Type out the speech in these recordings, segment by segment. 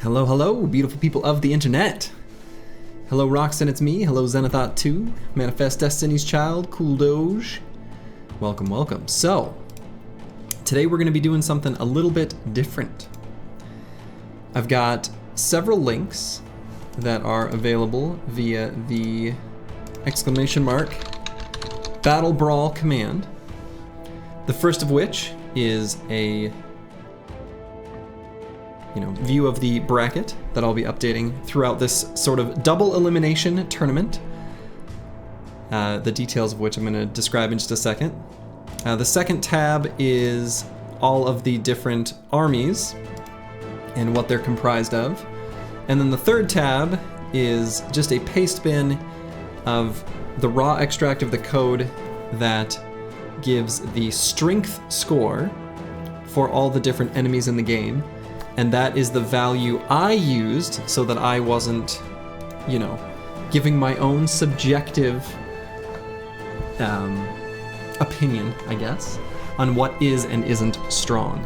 Hello, hello, beautiful people of the internet. Hello, Roxanne, it's me. Hello, Zenithot 2, Manifest Destiny's Child, Cool Doge. Welcome, welcome. So, today we're going to be doing something a little bit different. I've got several links that are available via the !BattleBrawl command. The first of which is a view of the bracket that I'll be updating throughout this sort of double elimination tournament. The details of which I'm going to describe in just a second. The second tab is all of the different armies and what they're comprised of. And then the third tab is just a paste bin of the raw extract of the code that gives the strength score for all the different enemies in the game. And that is the value I used so that I wasn't, giving my own subjective opinion, I guess, on what is and isn't strong.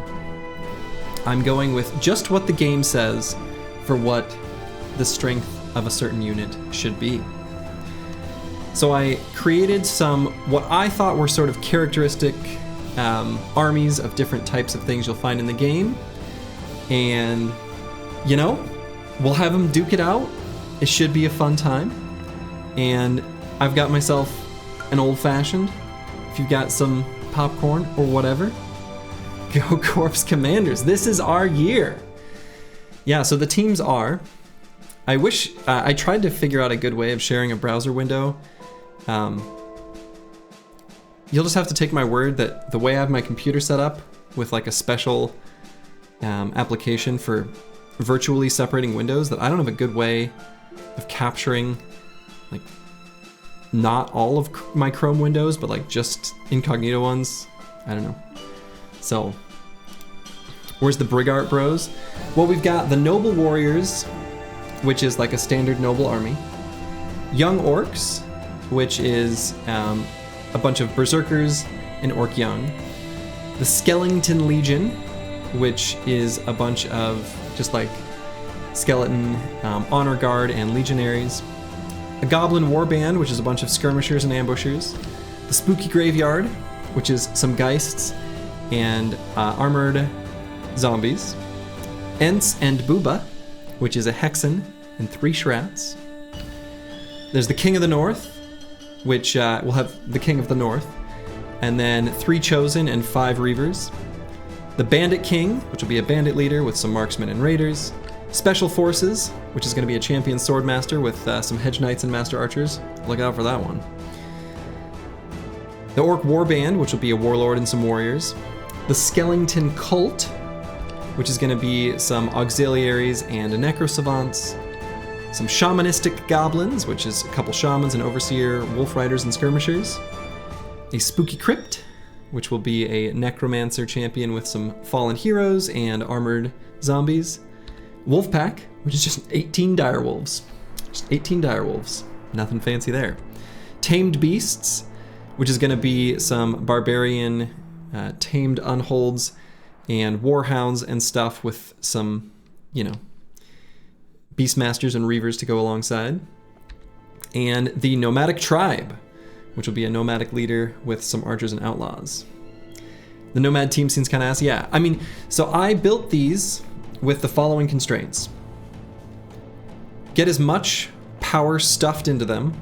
I'm going with just what the game says for what the strength of a certain unit should be. So I created some, what I thought were sort of characteristic armies of different types of things you'll find in the game. And, we'll have them duke it out. It should be a fun time. And I've got myself an old-fashioned. If you've got some popcorn or whatever, go Corpse Commanders. This is our year. Yeah, so the teams are, I wish, I tried to figure out a good way of sharing a browser window. You'll just have to take my word that the way I have my computer set up with like a special application for virtually separating windows, that I don't have a good way of capturing like not all of my Chrome windows, but like just incognito ones. I don't know. So where's the Brigart Bros? Well, we've got the Noble Warriors, which is like a standard noble army. Young Orcs, which is a bunch of Berserkers and Orc Young. The Skellington Legion, which is a bunch of just like skeleton, honor guard, and legionaries. A Goblin Warband, which is a bunch of skirmishers and ambushers. The Spooky Graveyard, which is some Geists and armored zombies. Ents and Booba, which is a Hexen and 3 Shrats. There's the King of the North, which will have the King of the North, and then 3 Chosen and 5 Reavers. The Bandit King, which will be a bandit leader with some marksmen and raiders. Special Forces, which is going to be a champion swordmaster with some hedge knights and master archers. Look out for that one. The Orc Warband, which will be a warlord and some warriors. The Skellington Cult, which is going to be some auxiliaries and necrosavants. Some Shamanistic Goblins, which is a couple shamans, an overseer, wolf riders, and skirmishers. A Spooky Crypt, which will be a necromancer champion with some fallen heroes and armored zombies. Wolfpack, which is just 18 direwolves. Just 18 direwolves. Nothing fancy there. Tamed Beasts, which is going to be some barbarian tamed unholds and warhounds and stuff with some, beastmasters and reavers to go alongside. And the Nomadic Tribe, which will be a nomadic leader with some archers and outlaws. The nomad team seems kind of ass. Yeah, so I built these with the following constraints. Get as much power stuffed into them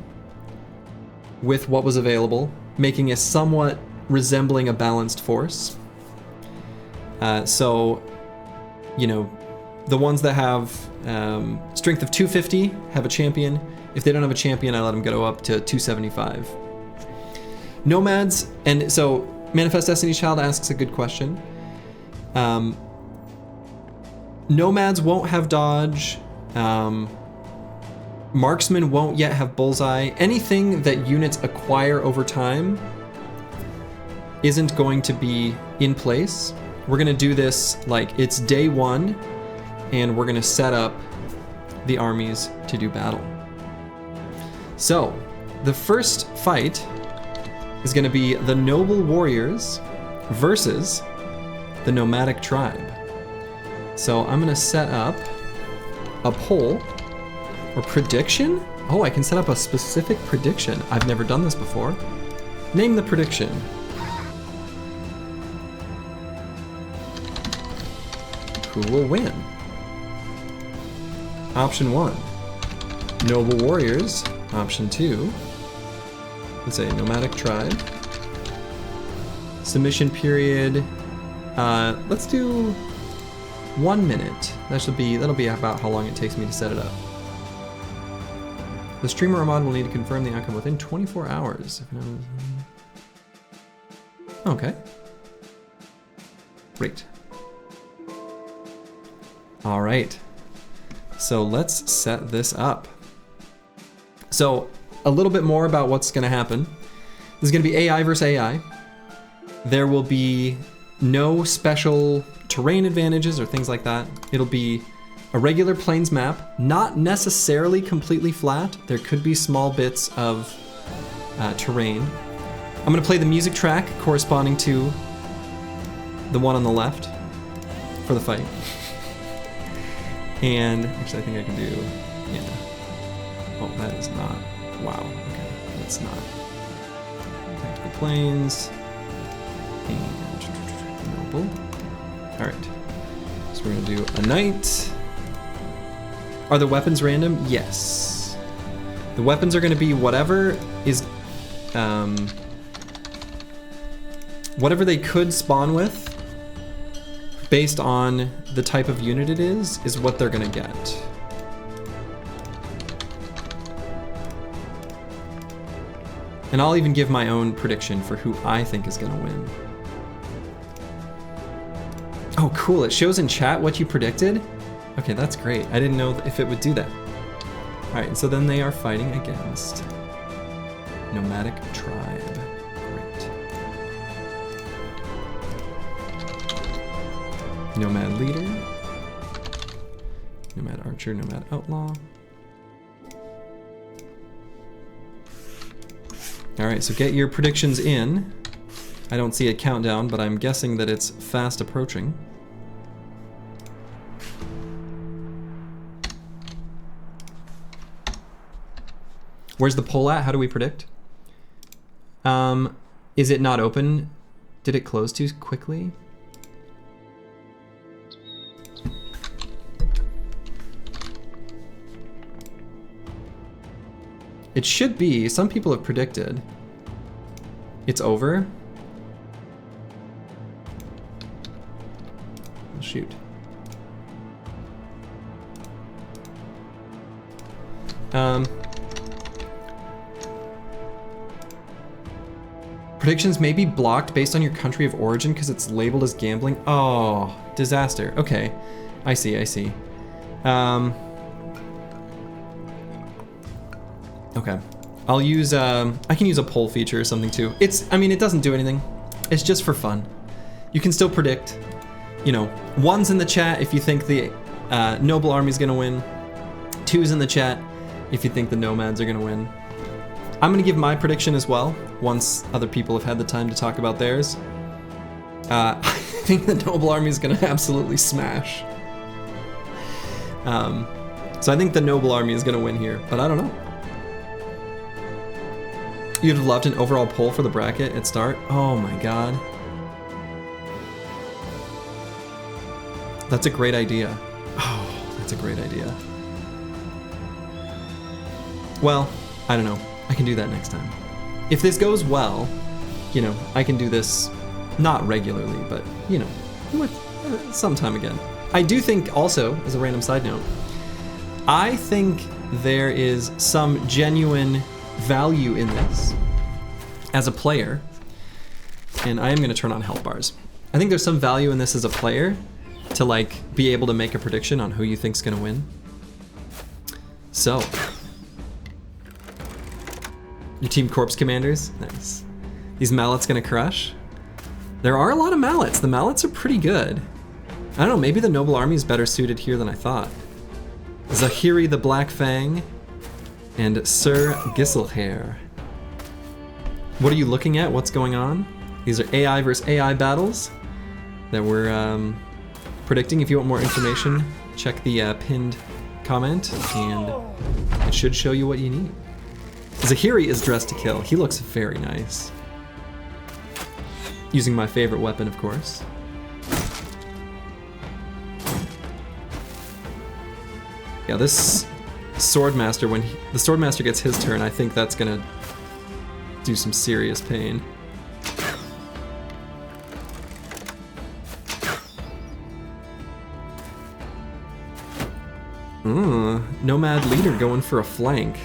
with what was available, making it somewhat resembling a balanced force. So, the ones that have strength of 250 have a champion. If they don't have a champion, I let them go up to 275. Nomads, and so Manifest Destiny's Child asks a good question. Nomads won't have dodge. Marksmen won't yet have bullseye. Anything that units acquire over time isn't going to be in place. We're gonna do this like it's day 1, and we're gonna set up the armies to do battle. So, the first fight is going to be the Noble Warriors versus the Nomadic Tribe. So I'm going to set up a poll or prediction. Oh, I can set up a specific prediction. I've never done this before. Name the prediction. Who will win? Option 1, Noble Warriors. Option 2, let's say Nomadic Tribe. Submission period, let's do 1 minute. That'll be about how long it takes me to set it up. The streamer or mod will need to confirm the outcome within 24 hours. Okay. Great. All right. So let's set this up. So a little bit more about what's going to happen. There's going to be AI versus AI. There will be no special terrain advantages or things like that. It'll be a regular plains map, not necessarily completely flat. There could be small bits of terrain. I'm going to play the music track corresponding to the one on the left for the fight. And actually I think I can do, yeah. Oh, that is not, wow, okay, that's not. Tactical planes, and noble. All right, so we're gonna do a knight. Are the weapons random? Yes. The weapons are gonna be whatever is, whatever they could spawn with, based on the type of unit it is what they're gonna get. And I'll even give my own prediction for who I think is gonna win. Oh, cool, it shows in chat what you predicted? Okay, that's great. I didn't know if it would do that. All right, so then they are fighting against Nomadic Tribe. Great. Nomad Leader. Nomad Archer, Nomad Outlaw. All right, so get your predictions in. I don't see a countdown, but I'm guessing that it's fast approaching. Where's the poll at? How do we predict? Is it not open? Did it close too quickly? It should be. Some people have predicted. It's over. Oh, shoot. Predictions may be blocked based on your country of origin because it's labeled as gambling. Oh, disaster. Okay, I see, I see. Okay, I'll use, I can use a poll feature or something too. I mean, it doesn't do anything. It's just for fun. You can still predict, you know, 1's in the chat if you think the Noble Army's gonna win. 2's in the chat if you think the Nomads are gonna win. I'm gonna give my prediction as well, once other people have had the time to talk about theirs. I think the Noble Army is gonna absolutely smash. So I think the Noble Army is gonna win here, but I don't know. You'd have loved an overall poll for the bracket at start? Oh my god. That's a great idea. Oh, that's a great idea. Well, I don't know. I can do that next time. If this goes well, you know, I can do this not regularly, but, you know, with sometime again. I do think also, as a random side note, I think there is some genuine value in this as a player, and I am going to turn on health bars. I think there's some value in this as a player to like be able to make a prediction on who you think's going to win. So, your team corpse commanders, nice. These mallets going to crush. There are a lot of mallets. The mallets are pretty good. I don't know, maybe the Noble Army is better suited here than I thought. Zahiri the Black Fang and Sir Gisselhair. What are you looking at? What's going on? These are AI versus AI battles that we're predicting. If you want more information, check the pinned comment, and it should show you what you need. Zahiri is dressed to kill. He looks very nice. Using my favorite weapon, of course. Yeah, this Swordmaster, when the Swordmaster gets his turn, I think that's gonna do some serious pain. Nomad leader going for a flank.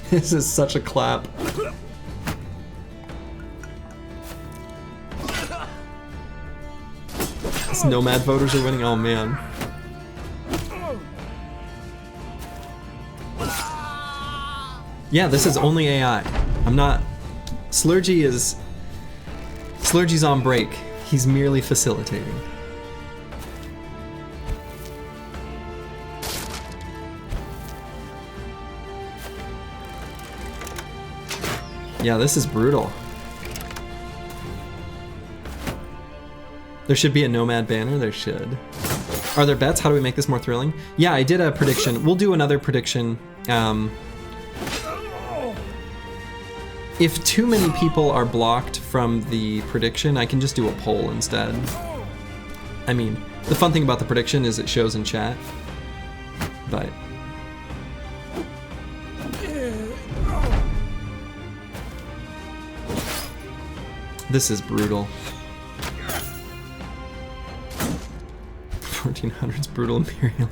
This is such a clap. These Nomad voters are winning. Oh man. Yeah, this is only AI. I'm not. Slurgy's on break. He's merely facilitating. Yeah, this is brutal. There should be a Nomad banner, there should. Are there bets? How do we make this more thrilling? Yeah, I did a prediction. We'll do another prediction. If too many people are blocked from the prediction, I can just do a poll instead. I mean, the fun thing about the prediction is it shows in chat, but... This is brutal. 1400's brutal Imperial.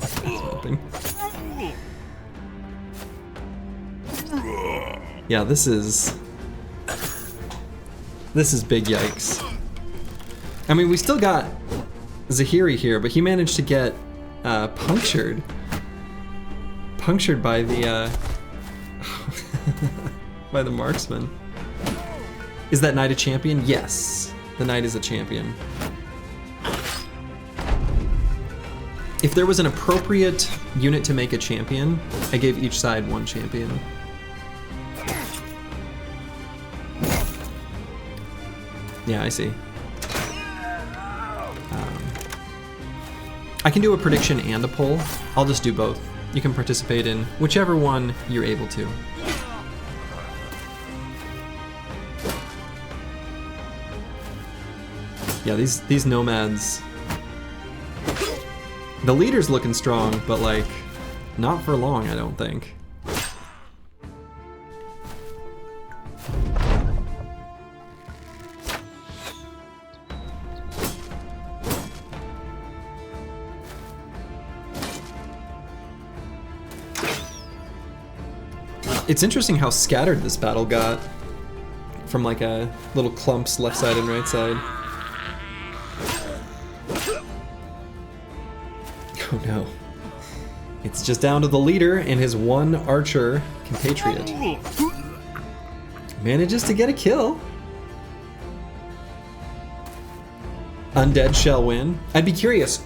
Yeah, this is big yikes. I mean, we still got Zahiri here, but he managed to get punctured by the by the marksman. Is that knight a champion? Yes, the knight is a champion. If there was an appropriate unit to make a champion, I gave each side one champion. Yeah, I see. I can do a prediction and a poll. I'll just do both. You can participate in whichever one you're able to. Yeah, these Nomads... The leader's looking strong, but like, not for long, I don't think. It's interesting how scattered this battle got from like a little clumps left side and right side. Oh no. It's just down to the leader and his one archer compatriot. Manages to get a kill. Undead shall win. I'd be curious,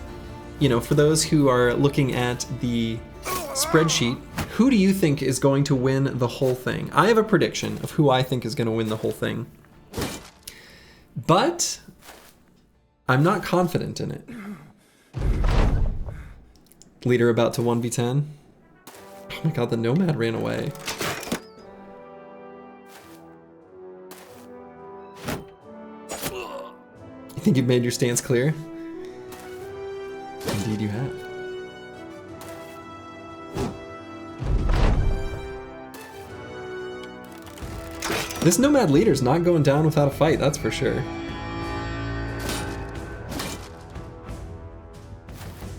you know, for those who are looking at the spreadsheet, who do you think is going to win the whole thing? I have a prediction of who I think is going to win the whole thing. But I'm not confident in it. Leader about to 1v10. Oh my god, the Nomad ran away. You think you've made your stance clear? Indeed you have. This Nomad leader's not going down without a fight, that's for sure.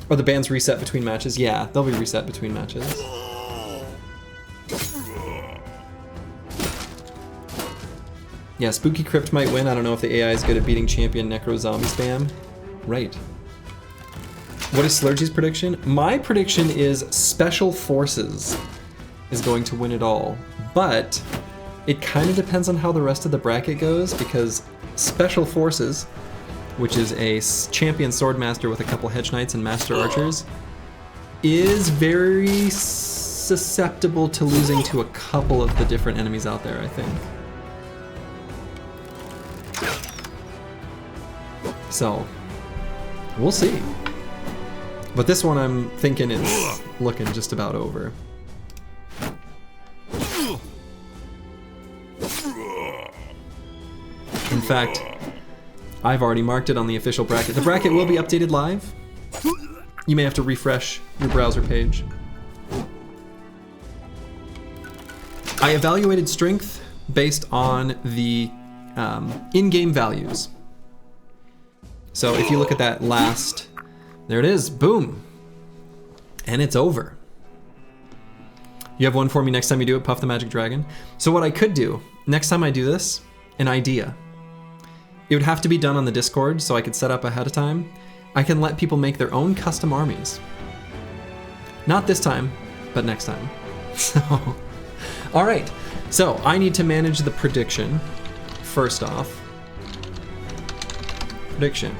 Or the bands reset between matches? Yeah, they'll be reset between matches. Yeah, Spooky Crypt might win. I don't know if the AI is good at beating champion Necro Zombie spam. Right. What is Slurgy's prediction? My prediction is Special Forces is going to win it all. But it kind of depends on how the rest of the bracket goes, because Special Forces, which is a champion swordmaster with a couple hedge knights and master archers, is very susceptible to losing to a couple of the different enemies out there, I think. So, we'll see. But this one I'm thinking is looking just about over. In fact, I've already marked it on the official bracket. The bracket will be updated live. You may have to refresh your browser page. I evaluated strength based on the in-game values. So if you look at that last, there it is, boom. And it's over. You have one for me next time you do it, Puff the Magic Dragon. So what I could do, next time I do this, an idea. It would have to be done on the Discord so I could set up ahead of time. I can let people make their own custom armies. Not this time, but next time. So, all right. So I need to manage the prediction. First off, prediction.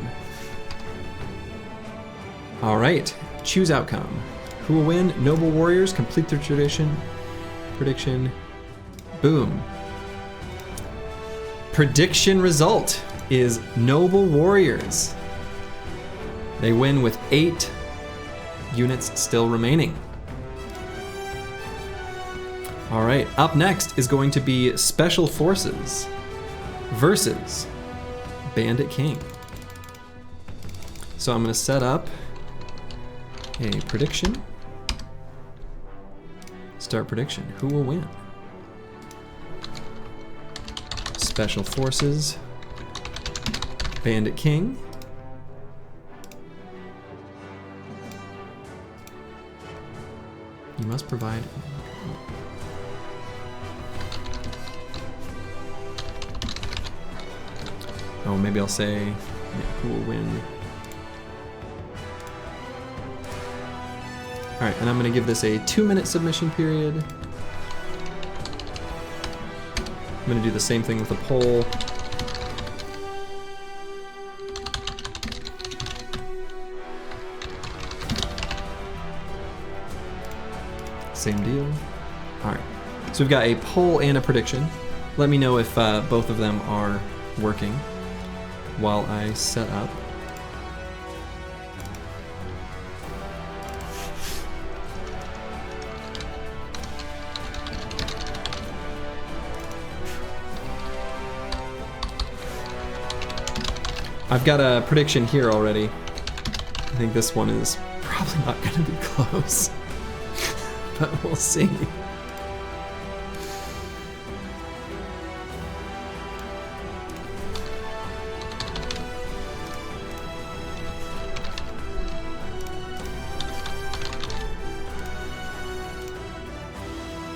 All right, choose outcome. Who will win? Noble warriors complete their tradition. Prediction. Boom. Prediction result is Noble Warriors. They win with 8 units still remaining. All right, up next is going to be Special Forces versus Bandit King. So I'm going to set up a prediction. Start prediction. Who will win? Special Forces, Bandit King. You must provide. Oh, maybe I'll say, yeah, who will win? All right, and I'm gonna give this a 2-minute submission period. I'm gonna do the same thing with a poll. Same deal. All right, so we've got a poll and a prediction. Let me know if both of them are working while I set up. I've got a prediction here already. I think this one is probably not going to be close, but we'll see.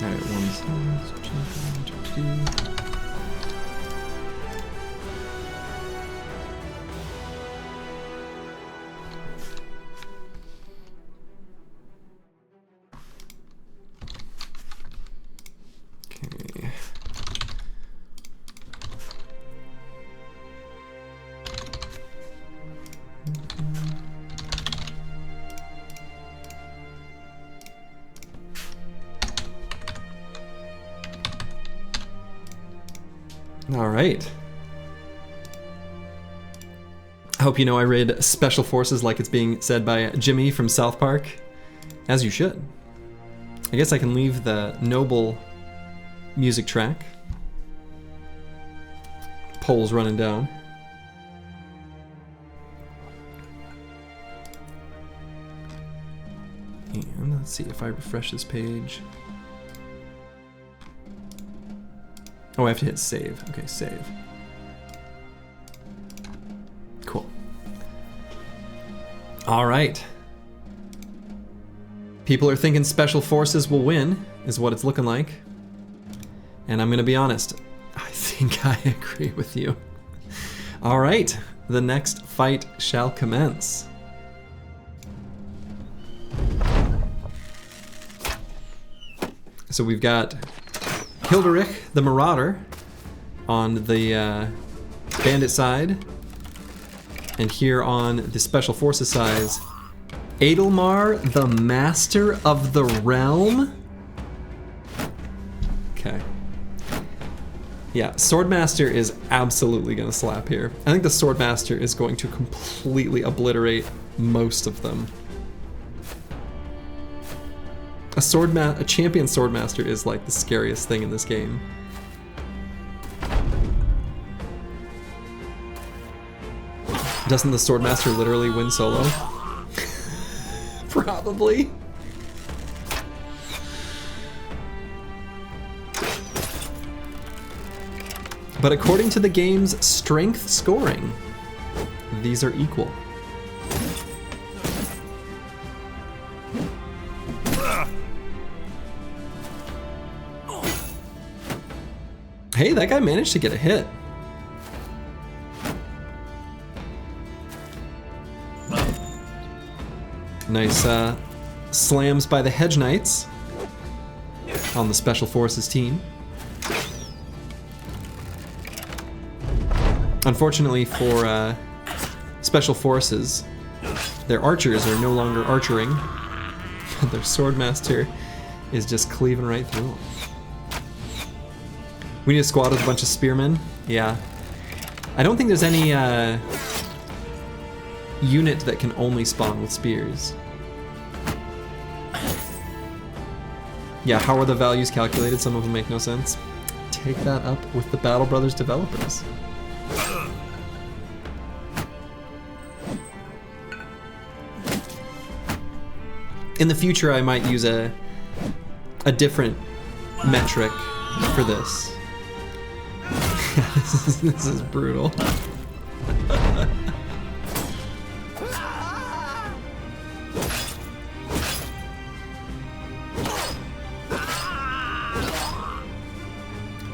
All right, 1, 2. All right. I hope you know I read Special Forces like it's being said by Jimmy from South Park. As you should. I guess I can leave the Noble music track. Polls running down. And let's see if I refresh this page. Oh, I have to hit save. Okay, save. Cool. All right. People are thinking Special Forces will win, is what it's looking like. And I'm gonna be honest, I think I agree with you. All right, the next fight shall commence. So we've got Hilderich the Marauder on the Bandit side, and here on the Special Forces side, Adelmar the Master of the Realm. Okay. Yeah, Swordmaster is absolutely going to slap here. I think the Swordmaster is going to completely obliterate most of them. A champion Swordmaster is like the scariest thing in this game. Doesn't the Swordmaster literally win solo? Probably. But according to the game's strength scoring, these are equal. Hey, that guy managed to get a hit. Nice slams by the Hedge Knights on the Special Forces team. Unfortunately for Special Forces, their archers are no longer archering. Their Swordmaster is just cleaving right through them. We need a squad with a bunch of spearmen. Yeah. I don't think there's any unit that can only spawn with spears. Yeah, how are the values calculated? Some of them make no sense. Take that up with the Battle Brothers developers. In the future, I might use a different metric for this. This is brutal.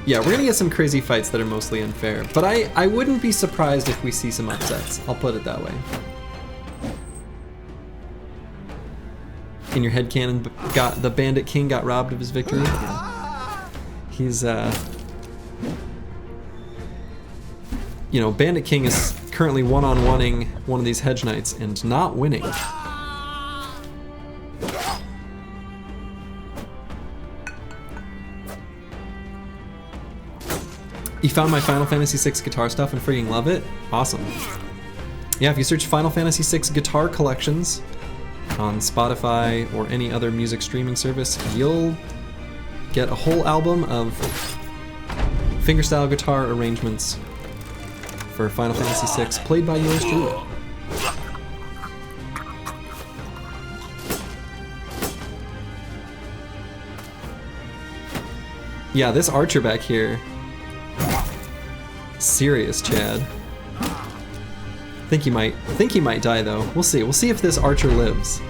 Yeah, we're gonna get some crazy fights that are mostly unfair, but I wouldn't be surprised if we see some upsets. I'll put it that way. In your headcanon, the Bandit King got robbed of his victory. Yeah. He's you know, Bandit King is currently one-on-oneing one of these Hedge Knights and not winning. You found my Final Fantasy VI guitar stuff and freaking love it? Awesome. Yeah, if you search Final Fantasy VI guitar collections on Spotify or any other music streaming service, you'll get a whole album of fingerstyle guitar arrangements for Final Fantasy VI, played by yours truly. Yeah, this archer back here, serious Chad. Think he might die though. We'll see. We'll see if this archer lives.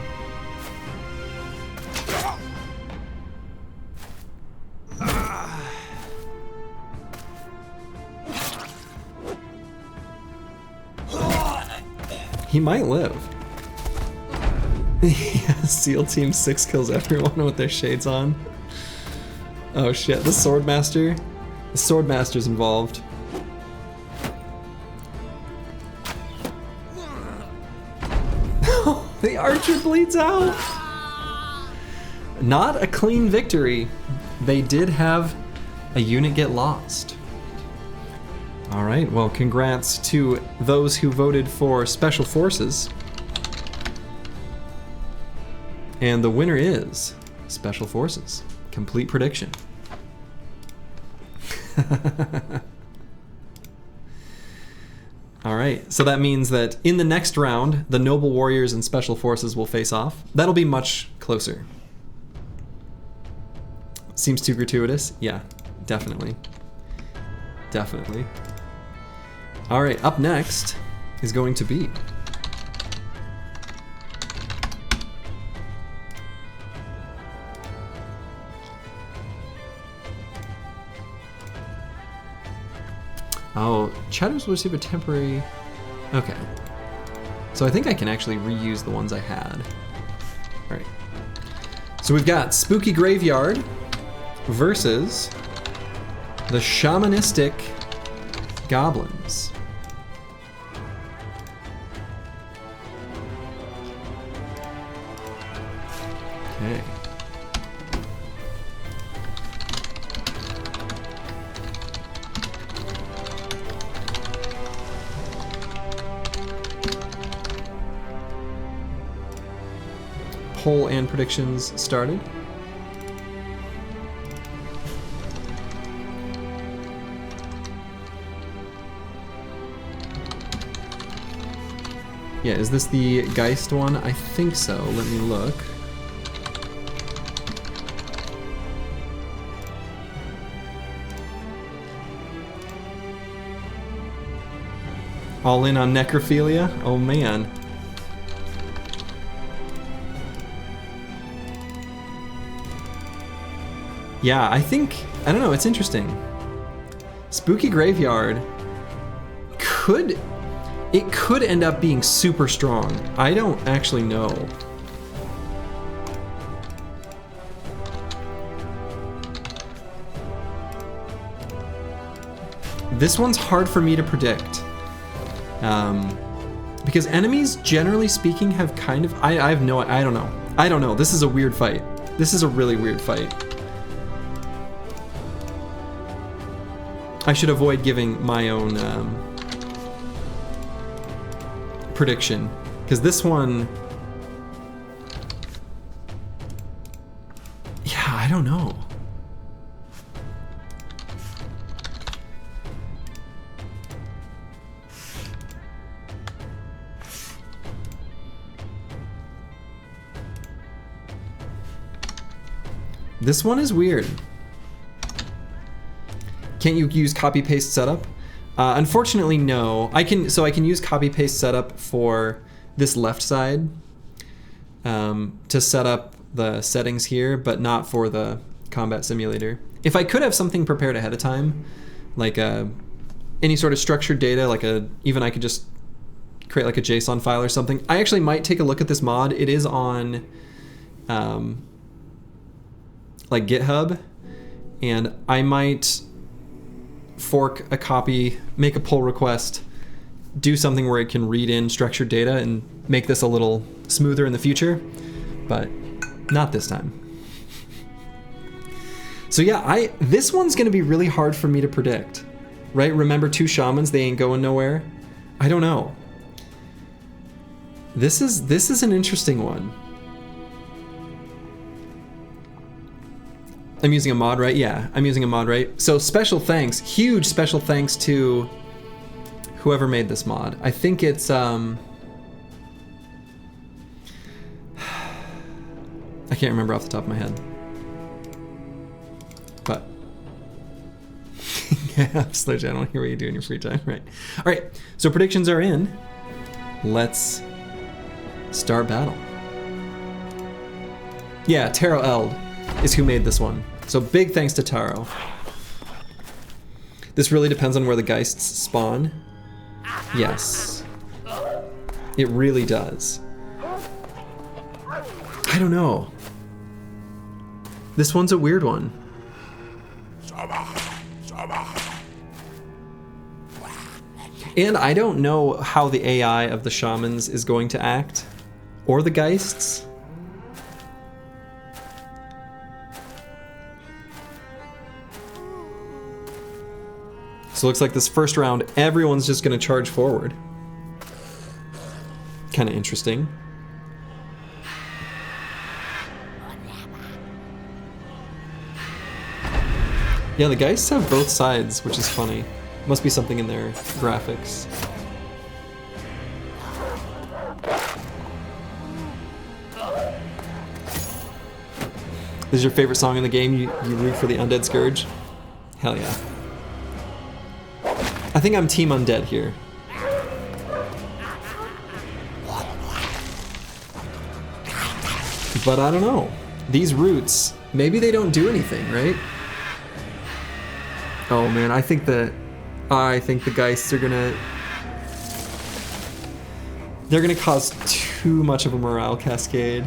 He might live. Yeah, SEAL Team 6 kills everyone with their shades on. Oh shit, the Swordmaster. The Swordmaster's involved. The archer bleeds out! Not a clean victory. They did have a unit get lost. Alright, well, congrats to those who voted for Special Forces. And the winner is Special Forces. Complete prediction. Alright, so that means that in the next round, the Noble Warriors and Special Forces will face off. That'll be much closer. Seems too gratuitous? Yeah, definitely. Definitely. Alright, up next is going to be oh, Shadows will receive a temporary... Okay. So I think I can actually reuse the ones I had. Alright. So we've got Spooky Graveyard versus the Shamanistic Goblins. Okay. poll and predictions started. Yeah, is this the Geist one? I think so. Let me look. All in on necrophilia? Oh man. Yeah, I don't know, it's interesting. Spooky Graveyard it could end up being super strong. I don't actually know. This one's hard for me to predict. Because enemies, generally speaking, have kind of... I don't know. I don't know. This is a weird fight. This is a really weird fight. I should avoid giving my own prediction, because this one... Yeah, I don't know. This one is weird. Can't you use copy-paste setup? Unfortunately, no. I can use copy-paste setup for this left side to set up the settings here, but not for the combat simulator. If I could have something prepared ahead of time, like any sort of structured data, like even I could just create like a JSON file or something. I actually might take a look at this mod. It is on like GitHub, and I might fork a copy, make a pull request, do something where it can read in structured data and make this a little smoother in the future, but not this time. So yeah, this one's gonna be really hard for me to predict, right? Remember 2 shamans, they ain't going nowhere? I don't know. This is an interesting one. I'm using a mod, right? Yeah, I'm using a mod, right? So special thanks, huge special thanks to whoever made this mod. I think it's, I can't remember off the top of my head. But, yeah, slow down, I don't hear what you do in your free time, right? All right, so predictions are in. Let's start battle. Yeah, TaroEld is who made this one. So big thanks to Taro. This really depends on where the Geists spawn. Yes. It really does. I don't know. This one's a weird one. And I don't know how the AI of the shamans is going to act, or the Geists. So it looks like this first round, everyone's just gonna charge forward. Kind of interesting. Yeah, the Geists have both sides, which is funny. Must be something in their graphics. This is your favorite song in the game? You root for the Undead Scourge? Hell yeah. I think I'm Team Undead here. But I don't know. These roots, maybe they don't do anything, right? Oh man, I think the Geists are gonna... They're gonna cause too much of a morale cascade.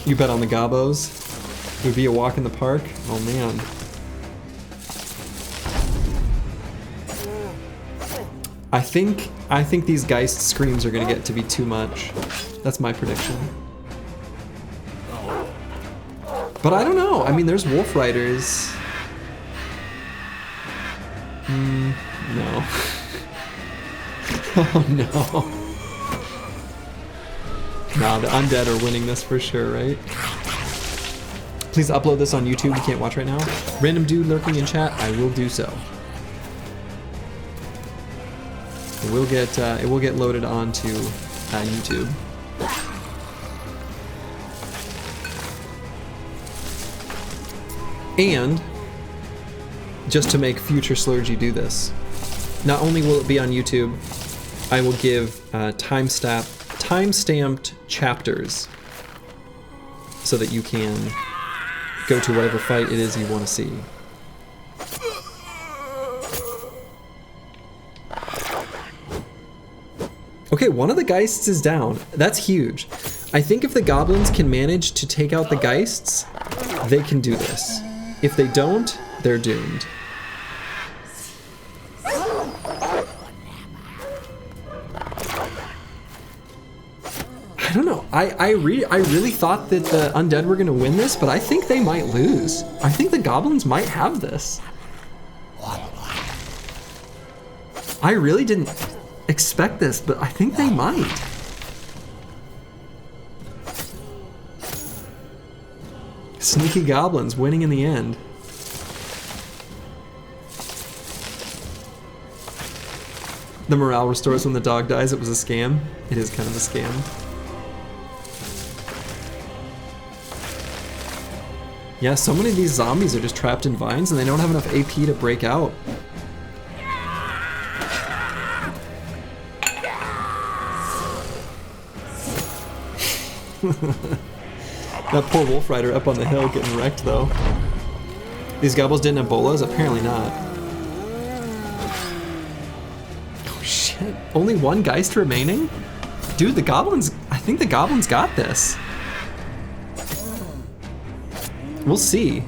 You bet on the Gobos? It would be a walk in the park? Oh man. I think these Geist screams are gonna get to be too much. That's my prediction. But I don't know. I mean, there's wolf riders. No. Oh no. Nah, the undead are winning this for sure, right? Please upload this on YouTube. You can't watch right now. Random dude lurking in chat. I will do so. It will get loaded onto YouTube. And just to make future Slurgy do this, not only will it be on YouTube, I will give time-stamped chapters so that you can go to whatever fight it is you want to see. Okay, one of the Geists is down. That's huge. I think if the Goblins can manage to take out the Geists, they can do this. If they don't, they're doomed. I don't know. I really thought that the undead were gonna win this, but I think they might lose. I think the Goblins might have this. I really didn't expect this, but I think they might. Sneaky Goblins winning in the end. The morale restores when the dog dies. It was a scam. It is kind of a scam. Yeah, so many of these zombies are just trapped in vines and they don't have enough AP to break out. That poor wolf rider up on the hill getting wrecked though. These goblins didn't have bolas? Apparently not. Oh shit, only one Geist remaining? Dude, the goblins, I think the goblins got this. We'll see.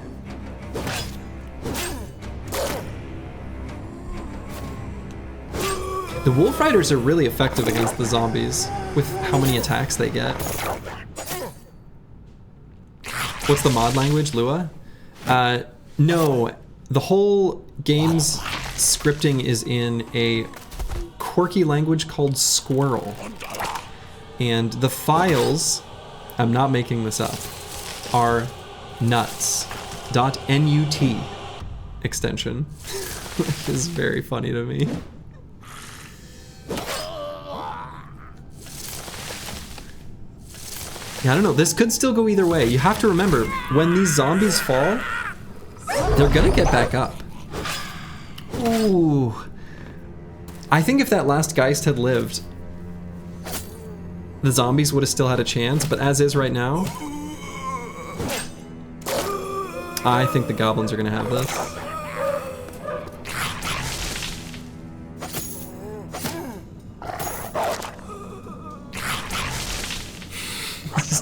The wolf riders are really effective against the zombies with how many attacks they get. What's the mod language, Lua? No, the whole game's scripting is in a quirky language called Squirrel. And the files, I'm not making this up, are nuts.nut extension, which is very funny to me. Yeah, I don't know, this could still go either way. You have to remember, when these zombies fall, they're gonna get back up. Ooh. I think if that last Geist had lived, the zombies would have still had a chance, but as is right now, I think the goblins are gonna have this.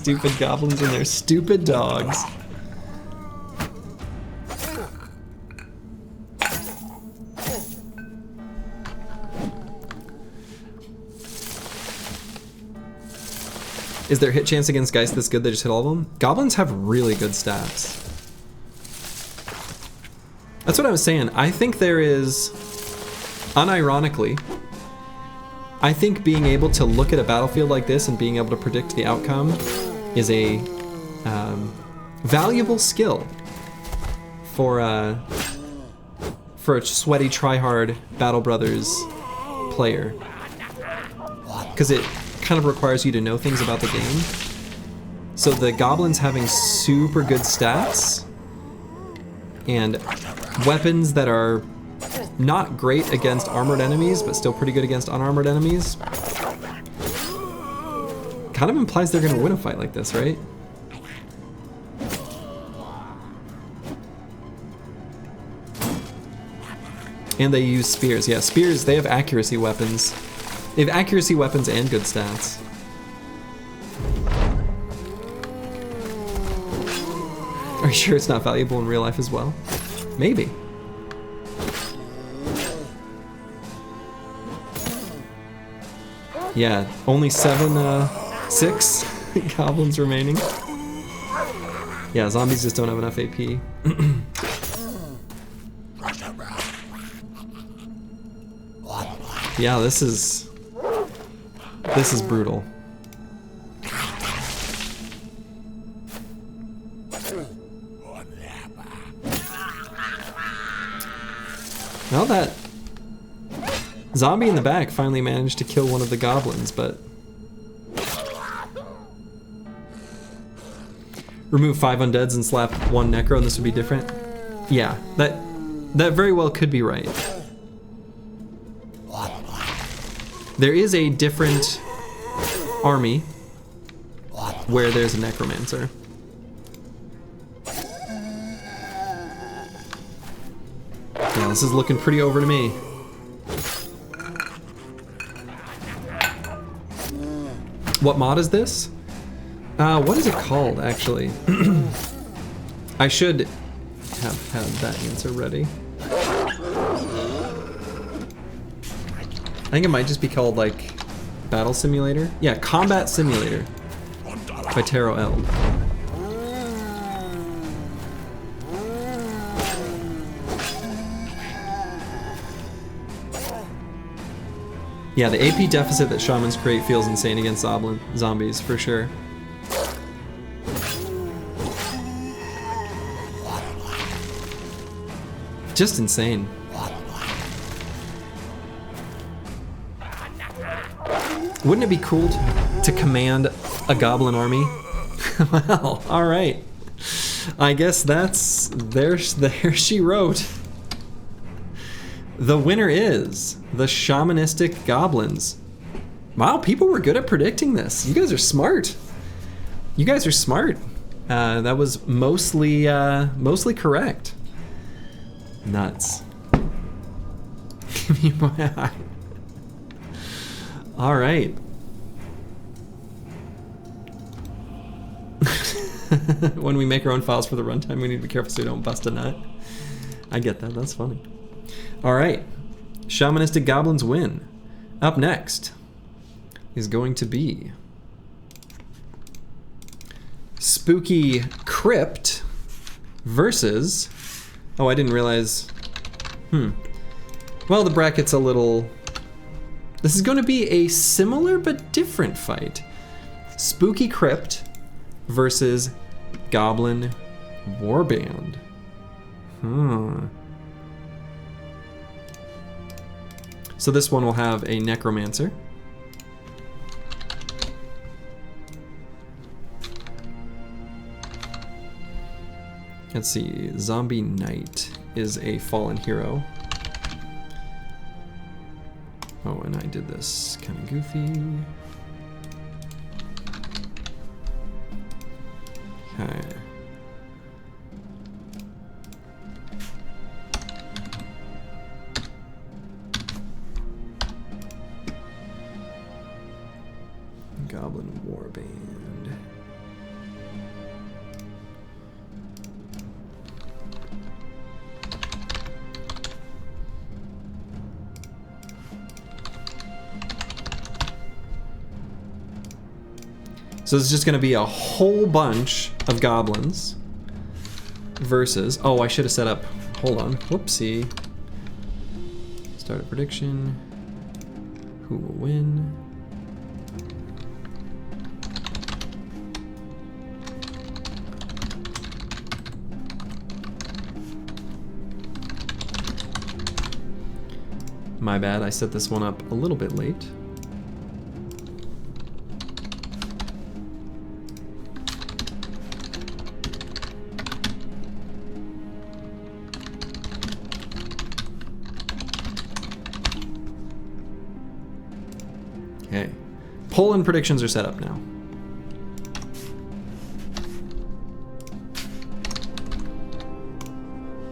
Stupid goblins and their stupid dogs. Is their hit chance against Geist this good they just hit all of them? Goblins have really good stats. That's what I was saying. I think there is, unironically, I think being able to look at a battlefield like this and being able to predict the outcome is a valuable skill for a sweaty, try-hard Battle Brothers player, because it kind of requires you to know things about the game. So the goblins having super good stats and weapons that are not great against armored enemies, but still pretty good against unarmored enemies, kind of implies they're gonna win a fight like this, right? And they use spears. Yeah, spears, they have accuracy weapons. They have accuracy weapons and good stats. Are you sure it's not valuable in real life as well? Maybe. Yeah, only 6 goblins remaining. Yeah, zombies just don't have enough AP. Yeah, this is brutal. Well, that zombie in the back finally managed to kill one of the goblins, but remove 5 undeads and slap 1 necro and this would be different? Yeah, that very well could be right. There is a different army where there's a necromancer. Yeah, this is looking pretty over to me. What mod is this? What is it called, actually? I should have had that answer ready. I think it might just be called, like, Battle Simulator? Yeah, Combat Simulator by TaroEld. Yeah, the AP deficit that shamans create feels insane against zombies, for sure. Just insane. Wouldn't it be cool to command a goblin army? Well, alright. I guess that's... there she wrote. The winner is the shamanistic goblins. Wow, people were good at predicting this. You guys are smart. You guys are smart. That was mostly correct. Nuts. Give me my eye. All right. When we make our own files for the runtime, we need to be careful so we don't bust a nut. I get that. That's funny. All right. Shamanistic goblins win. Up next is going to be Spooky Crypt versus... Oh, I didn't realize... Well, the bracket's a little... This is going to be a similar but different fight. Spooky Crypt versus Goblin Warband. So this one will have a Necromancer. Let's see, Zombie Knight is a fallen hero. Oh, and I did this kind of goofy. Okay. Goblin Warband. So it's just going to be a whole bunch of goblins versus... Oh, I should have set up... Hold on. Whoopsie. Start a prediction. Who will win? My bad, I set this one up a little bit late. Okay, poll and predictions are set up now.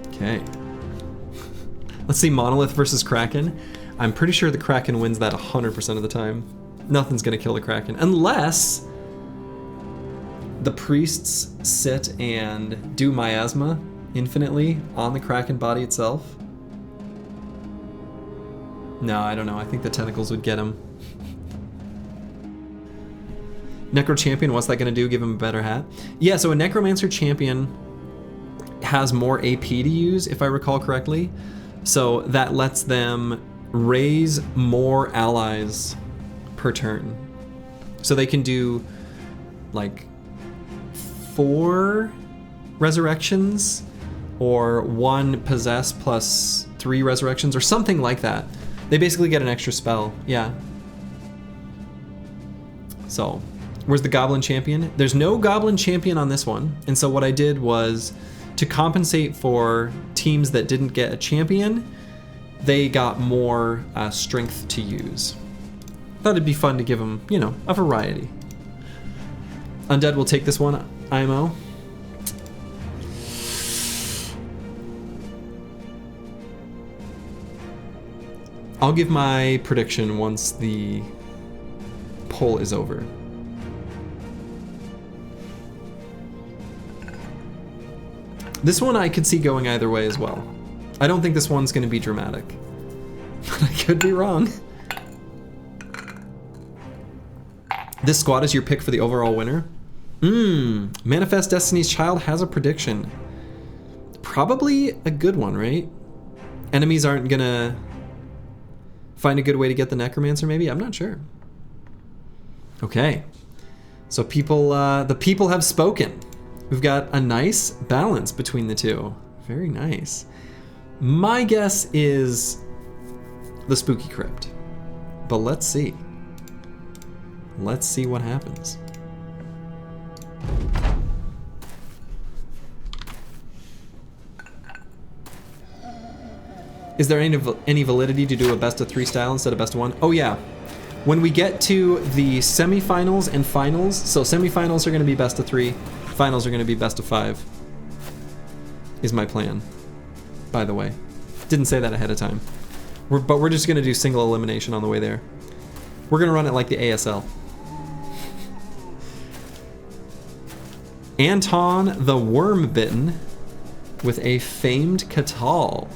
Okay. Let's see, Monolith versus Kraken. I'm pretty sure the Kraken wins that 100% of the time. Nothing's gonna kill the Kraken, unless the priests sit and do miasma infinitely on the Kraken body itself. No, I don't know. I think the tentacles would get him. Necro Champion, what's that going to do? Give him a better hat? Yeah, so a Necromancer Champion has more AP to use, if I recall correctly. So that lets them raise more allies per turn. So they can do like 4 resurrections or 1 possess plus 3 resurrections or something like that. They basically get an extra spell, yeah. So, where's the Goblin Champion? There's no Goblin Champion on this one, and so what I did was, to compensate for teams that didn't get a champion, they got more strength to use. Thought it'd be fun to give them, you know, a variety. Undead will take this one, IMO. I'll give my prediction once the poll is over. This one I could see going either way as well. I don't think this one's going to be dramatic, but I could be wrong. This squad is your pick for the overall winner? Manifest Destiny's Child has a prediction. Probably a good one, right? Enemies aren't gonna find a good way to get the Necromancer, maybe? I'm not sure. Okay. So people, the people have spoken. We've got a nice balance between the two. Very nice. My guess is the Spooky Crypt, but let's see. Let's see what happens. Is there any validity to do a best of 3 style instead of best of 1? Oh yeah. When we get to the semifinals and finals, so semifinals are going to be best of 3, finals are going to be best of 5, is my plan, by the way. Didn't say that ahead of time. But we're just going to do single elimination on the way there. We're going to run it like the ASL. Anton the Worm-Bitten with a famed Catal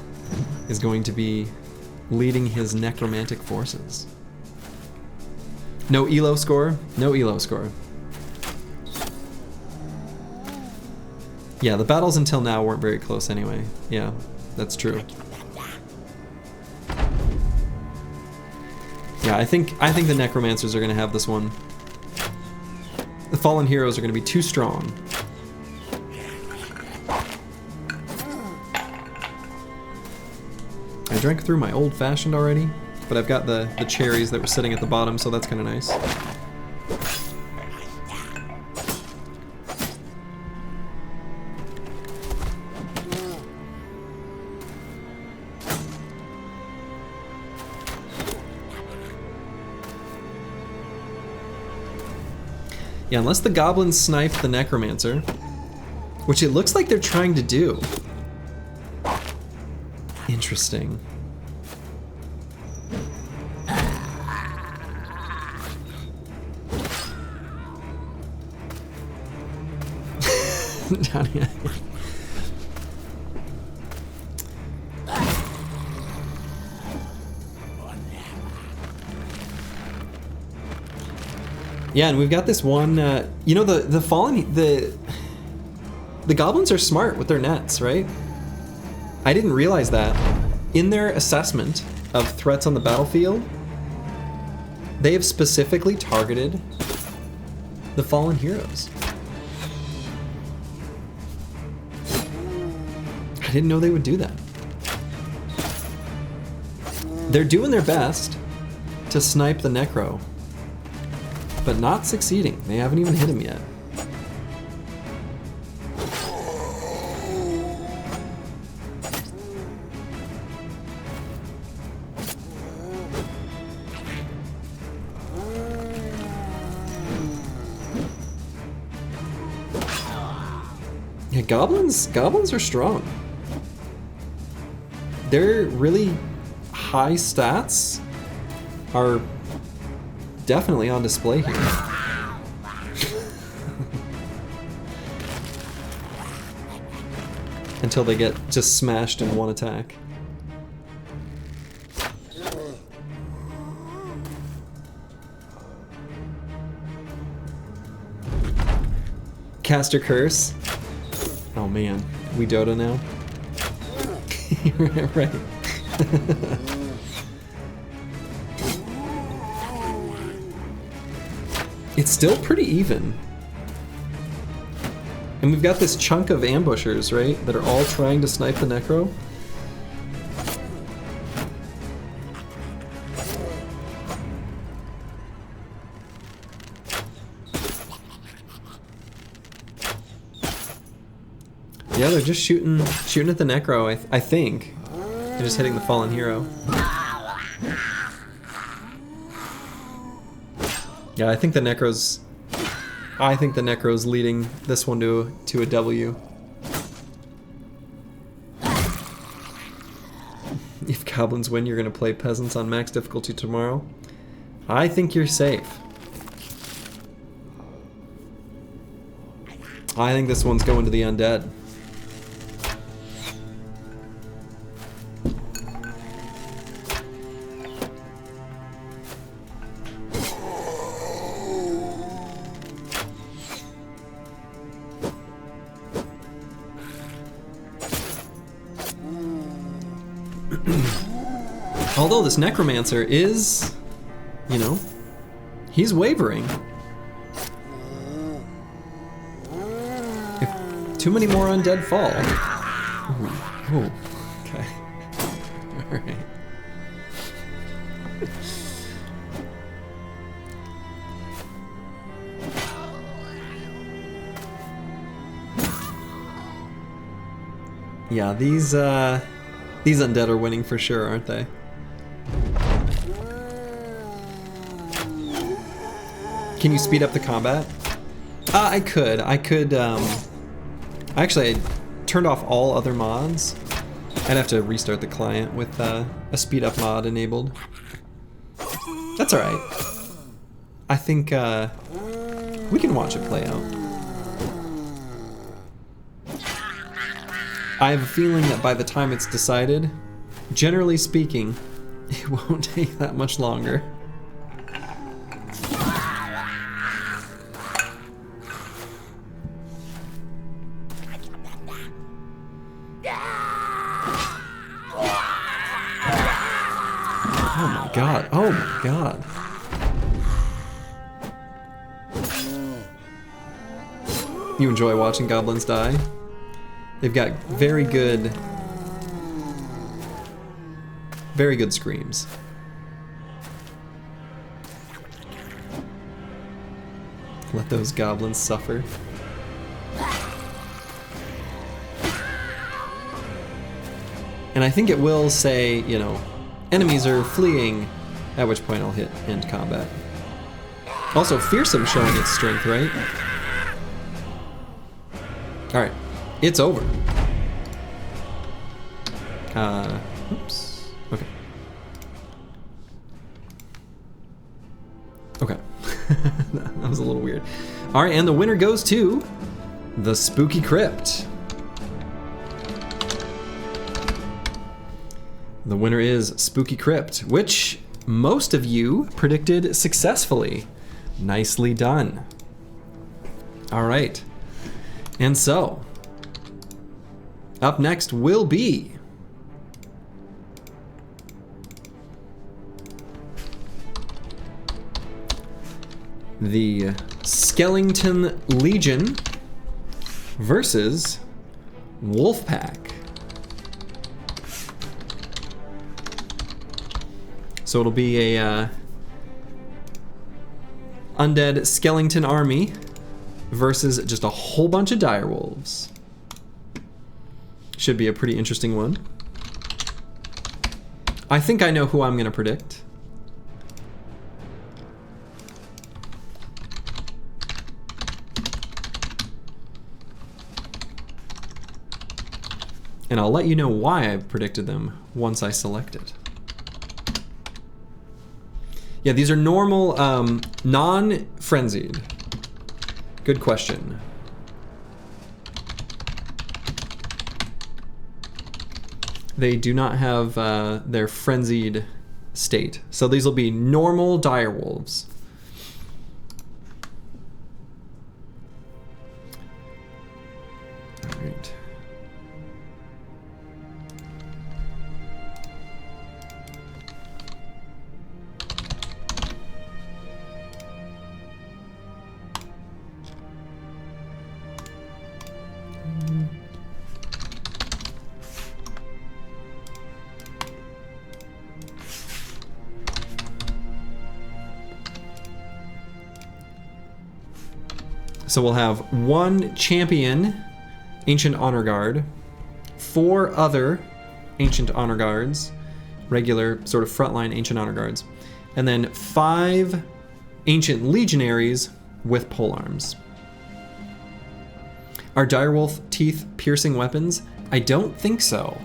is going to be leading his necromantic forces. No elo score? No elo score. Yeah, the battles until now weren't very close anyway. Yeah, that's true. Yeah, I think the necromancers are going to have this one. The fallen heroes are going to be too strong. I drank through my old-fashioned already, but I've got the cherries that were sitting at the bottom, so that's kind of nice. Yeah, unless the goblins snipe the necromancer, which it looks like they're trying to do. Interesting. Yeah, and we've got this one, you know, the fallen, the goblins are smart with their nets, right? I didn't realize that. In their assessment of threats on the battlefield, they have specifically targeted the fallen heroes. I didn't know they would do that. They're doing their best to snipe the necro, but not succeeding. They haven't even hit him yet. Yeah, goblins are strong. Their really high stats are definitely on display here. Until they get just smashed in one attack. Caster Curse. Oh man, we Dodo now? Right. It's still pretty even. And we've got this chunk of ambushers, right? That are all trying to snipe the Necro. Yeah, they're just shooting at the Necro, I think. They're just hitting the fallen hero. Yeah, I think the Necro's leading this one to a W. If Goblins win, you're gonna play Peasants on max difficulty tomorrow. I think you're safe. I think this one's going to the Undead. Although this Necromancer is, you know, he's wavering. If too many more undead fall. Ooh, okay. Alright. Yeah, these undead are winning for sure, aren't they? Can you speed up the combat? I could. Actually, I turned off all other mods. I'd have to restart the client with a speed up mod enabled. That's alright. I think we can watch it play out. I have a feeling that by the time it's decided, generally speaking, it won't take that much longer. God. Oh my god. You enjoy watching Goblins die? They've got very good screams. Let those goblins suffer. And I think it will say, you know, enemies are fleeing, at which point I'll hit end combat. Also, Fearsome showing its strength, right? Alright, it's over. Oops. Okay. Okay. That was a little weird. Alright, and the winner goes to the Spooky Crypt. The winner is Spooky Crypt, which most of you predicted successfully. Nicely done. All right. And so, up next will be the Skellington Legion versus Wolfpack. So it'll be a undead Skellington army versus just a whole bunch of direwolves. Should be a pretty interesting one. I think I know who I'm gonna predict. And I'll let you know why I predicted them once I select it. Yeah, these are normal, non-frenzied. Good question. They do not have their frenzied state. So these will be normal direwolves. So we'll have 1 champion Ancient Honor Guard, 4 other Ancient Honor Guards, regular sort of frontline Ancient Honor Guards, and then 5 Ancient Legionaries with polearms. Are direwolf teeth piercing weapons? I don't think so.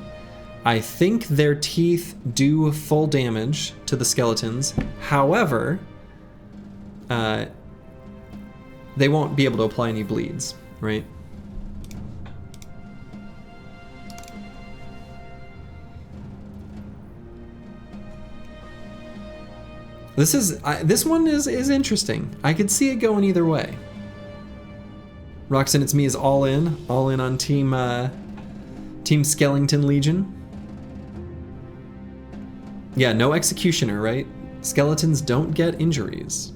I think their teeth do full damage to the skeletons. However, they won't be able to apply any bleeds, right? This one is interesting. I could see it going either way. Roxanne, it's me is all in on Team Skellington Legion. Yeah, no executioner, right? Skeletons don't get injuries.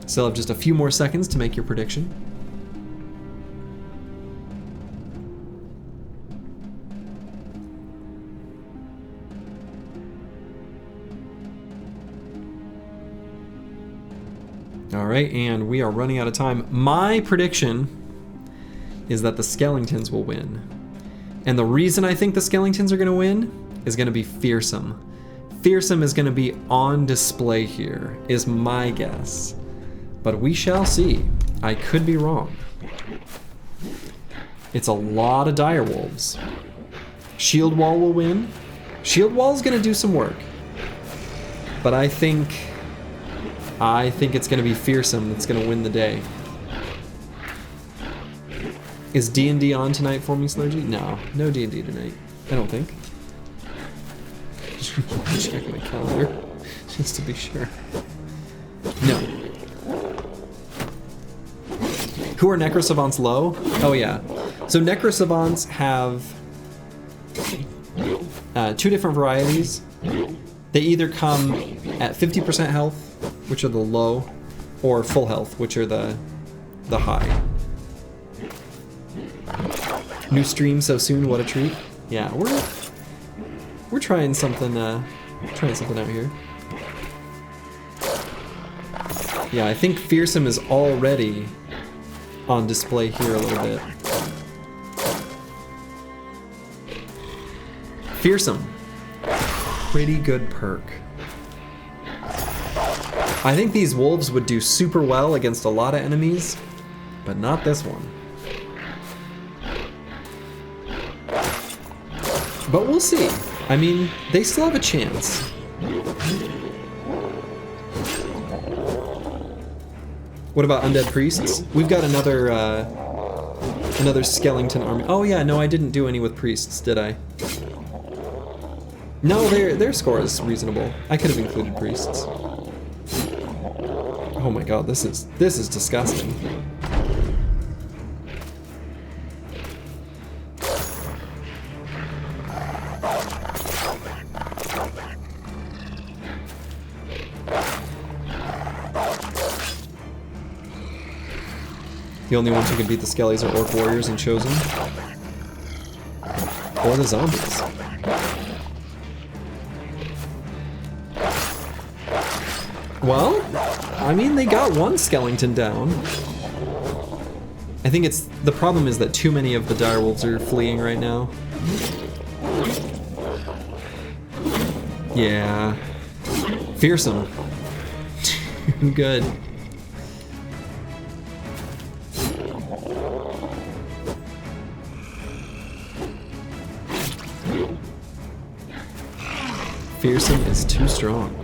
Still have just a few more seconds to make your prediction. All right, and we are running out of time. My prediction is that the Skellingtons will win. And the reason I think the Skellingtons are going to win is going to be fearsome. Fearsome is going to be on display here, is my guess. But we shall see. I could be wrong. It's a lot of direwolves. Shield Wall will win. Shield Wall is going to do some work. But I think it's going to be fearsome that's going to win the day. Is D&D on tonight for me, Slurgy? No D&D tonight. I don't think. Check my calendar, just to be sure. No. Who are Necrosavants low? Oh yeah. So Necrosavants have 2 different varieties. They either come at 50% health, which are the low, or full health, which are the high. New stream so soon, what a treat. Yeah, we're trying something out here. Yeah, I think fearsome is already on display here a little bit. Fearsome. Pretty good perk. I think these wolves would do super well against a lot of enemies, but not this one. But we'll see. I mean, they still have a chance. What about undead priests? We've got another Skellington army. Oh yeah, no, I didn't do any with priests, did I? No, their score is reasonable. I could have included priests. Oh my god, this is disgusting. The only ones who can beat the Skellies are Orc Warriors and Chosen. Or the zombies. Well, I mean, they got one Skellington down. I think the problem is that too many of the direwolves are fleeing right now. Yeah. Fearsome. Too good. Fearsome is too strong.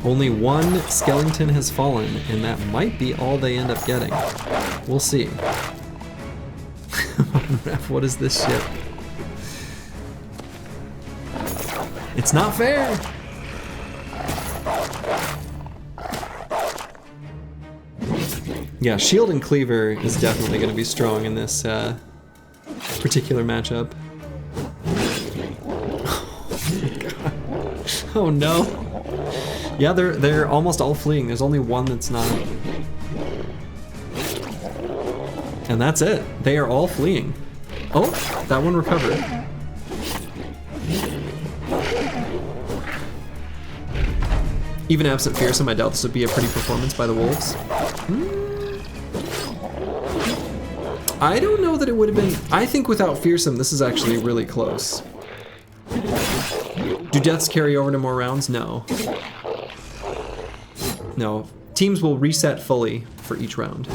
Only one Skellington has fallen, and that might be all they end up getting. We'll see. Ref, what is this shit? It's not fair! Yeah, Shield and Cleaver is definitely going to be strong in this particular matchup. Oh no. Yeah, they're almost all fleeing. There's only one that's not. And that's it. They are all fleeing. Oh, that one recovered. Even absent Fearsome, I doubt this would be a pretty performance by the Wolves. I don't know that it would have been. I think without Fearsome, this is actually really close. Do deaths carry over to more rounds? No. No. Teams will reset fully for each round.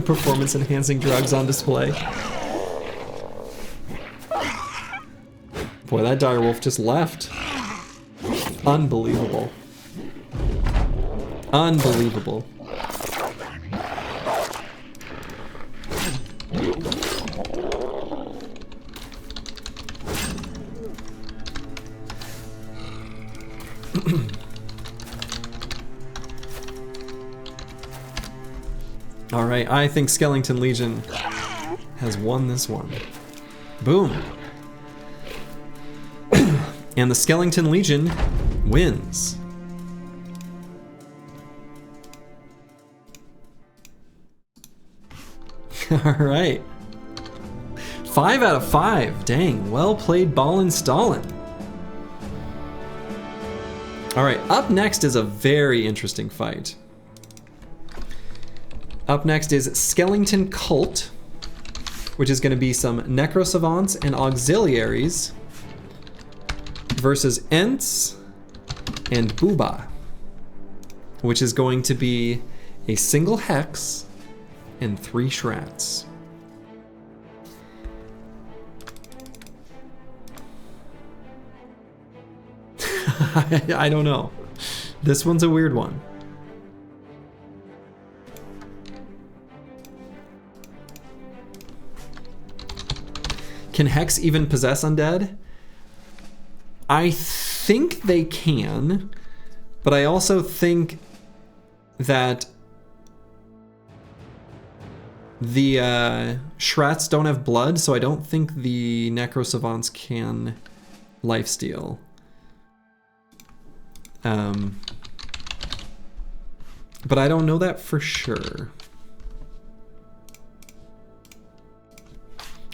Performance enhancing drugs on display. Boy, that direwolf just left. Unbelievable. Unbelievable. All right, I think Skellington Legion has won this one. Boom. And the Skellington Legion wins. All right. 5 out of 5. Dang, well played, Ballin' Stallin'. All right, up next is a very interesting fight. Up next is Skellington Cult, which is going to be some Necro Savants and Auxiliaries versus Ents and Booba, which is going to be a single Hex and 3 Shrats. I don't know. This one's a weird one. Can Hex even possess undead? I think they can, but I also think that the Shrats don't have blood, so I don't think the Necro Savants can lifesteal. But I don't know that for sure.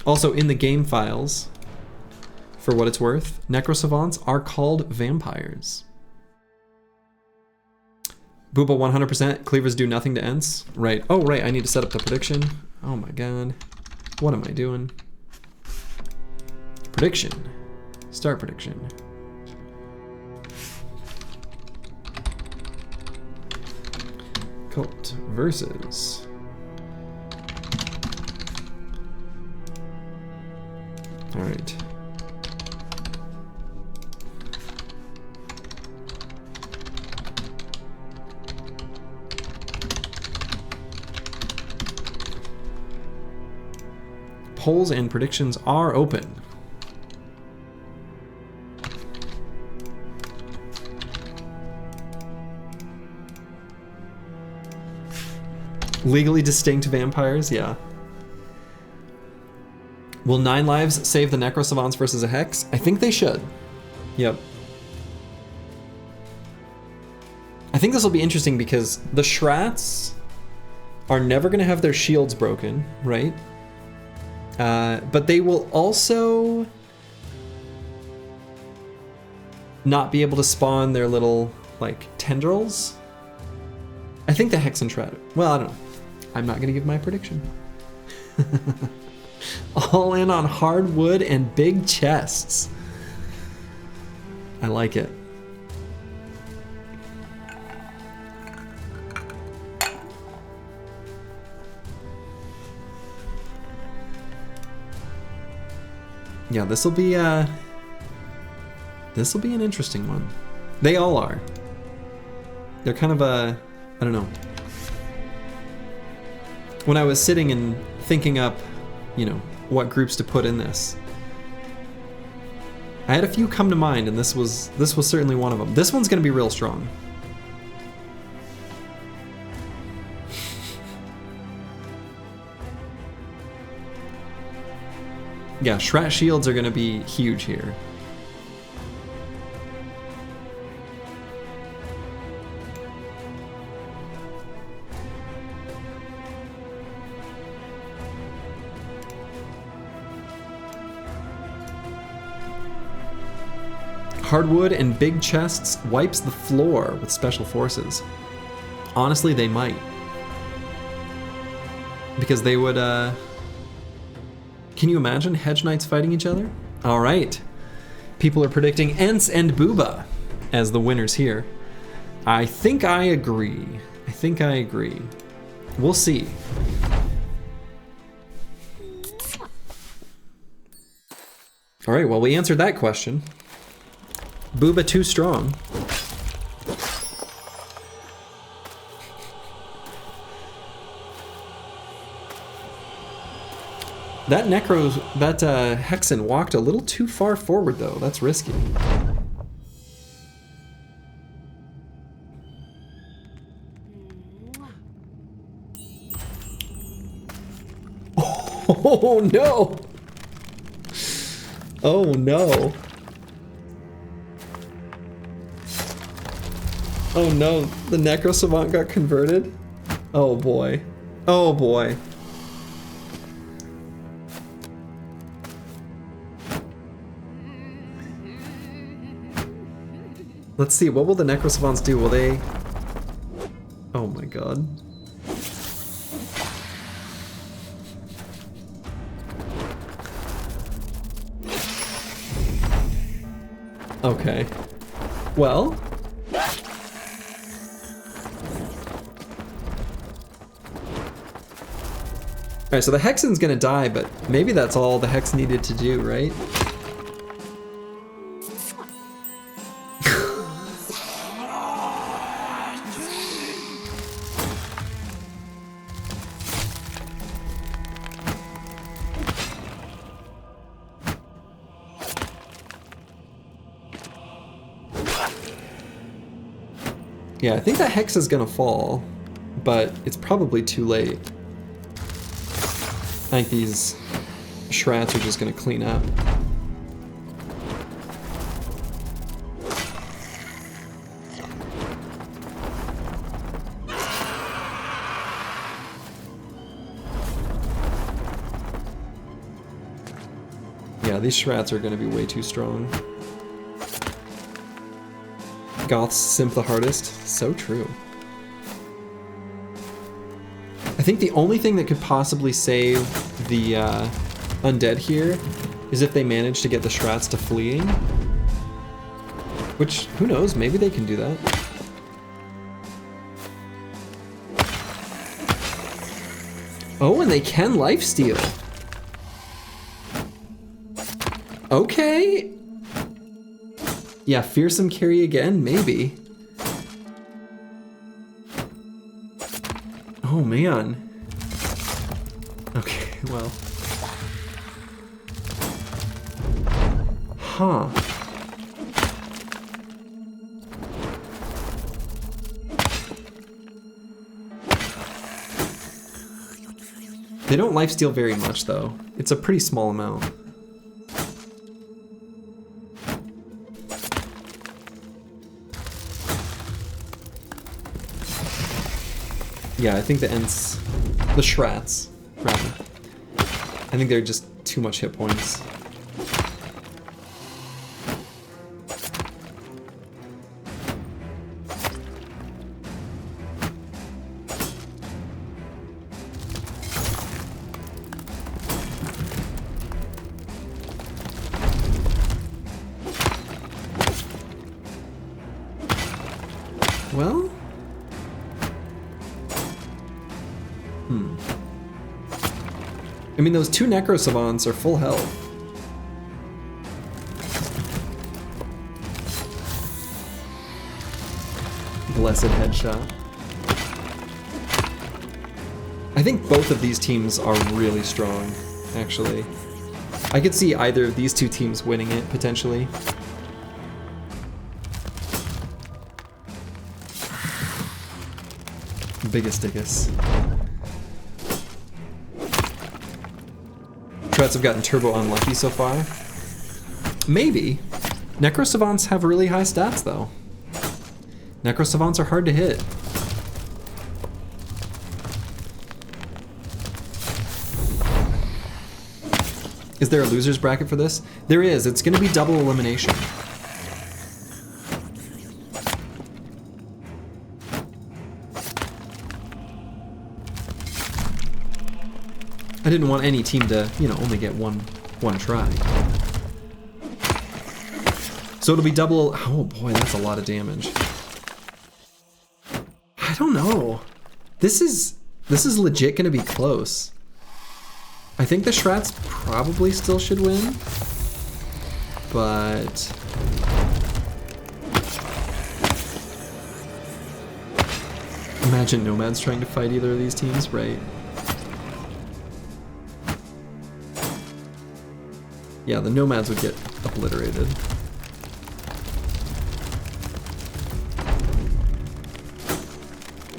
Also, in the game files, for what it's worth, Necro Savants are called vampires. Booba 100%, cleavers do nothing to Ents. Right, oh right, I need to set up the prediction. Oh my god, what am I doing? Prediction, start prediction. Cult versus all right. Polls and predictions are open. Legally distinct vampires, yeah. Will 9 lives save the Necro Savants versus a Hex? I think they should. Yep. I think this will be interesting because the Shrats are never going to have their shields broken, right? But they will also not be able to spawn their little, like, tendrils. I think the Hex and Shred. Well, I don't know. I'm not going to give my prediction. All in on hardwood and big chests. I like it. Yeah, this will be an interesting one. They all are. They're kind of I don't know. When I was sitting and thinking up, you know, what groups to put in this, I had a few come to mind, and this was certainly one of them. This one's gonna be real strong. Yeah, Shrat shields are gonna be huge here. Hardwood and big chests wipes the floor with special forces. Honestly, they might. Because they would, Can you imagine Hedge Knights fighting each other? All right. People are predicting Ents and Booba as the winners here. I think I agree. We'll see. All right, well, we answered that question. Booba too strong. That Hexen walked a little too far forward though. That's risky. Oh no! Oh no! Oh no, the Necro Savant got converted? Oh boy. Oh boy. Let's see, what will the Necro Savants do? Will they... Oh my god. Okay. Well... Alright, so the Hexen's gonna die, but maybe that's all the Hex needed to do, right? Yeah, I think that Hex is gonna fall, but it's probably too late. I think these Shrats are just gonna clean up. Yeah, these Shrats are gonna be way too strong. Goths simp the hardest. So true. I think the only thing that could possibly save the undead here is if they manage to get the Shrats to fleeing. Which, who knows, maybe they can do that. Oh, and they can lifesteal. Okay. Yeah, fearsome carry again, maybe. Oh man. Okay, well. Huh. They don't lifesteal very much though. It's a pretty small amount. Yeah, I think the Ents, the Shrats, rather. I think they're just too much hit points. Well... I mean, those two Necro Savants are full health. Blessed headshot. I think both of these teams are really strong, actually. I could see either of these two teams winning it, potentially. Biggest dickus. Shrats have gotten turbo unlucky so far. Maybe. Necro Savants have really high stats though. Necro Savants are hard to hit. Is there a loser's bracket for this? There is. It's going to be double elimination. I didn't want any team to, you know, only get one try. So it'll be double. Oh boy, that's a lot of damage. I don't know. This is legit gonna be close. I think the Shrats probably still should win, but imagine Nomads trying to fight either of these teams, right? Yeah, the Nomads would get obliterated.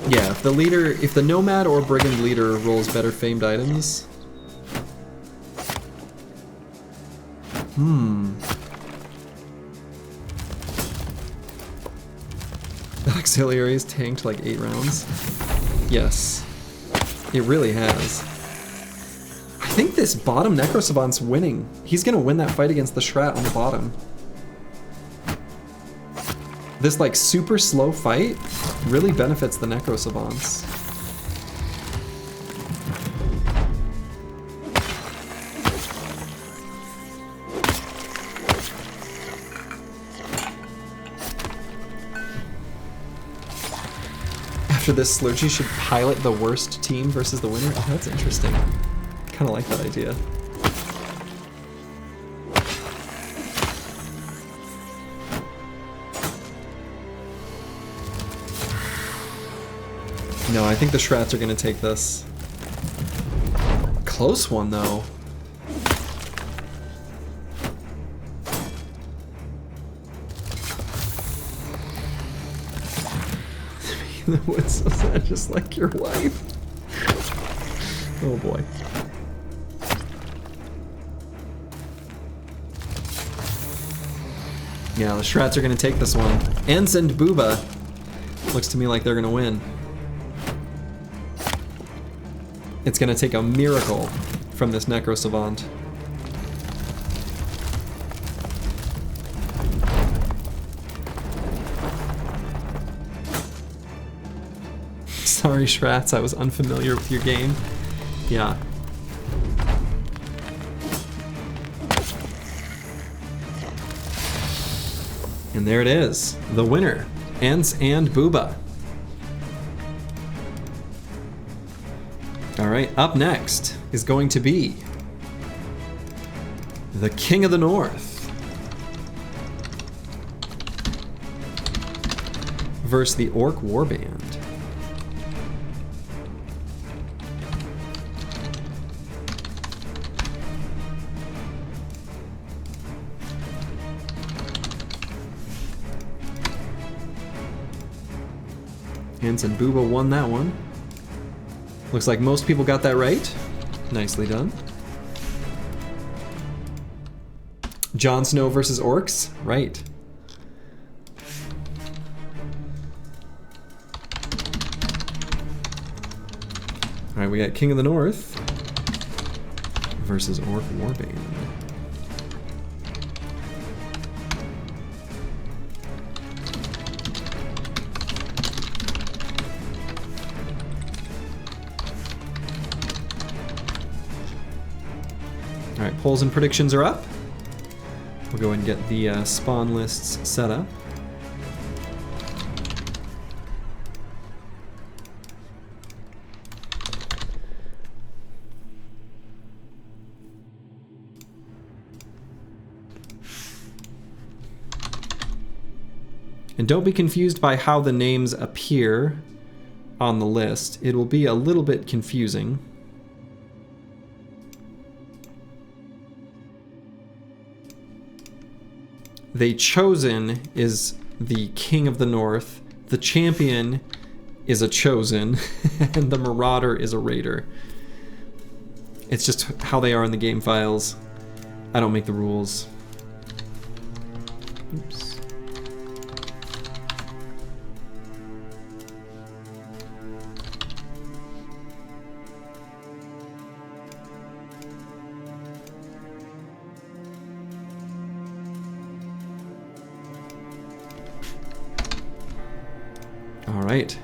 Yeah, if the Nomad or Brigand leader rolls better famed items. The Auxiliaries tanked like 8 rounds. Yes, it really has. I think this bottom Necro Savant's winning. He's gonna win that fight against the Shrat on the bottom. This like super slow fight really benefits the Necro Savants. After this, Slurgy should pilot the worst team versus the winner. Oh, that's interesting. Kind of like that idea. No, I think the Shrats are going to take this. Close one, though. The wood's so sad, just like your wife. Oh boy. Yeah, the Shrats are going to take this one. Ents and Booba. Looks to me like they're going to win. It's going to take a miracle from this Necro Savant. Sorry, Shrats, I was unfamiliar with your game. Yeah. And there it is, the winner, Ents and Booba. All right, up next is going to be the King of the North versus the Orc Warband. Ents and Booba won that one. Looks like most people got that right. Nicely done. Jon Snow versus Orcs, right. All right, we got King of the North versus Orc Warband. All right, polls and predictions are up. We'll go and get the spawn lists set up. And don't be confused by how the names appear on the list. It will be a little bit confusing. The Chosen is the King of the North, the Champion is a Chosen, and the Marauder is a Raider. It's just how they are in the game files. I don't make the rules. Oops. All right,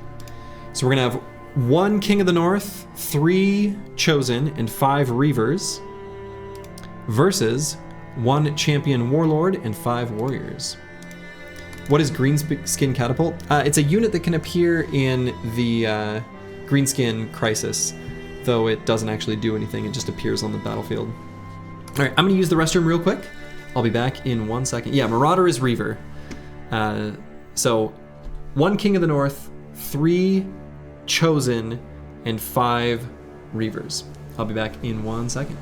so we're gonna have one King of the North, 3 Chosen and 5 Reavers versus 1 Champion Warlord and 5 Warriors. What is Greenskin Catapult? It's a unit that can appear in the Greenskin Crisis, though it doesn't actually do anything, it just appears on the battlefield. All right, I'm gonna use the restroom real quick. I'll be back in 1 second. Yeah, Marauder is Reaver. So 1 King of the North, 3 Chosen, and 5 Reavers. I'll be back in 1 second.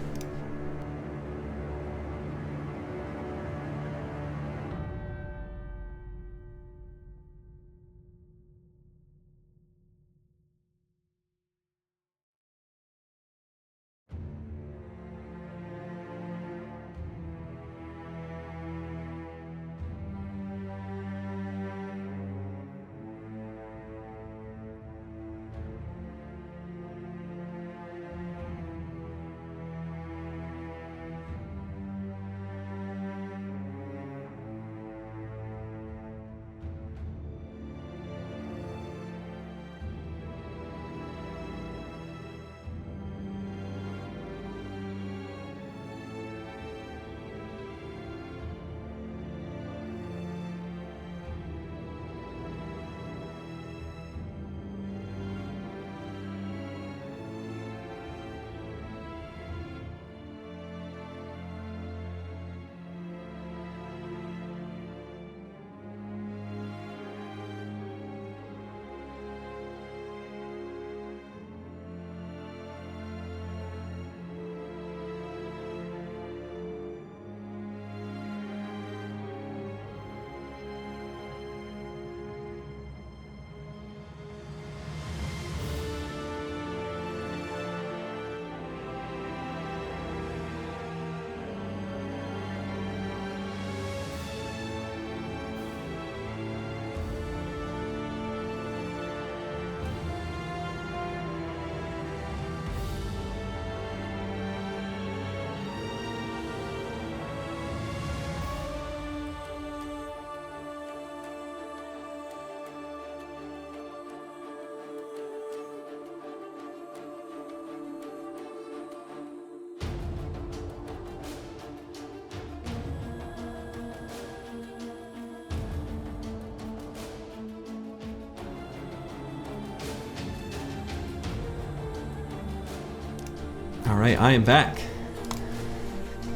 All right, I am back.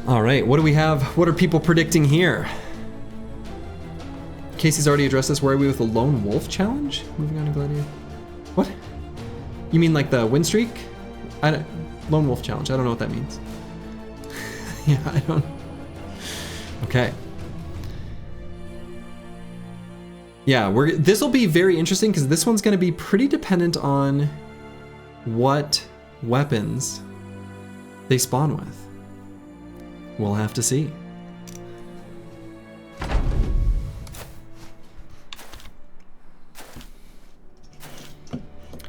All right, what do we have? What are people predicting here? Casey's already addressed this. Where are we with the Lone Wolf challenge? Moving on to Gladiator. What? You mean like the win streak? Lone Wolf challenge. I don't know what that means. Yeah, I don't. Okay. Yeah, this will be very interesting because this one's going to be pretty dependent on what weapons they spawn with. We'll have to see.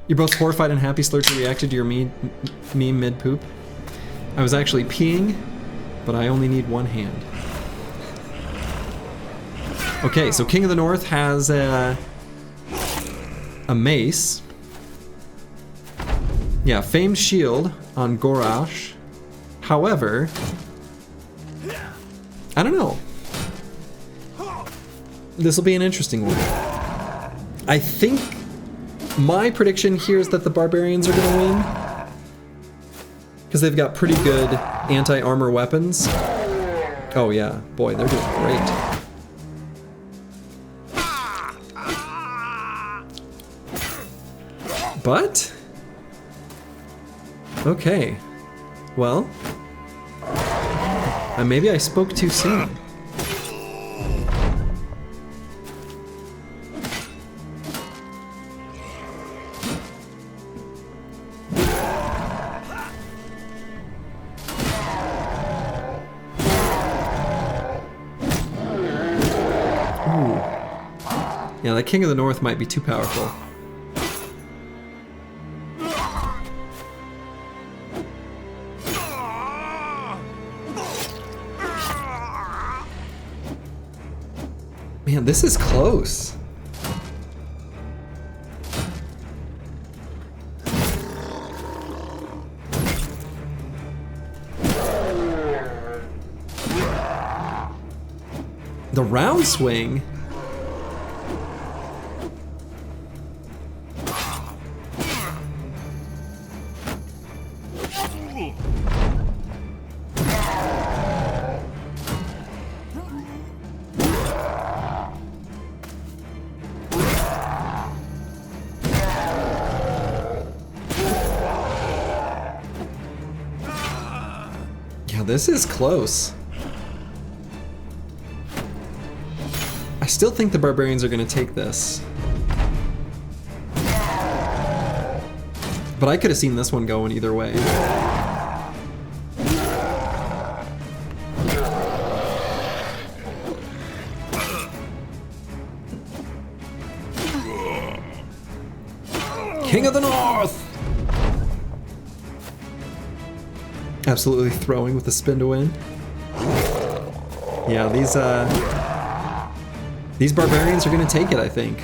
You're both horrified and happy. Slurcher reacted to your meme mid-poop. I was actually peeing, but I only need one hand. Okay, so King of the North has a mace. Yeah, Famed Shield on Gorash. However, I don't know. This will be an interesting one. I think my prediction here is that the Barbarians are going to win. Because they've got pretty good anti-armor weapons. Oh yeah, boy, they're doing great. But, okay, well, maybe I spoke too soon. Ooh. Yeah, the King of the North might be too powerful. Man, this is close. The round swing? Yeah, this is close. I still think the barbarians are going to take this. But I could have seen this one going either way. King of the North! Absolutely throwing with the spin to win. Yeah, these barbarians are going to take it, I think.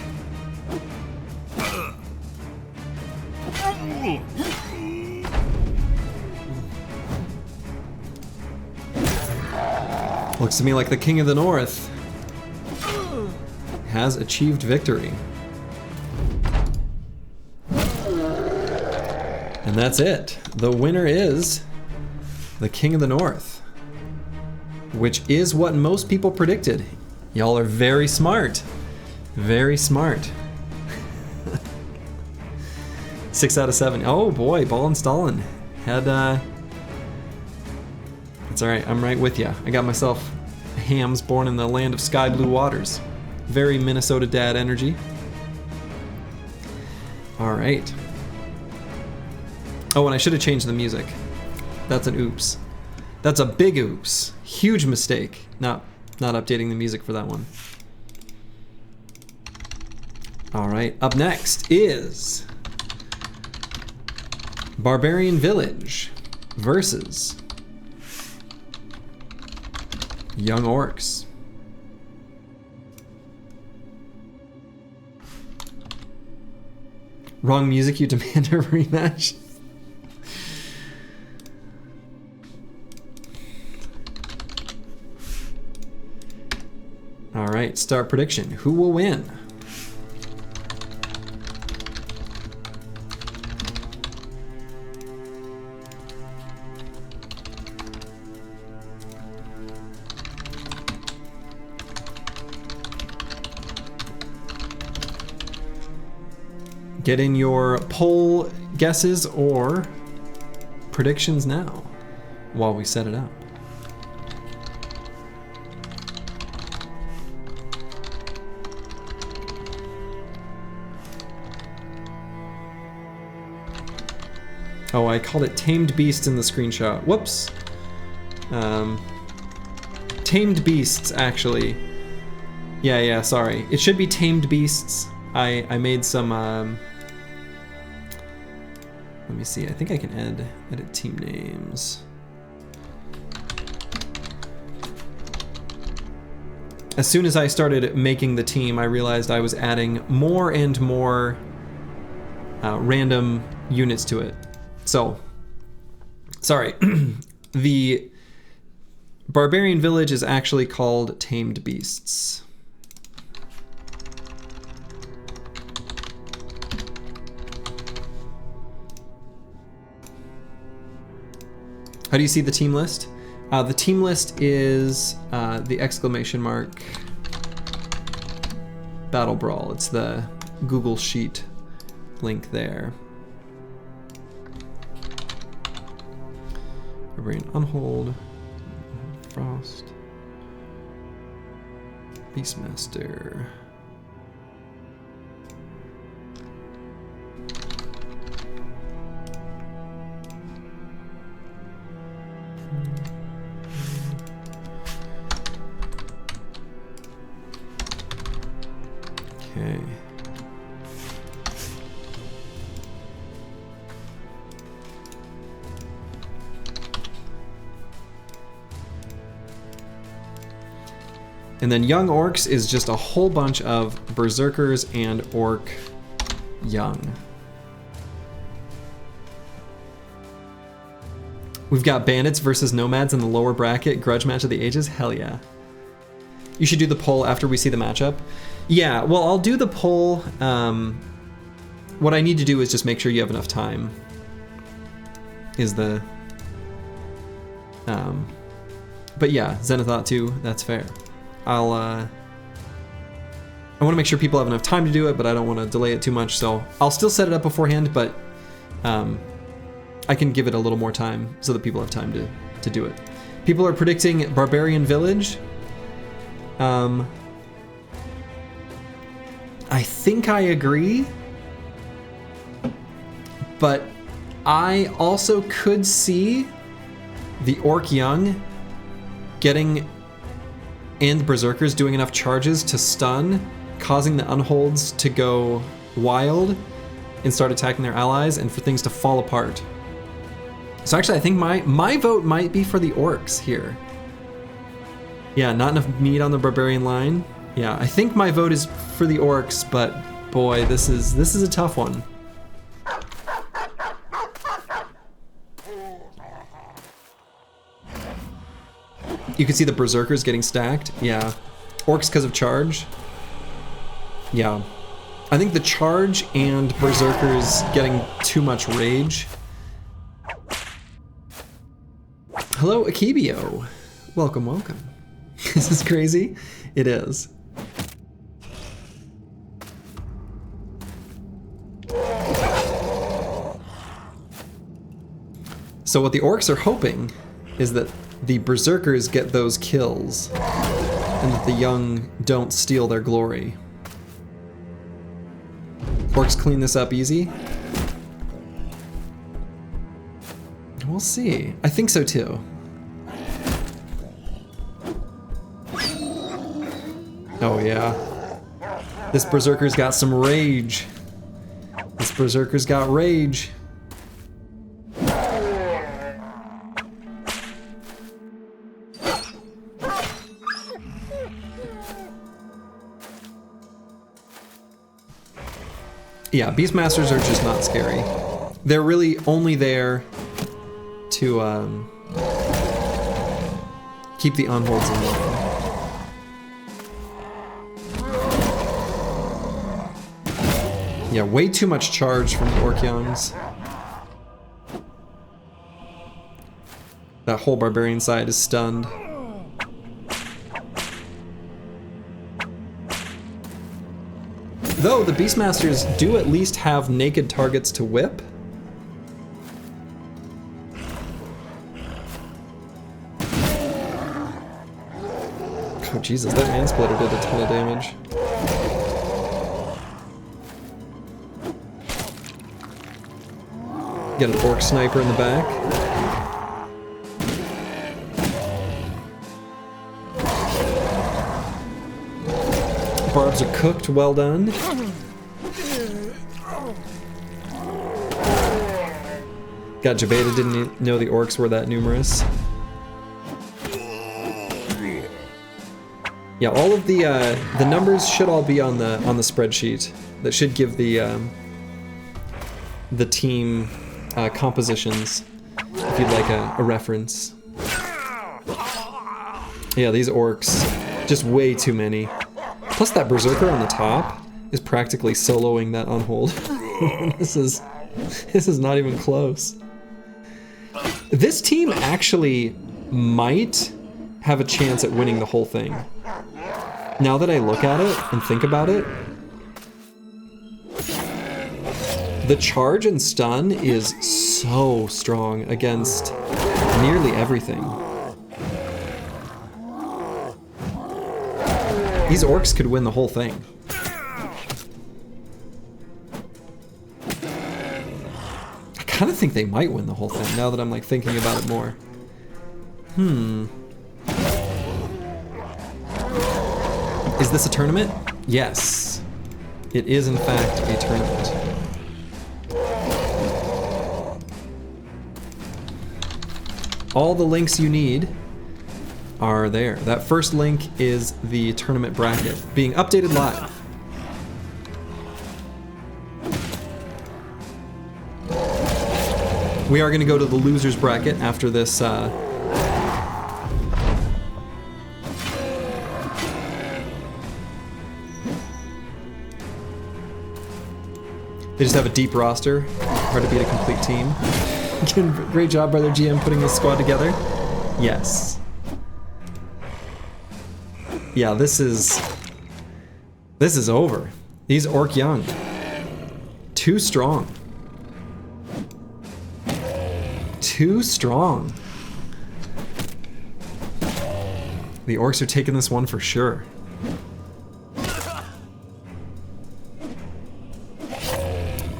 Looks to me like the King of the North has achieved victory. And that's it. The winner is the King of the North, which is what most people predicted. Y'all are very smart. Very smart. 6 out of 7. Oh boy, Ball and Stalin had it's alright, I'm right with ya. I got myself hams born in the land of sky blue waters. Very Minnesota dad energy. Alright. Oh, and I should have changed the music. That's an oops. That's a big oops. Huge mistake. Not updating the music for that one. Alright, up next is Barbarian Village versus Young Orcs. Wrong music, you demand a rematch? Alright, start prediction. Who will win? Get in your poll guesses or predictions now while we set it up. Oh, I called it Tamed Beasts in the screenshot. Whoops. Tamed Beasts, actually. Yeah, sorry. It should be Tamed Beasts. I made some, let me see, I think I can edit team names. As soon as I started making the team, I realized I was adding more and more random units to it. So, sorry, the Barbarian Village is actually called Tamed Beasts. How do you see the team list? The team list is the exclamation mark BattleBrawl. It's the Google Sheet link there. Barbarian Unhold, Frost, Beastmaster. Okay. And then Young Orcs is just a whole bunch of Berserkers and Orc Young. We've got Bandits versus Nomads in the lower bracket. Grudge match of the ages. Hell yeah. You should do the poll after we see the matchup. Yeah, well, I'll do the poll. What I need to do is just make sure you have enough time. Is the... but yeah, Zenithot 2, that's fair. I want to make sure people have enough time to do it, but I don't want to delay it too much, so I'll still set it up beforehand, but I can give it a little more time so that people have time to do it. People are predicting Barbarian Village. I think I agree, but I also could see the Orc Young getting and Berserkers doing enough charges to stun, causing the Unholds to go wild and start attacking their allies and for things to fall apart. So actually I think my vote might be for the Orcs here. Yeah, not enough meat on the Barbarian line. Yeah, I think my vote is for the Orcs, but boy, this is a tough one. You can see the Berserkers getting stacked. Yeah. Orcs because of charge. Yeah. I think the charge and Berserkers getting too much rage. Hello, Akibio. Welcome, welcome. This is crazy. It is. So what the Orcs are hoping is that the Berserkers get those kills and that the Young don't steal their glory. Orcs clean this up easy. We'll see. I think so too. Oh yeah. This Berserker's got some rage. This Berserker's got rage. Yeah, Beastmasters are just not scary. They're really only there to keep the Unholds in line. Yeah, way too much charge from the Orc Youngs. That whole Barbarian side is stunned. Though the Beastmasters do at least have naked targets to whip. Oh Jesus, that Mansplitter did a ton of damage. Get an Orc Sniper in the back. Barbs are cooked, well done. God, Jabeta didn't know the Orcs were that numerous. Yeah, all of the numbers should all be on the spreadsheet. That should give the team compositions, if you'd like a reference. Yeah, these Orcs, just way too many. Plus that Berserker on the top is practically soloing that Unhold. This is not even close. This team actually might have a chance at winning the whole thing. Now that I look at it and think about it, the charge and stun is so strong against nearly everything. These Orcs could win the whole thing. I kind of think they might win the whole thing now that I'm like thinking about it more. Is this a tournament? Yes. It is in fact a tournament. All the links you need are there. That first link is the tournament bracket being updated live. We are going to go to the losers bracket after this They just have a deep roster. Hard to beat a complete team. Great job, brother GM, putting this squad together. Yes. Yeah, this is over. These Orc Young. Too strong. Too strong. The Orcs are taking this one for sure.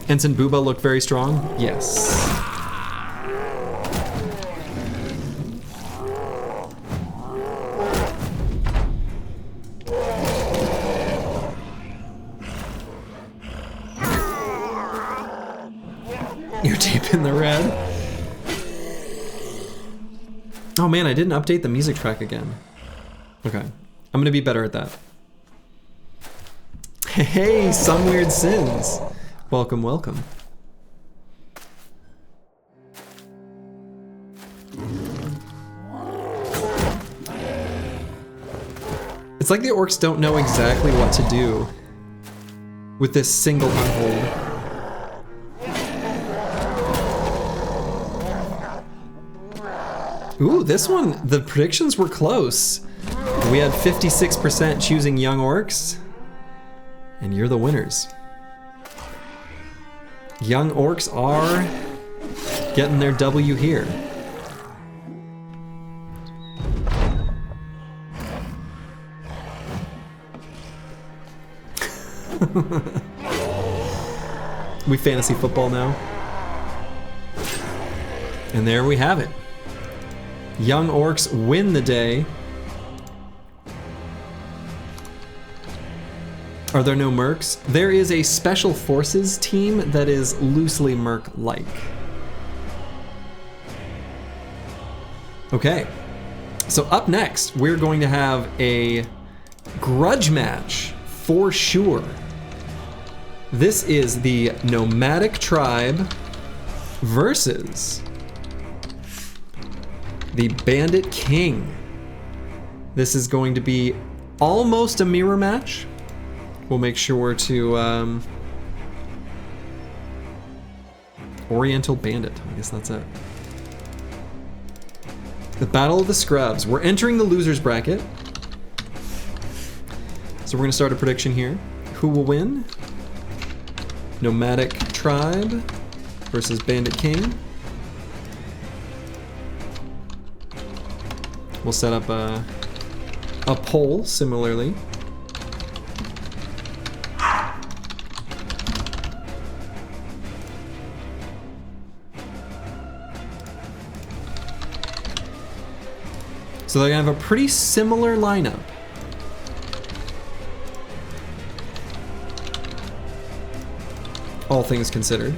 Ents and Booba look very strong. Yes. You're deep in the red. Oh man, I didn't update the music track again. Okay, I'm gonna be better at that. Hey, Some Weird Sins. Welcome, welcome. It's like the Orcs don't know exactly what to do with this single unhold. Ooh, this one, the predictions were close. We had 56% choosing young Orcs, and you're the winners. Young Orcs are getting their W here. We fantasy football now. And there we have it. Young Orcs win the day. Are there no mercs? There is a special forces team that is loosely merc-like. Okay, so up next, we're going to have a grudge match for sure. This is the Nomadic Tribe versus the Bandit King. This is going to be almost a mirror match. We'll make sure to Oriental Bandit, I guess that's it. The Battle of the Scrubs. We're entering the losers bracket. So we're gonna start a prediction here. Who will win? Nomadic Tribe versus Bandit King. We'll set up a poll similarly. So they're gonna have a pretty similar lineup. All things considered.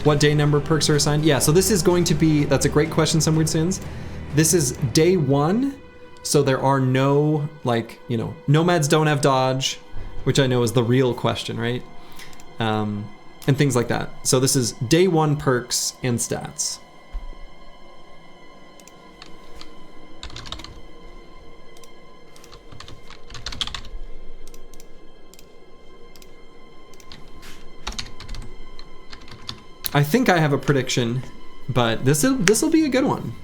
What day number perks are assigned? Yeah, so this is going to be, that's a great question, Some Weird Sins. This is day 1, so there are no, like, you know, Nomads don't have dodge, which I know is the real question, right? And things like that. So this is day 1 perks and stats. I think I have a prediction, but this'll be a good one.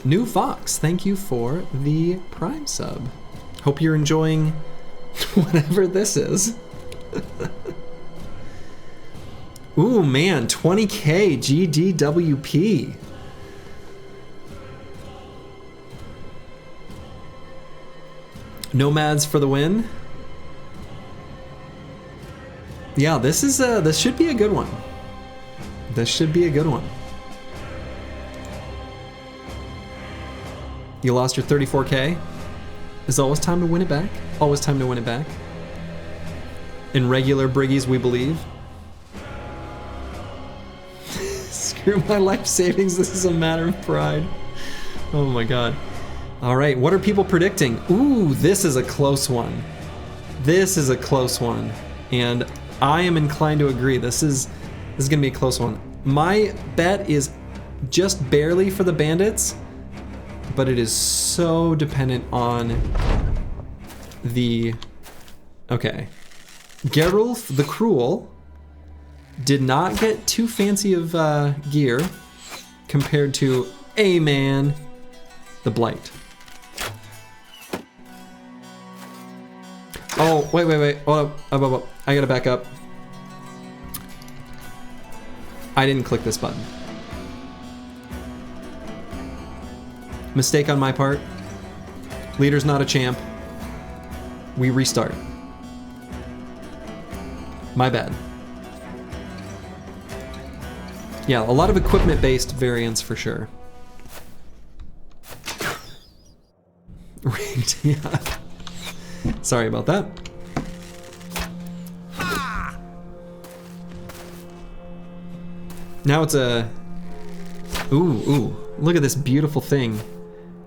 New Fox, thank you for the Prime sub. Hope you're enjoying whatever this is. Ooh man, 20K GDWP. Nomads for the win. Yeah, this should be a good one. This should be a good one. You lost your 34K. It's always time to win it back. Always time to win it back. In regular Briggies, we believe. Screw my life savings. This is a matter of pride. Oh my god. All right, what are people predicting? Ooh, this is a close one. This is a close one. And I am inclined to agree. This is gonna be a close one. My bet is just barely for the bandits, but it is so dependent on the... Okay. Gerulf the Cruel did not get too fancy of gear compared to A-Man the Blight. Oh, wait. Hold up. I gotta back up. I didn't click this button. Mistake on my part. Leader's not a champ. We restart. My bad. Yeah, a lot of equipment-based variants for sure. Rigged, yeah. Sorry about that. Now it's a... Ooh, look at this beautiful thing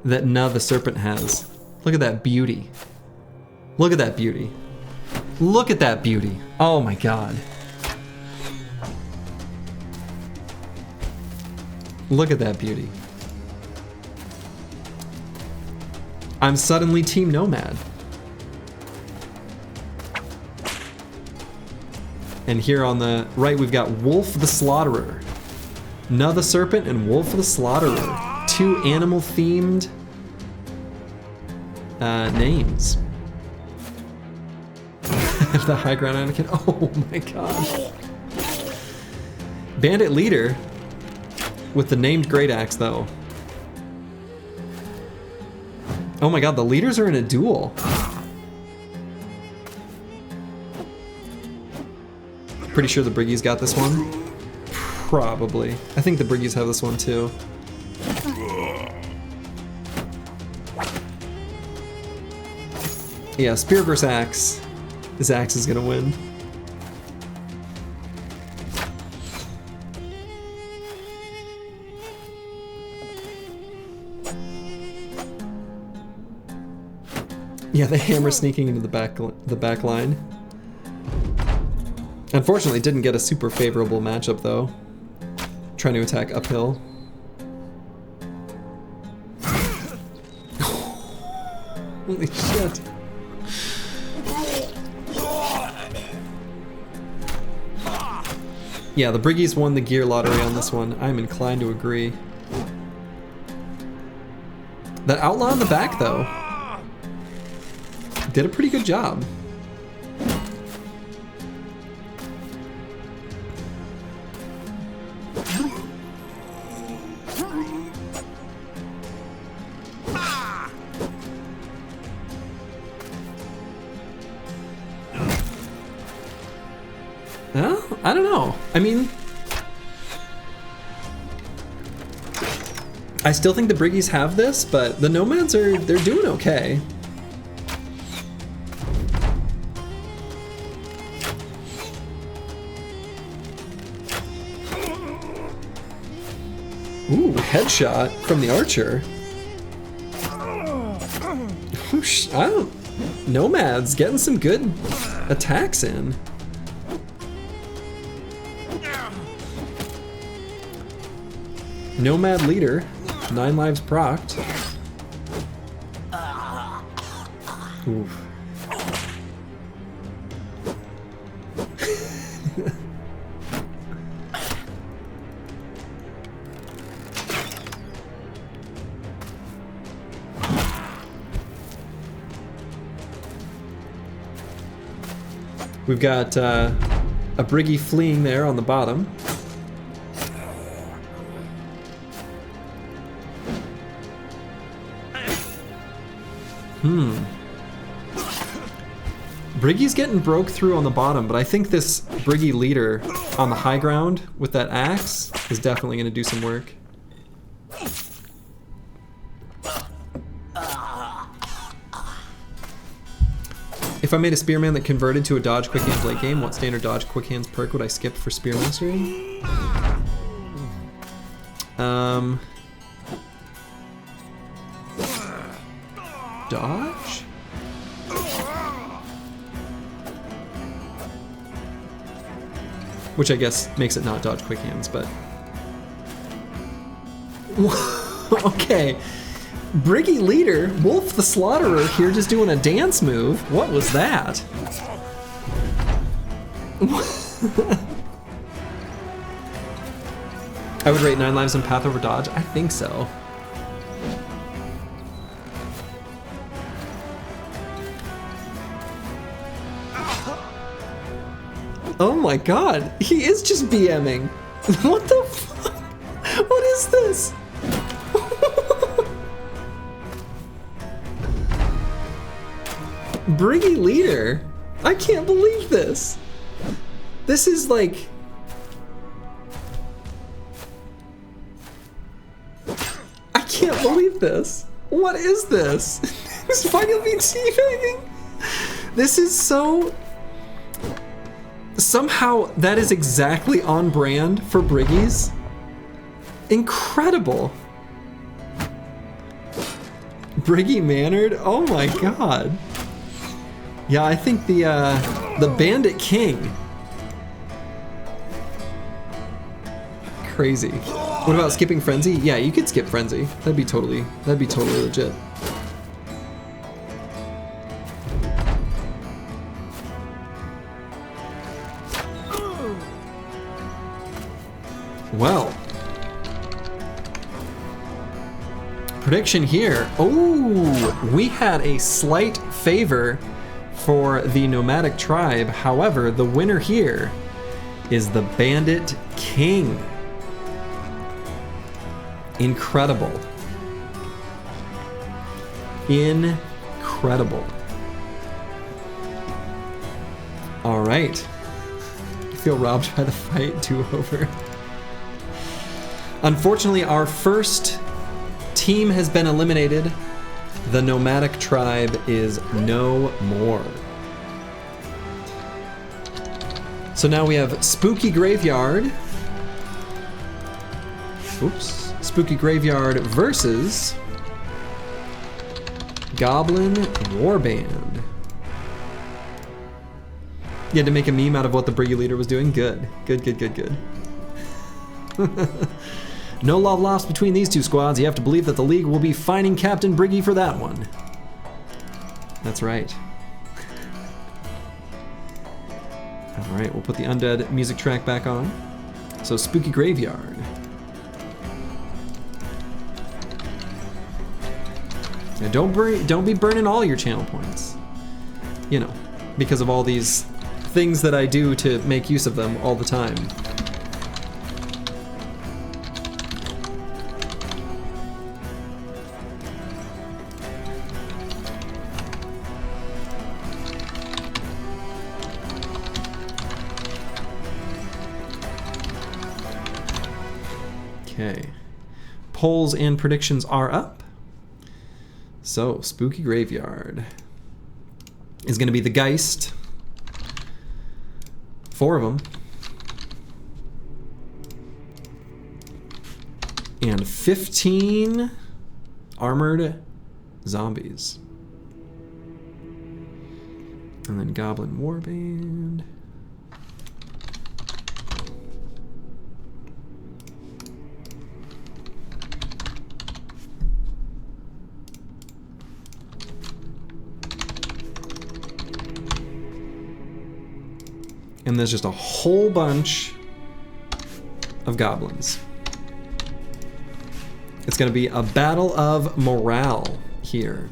that Na the Serpent has. Look at that beauty. Look at that beauty. Look at that beauty. Oh my god. Look at that beauty. I'm suddenly Team Nomad. And here on the right, we've got Wolf the Slaughterer. Na the Serpent and Wolf the Slaughterer. Two animal-themed names. The high ground Anakin. Oh my gosh. Bandit leader with the named Great Axe, though. Oh my god, the leaders are in a duel. Pretty sure the Briggies got this one. Probably. I think the Briggies have this one too. Yeah, Spear vs. Axe. This Axe is gonna win. Yeah, the hammer sneaking into the back line. Unfortunately, didn't get a super favorable matchup though. Trying to attack uphill. Holy shit. Yeah, the Briggies won the gear lottery on this one. I'm inclined to agree. That outlaw in the back though did a pretty good job. I don't know. I mean, I still think the Briggies have this, but the Nomads they're doing okay. Ooh, headshot from the archer. Whoosh, I don't... Nomads getting some good attacks in. Nomad leader, 9 lives procced. Oof. We've got a Briggy fleeing there on the bottom. Briggy's getting broke through on the bottom, but I think this Briggy leader on the high ground with that axe is definitely going to do some work. If I made a spearman that converted to a dodge quick hands late game, what standard dodge quick hands perk would I skip for spear mastery? dodge? Which I guess makes it not dodge quick hands, but... Okay. Briggy leader, Wolf the Slaughterer here just doing a dance move. What was that? I would rate 9 lives on path over dodge. I think so. Oh my god, he is just BMing. What the fuck? What is this? Briggy leader? I can't believe this. This is like... I can't believe this. What is this? It's finally teabagging. This is so... Somehow that is exactly on brand for Briggies. Incredible. Briggy mannered? Oh my god. Yeah, I think the Bandit King. Crazy. What about skipping Frenzy? Yeah, you could skip Frenzy. That'd be totally legit. Well. Prediction here. Oh, we had a slight favor for the nomadic tribe. However, the winner here is the Bandit King. Incredible. Incredible. All right. I feel robbed by the fight. 2-over. Unfortunately, our first team has been eliminated. The nomadic tribe is no more. So now we have Spooky Graveyard. Oops. Spooky Graveyard versus Goblin Warband. You had to make a meme out of what the Briggy leader was doing? Good. Good, good, good, good. No love lost between these two squads. You have to believe that the league will be fining Captain Briggy for that one. That's right. All right, we'll put the undead music track back on. So Spooky Graveyard. Now don't be burning all your channel points. You know, because of all these things that I do to make use of them all the time. Okay, polls and predictions are up. So, Spooky Graveyard is going to be the Geist. 4 of them. And 15 armored zombies. And then Goblin Warband. And there's just a whole bunch of goblins. It's going to be a battle of morale here.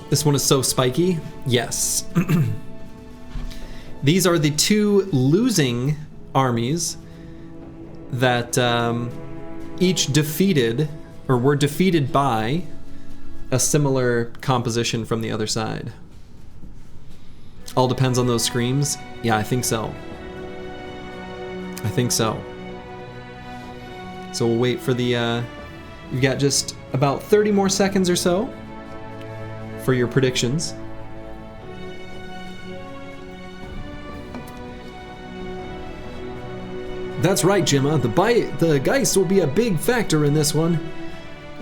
This one is so spiky. Yes. These are the 2 losing armies that each defeated, or were defeated by, a similar composition from the other side. All depends on those screams. Yeah, I think so. I think so. So we'll wait for the, you've got just about 30 more seconds or so for your predictions. That's right, Gemma. The Geist will be a big factor in this one.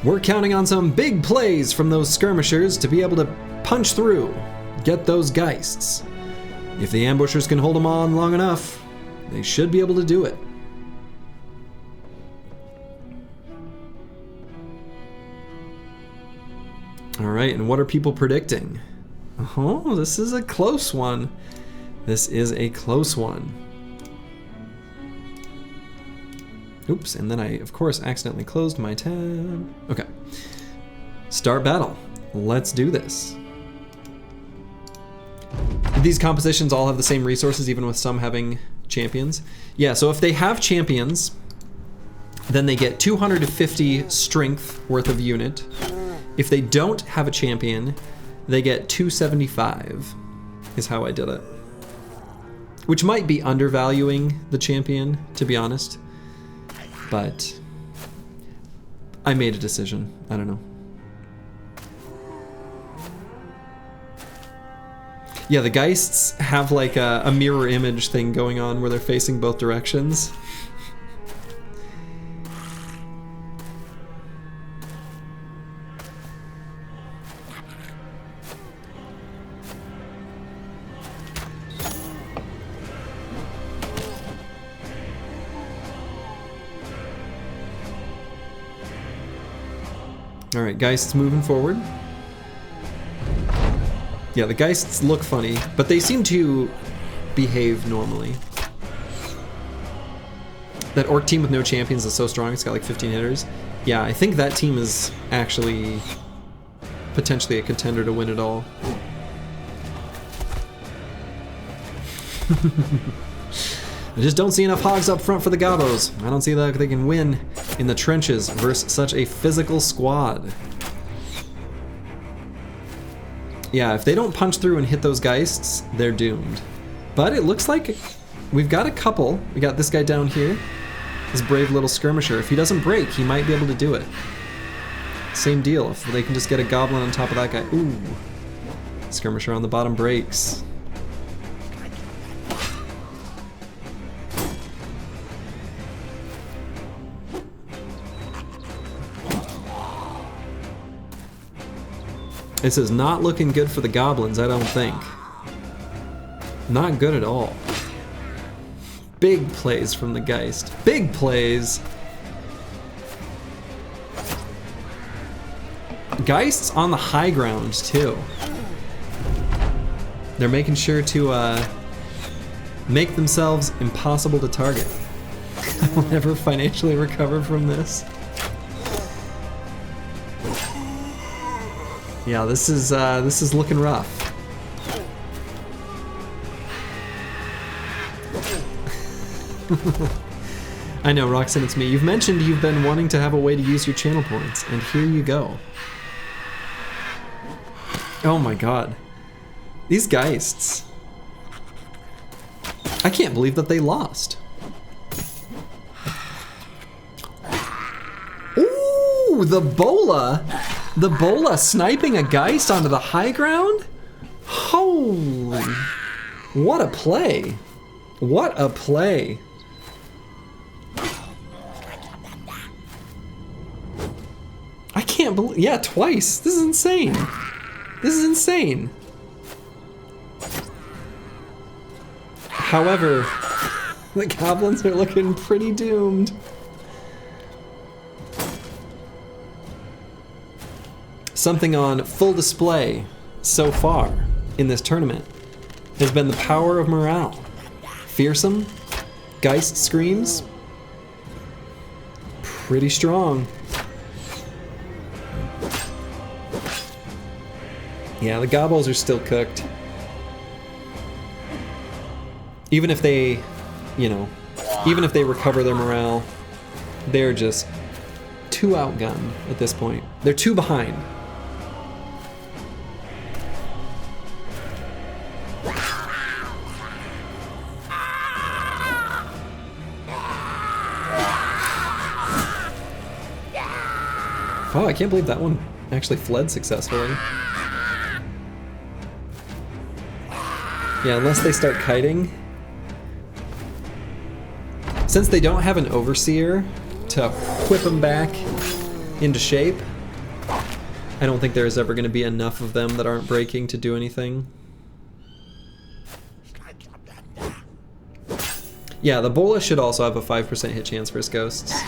We're counting on some big plays from those skirmishers to be able to punch through, get those Geists. If the ambushers can hold them on long enough, they should be able to do it. All right, and what are people predicting? Oh, this is a close one. This is a close one. Oops, and then I, of course, accidentally closed my tab. Okay. Start battle. Let's do this. These compositions all have the same resources, even with some having champions. Yeah, so if they have champions, then they get 250 strength worth of unit. If they don't have a champion, they get 275, is how I did it. Which might be undervaluing the champion, to be honest. But I made a decision. I don't know. Yeah, the Geists have like a mirror image thing going on where they're facing both directions. Alright, Geists moving forward. Yeah, the Geists look funny, but they seem to behave normally. That Orc team with no champions is so strong, it's got like 15 hitters. Yeah, I think that team is actually potentially a contender to win it all. I just don't see enough hogs up front for the Gobos. I don't see that they can win in the trenches versus such a physical squad. Yeah, if they don't punch through and hit those Geists, they're doomed. But it looks like we've got a couple. We got this guy down here, this brave little skirmisher. If he doesn't break, he might be able to do it. Same deal, if they can just get a Goblin on top of that guy. Ooh, skirmisher on the bottom breaks. This is not looking good for the Goblins, I don't think. Not good at all. Big plays from the Geist. Big plays! Geists on the high ground, too. They're making sure to make themselves impossible to target. I'll never financially recover from this. Yeah, this is looking rough. I know, Roxanne, it's me. You've mentioned you've been wanting to have a way to use your channel points, and here you go. Oh my god. These Geists. I can't believe that they lost. Ooh, the Bola! The Bola sniping a Geist onto the high ground? Holy... What a play. What a play. I can't believe... Yeah, twice. This is insane. This is insane. However, the Goblins are looking pretty doomed. Something on full display so far in this tournament has been the power of morale. Fearsome, Geist screams, pretty strong. Yeah, the Gobbles are still cooked. Even if they, you know, even if they recover their morale, they're just too outgunned at this point. They're too behind. Oh, I can't believe that one actually fled successfully. Yeah, unless they start kiting. Since they don't have an Overseer to whip them back into shape, I don't think there's ever going to be enough of them that aren't breaking to do anything. Yeah, the Bola should also have a 5% hit chance versus ghosts.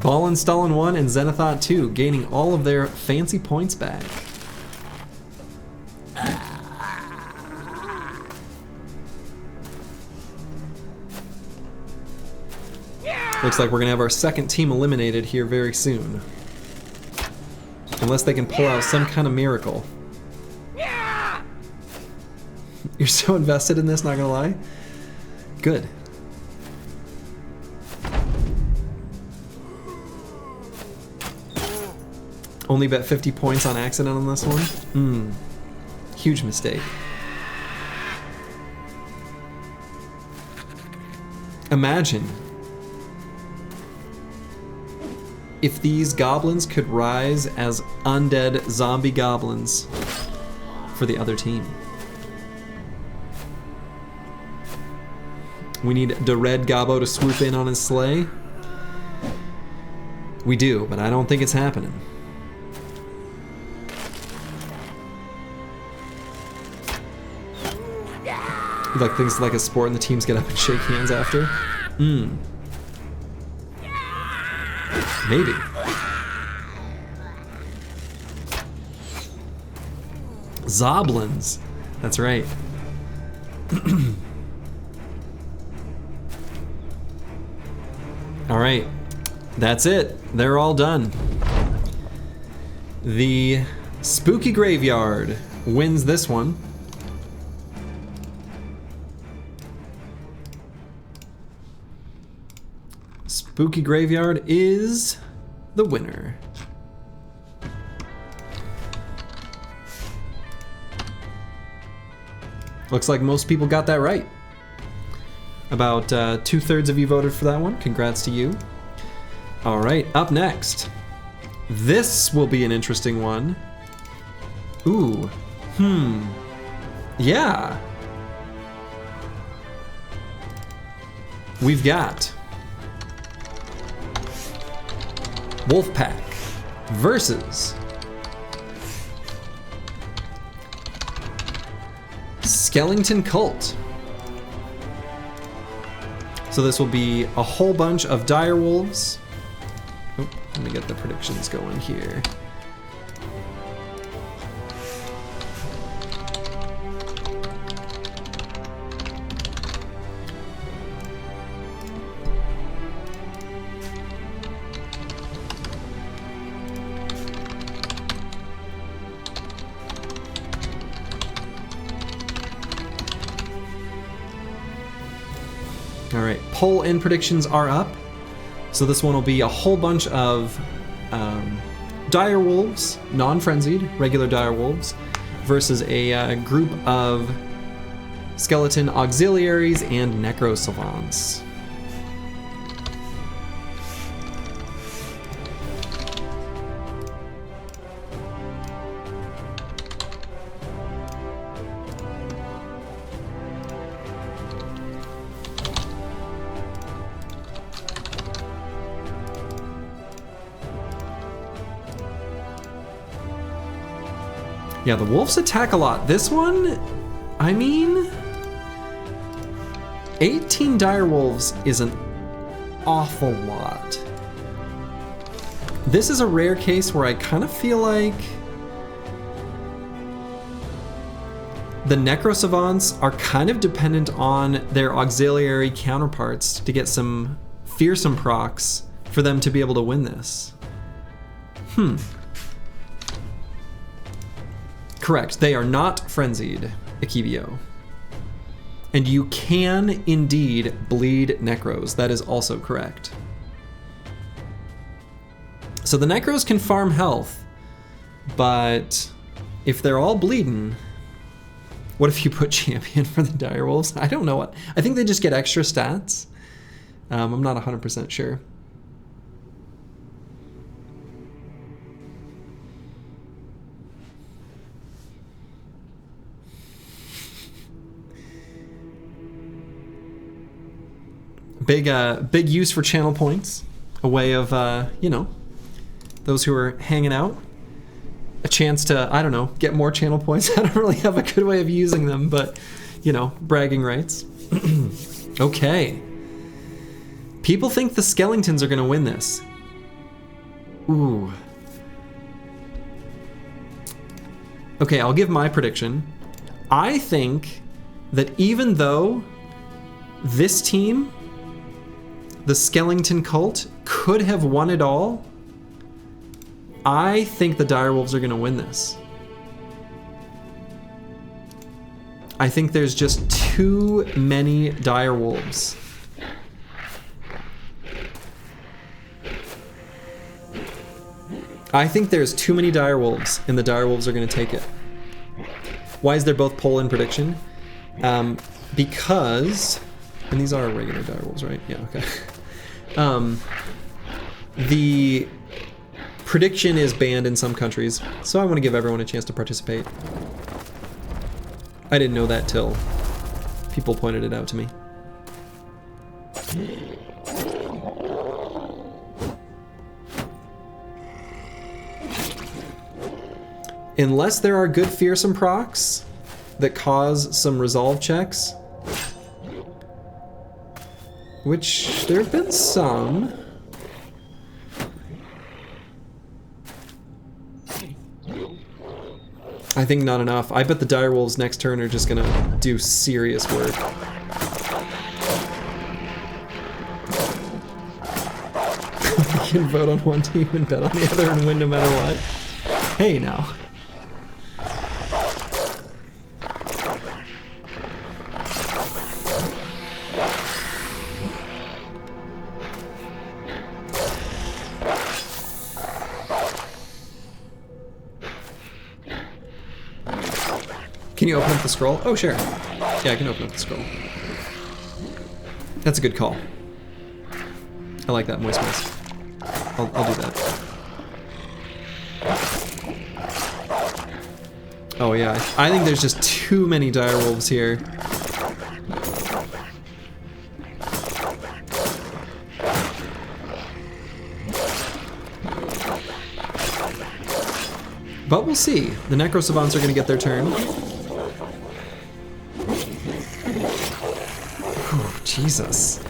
Ballin, Stalin 1 and Zenithot 2 gaining all of their fancy points back. Looks like we're gonna have our second team eliminated here very soon. Unless they can pull out some kind of miracle. You're so invested in this, not gonna lie. Good. Only bet 50 points on accident on this one? Huge mistake. Imagine if these goblins could rise as undead zombie goblins for the other team. We need the red Gobbo to swoop in on his sleigh. We do, but I don't think it's happening. Like things like a sport and the teams get up and shake hands after. Maybe. Zoblins. That's right. All right. That's it. They're all done. The Spooky Graveyard wins this one. Spooky Graveyard is the winner. Looks like most people got that right. About 2/3 of you voted for that one. Congrats to you. All right, up next. This will be an interesting one. Ooh, yeah. We've got Wolfpack versus Skellington Cult. So this will be a whole bunch of direwolves. Oh, let me get the predictions going here. Alright, poll-in predictions are up. So this one will be a whole bunch of direwolves, non-frenzied, regular direwolves, versus a group of skeleton auxiliaries and necrosavants. Yeah, the wolves attack a lot. This one, I mean, 18 direwolves is an awful lot. This is a rare case where I kind of feel like the necrosavants are kind of dependent on their auxiliary counterparts to get some fearsome procs for them to be able to win this. Correct, they are not frenzied, Akibio. And you can indeed bleed necros, that is also correct. So the necros can farm health, but if they're all bleeding, what if you put champion for the direwolves? I don't know what, I think they just get extra stats. I'm not 100% sure. Big use for channel points. A way of, you know, those who are hanging out. A chance to, I don't know, get more channel points. I don't really have a good way of using them, but, you know, bragging rights. Okay. People think the Skellingtons are going to win this. Ooh. Okay, I'll give my prediction. I think that even though this team, the Skellington cult, could have won it all, I think the Direwolves are going to win this. I think there's just too many Direwolves. I think there's too many Direwolves, and the Direwolves are going to take it. Why is there both poll and prediction? Because... And these are regular Direwolves, right? Yeah, okay. The prediction is banned in some countries, so I want to give everyone a chance to participate. I didn't know that till people pointed it out to me. Unless there are good fearsome procs that cause some resolve checks, which there have been some. I think not enough. I bet the Direwolves next turn are just gonna do serious work. You can vote on one team and bet on the other and win no matter what. Hey now. Can you open up the scroll? Oh, sure. Yeah, I can open up the scroll. That's a good call. I like that, moist moist. I'll do that. Oh yeah, I think there's just too many Direwolves here. But we'll see. The Necro Savants are going to get their turn. Whew, Jesus.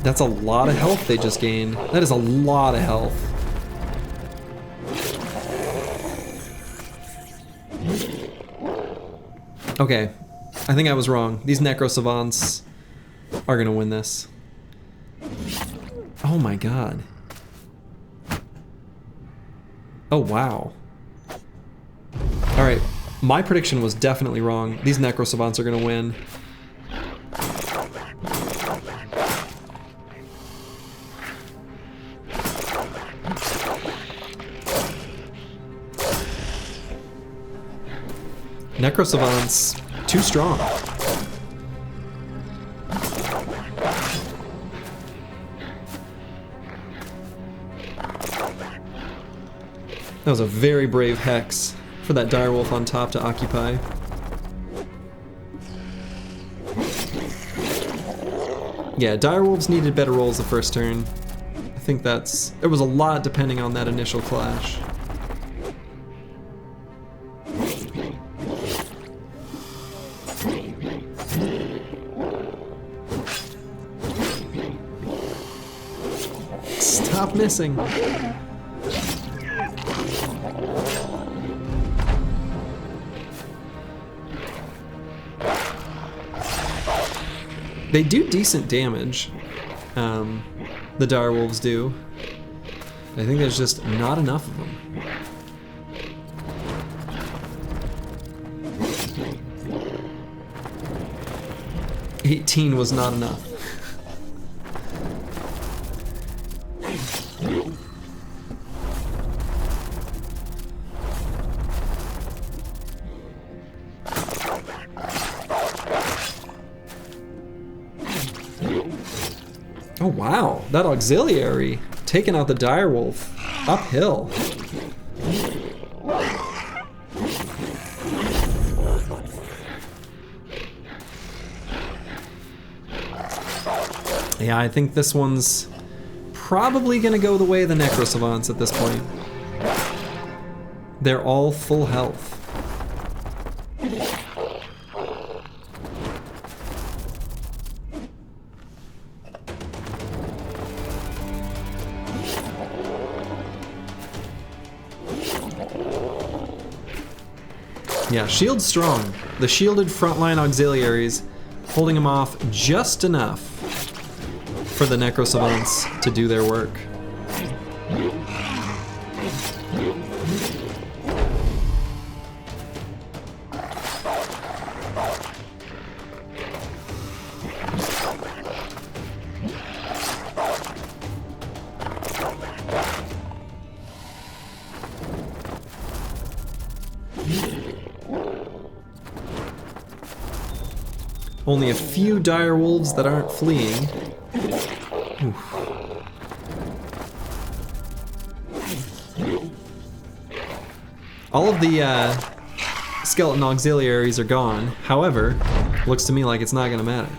That's a lot of health they just gained. That is a lot of health. Okay, I think I was wrong. These Necro Savants are going to win this. Oh my god. Oh wow. Alright, my prediction was definitely wrong. These Necro Savants are gonna win. Necro Savants, too strong. That was a very brave Hex for that Direwolf on top to occupy. Yeah, Direwolves needed better rolls the first turn. I think that's... There was a lot depending on that initial clash. Stop missing. They do decent damage, the Direwolves do. I think there's just not enough of them. $18 was not enough. Oh wow, that auxiliary taking out the Direwolf uphill. Yeah, I think this one's probably gonna go the way of the Necro Savants at this point. They're all full health. Yeah, shield's strong. The shielded frontline auxiliaries holding them off just enough for the Necro Savants to do their work. Only a few dire wolves that aren't fleeing. Oof. All of the skeleton auxiliaries are gone. However, looks to me like it's not gonna matter.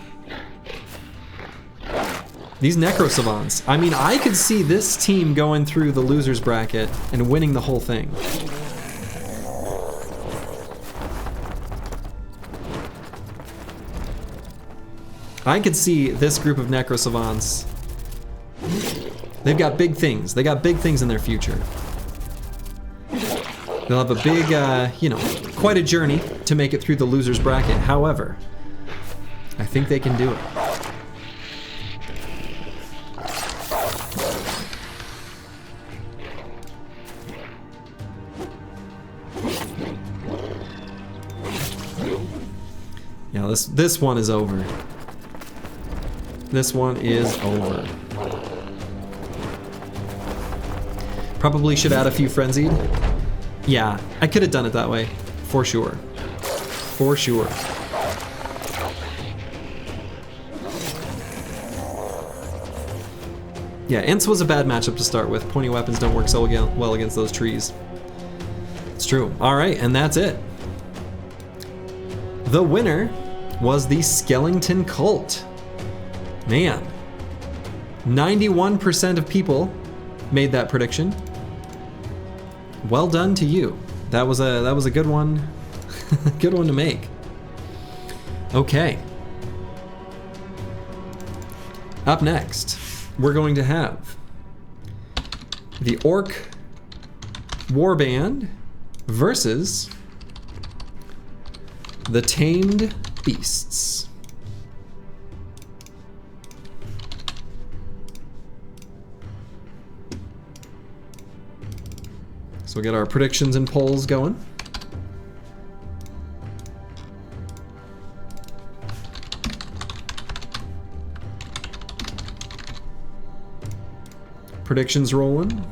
These Necro Savants, I mean, I could see this team going through the losers bracket and winning the whole thing. I could see this group of Necro Savants. They've got big things. They got big things in their future. They'll have a big, you know, quite a journey to make it through the losers bracket. However, I think they can do it. Yeah, this one is over. This one is over. Probably should add a few frenzied. Yeah, I could have done it that way, for sure. For sure. Yeah, Ents was a bad matchup to start with. Pointy weapons don't work so well against those trees. It's true. All right, and that's it. The winner was the Skellington Cult. Man, 91% of people made that prediction. Well done to you. That was a good one. Good one to make. Okay. Up next, we're going to have the Orc Warband versus the Tamed Beasts. So we'll get our predictions and polls going. Predictions rolling.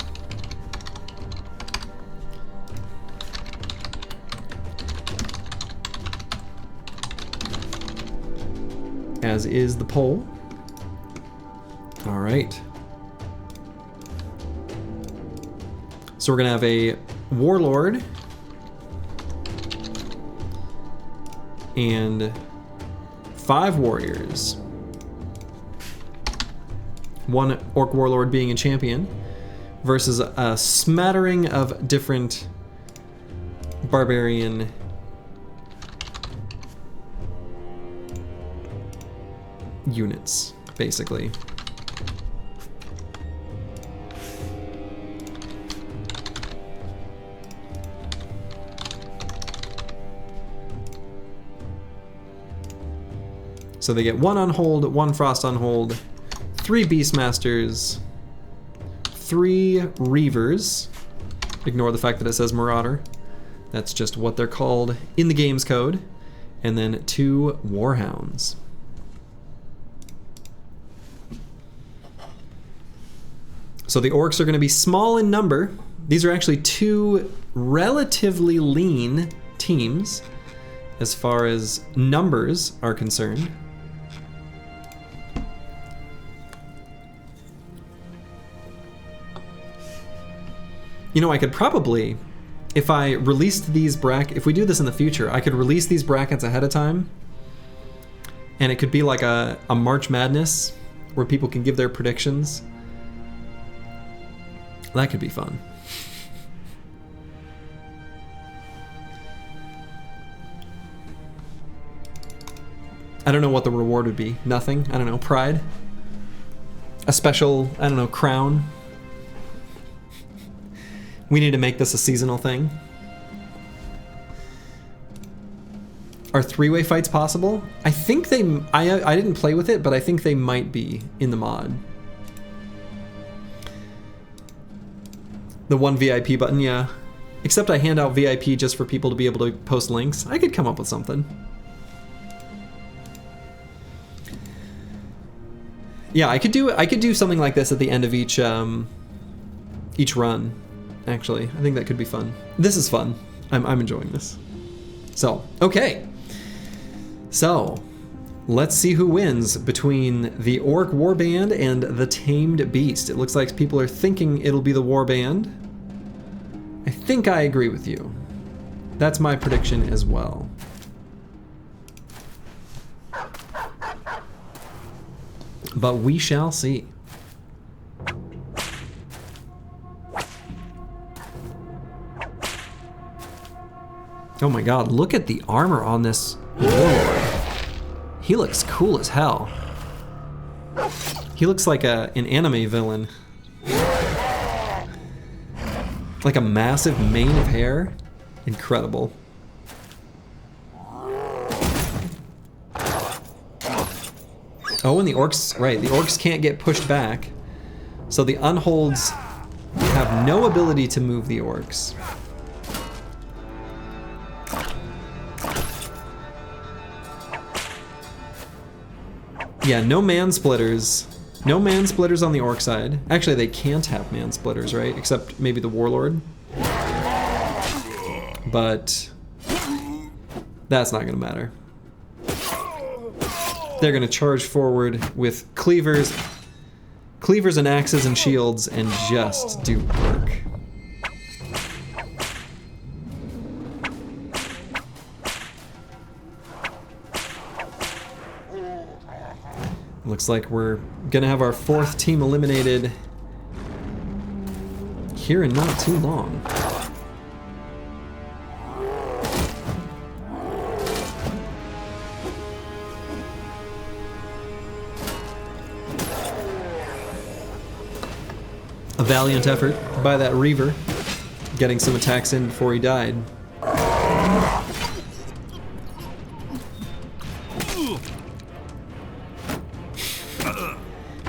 As is the poll. All right. So we're gonna have a warlord and 5 warriors. One orc warlord being a champion versus a smattering of different barbarian units, basically. So they get 1 on hold, 1 frost on hold, 3 Beastmasters, 3 Reavers. Ignore the fact that it says Marauder. That's just what they're called in the game's code. And then 2 Warhounds. So the Orcs are going to be small in number. These are actually 2 relatively lean teams as far as numbers are concerned. You know, I could probably, if I released these if we do this in the future, I could release these brackets ahead of time, and it could be like a March Madness where people can give their predictions. That could be fun. I don't know what the reward would be. Nothing? I don't know. Pride? A special, I don't know, crown? We need to make this a seasonal thing. Are three-way fights possible? I think they... I didn't play with it, but I think they might be in the mod. The one VIP button, yeah. Except I hand out VIP just for people to be able to post links. I could come up with something. Yeah, I could do something like this at the end of each run. Actually, I think that could be fun. This is fun. I'm enjoying this. So, okay. So, let's see who wins between the Orc Warband and the Tamed Beast. It looks like people are thinking it'll be the Warband. I think I agree with you. That's my prediction as well. But we shall see. Oh my god, look at the armor on this warlord. He looks cool as hell. He looks like an anime villain. Like a massive mane of hair. Incredible. Oh, and the orcs, right, the orcs can't get pushed back. So the unholds have no ability to move the orcs. Yeah, no man-splitters. No man-splitters on the orc side. Actually, they can't have man-splitters, right? Except maybe the warlord. But that's not gonna matter. They're gonna charge forward with cleavers and axes and shields and just do work. Looks like we're gonna have our fourth team eliminated here in not too long. A valiant effort by that Reaver, getting some attacks in before he died.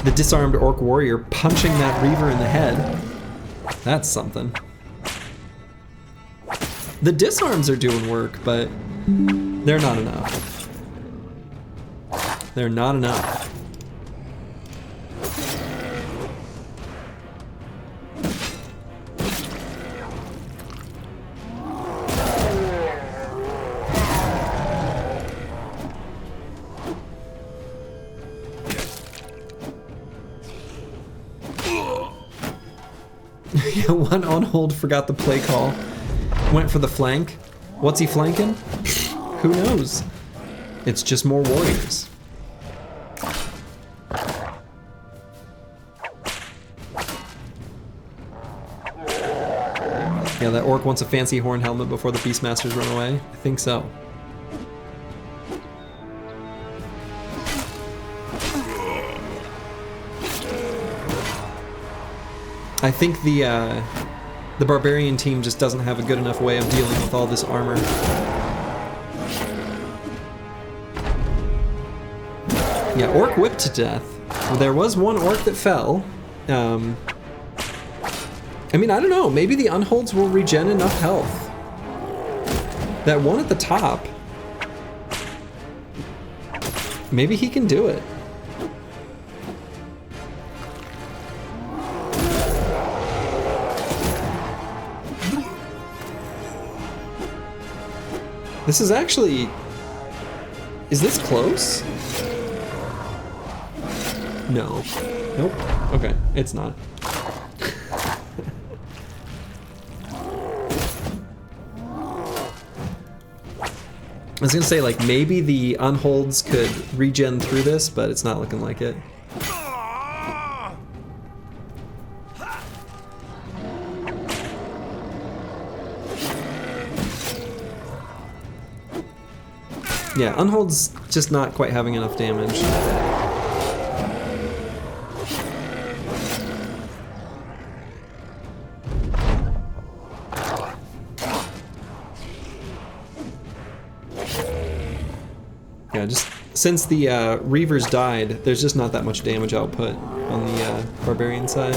The disarmed Orc warrior punching that Reaver in the head. That's something. The disarms are doing work, but they're not enough. They're not enough. One on hold forgot the play call. Went for the flank. What's he flanking? Who knows? It's just more warriors. Yeah, that orc wants a fancy horn helmet before the Beastmasters run away. I think so. I think the barbarian team just doesn't have a good enough way of dealing with all this armor. Yeah, orc whipped to death. Well, there was one orc that fell. I mean, I don't know. Maybe the unholds will regen enough health. That one at the top. Maybe he can do it. This is actually... Is this close? No. Nope. Okay, it's not. I was gonna say, like, maybe the unholds could regen through this, but it's not looking like it. Yeah, Unhold's just not quite having enough damage. Yeah, just since the Reavers died, there's just not that much damage output on the Barbarian side.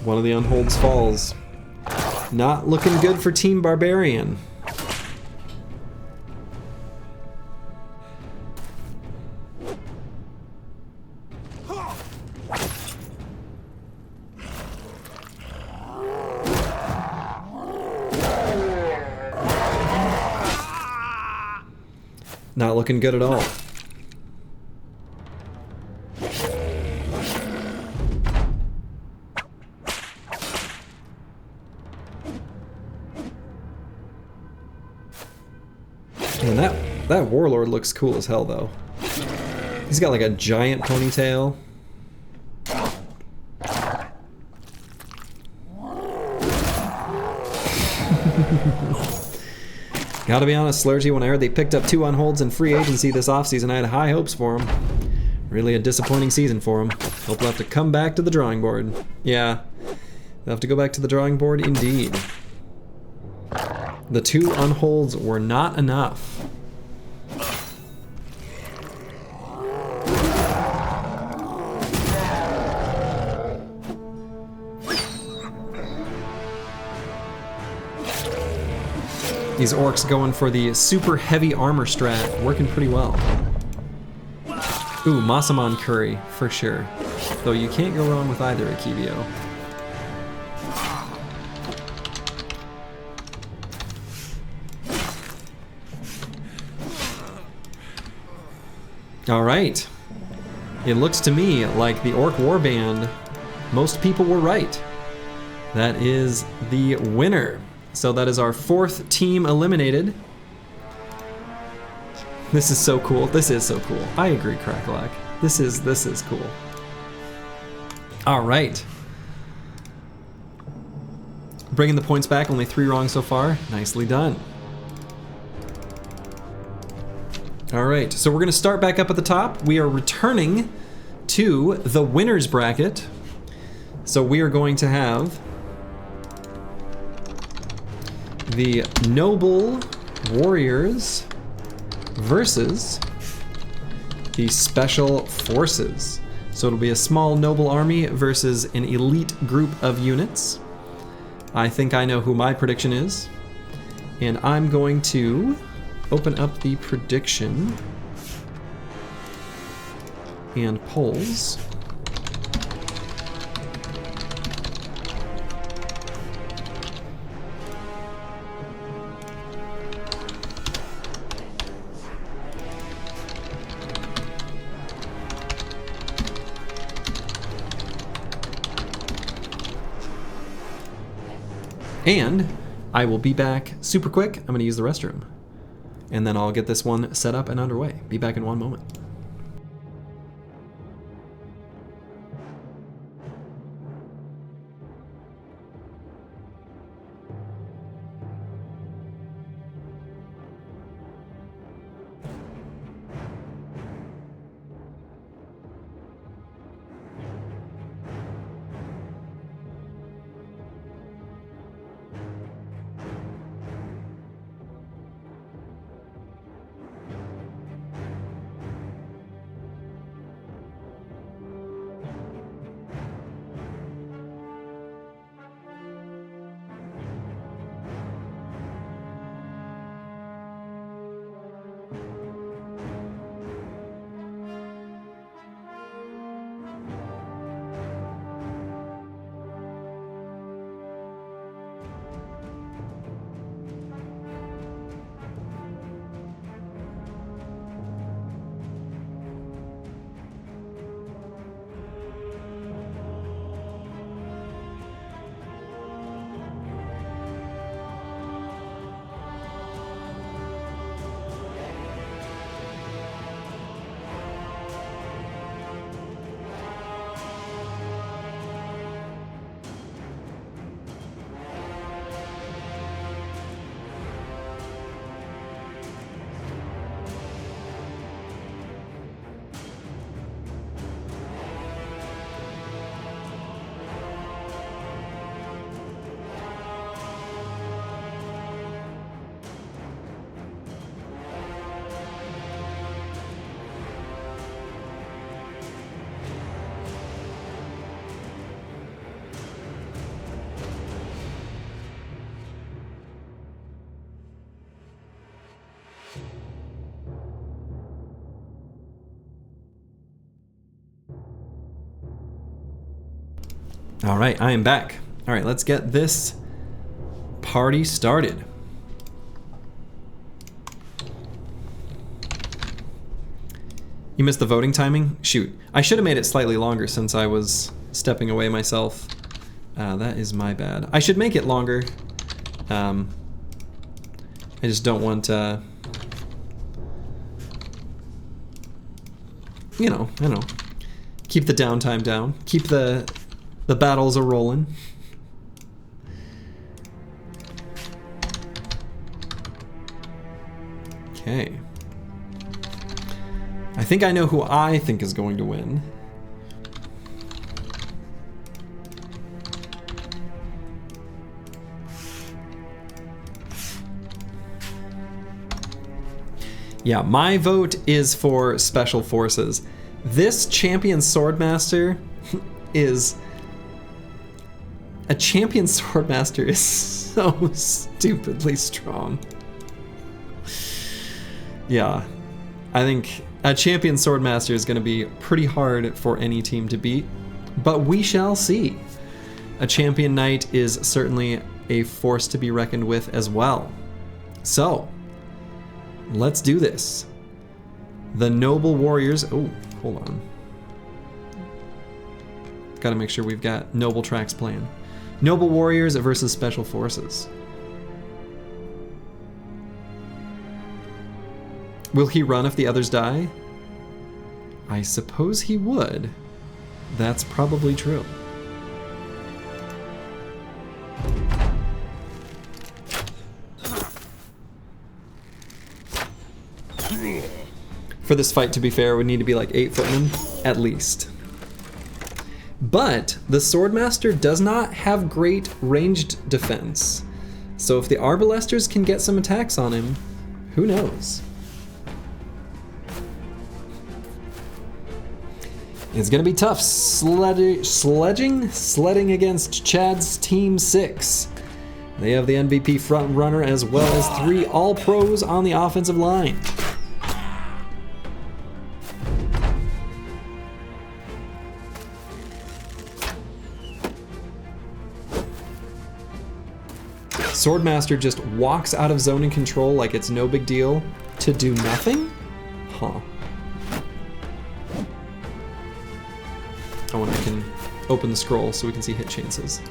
One of the Unholds falls. Not looking good for Team Barbarian. Not looking good at all. And that Warlord looks cool as hell, though. He's got like a giant ponytail. Gotta be honest, Slurgy, when I heard they picked up 2 Unholds in free agency this offseason, I had high hopes for them. Really a disappointing season for them. Hope they'll have to come back to the drawing board. Yeah, they'll have to go back to the drawing board indeed. The 2 Unholds were not enough. These Orcs going for the super heavy armor strat, working pretty well. Ooh, Masamon Curry, for sure. Though you can't go wrong with either Akivio. Alright. It looks to me like the Orc Warband, most people were right. That is the winner. So that is our 4th team eliminated. This is so cool. This is so cool. I agree, Crackalack. This is cool. All right. Bringing the points back, only 3 wrong so far. Nicely done. All right, so we're gonna start back up at the top. We are returning to the winner's bracket. So we are going to have the Noble Warriors versus the Special Forces. So it'll be a small noble army versus an elite group of units. I think I know who my prediction is. And I'm going to open up the prediction and polls. And I will be back super quick. I'm going to use the restroom. And then I'll get this one set up and underway. Be back in 1 moment. All right, I am back. All right, let's get this party started. You missed the voting timing? Shoot. I should have made it slightly longer since I was stepping away myself. That is my bad. I should make it longer. I just don't want you know, I don't know. Keep the downtime down. Keep the battles a-rolling. Okay. I think I know who I think is going to win. Yeah, my vote is for Special Forces. This Champion Swordmaster is... A Champion Swordmaster is so stupidly strong. Yeah, I think a Champion Swordmaster is going to be pretty hard for any team to beat, but we shall see. A Champion Knight is certainly a force to be reckoned with as well. So, let's do this. The Noble Warriors... Oh, hold on. Gotta make sure we've got Noble tracks playing. Noble Warriors versus Special Forces. Will he run if the others die? I suppose he would. That's probably true. For this fight, to be fair, would need to be like 8 footmen, at least. But the Swordmaster does not have great ranged defense. So if the Arbalesters can get some attacks on him, who knows? It's gonna be tough sledding against Chad's Team 6. They have the MVP front runner as well as 3 all-pros on the offensive line. Swordmaster just walks out of zone and control like it's no big deal to do nothing? Huh. Oh, and I can open the scroll so we can see hit chances.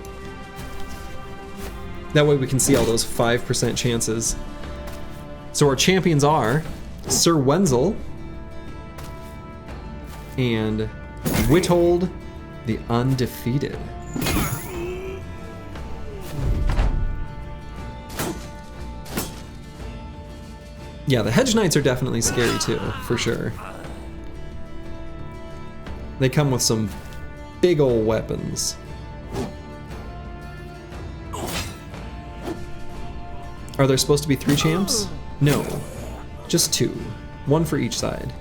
That way we can see all those 5% chances. So our champions are Sir Wenzel and Witold the Undefeated. Yeah, the Hedge Knights are definitely scary too, for sure. They come with some big ol' weapons. Are there supposed to be 3 champs? No, just 2. 1 for each side.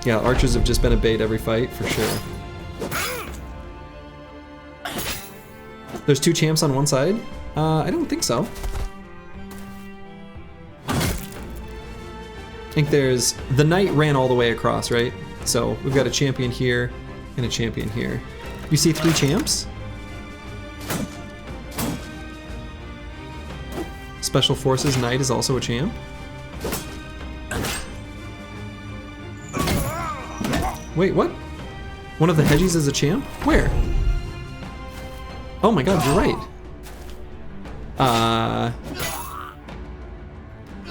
Yeah, archers have just been a bait every fight, for sure. There's 2 champs on one side? I don't think so. I think there's... The knight ran all the way across, right? So we've got a champion here and a champion here. You see 3 champs? Special Forces Knight is also a champ. Wait, what? One of the Hedgies is a champ? Where? Oh my god, you're right.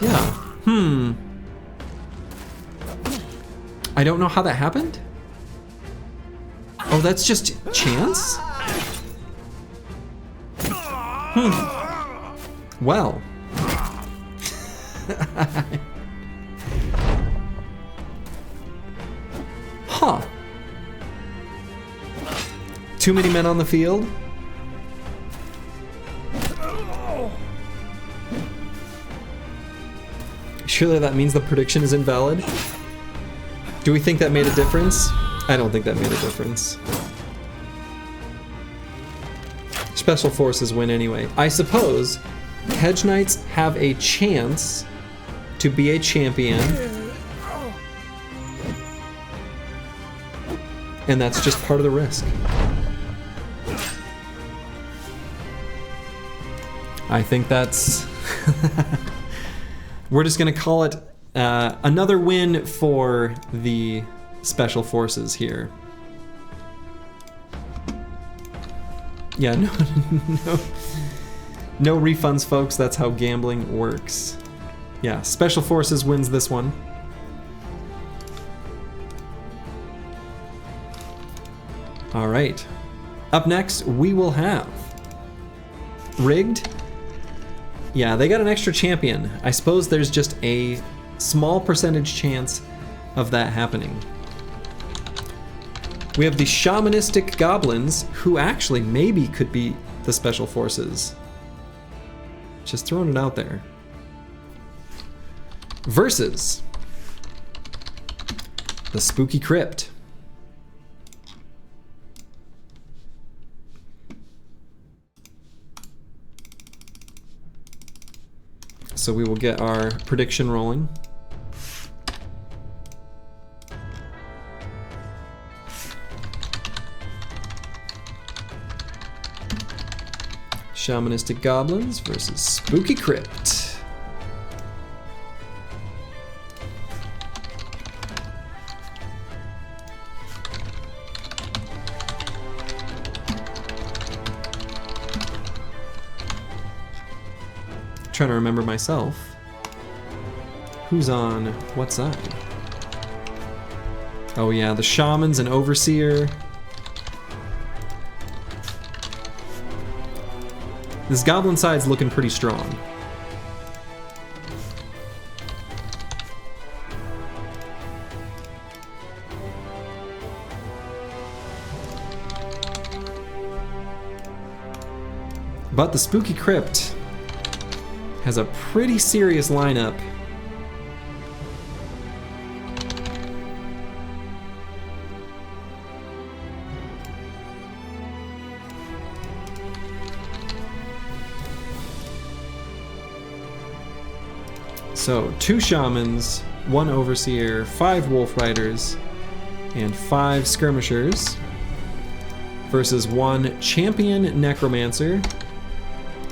Yeah. I don't know how that happened. Oh, that's just chance? Well. Huh. Too many men on the field? Surely that means the prediction is invalid? Do we think that made a difference? I don't think that made a difference. Special Forces win anyway. I suppose Hedge Knights have a chance to be a champion. And that's just part of the risk. I think that's... We're just gonna call it another win for the Special Forces here. Yeah, no refunds, folks. That's how gambling works. Yeah, Special Forces wins this one. All right. Up next, we will have Rigged. Yeah, they got an extra champion. I suppose there's just a small percentage chance of that happening. We have the Shamanistic Goblins, who actually maybe could be the Special Forces. Just throwing it out there. Versus the Spooky Crypt. So we will get our prediction rolling. Shamanistic Goblins versus Spooky Crypt. Trying to remember myself. Who's on what side? Oh yeah, the Shamans and Overseer. This Goblin side's looking pretty strong. But the Spooky Crypt has a pretty serious lineup. So 2 Shamans, 1 Overseer, 5 Wolf Riders, and 5 Skirmishers versus 1 Champion Necromancer,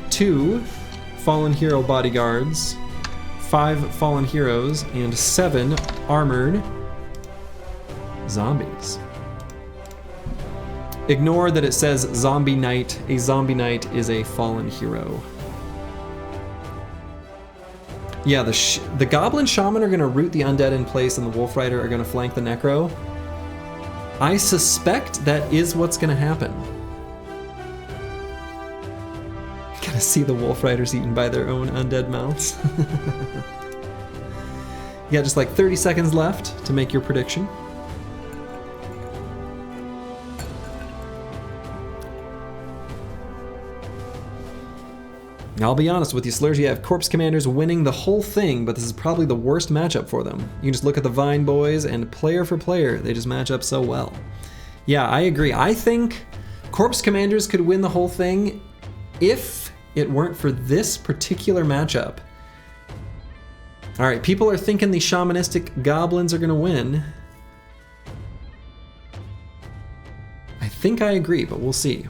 2 Fallen Hero Bodyguards, 5 Fallen Heroes, and 7 Armored Zombies. Ignore that it says Zombie Knight. A Zombie Knight is a Fallen Hero. Yeah, the Goblin Shaman are going to root the Undead in place and the Wolf Rider are going to flank the Necro. I suspect that is what's going to happen. Gonna see the Wolf Riders eaten by their own undead mouths. You got just like 30 seconds left to make your prediction. I'll be honest with you, Slurs, you have Corpse Commanders winning the whole thing, but this is probably the worst matchup for them. You can just look at the Vine Boys, and player for player, they just match up so well. Yeah, I agree. I think Corpse Commanders could win the whole thing if it weren't for this particular matchup. All right, people are thinking the Shamanistic Goblins are gonna win. I think I agree, but we'll see.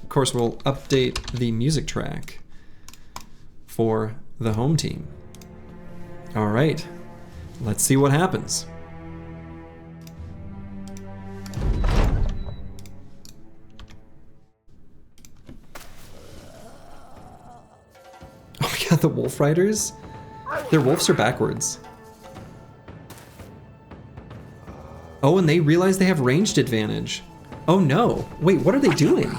Of course, we'll update the music track for the home team. All right, let's see what happens. Oh yeah, the Wolf Riders? Their wolves are backwards. Oh, and they realize they have ranged advantage. Oh no, wait, what are they doing?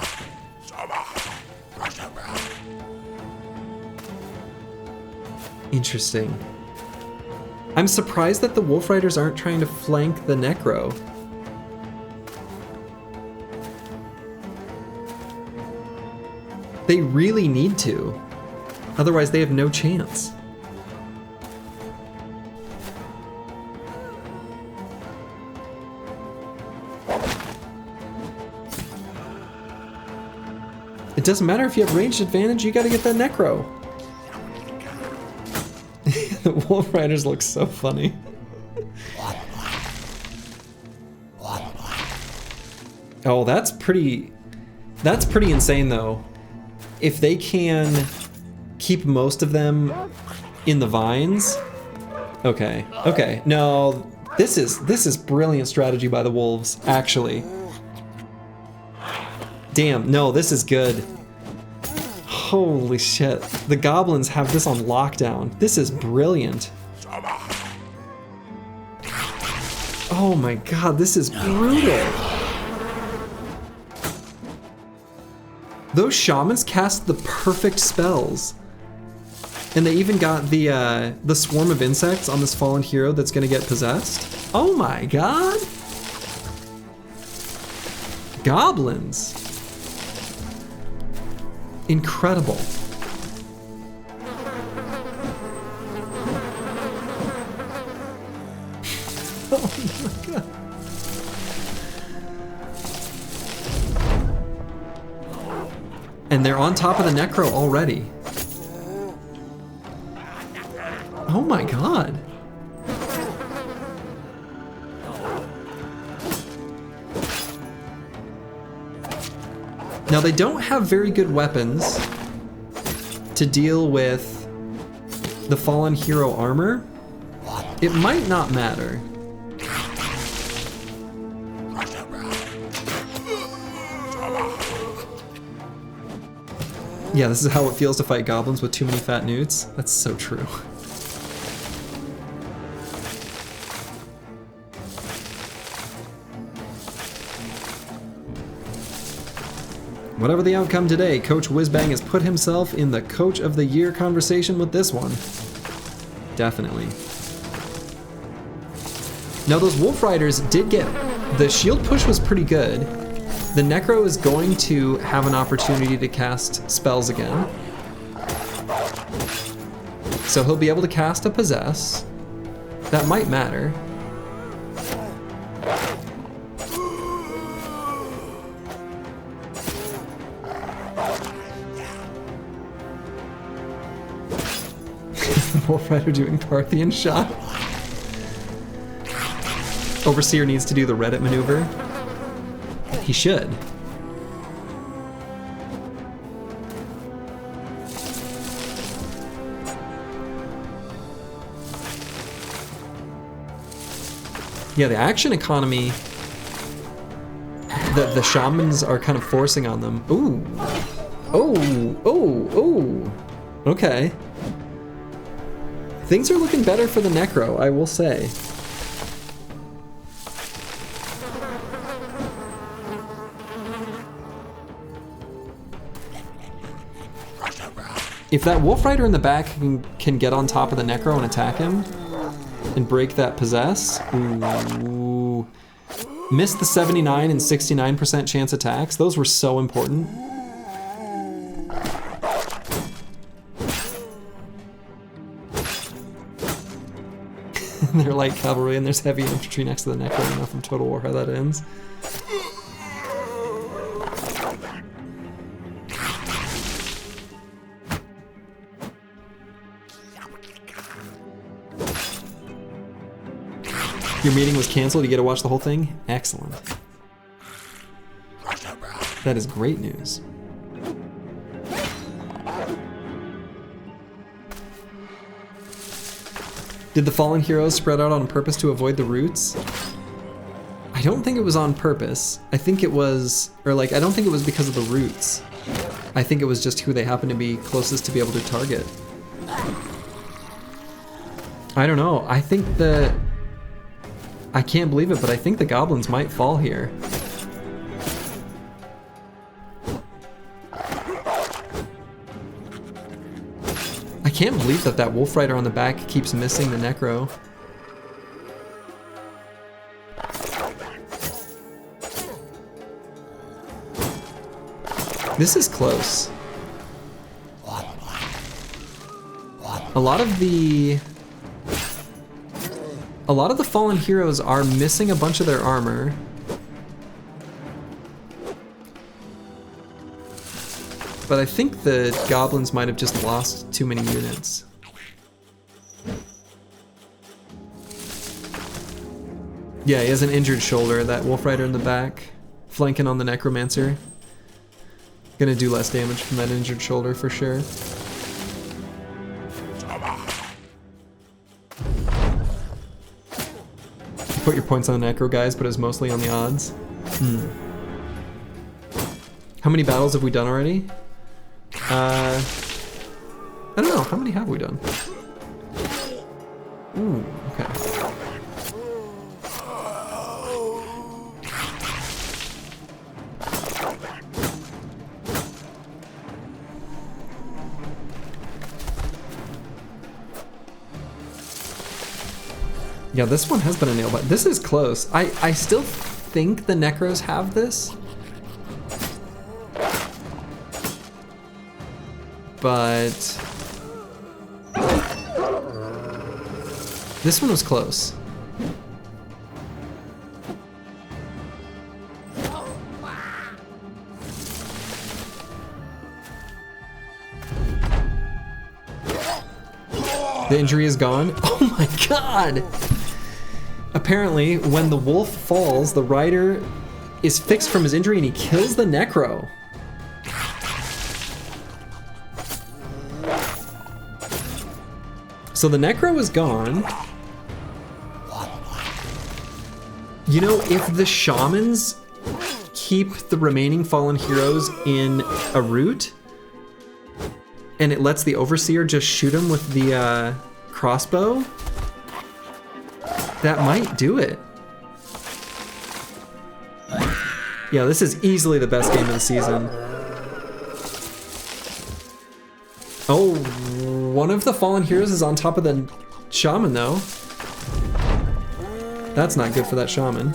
Interesting. I'm surprised that the Wolf Riders aren't trying to flank the Necro. They really need to. Otherwise they have no chance. It doesn't matter if you have ranged advantage, you gotta get that necro. The Wolf Riders look so funny. Oh, that's pretty insane though. If they can keep most of them in the vines. Okay, okay. No, this is brilliant strategy by the wolves, actually. Damn, no, this is good. Holy shit. The goblins have this on lockdown. This is brilliant. Oh my god, this is brutal. Those shamans cast the perfect spells. And they even got the swarm of insects on this fallen hero that's gonna get possessed. Oh my god. Goblins. Incredible. Oh my god. And they're on top of the necro already. Oh my god. Now they don't have very good weapons to deal with the fallen hero armor. It might not matter. Yeah, this is how it feels to fight goblins with too many fat newts. That's so true. Whatever the outcome today, Coach Whizbang has put himself in the Coach of the Year conversation with this one. Definitely. Now those Wolf Riders did get... The shield push was pretty good. The Necro is going to have an opportunity to cast spells again. So he'll be able to cast a Possess. That might matter. Wolf Rider doing Parthian shot. Overseer needs to do the Reddit maneuver. He should. Yeah, the action economy that the shamans are kind of forcing on them. Ooh. Oh, oh, oh. Okay. Things are looking better for the Necro, I will say. If that Wolf Rider in the back can get on top of the Necro and attack him and break that Possess, ooh. Missed the 79 and 69% chance attacks. Those were so important. They're light cavalry and there's heavy infantry next to the Necro. I don't know from Total War how that ends. Your meeting was canceled, you get to watch the whole thing? Excellent. That is great news. Did the fallen heroes spread out on purpose to avoid the roots? I don't think it was on purpose. I think it was, or like, I don't think it was because of the roots. I think it was just who they happened to be closest to be able to target. I don't know. I think that, I can't believe it, but I think the goblins might fall here. I can't believe that that Wolf Rider on the back keeps missing the Necro. This is close. A lot of the fallen heroes are missing a bunch of their armor. But I think the goblins might have just lost too many units. Yeah, he has an injured shoulder, that Wolf Rider in the back, flanking on the Necromancer. Gonna do less damage from that injured shoulder for sure. You put your points on the Necro guys, but it's mostly on the odds. How many battles have we done already? I don't know, how many have we done? Ooh, okay. Yeah, this one has been a nail biter. This is close. I still think the Necros have this. But this one was close. The injury is gone. Oh my god! Apparently, when the wolf falls, the rider is fixed from his injury and he kills the Necro. So the Necro is gone. You know, if the Shamans keep the remaining fallen heroes in a route, and it lets the Overseer just shoot him with the crossbow, that might do it. Yeah, this is easily the best game of the season. Oh, one of the fallen heroes is on top of the Shaman though. That's not good for that Shaman.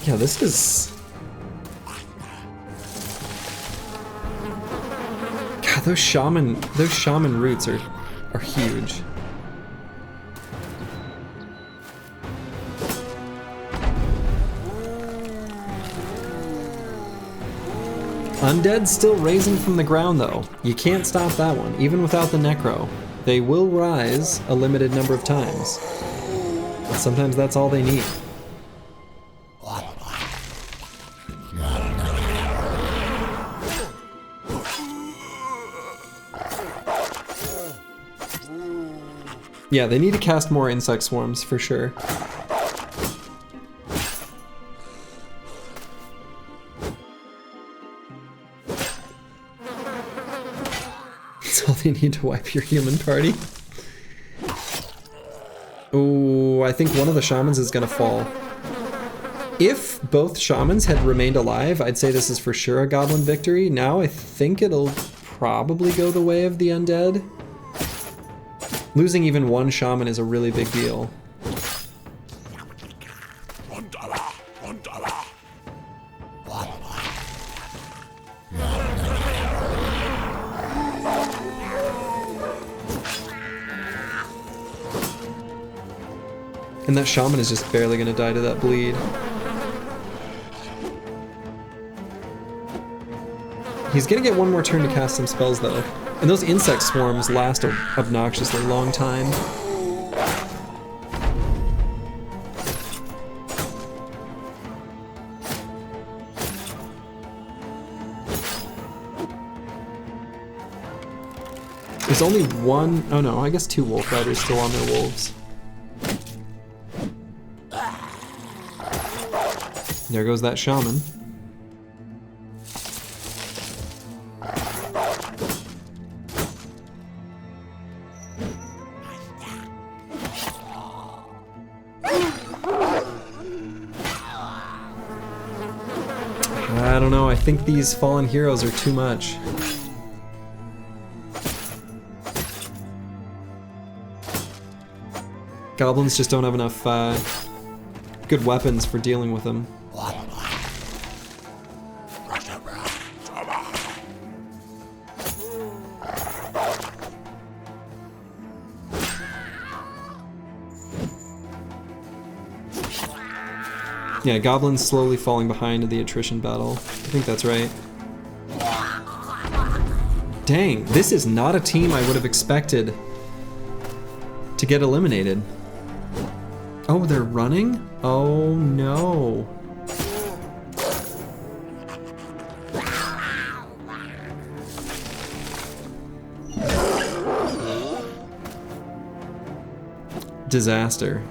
Yeah, this is... God, those shaman roots are huge. Undead's still raising from the ground though. You can't stop that one, even without the Necro. They will rise a limited number of times. But sometimes that's all they need. Yeah, they need to cast more insect swarms for sure. That's all they need to wipe your human party. Oh, I think one of the shamans is gonna fall. If both shamans had remained alive, I'd say this is for sure a goblin victory. Now I think it'll probably go the way of the undead. Losing even one shaman is a really big deal. And that shaman is just barely gonna die to that bleed. He's gonna get one more turn to cast some spells though. And those insect swarms last an obnoxiously long time. There's only one, oh no, I guess two Wolf Riders still on their wolves. There goes that shaman. I don't know, I think these fallen heroes are too much. Goblins just don't have enough good weapons for dealing with them. Yeah, Goblins slowly falling behind in the attrition battle. I think that's right. Dang, this is not a team I would have expected to get eliminated. Oh, they're running? Oh no. Disaster.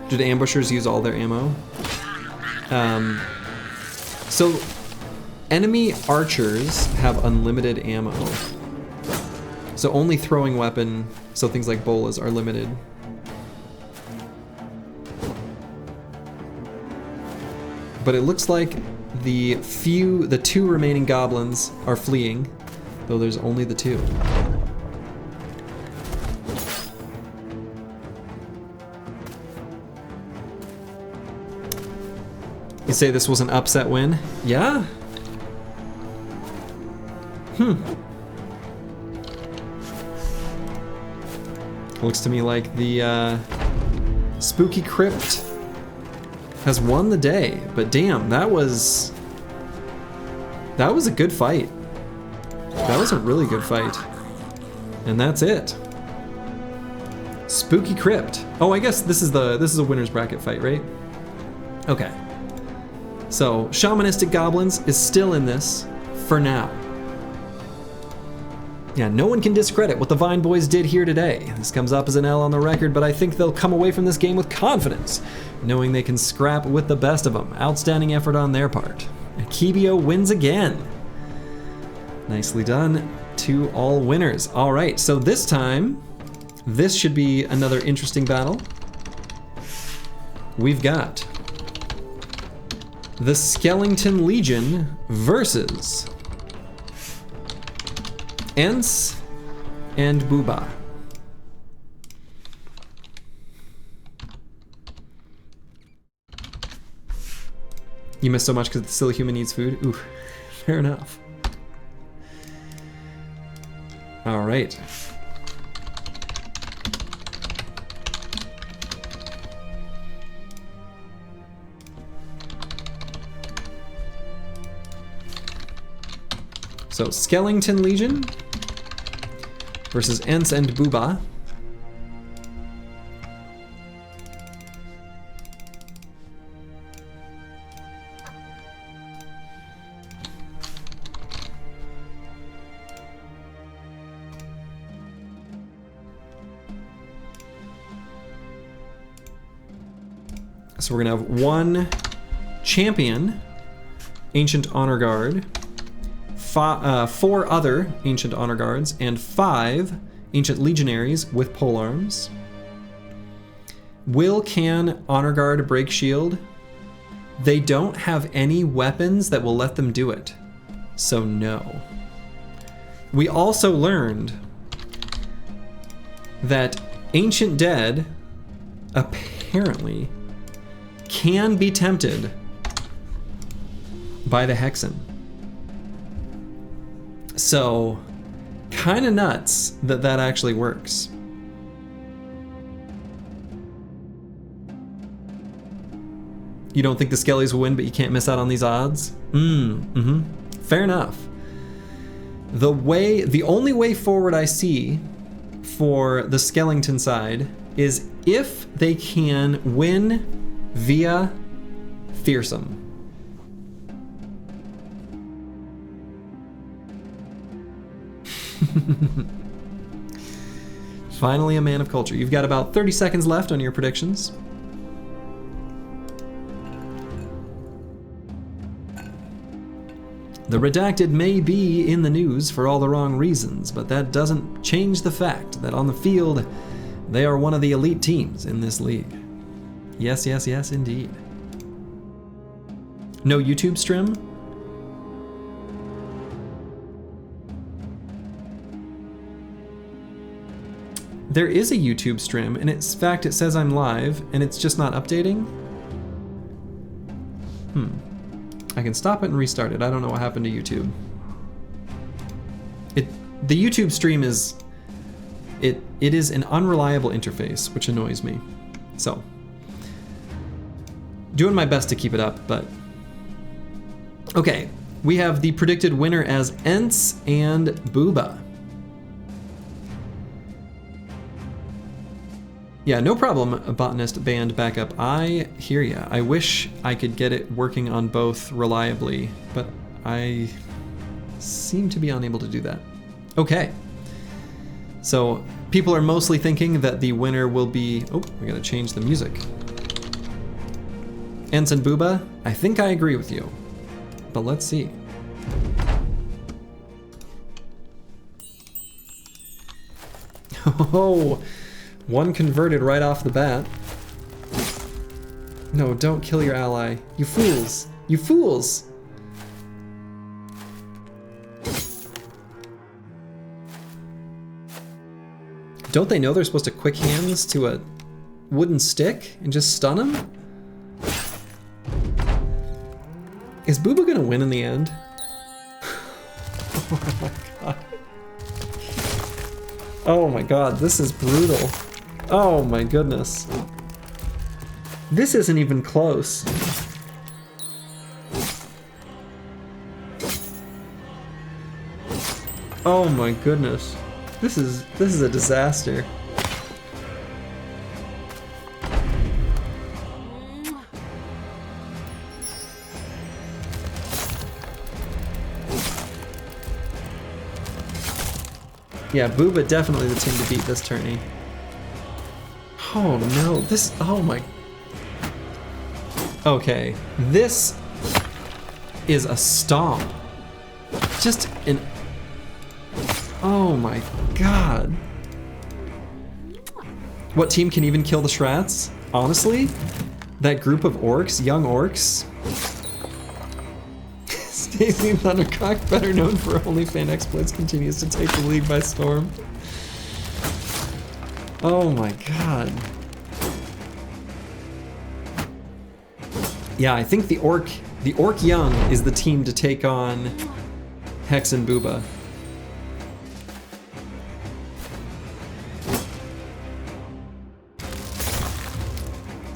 Did ambushers use all their ammo? So enemy archers have unlimited ammo. So only throwing weapon, so things like bolas are limited. But it looks like the two remaining goblins are fleeing, though there's only the two. You say this was an upset win? Yeah? Looks to me like the spooky Crypt has won the day, but damn, that was a good fight. That was a really good fight. And that's it. Spooky Crypt. Oh, I guess this is a winner's bracket fight, right? Okay. So, Shamanistic Goblins is still in this for now. Yeah, no one can discredit what the Vine Boys did here today. This comes up as an L on the record, but I think they'll come away from this game with confidence, knowing they can scrap with the best of them. Outstanding effort on their part. Akibio wins again. Nicely done to all winners. All right, so this time, this should be another interesting battle. We've got the Skellington Legion versus Ents and Booba. You missed so much because the silly human needs food? Ooh, fair enough. All right. So, Skellington Legion versus Ents and Booba. So we're gonna have one champion, Ancient Honor Guard, 4 other Ancient Honor Guards, and 5 Ancient Legionaries with polearms. Can Honor Guard break shield? They don't have any weapons that will let them do it, so no. We also learned that Ancient Dead apparently can be tempted by the Hexen. So, kind of nuts that that actually works. You don't think the Skellies will win, but you can't miss out on these odds? Fair enough. The only way forward I see for the Skellington side is if they can win via Fearsome. Finally a man of culture. You've got about 30 seconds left on your predictions. The redacted may be in the news for all the wrong reasons, but that doesn't change the fact that on the field, they are one of the elite teams in this league. Yes, yes, yes, indeed. No YouTube stream? There is a YouTube stream, and in fact it says I'm live, and it's just not updating. I can stop it and restart it. I don't know what happened to YouTube. The YouTube stream is, it is an unreliable interface, which annoys me. So, doing my best to keep it up, but okay. We have the predicted winner as Ents and Booba. Yeah, no problem, botanist band backup. I hear ya. I wish I could get it working on both reliably, but I seem to be unable to do that. Okay. So people are mostly thinking that the winner will be, oh, we gotta change the music. Ents and Booba, I think I agree with you, but let's see. Oh. One converted right off the bat. No, don't kill your ally. You fools! You fools! Don't they know they're supposed to quick hands to a wooden stick and just stun him? Is Booba gonna win in the end? Oh my god. Oh my god, this is brutal. Oh my goodness. This isn't even close. Oh my goodness. This is a disaster. Yeah, Booba definitely the team to beat this tourney. Oh no, oh my. Okay, this is a stomp. Just an, oh my god. What team can even kill the Shrats? Honestly, that group of orcs, young orcs. Stacey Thundercock, better known for OnlyFans exploits, continues to take the league by storm. Oh my god. Yeah, I think the Orc Young is the team to take on Hex and Booba.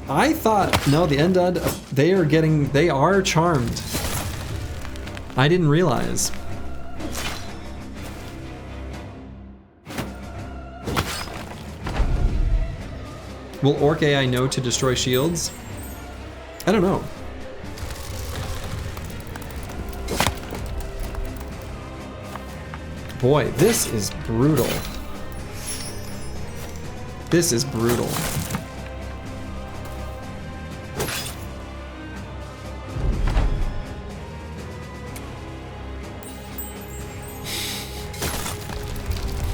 I thought, no, the Endud, they are charmed. I didn't realize. Will Orc AI know to destroy shields? I don't know. Boy, this is brutal. This is brutal.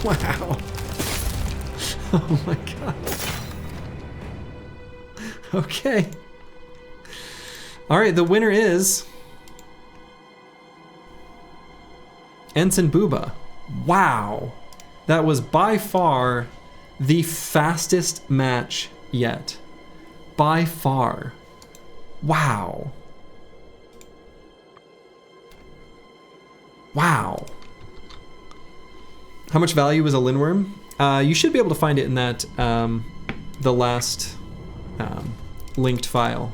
Wow. Oh my god. Okay. All right, the winner is Ents and Booba. Wow. That was by far the fastest match yet. By far. Wow. Wow. How much value was a Linworm? You should be able to find it in that, the last linked file.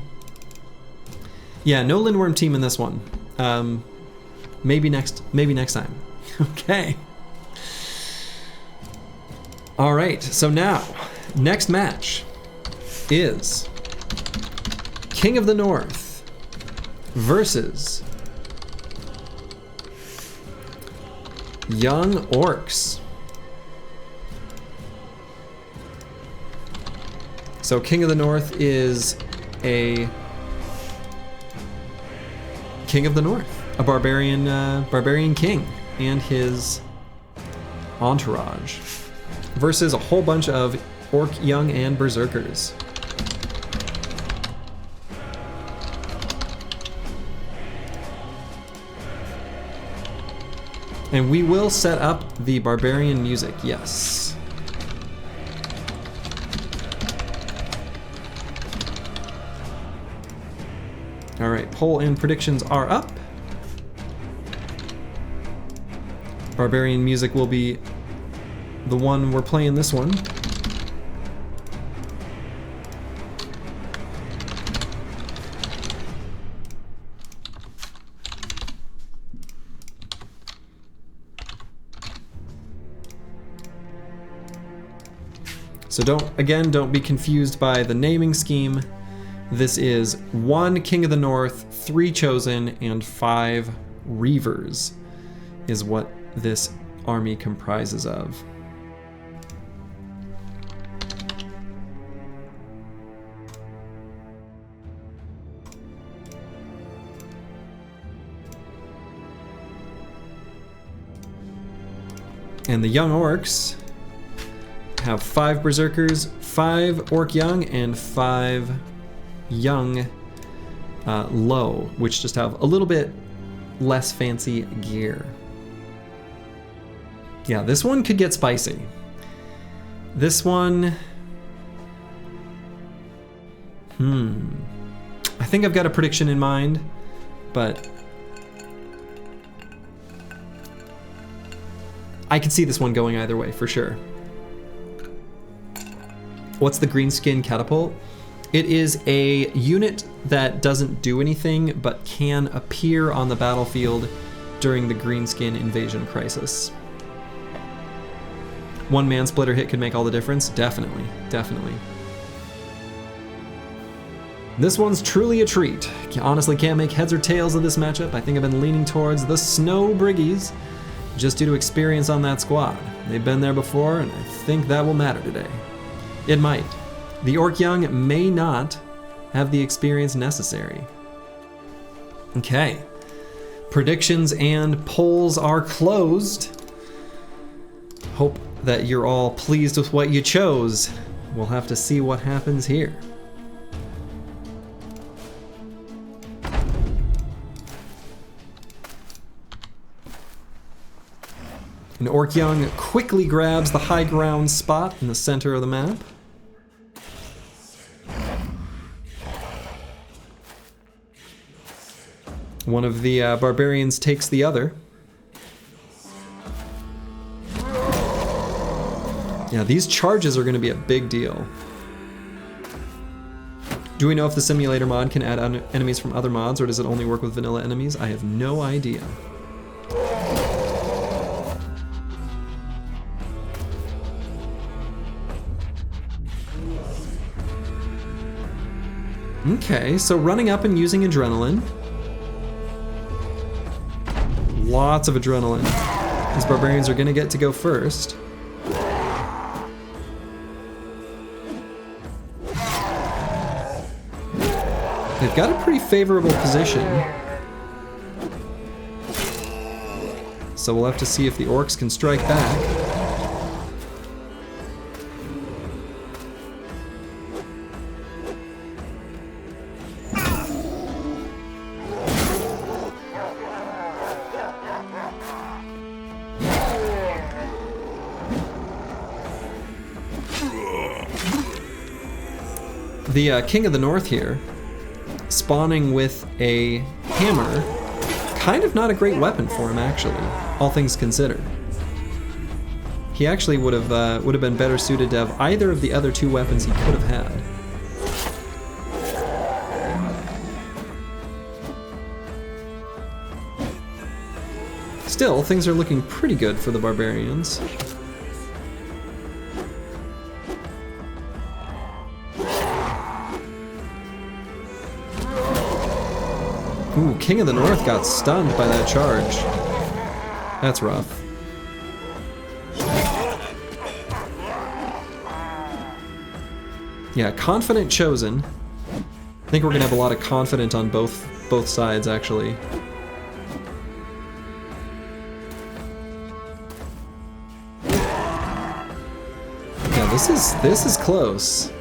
Yeah, no Linworm team in this one. Maybe next time. Okay. All right, so now, next match is King of the North versus Young Orcs. So King of the North is a King of the North. a barbarian king and his entourage versus a whole bunch of orc young and berserkers. And we will set up the barbarian music, yes. All right, poll and predictions are up. Barbarian music will be the one we're playing this one. So don't be confused by the naming scheme. This is 1 King of the North, 3 Chosen, and 5 Reavers is what this army comprises of. And the young orcs have 5 berserkers, 5 orc young, and 5 young low, which just have a little bit less fancy gear. Yeah, this one could get spicy. This one, I think I've got a prediction in mind, but I could see this one going either way for sure. What's the Greenskin Catapult? It is a unit that doesn't do anything but can appear on the battlefield during the Greenskin invasion crisis. One man splitter hit could make all the difference? Definitely, definitely. This one's truly a treat. Honestly can't make heads or tails of this matchup. I think I've been leaning towards the Snow Briggies just due to experience on that squad. They've been there before, and I think that will matter today. It might. The Orc Young may not have the experience necessary. Okay. Predictions and polls are closed. Hope that you're all pleased with what you chose. We'll have to see what happens here. And Orc Young quickly grabs the high ground spot in the center of the map. One of the barbarians takes the other. Yeah, these charges are going to be a big deal. Do we know if the simulator mod can add enemies from other mods, or does it only work with vanilla enemies? I have no idea. Okay, so running up and using adrenaline. Lots of adrenaline. These barbarians are gonna get to go first. They've got a pretty favorable position. So we'll have to see if the orcs can strike back. The King of the North here, spawning with a hammer, kind of not a great weapon for him actually, all things considered. He actually would have been better suited to have either of the other 2 weapons he could have had. Still, things are looking pretty good for the barbarians. Ooh, King of the North got stunned by that charge. That's rough. Yeah, confident chosen. I think we're gonna have a lot of confident on both sides, actually. this is close.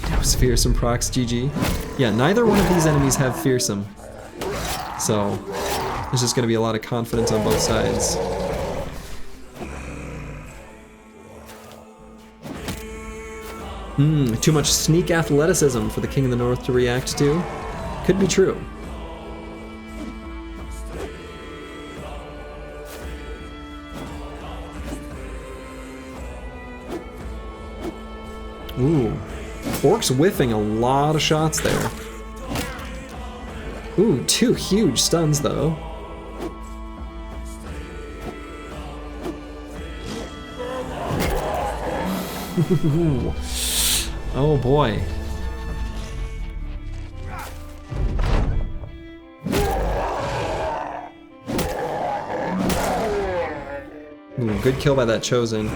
That was fearsome procs, GG. Yeah, neither one of these enemies have fearsome. So there's just gonna be a lot of confidence on both sides. Too much sneak athleticism for the King of the North to react to. Could be true. Ooh. Orcs whiffing a lot of shots there. Ooh, 2 huge stuns though. Oh boy. Ooh, good kill by that Chosen.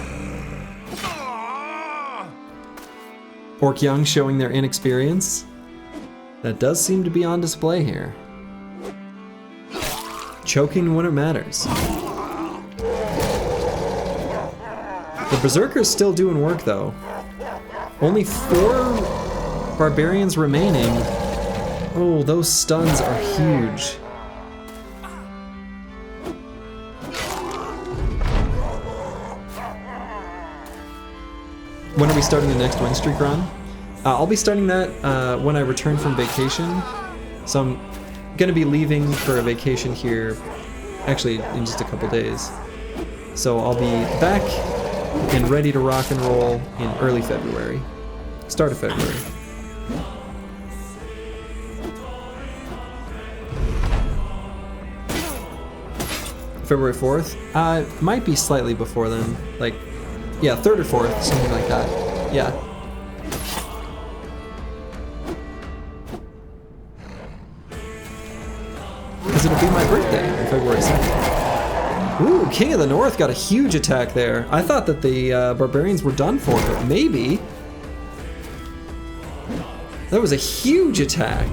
Orc Young showing their inexperience. That does seem to be on display here. Choking when it matters. The Berserker's still doing work though. Only 4 barbarians remaining. Oh, those stuns are huge. When are we starting the next win streak run? I'll be starting that when I return from vacation. So I'm gonna be leaving for a vacation here, actually in just a couple days. So I'll be back and ready to rock and roll in early February. Start of February. February 4th? Might be slightly before then. Like, yeah, 3rd or 4th, something like that. Yeah. Because it'll be my birthday on February 2nd. Ooh, King of the North got a huge attack there. I thought that the barbarians were done for, but maybe. That was a huge attack.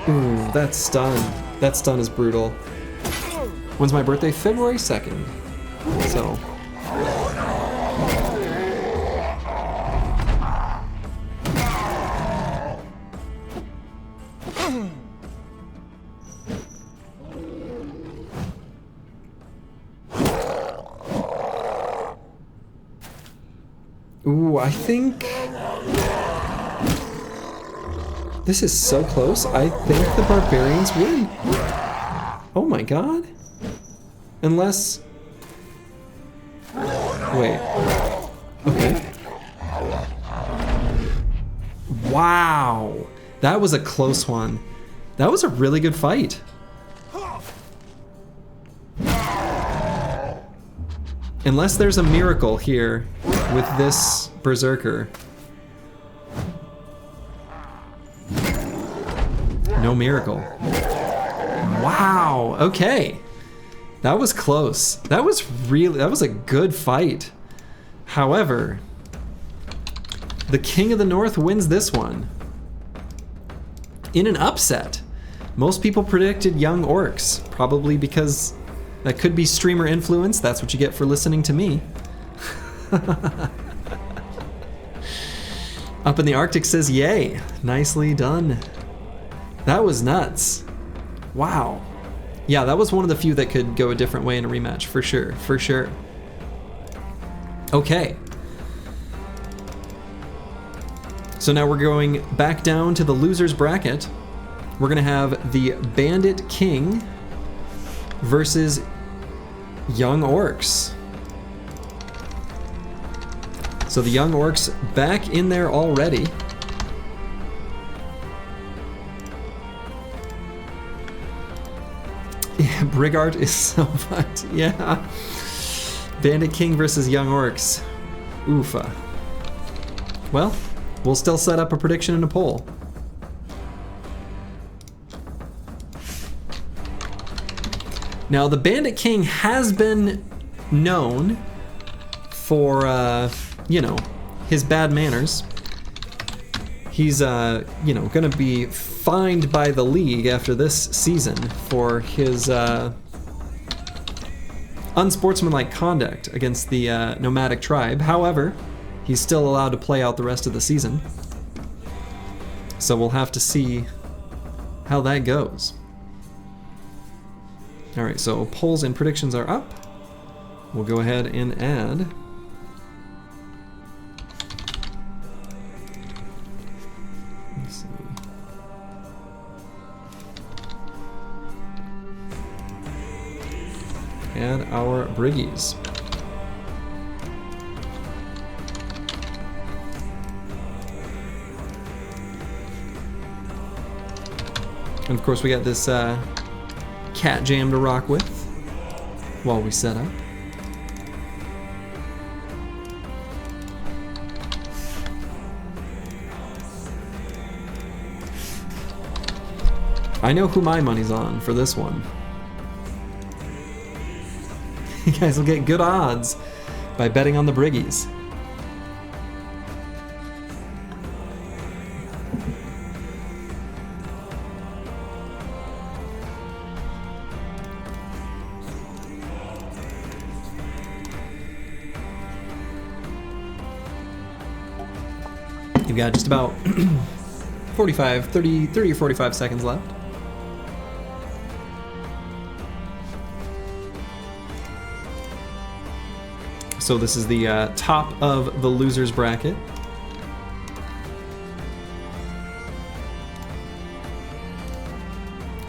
Ooh, that stun. That stun is brutal. When's my birthday? February 2nd. So. Ooh, I think... This is so close. I think the barbarians win. Oh my god. Unless... Wait. Okay. Wow. That was a close one. That was a really good fight. Unless there's a miracle here with this Berserker. No miracle. Wow, okay. That was close. That was a good fight. However, the King of the North wins this one. In an upset. Most people predicted young Orcs, probably because that could be streamer influence. That's what you get for listening to me. Up in the Arctic says yay. Nicely done. That was nuts. Wow. Yeah, that was one of the few that could go a different way in a rematch, for sure, for sure. Okay. So now we're going back down to the losers bracket. We're gonna have the Bandit King versus Young Orcs. So the Young Orcs back in there already. Yeah, Brigart is so fucked. Yeah. Bandit King versus Young Orcs. Oofa. Well, we'll still set up a prediction and a poll. Now, the Bandit King has been known for, you know, his bad manners. He's, you know, gonna be fined by the league after this season for his, unsportsmanlike conduct against the nomadic tribe. However, he's still allowed to play out the rest of the season. So we'll have to see how that goes. All right, so polls and predictions are up. We'll go ahead and add. Let's see. Add our Briggies. And of course we got this cat jam to rock with while we set up. I know who my money's on for this one. You guys will get good odds by betting on the Briggies. You've got just about 30 or 45 seconds left. So this is the top of the losers bracket.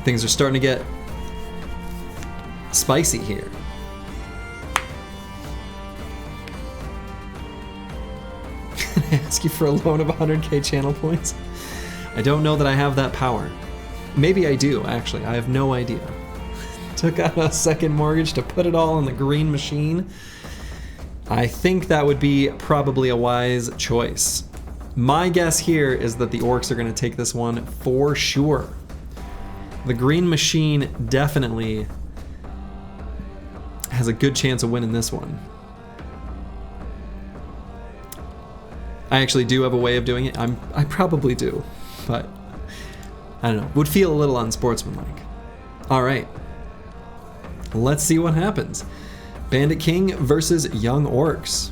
Things are starting to get spicy here. Can I ask you for a loan of 100k channel points? I don't know that I have that power. Maybe I do, actually. I have no idea. Took out a second mortgage to put it all in the green machine. I think that would be probably a wise choice. My guess here is that the Orcs are going to take this one for sure. The green machine definitely has a good chance of winning this one. I actually do have a way of doing it. I probably do, but I don't know. Would feel a little unsportsmanlike. All right, let's see what happens. Bandit King versus Young Orcs.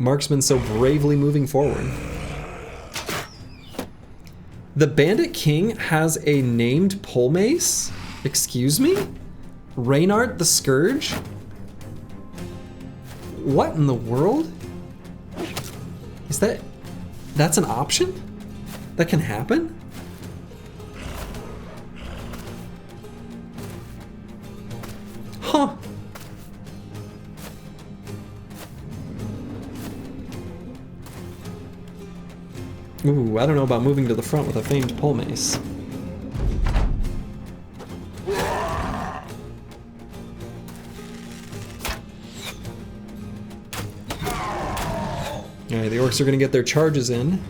Marksman so bravely moving forward. The Bandit King has a named pole mace? Excuse me? Reynard the Scourge? What in the world? Is that's an option? That can happen? Huh. Ooh, I don't know about moving to the front with a famed pole mace. Alright, the Orcs are gonna get their charges in.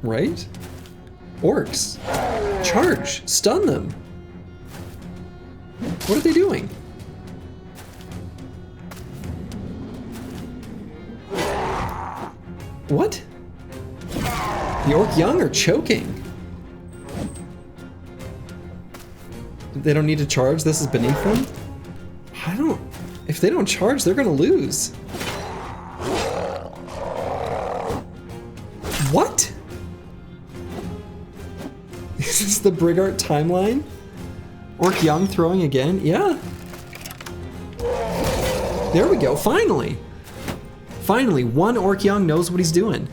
Right? Orcs! Charge! Stun them! What are they doing? What? The Orc Young are choking. They don't need to charge? This is beneath them? If they don't charge, they're gonna lose. What? Is this the Brigart timeline? Orc Young throwing again? Yeah. There we go, finally. Finally, one Orc Young knows what he's doing.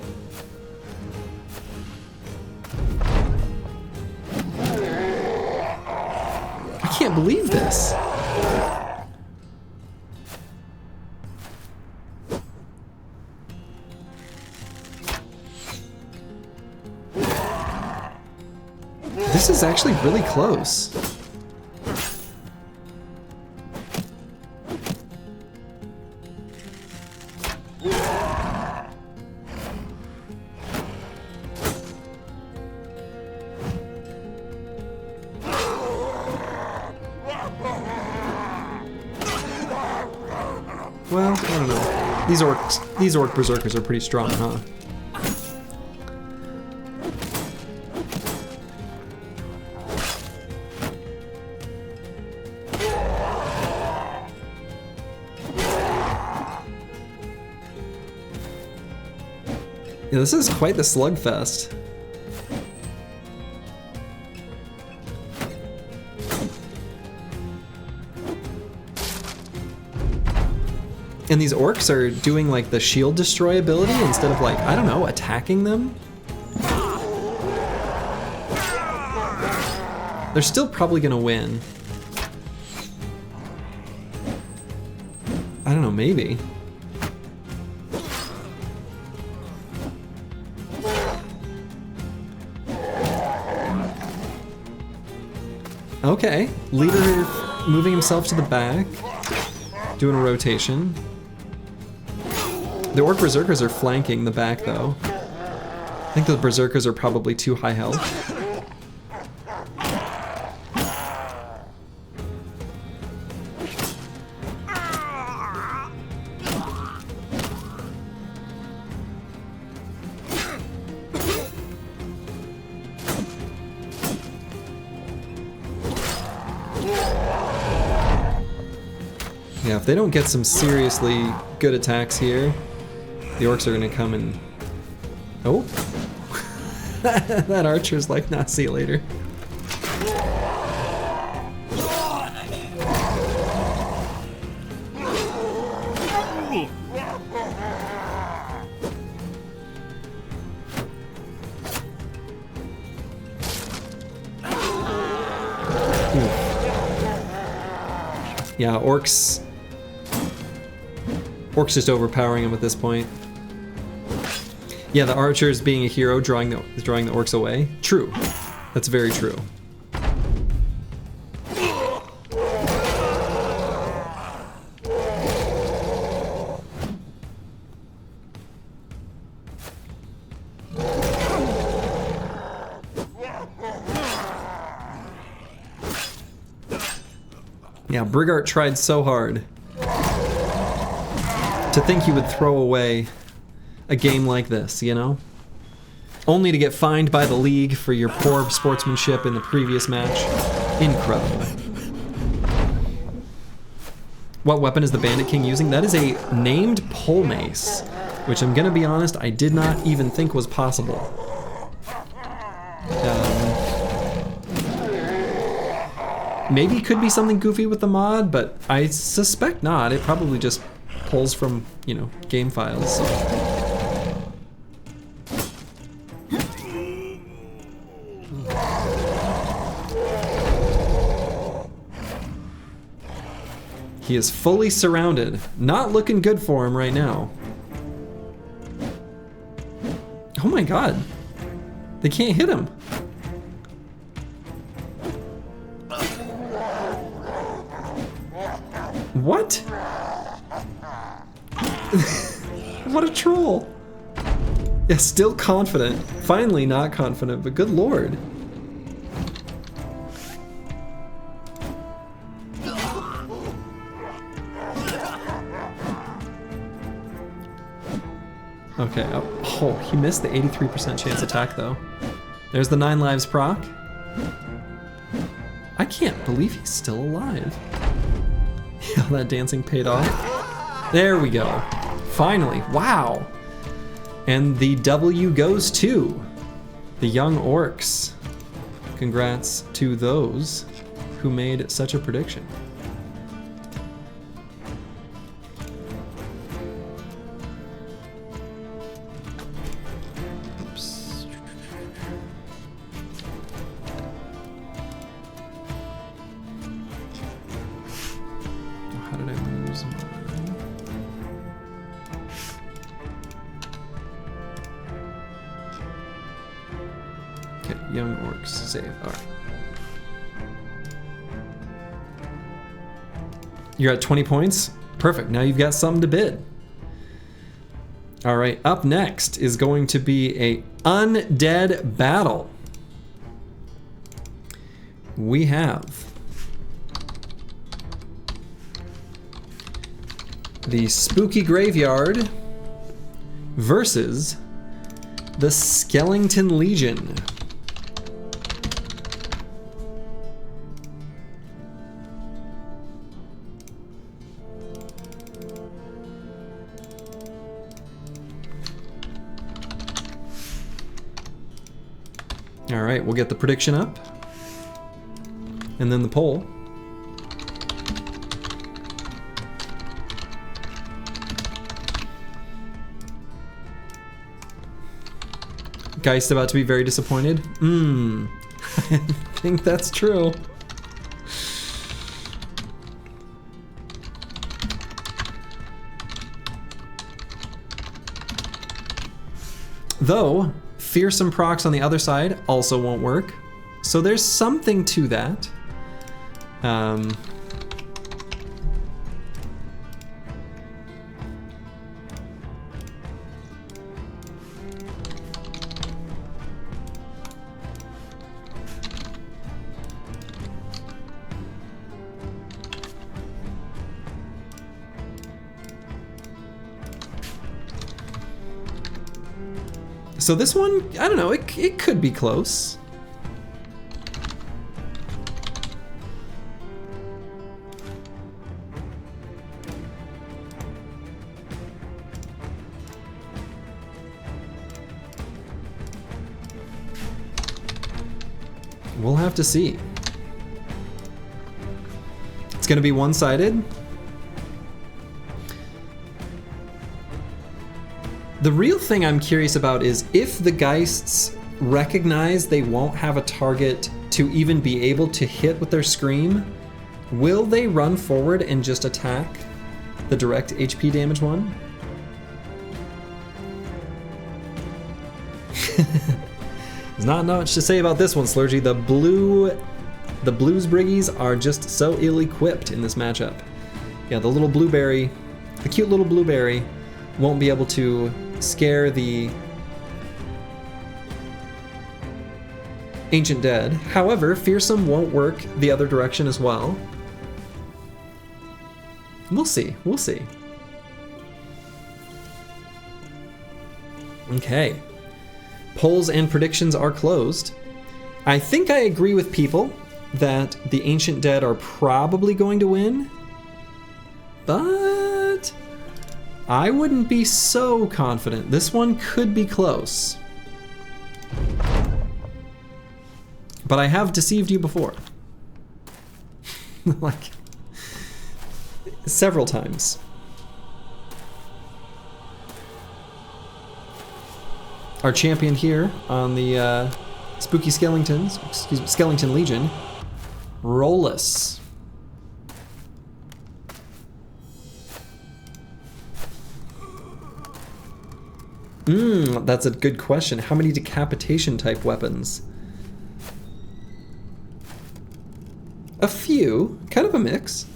I can't believe this. This is actually really close. Well, I don't know. These orc berserkers are pretty strong, huh? Yeah, this is quite the slugfest. And these orcs are doing like the shield destroy ability instead of like, I don't know, attacking them? They're still probably gonna win. I don't know, maybe. Okay, leader moving himself to the back, doing a rotation. The orc berserkers are flanking the back though. I think the berserkers are probably too high health. Yeah, if they don't get some seriously good attacks here, the orcs are gonna come and... Oh! That archer's like, nah, see you later. Yeah, orcs just overpowering him at this point. Yeah, the archer is being a hero, drawing the orcs away. True. That's very true. Yeah, Brigart tried so hard to think he would throw away a game like this, you know? Only to get fined by the league for your poor sportsmanship in the previous match. Incredible. What weapon is the Bandit King using? That is a named pole mace, which I'm gonna be honest, I did not even think was possible. Maybe it could be something goofy with the mod, but I suspect not. It probably just pulls from, you know, game files. So. He is fully surrounded. Not looking good for him right now. Oh my god. They can't hit him. What? What a troll. Yeah, still confident. Finally not confident, but good lord. Okay, oh, he missed the 83% chance attack though. There's the 9 lives proc. I can't believe he's still alive. Yeah, that dancing paid off. There we go. Finally, wow. And the W goes to the young orcs. Congrats to those who made such a prediction. Young orcs save. Alright. You're at 20 points? Perfect. Now you've got something to bid. Alright, up next is going to be a undead battle. We have the Spooky Graveyard versus the Skellington Legion. All right, we'll get the prediction up and then the poll. Geist about to be very disappointed. I think that's true. Though, fearsome procs on the other side also won't work. So there's something to that. So this one, I don't know, it could be close. We'll have to see. It's gonna be one-sided. The real thing I'm curious about is if the Geists recognize they won't have a target to even be able to hit with their Scream, will they run forward and just attack the direct HP damage one? There's not much to say about this one, Slurgy. The Blues Briggies are just so ill-equipped in this matchup. Yeah, the little blueberry, the cute little blueberry won't be able to scare the Ancient Dead. However, Fearsome won't work the other direction as well. We'll see, we'll see. Okay. Polls and predictions are closed. I think I agree with people that the Ancient Dead are probably going to win, but I wouldn't be so confident. This one could be close. But I have deceived you before. Like, several times. Our champion here on the Spooky Skellingtons, excuse me, Skellington Legion, Rolus. That's a good question. How many decapitation type weapons? A few, kind of a mix.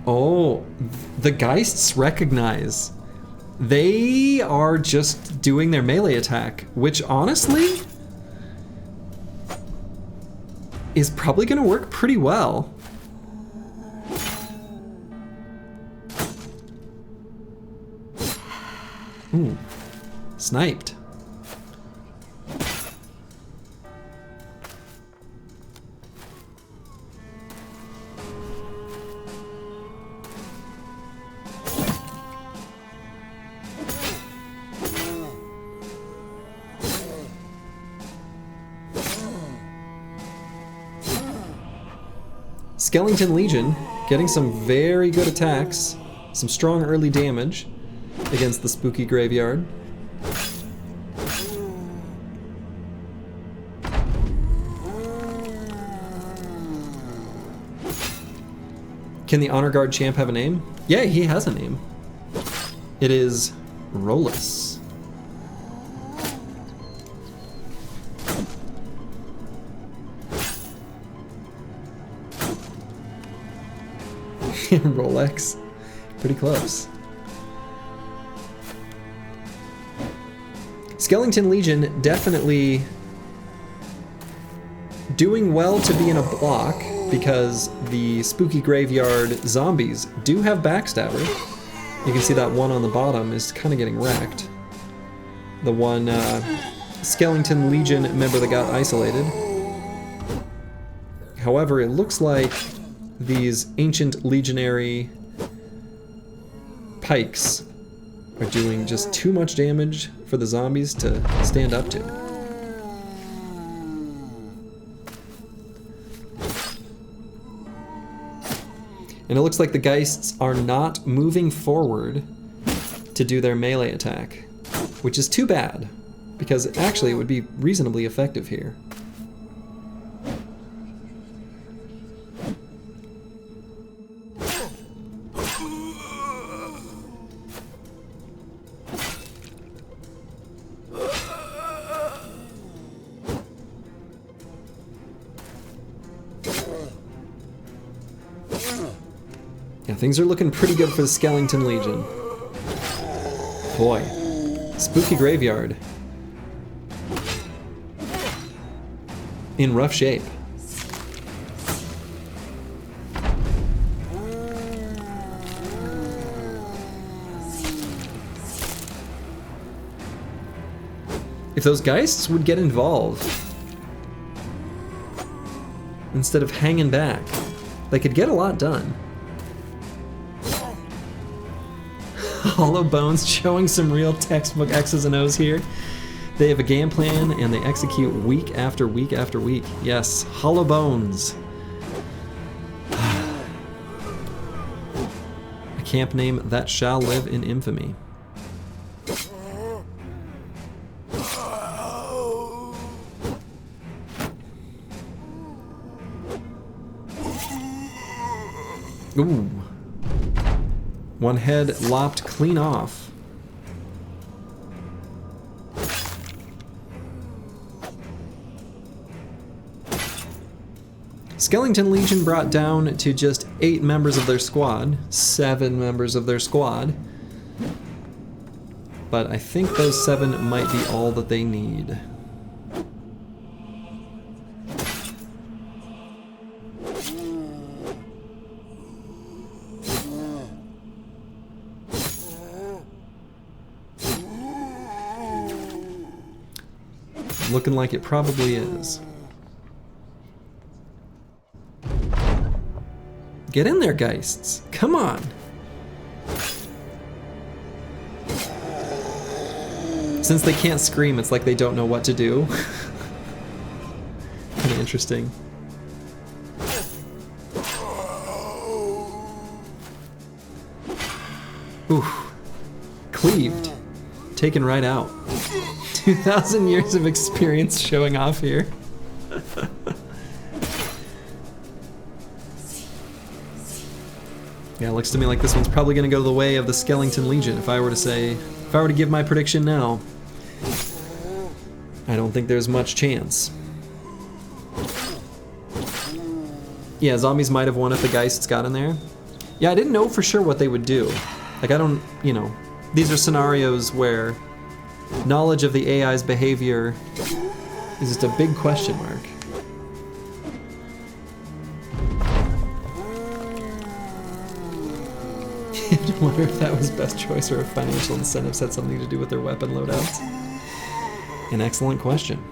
Oh, the Geists recognize. They are just doing their melee attack, which honestly is probably going to work pretty well. Ooh, sniped. Skellington Legion getting some very good attacks, some strong early damage against the Spooky Graveyard. Can the Honor Guard champ have a name? Yeah, he has a name. It is Rolus. Rolex. Pretty close. Skellington Legion definitely doing well to be in a block because the Spooky Graveyard zombies do have backstabber. You can see that one on the bottom is kind of getting wrecked. The one Skellington Legion member that got isolated. However, it looks like these ancient legionary pikes are doing just too much damage for the zombies to stand up to. And it looks like the Geists are not moving forward to do their melee attack, which is too bad, because actually it would be reasonably effective here. Yeah, things are looking pretty good for the Skellington Legion. Boy, Spooky Graveyard in rough shape. If those Geists would get involved instead of hanging back, they could get a lot done. Hollow Bones showing some real textbook X's and O's here. They have a game plan and they execute week after week after week. Yes, Hollow Bones. A camp name that shall live in infamy. Ooh. One head lopped clean off. Skellington Legion brought down to just 8 members of their squad, 7 members of their squad. But I think those 7 might be all that they need. Looking like it probably is. Get in there, Geists. Come on. Since they can't scream, it's like they don't know what to do. Kind of interesting. Oof. Cleaved. Taken right out. 2,000 years of experience showing off here. Yeah, it looks to me like this one's probably gonna go the way of the Skellington Legion. If I were to give my prediction now, I don't think there's much chance. Yeah, zombies might have won if the Geists got in there. Yeah, I didn't know for sure what they would do. Like, I don't, you know, these are scenarios where knowledge of the AI's behavior is just a big question mark. I wonder if that was best choice or if financial incentives had something to do with their weapon loadouts. An excellent question.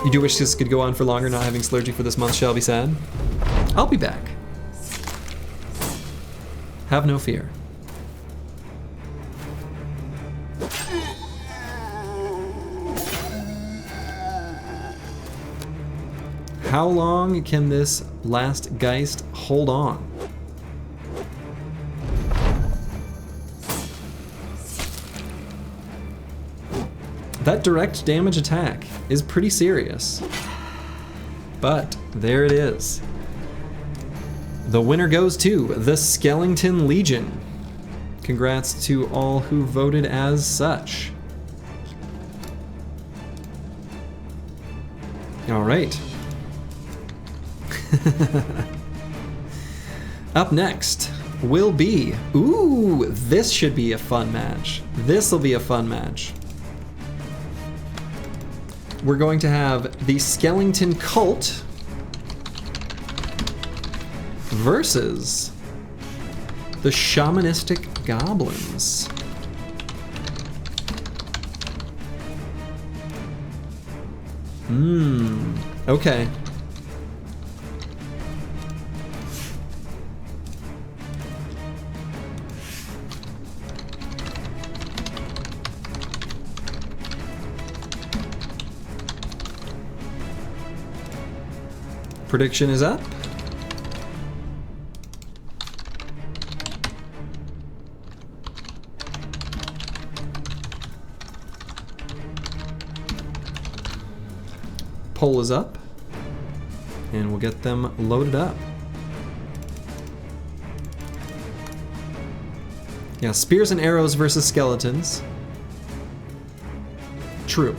You do wish this could go on for longer, not having Slurgy for this month shall be sad. I'll be back. Have no fear. How long can this last Geist hold on? That direct damage attack is pretty serious. But there it is. The winner goes to the Skellington Legion. Congrats to all who voted as such. All right. Up next will be, ooh, this should be a fun match. This will be a fun match. We're going to have the Skellington Cult versus the Shamanistic Goblins. Okay. Prediction is up. Poll is up, and we'll get them loaded up. Yeah, spears and arrows versus skeletons. True.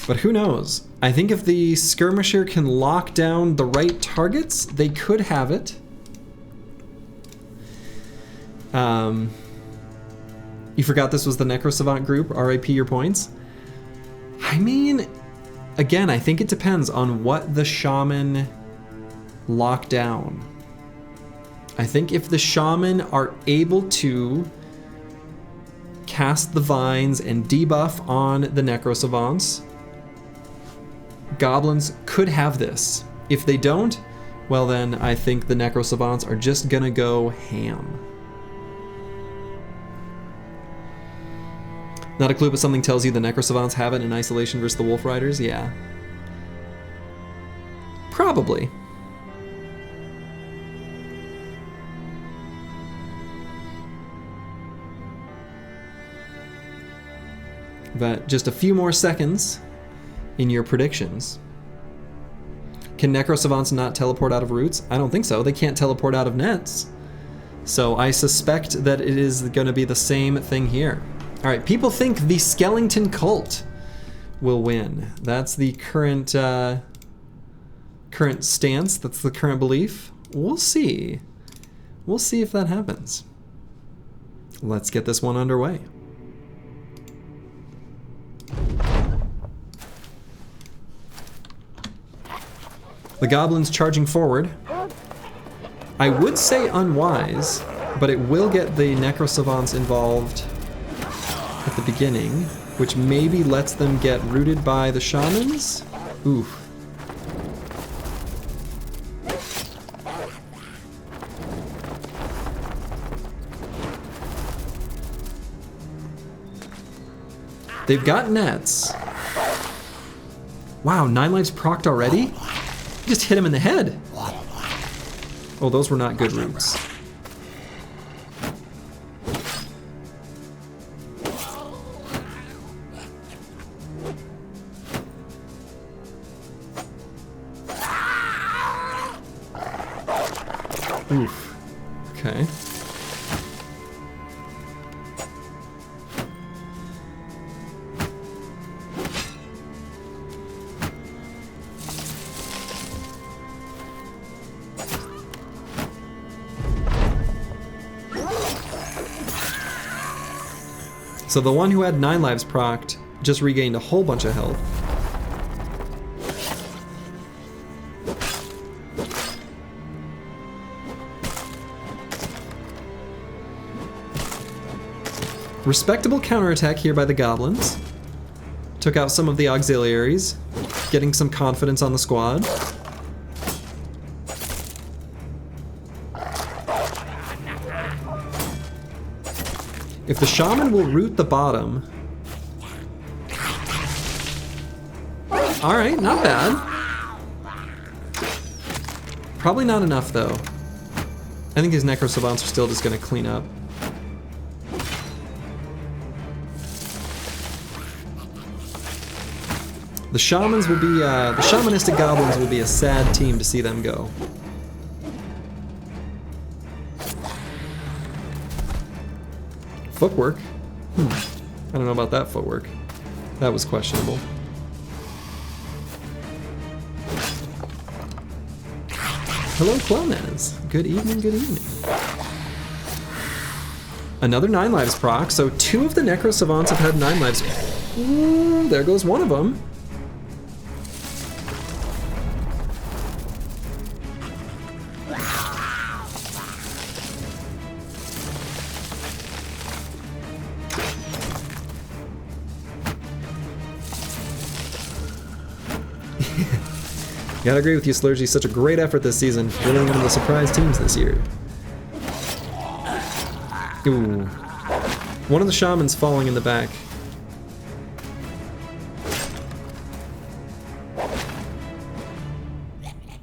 But who knows? I think if the skirmisher can lock down the right targets, they could have it. You forgot this was the Necro Savant group, RIP your points. I mean, again, I think it depends on what the Shaman lock down. I think if the Shaman are able to cast the vines and debuff on the Necro Savants, Goblins could have this. If they don't, well then I think the Necro Savants are just gonna go ham. Not a clue, but something tells you the Necro Savants have it in isolation versus the Wolf Riders? Yeah. Probably. But just a few more seconds in your predictions. Can Necro Savants not teleport out of roots? I don't think so. They can't teleport out of nets. So I suspect that it is going to be the same thing here. All right, people think the Skellington Cult will win. That's the current current stance. That's the current belief. We'll see. We'll see if that happens. Let's get this one underway. The Goblins charging forward. I would say unwise, but it will get the Necro Savants involved at the beginning, which maybe lets them get rooted by the Shamans. Oof. They've got nets. Wow, 9 lives procced already? Just hit him in the head. Oh, those were not good roots. Oof. Okay. So the one who had 9 lives procced just regained a whole bunch of health. Respectable counterattack here by the Goblins. Took out some of the auxiliaries, getting some confidence on the squad. If the Shaman will root the bottom... Alright, not bad. Probably not enough, though. I think his Necro Savants are still just gonna clean up. The Shamans will be, the Shamanistic Goblins will be a sad team to see them go. Footwork? I don't know about that footwork. That was questionable. Hello, Clonaz. Good evening, good evening. Another 9 lives proc, so 2 of the Necro Savants have had 9 lives. Ooh, there goes one of them. Gotta agree with you, Slurgy. Such a great effort this season. Really one of the surprise teams this year. Ooh. One of the Shamans falling in the back.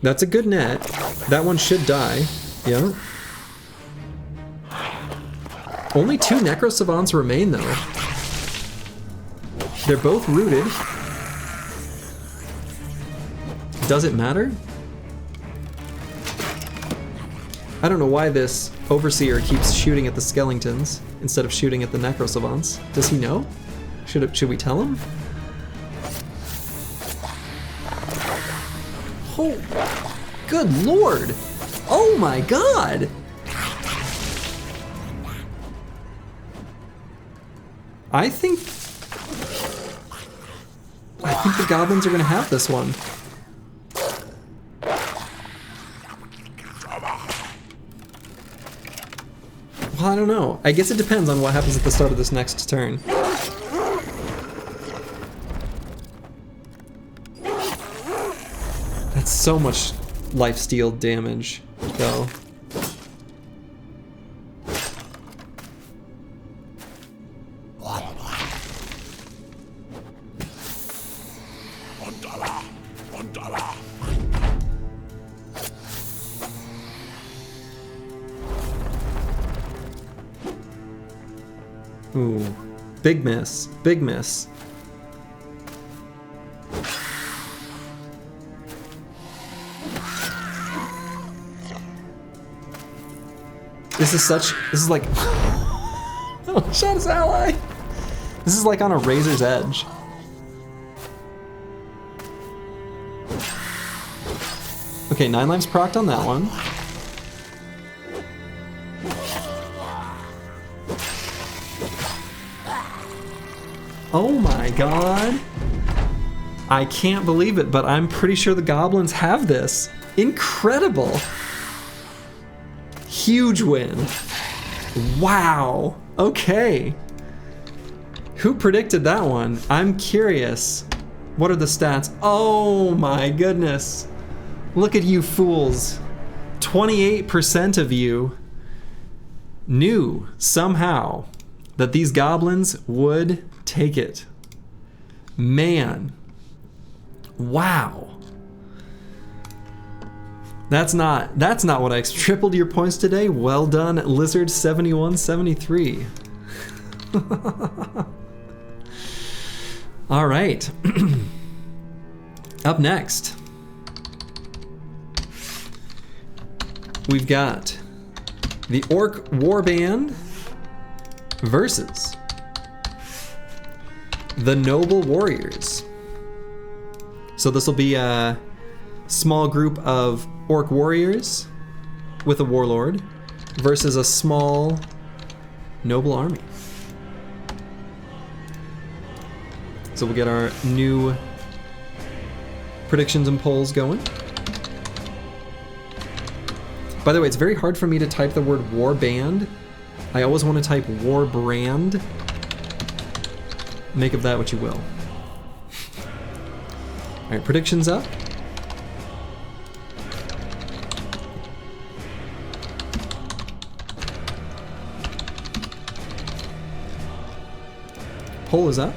That's a good net. That one should die. Yeah. Only 2 Necro Savants remain, though. They're both rooted. Does it matter? I don't know why this Overseer keeps shooting at the Skellingtons instead of shooting at the Necro Savants. Does he know? Should we tell him? Oh, good lord! Oh my god! I think the Goblins are gonna have this one. Well, I don't know. I guess it depends on what happens at the start of this next turn. That's so much lifesteal damage, though. Ooh, big miss, big miss. This is like, oh, shot his ally. This is like on a razor's edge. Okay, 9 lives procced on that one. Oh my god. I can't believe it, but I'm pretty sure the Goblins have this. Incredible. Huge win. Wow. Okay. Who predicted that one? I'm curious. What are the stats? Oh my goodness. Look at you fools. 28% of you knew somehow that these Goblins would take it. Man. Wow. That's not what I tripled your points today. Well done, Lizard 7173. All right. Up next, we've got the Orc Warband versus the Noble Warriors. So this will be a small group of Orc Warriors with a Warlord versus a small Noble army. So we'll get our new predictions and polls going. By the way, it's very hard for me to type the word Warband. I always want to type Warbrand. Make of that what you will. All right, predictions up. Poll is up.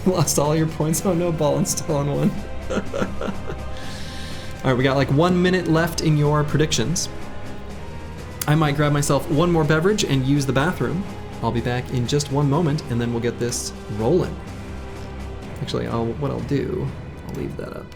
Lost all your points. Oh no, Ballin's still on one. Alright, we got like 1 minute left in your predictions. I might grab myself one more beverage and use the bathroom. I'll be back in just one moment and then we'll get this rolling. Actually, what I'll do, I'll leave that up.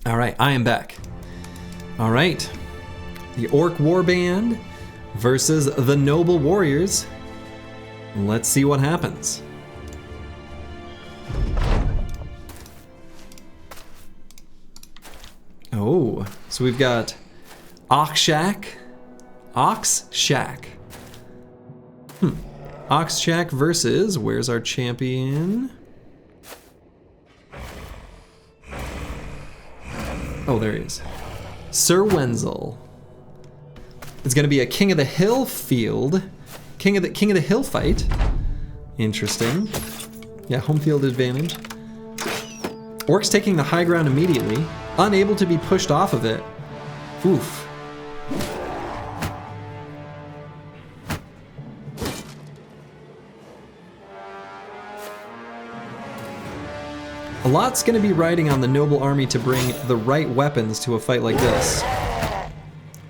All right, I am back. All right, the Orc Warband versus the Noble Warriors. Let's see what happens. Oh, so we've got Ox Shack. Ox Shack versus, where's our champion? Oh, there he is. Sir Wenzel. It's gonna be a King of the Hill field. King of the Hill fight. Interesting. Yeah, home field advantage. Orcs taking the high ground immediately. Unable to be pushed off of it. Oof. A lot's going to be riding on the Noble Army to bring the right weapons to a fight like this.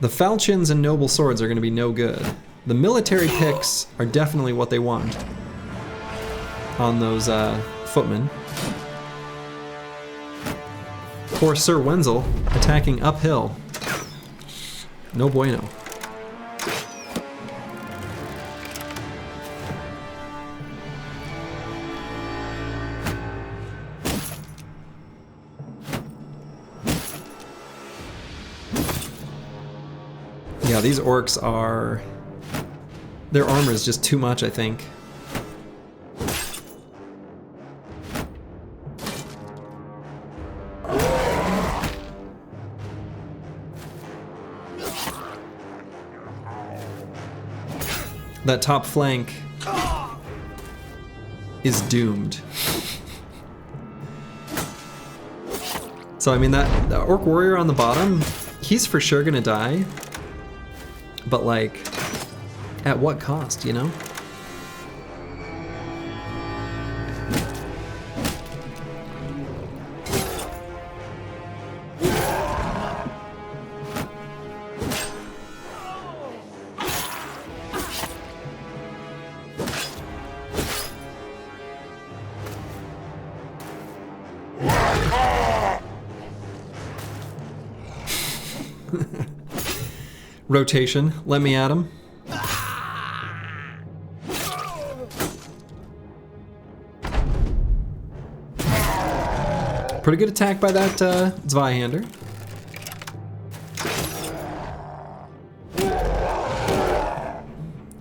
The falchions and noble swords are going to be no good. The military picks are definitely what they want on those footmen. Poor Sir Wenzel attacking uphill. No bueno. Yeah, these orcs are... their armor is just too much, I think. that top flank is doomed. So I mean that the Orc Warrior on the bottom, he's for sure gonna die. But like, at what cost, you know? Rotation, let me at him. Pretty good attack by that Zweihander.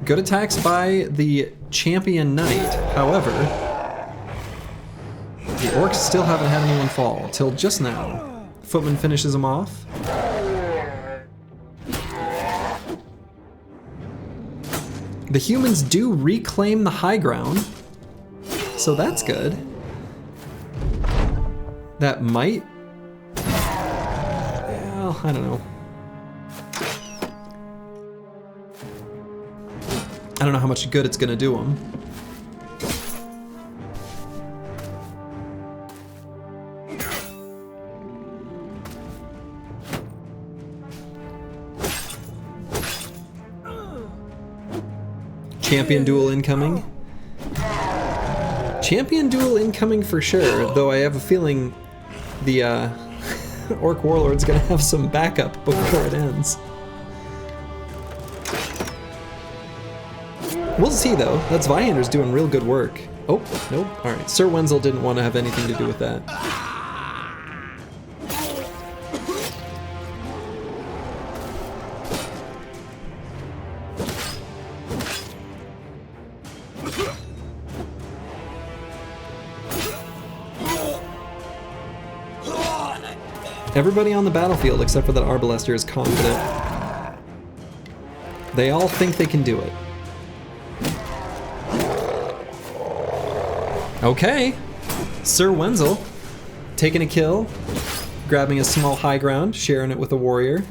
Good attacks by the Champion Knight. However, the Orcs still haven't had anyone fall till just now. Footman finishes him off. The humans do reclaim the high ground, so that's good. That might... well, I don't know. I don't know how much good it's gonna do them. Champion duel incoming. Champion duel incoming for sure, though I have a feeling the Orc Warlord's gonna have some backup before it ends. We'll see though, that Zweihander's doing real good work. Oh, nope, alright. Sir Wenzel didn't want to have anything to do with that. Everybody on the battlefield except for that Arbalester is confident. They all think they can do it. Okay. Sir Wenzel taking a kill, grabbing a small high ground, sharing it with a warrior.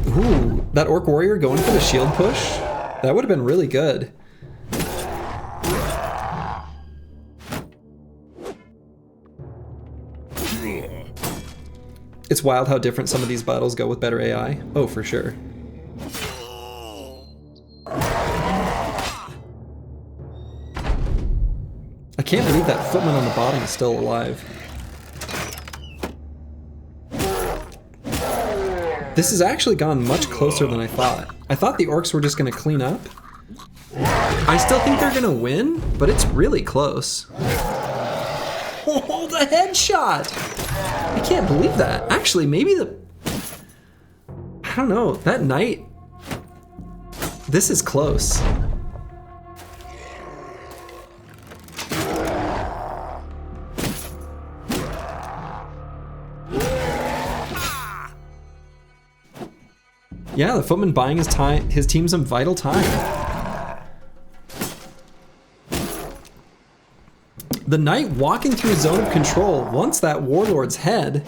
Ooh, that Orc Warrior going for the shield push? That would have been really good. It's wild how different some of these battles go with better AI. Oh, for sure. I can't believe that Footman on the bottom is still alive. This has actually gone much closer than I thought. I thought the Orcs were just gonna clean up. I still think they're gonna win, but it's really close. Oh, the headshot! I can't believe that. Actually, maybe the... I don't know, that knight... This is close. Yeah, the Footman buying his team some vital time. The knight walking through zone of control wants that warlord's head.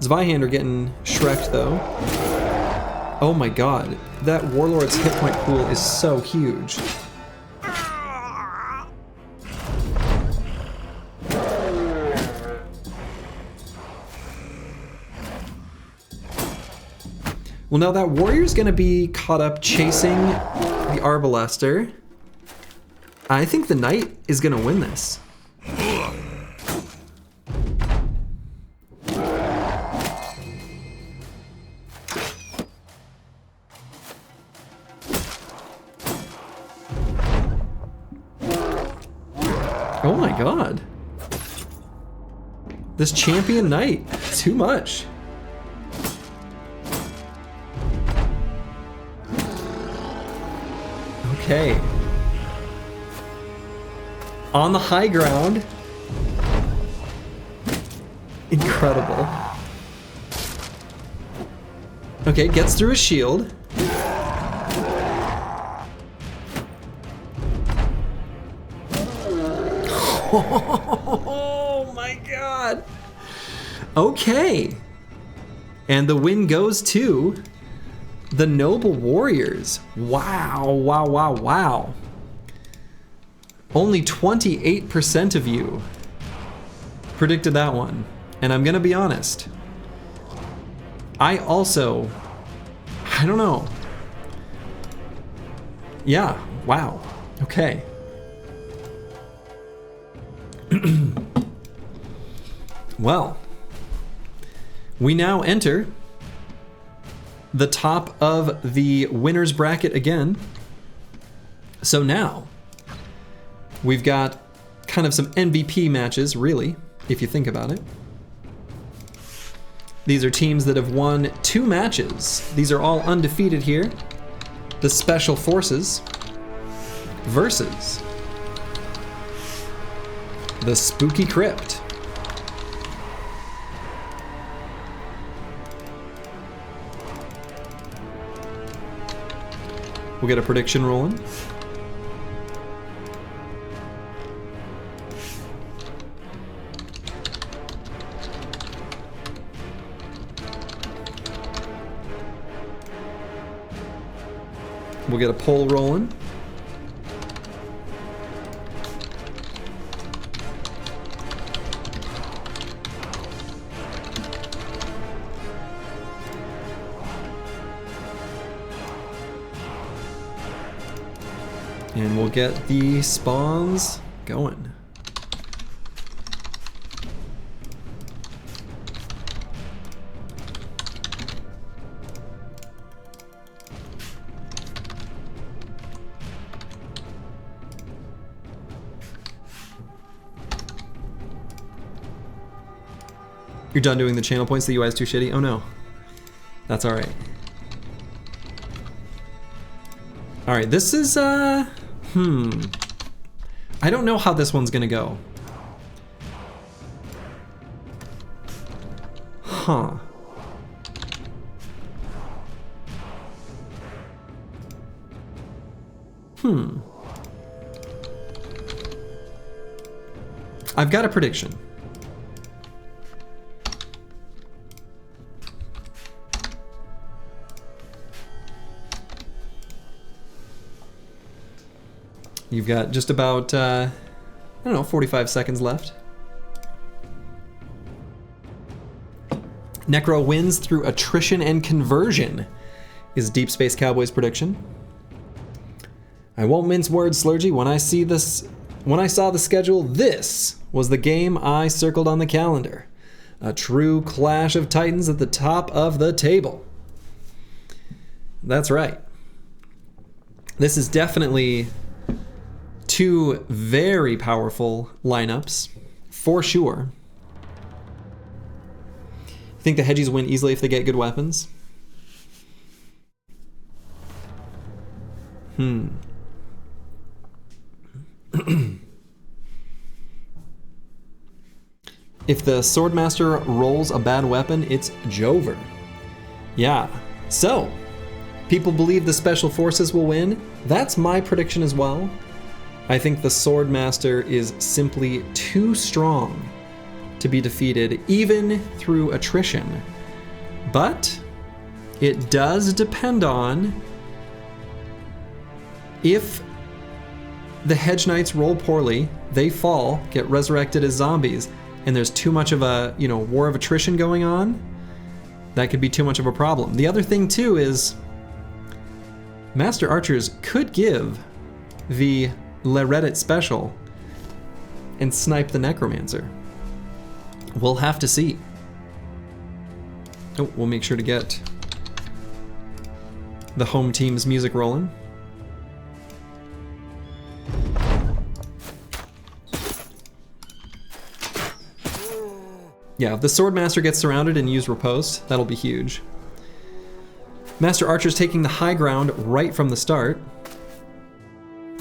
Zweihander getting shreked though. Oh my god, that warlord's hit point pool is so huge. Well, now that warrior's gonna be caught up chasing the Arbalester. I think the knight is gonna win this. Oh my god. This champion knight, too much. Okay. On the high ground. Incredible. Okay, gets through his shield. Oh my god. Okay. And the win goes to the Noble Warriors. Wow, wow, wow, wow. Only 28% of you predicted that one. And I'm gonna be honest, I don't know. Yeah, wow, okay. Well, we now enter the top of the winner's bracket again. So now, we've got kind of some MVP matches, really, if you think about it. These are teams that have won 2 matches. These are all undefeated here. The Special Forces versus the Spooky Crypt. We'll get a prediction rolling. We'll get a poll rolling. And we'll get the spawns going. You're done doing the channel points, the UI is too shitty? Oh no. That's alright. Alright, this is, I don't know how this one's gonna go. Huh. I've got a prediction. You've got just about, I don't know, 45 seconds left. Necro wins through attrition and conversion, is Deep Space Cowboy's prediction. I won't mince words, Slurgy. When I saw the schedule, this was the game I circled on the calendar. A true clash of titans at the top of the table. That's right. This is definitely 2 very powerful lineups, for sure. I think the Hedgies win easily if they get good weapons. If the Swordmaster rolls a bad weapon, it's Jover. Yeah, so people believe the Special Forces will win. That's my prediction as well. I think the Swordmaster is simply too strong to be defeated, even through attrition. But it does depend on if the Hedge Knights roll poorly, they fall, get resurrected as zombies, and there's too much of a, war of attrition going on. That could be too much of a problem. The other thing too is Master Archers could give the Reddit special and snipe the Necromancer. We'll have to see. Oh, we'll make sure to get the home team's music rolling. Yeah, if the Swordmaster gets surrounded and use Riposte, that'll be huge. Master Archer's taking the high ground right from the start.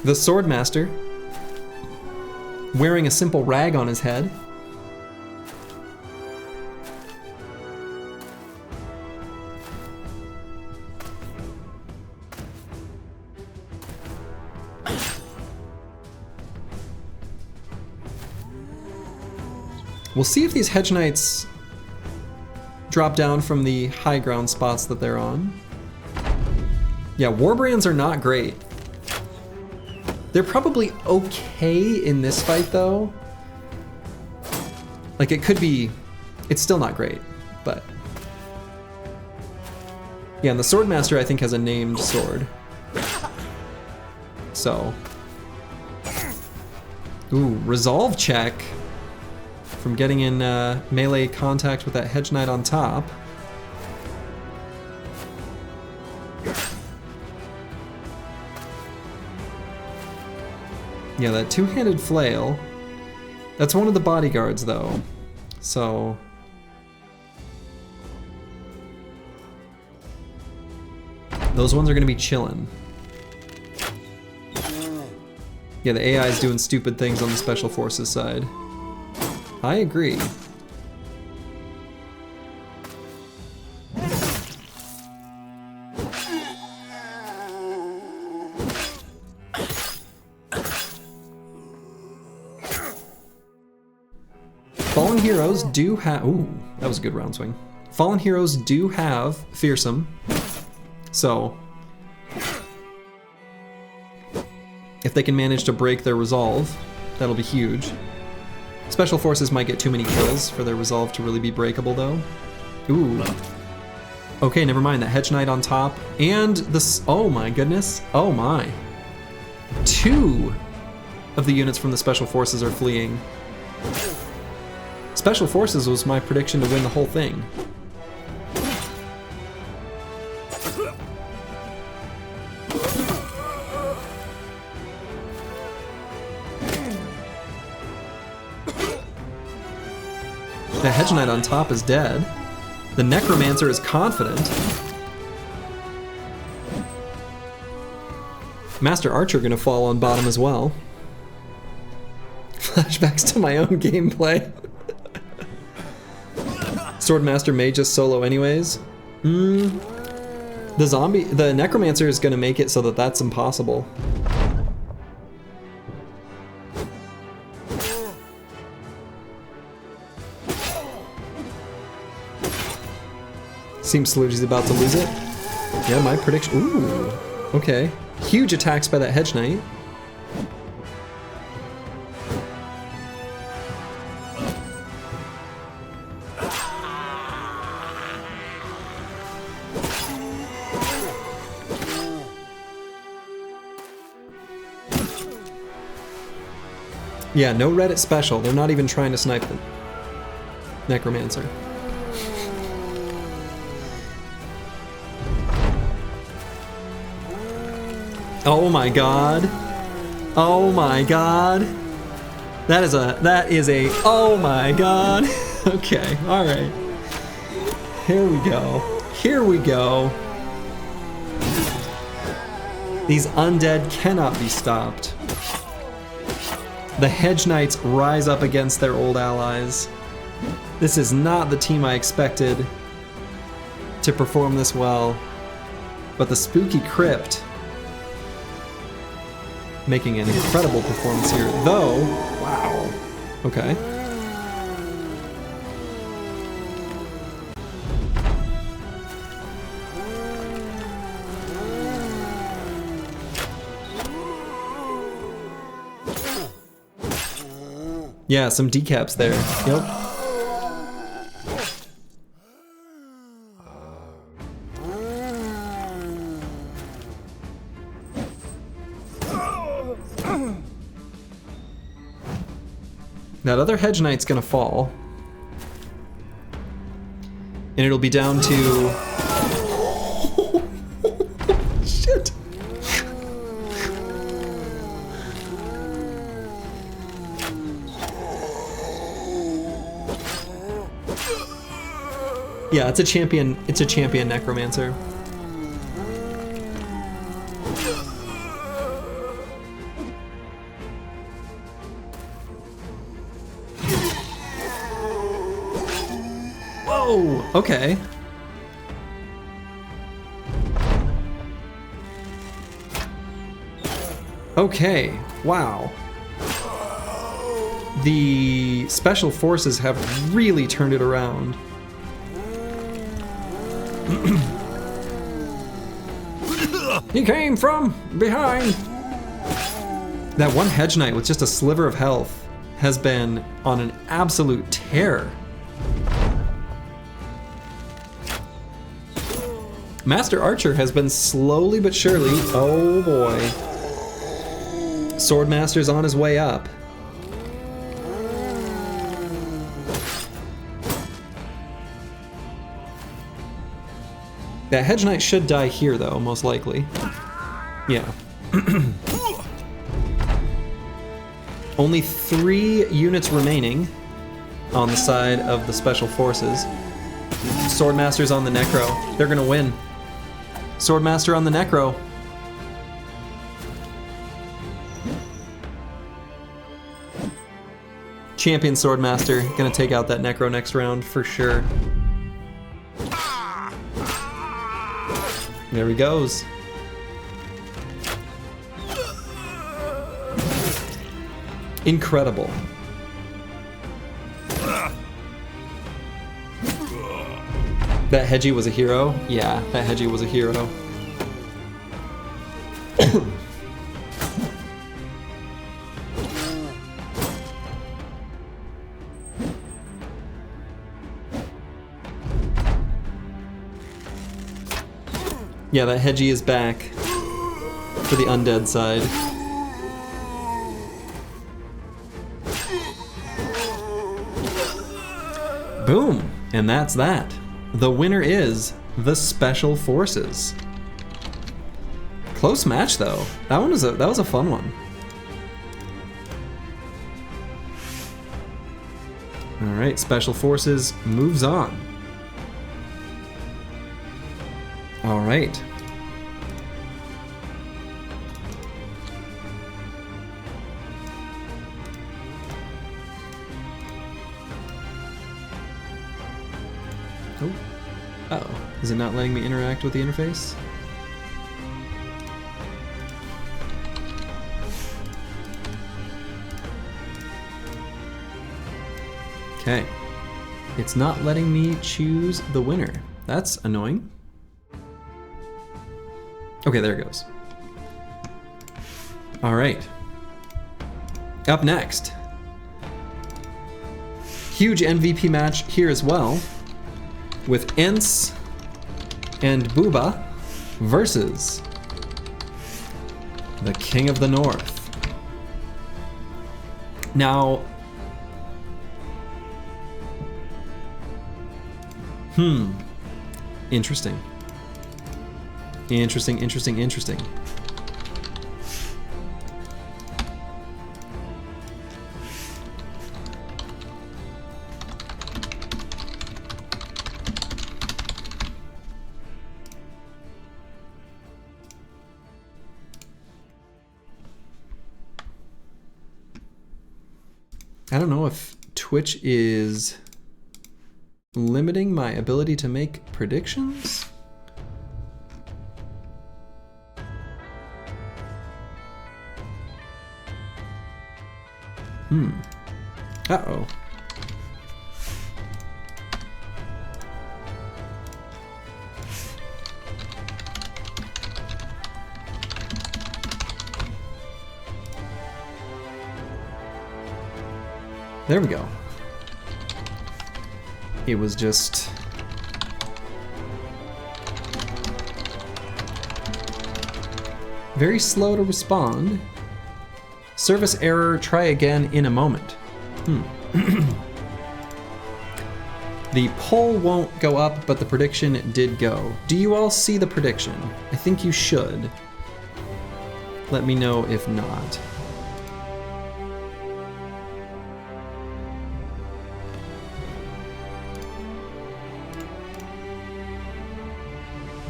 The Swordmaster wearing a simple rag on his head. We'll see if these Hedge Knights drop down from the high ground spots that they're on. Yeah, Warbrands are not great. They're probably okay in this fight though. Like it could be, it's still not great, but. Yeah, and the Swordmaster I think has a named sword. So. Ooh, resolve check from getting in melee contact with that Hedge Knight on top. Yeah, that two-handed flail. That's one of the bodyguards though, so. Those ones are gonna be chillin'. Yeah, the AI is doing stupid things on the Special Forces side. I agree. Fallen Heroes do have, ooh, that was a good round swing. Fallen Heroes do have Fearsome, so if they can manage to break their resolve, that'll be huge. Special Forces might get too many kills for their resolve to really be breakable though. Ooh. Okay, never mind, that Hedge Knight on top, and this, oh my goodness, oh my. 2 of the units from the Special Forces are fleeing. Special Forces was my prediction to win the whole thing. The Hedge Knight on top is dead. The Necromancer is confident. Master Archer gonna fall on bottom as well. Flashbacks to my own gameplay. Swordmaster may just solo anyways. The Necromancer is gonna make it so that that's impossible. Seems Sludgy's about to lose it. Yeah, my prediction. Ooh, okay. Huge attacks by that Hedge Knight. Yeah, no Reddit special. They're not even trying to snipe the Necromancer. Oh my god. Oh my god. That is a, oh my god. Okay, alright. Here we go. Here we go. These undead cannot be stopped. The Hedge Knights rise up against their old allies. This is not the team I expected to perform this well, but the spooky Crypt making an incredible performance here, though. Wow. Okay. Yeah, some decaps there. Yep. That other Hedge Knight's gonna fall. And it'll be down to... Shit! Yeah, it's a champion Necromancer. Whoa, okay. Okay, wow. the special forces have really turned it around. He came from behind. That one hedge knight with just a sliver of health has been on an absolute tear. Master Archer has been slowly but surely, oh boy. Swordmaster's on his way up. That hedge knight should die here though, most likely. Yeah. Only 3 units remaining on the side of the special forces. Swordmaster's on the Necro. They're gonna win. Swordmaster on the Necro. Champion Swordmaster gonna take out that Necro next round for sure. There he goes. Incredible. That Hedgie was a hero? Yeah, that Hedgie was a hero. Yeah, that Hedgie is back for the undead side. Boom! And that's that. The winner is the Special Forces. Close match though. That was a fun one. All right, Special Forces moves on. All right. Oh. Uh-oh. Is it not letting me interact with the interface? Okay. It's not letting me choose the winner. That's annoying. Okay, there it goes. All right. Up next. Huge MVP match here as well, with Ents and Booba versus the King of the North. Now, interesting. Interesting. I don't know if Twitch is limiting my ability to make predictions. Uh-oh. There we go. It was just... very slow to respond. Service error, try again in a moment. The poll won't go up, but the prediction did go. Do you all see the prediction? I think you should. Let me know if not.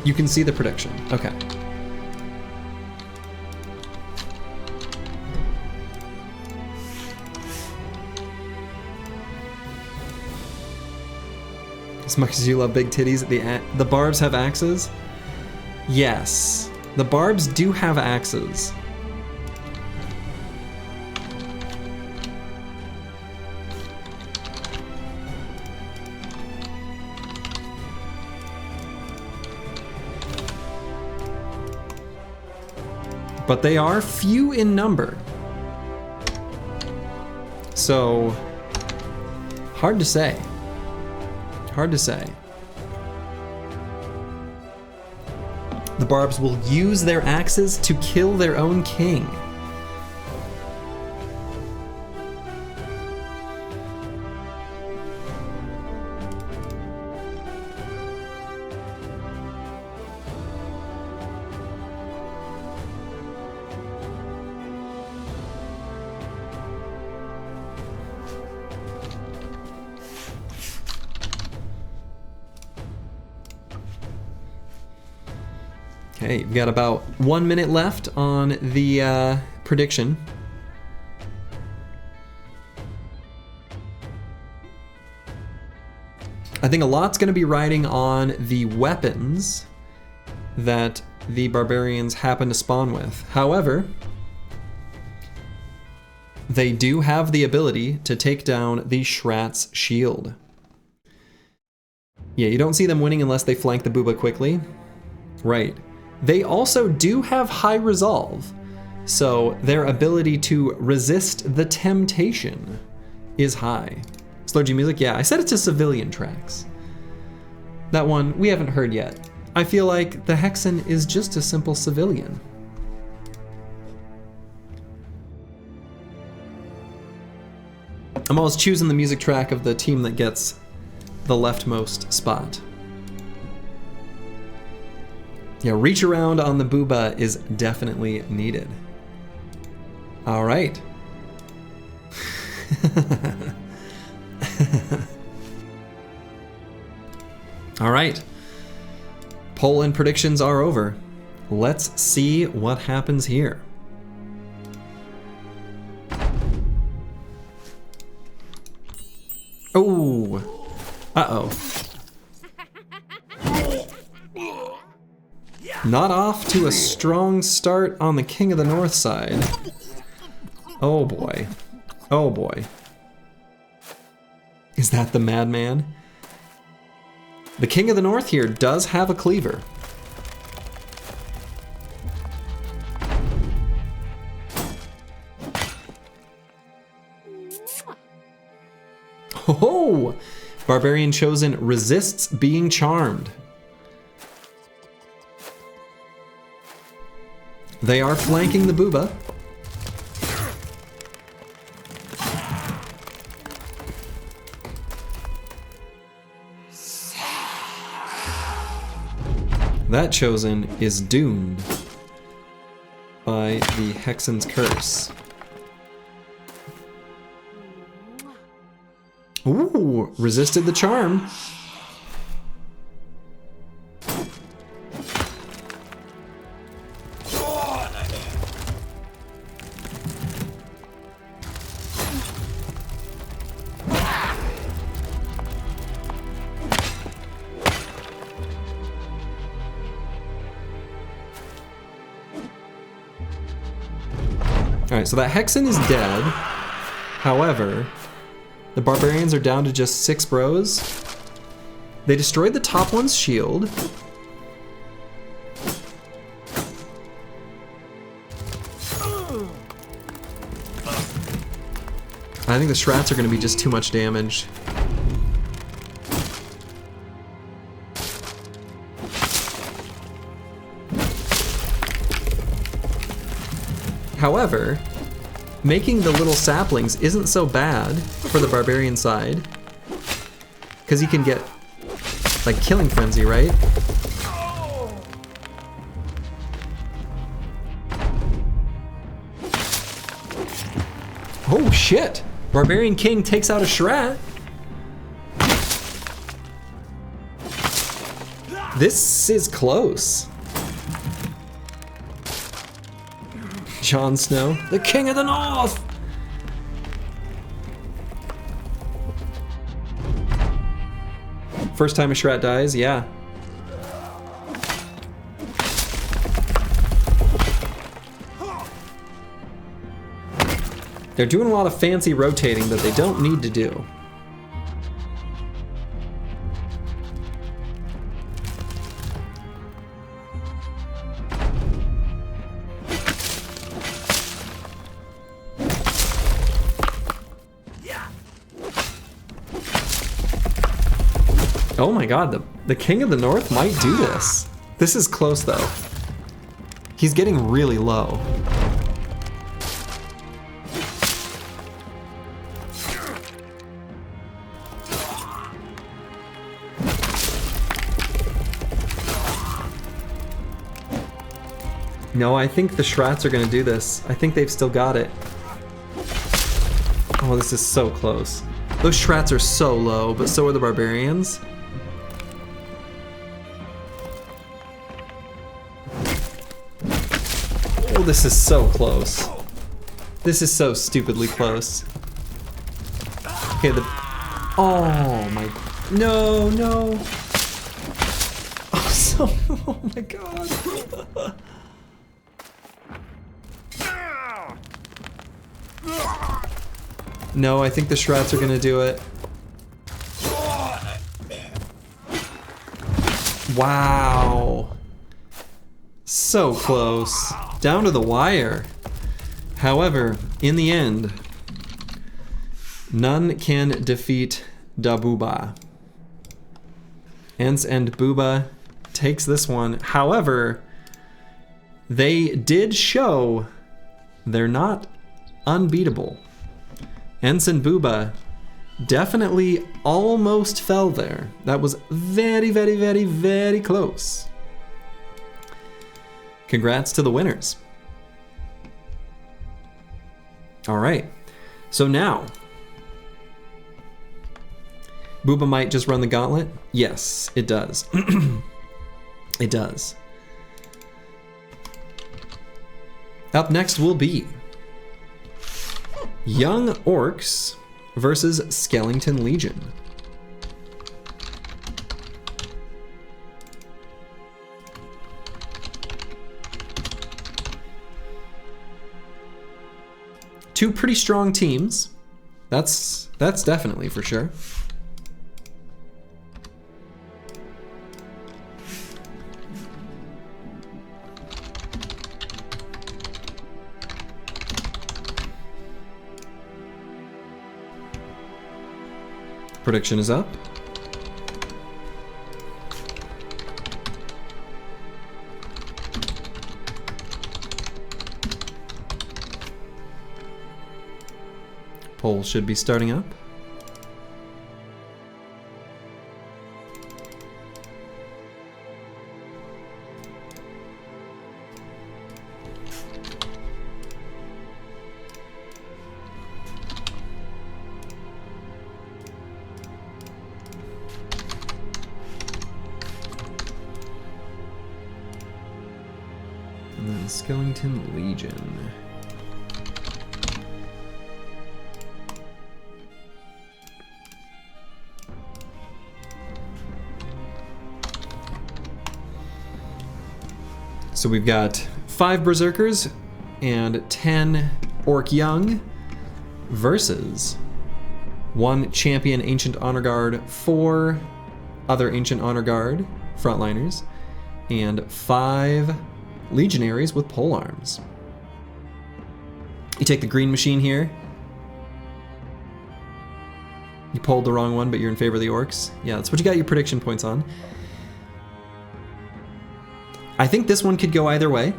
You can see the prediction. Okay. As much as you love big titties, the barbs have axes? Yes. The barbs do have axes. but they are few in number. So, hard to say. Hard to say. The Barbs will use their axes to kill their own king. Okay, we've got about 1 minute left on the prediction. I think a lot's going to be riding on the weapons that the barbarians happen to spawn with. However, they do have the ability to take down the Shrat's shield. Yeah, you don't see them winning unless they flank the Booba quickly. Right. They also do have high resolve, so their ability to resist the temptation is high. Slow G music, yeah, I set it to civilian tracks. That one we haven't heard yet. I feel like the Hexen is just a simple civilian. I'm always choosing the music track of the team that gets the leftmost spot. Yeah, reach around on the Booba is definitely needed. All right. All right. Poll and predictions are over. Let's see what happens here. Oh. Uh-oh. Not off to a strong start on the King of the North side. Oh boy. Oh boy. Is that the madman? The King of the North here does have a cleaver. Oh! Barbarian Chosen resists being charmed. They are flanking the Booba. That Chosen is doomed by the Hexen's curse. Ooh, resisted the charm. Alright, so that Hexen is dead. However, the Barbarians are down to just 6 bros. They destroyed the top one's shield. I think the Shrats are going to be just too much damage. However, making the little saplings isn't so bad for the barbarian side, because you can get like killing frenzy, right? Oh shit! Barbarian King takes out a Shrat. This is close. Jon Snow, the King of the North! First time a Shrat dies, yeah. They're doing a lot of fancy rotating that they don't need to do. Oh my god, the King of the North might do this. This is close though. He's getting really low. No, I think the Shrats are gonna do this. I think they've still got it. Oh, this is so close. Those Shrats are so low, but so are the Barbarians. Oh, this is so close. This is so stupidly close. Okay, oh my, no. Oh, so, oh my god. No, I think the Shrats are gonna do it. Wow. So close. Down to the wire. However, in the end, none can defeat Da Booba. Ents and Booba takes this one. However, they did show they're not unbeatable. Ents and Booba definitely almost fell there. That was very, very, very, very close. Congrats to the winners. All right, so now, Booba might just run the gauntlet? Yes, it does. It does. Up next will be Young Orcs versus Skellington Legion. Two pretty strong teams. That's definitely for sure. Prediction is up. Poll should be starting up. And then Skellington Legion. So we've got 5 Berserkers and 10 Orc Young versus 1 Champion Ancient Honor Guard, 4 other Ancient Honor Guard frontliners, and 5 Legionaries with polearms. You take the green machine here. You pulled the wrong one, but you're in favor of the Orcs. Yeah, that's what you got your prediction points on. I think this one could go either way.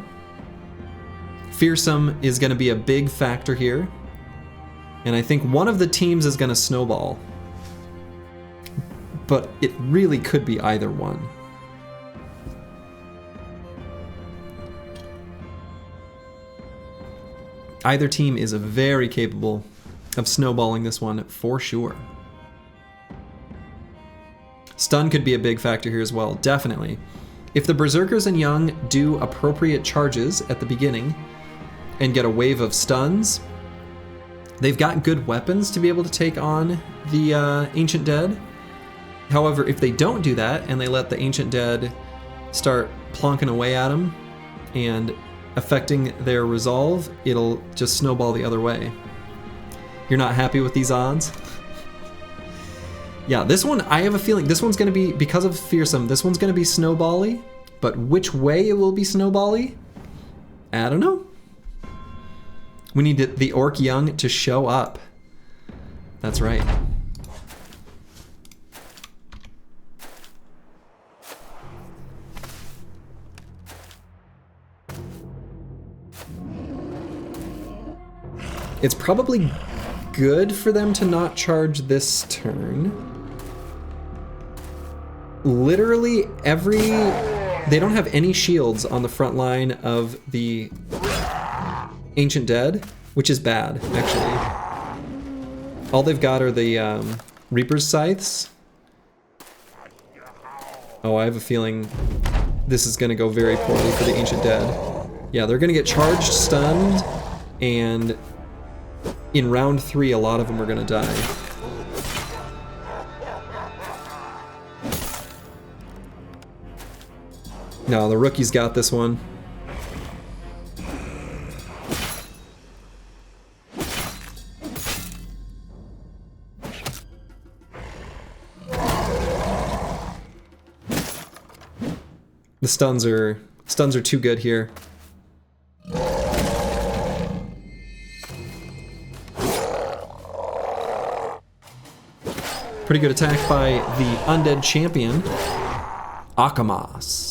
Fearsome is going to be a big factor here. And I think one of the teams is going to snowball. But it really could be either one. Either team is very capable of snowballing this one for sure. Stun could be a big factor here as well, definitely. If the Berserkers and Young do appropriate charges at the beginning and get a wave of stuns, they've got good weapons to be able to take on the Ancient Dead. However, if they don't do that and they let the Ancient Dead start plonking away at them and affecting their resolve, it'll just snowball the other way. You're not happy with these odds? Yeah, this one, I have a feeling this one's going to be, because of Fearsome, this one's going to be snowbally, but which way it will be snowbally, I don't know. We need the Orc Young to show up. That's right. It's probably good for them to not charge this turn. Literally they don't have any shields on the front line of the Ancient Dead, which is bad, actually. All they've got are the Reaper's Scythes. Oh, I have a feeling this is gonna go very poorly for the Ancient Dead. Yeah, they're gonna get charged, stunned, and in round 3, a lot of them are gonna die. No, the rookie's got this one. The stuns are too good here. Pretty good attack by the undead champion, Akamas.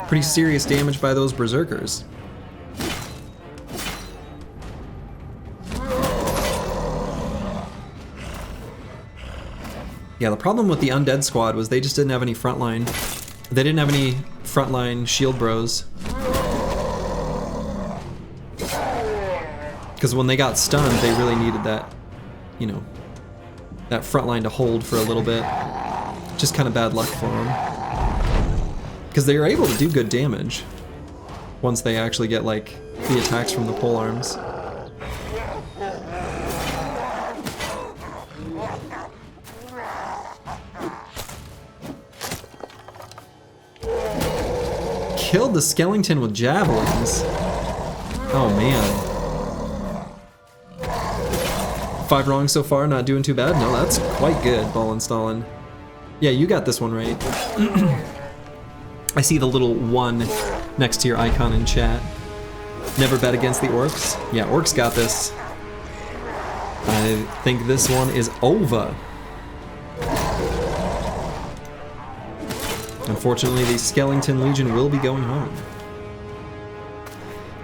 Pretty serious damage by those berserkers. Yeah, the problem with the undead squad was they just didn't have any frontline. They didn't have any frontline shield bros. Because when they got stunned, they really needed that, you know, that frontline to hold for a little bit. Just kind of bad luck for them. Because they were able to do good damage once they actually get, like, the attacks from the polearms. Killed the Skellington with javelins. Oh man. 5 wrong so far, not doing too bad. No, that's quite good, Ballin' Stallin'. Yeah, you got this one right. I see the little 1 next to your icon in chat. Never bet against the Orcs. Yeah, Orcs got this. I think this one is over. Unfortunately, the Skellington Legion will be going home.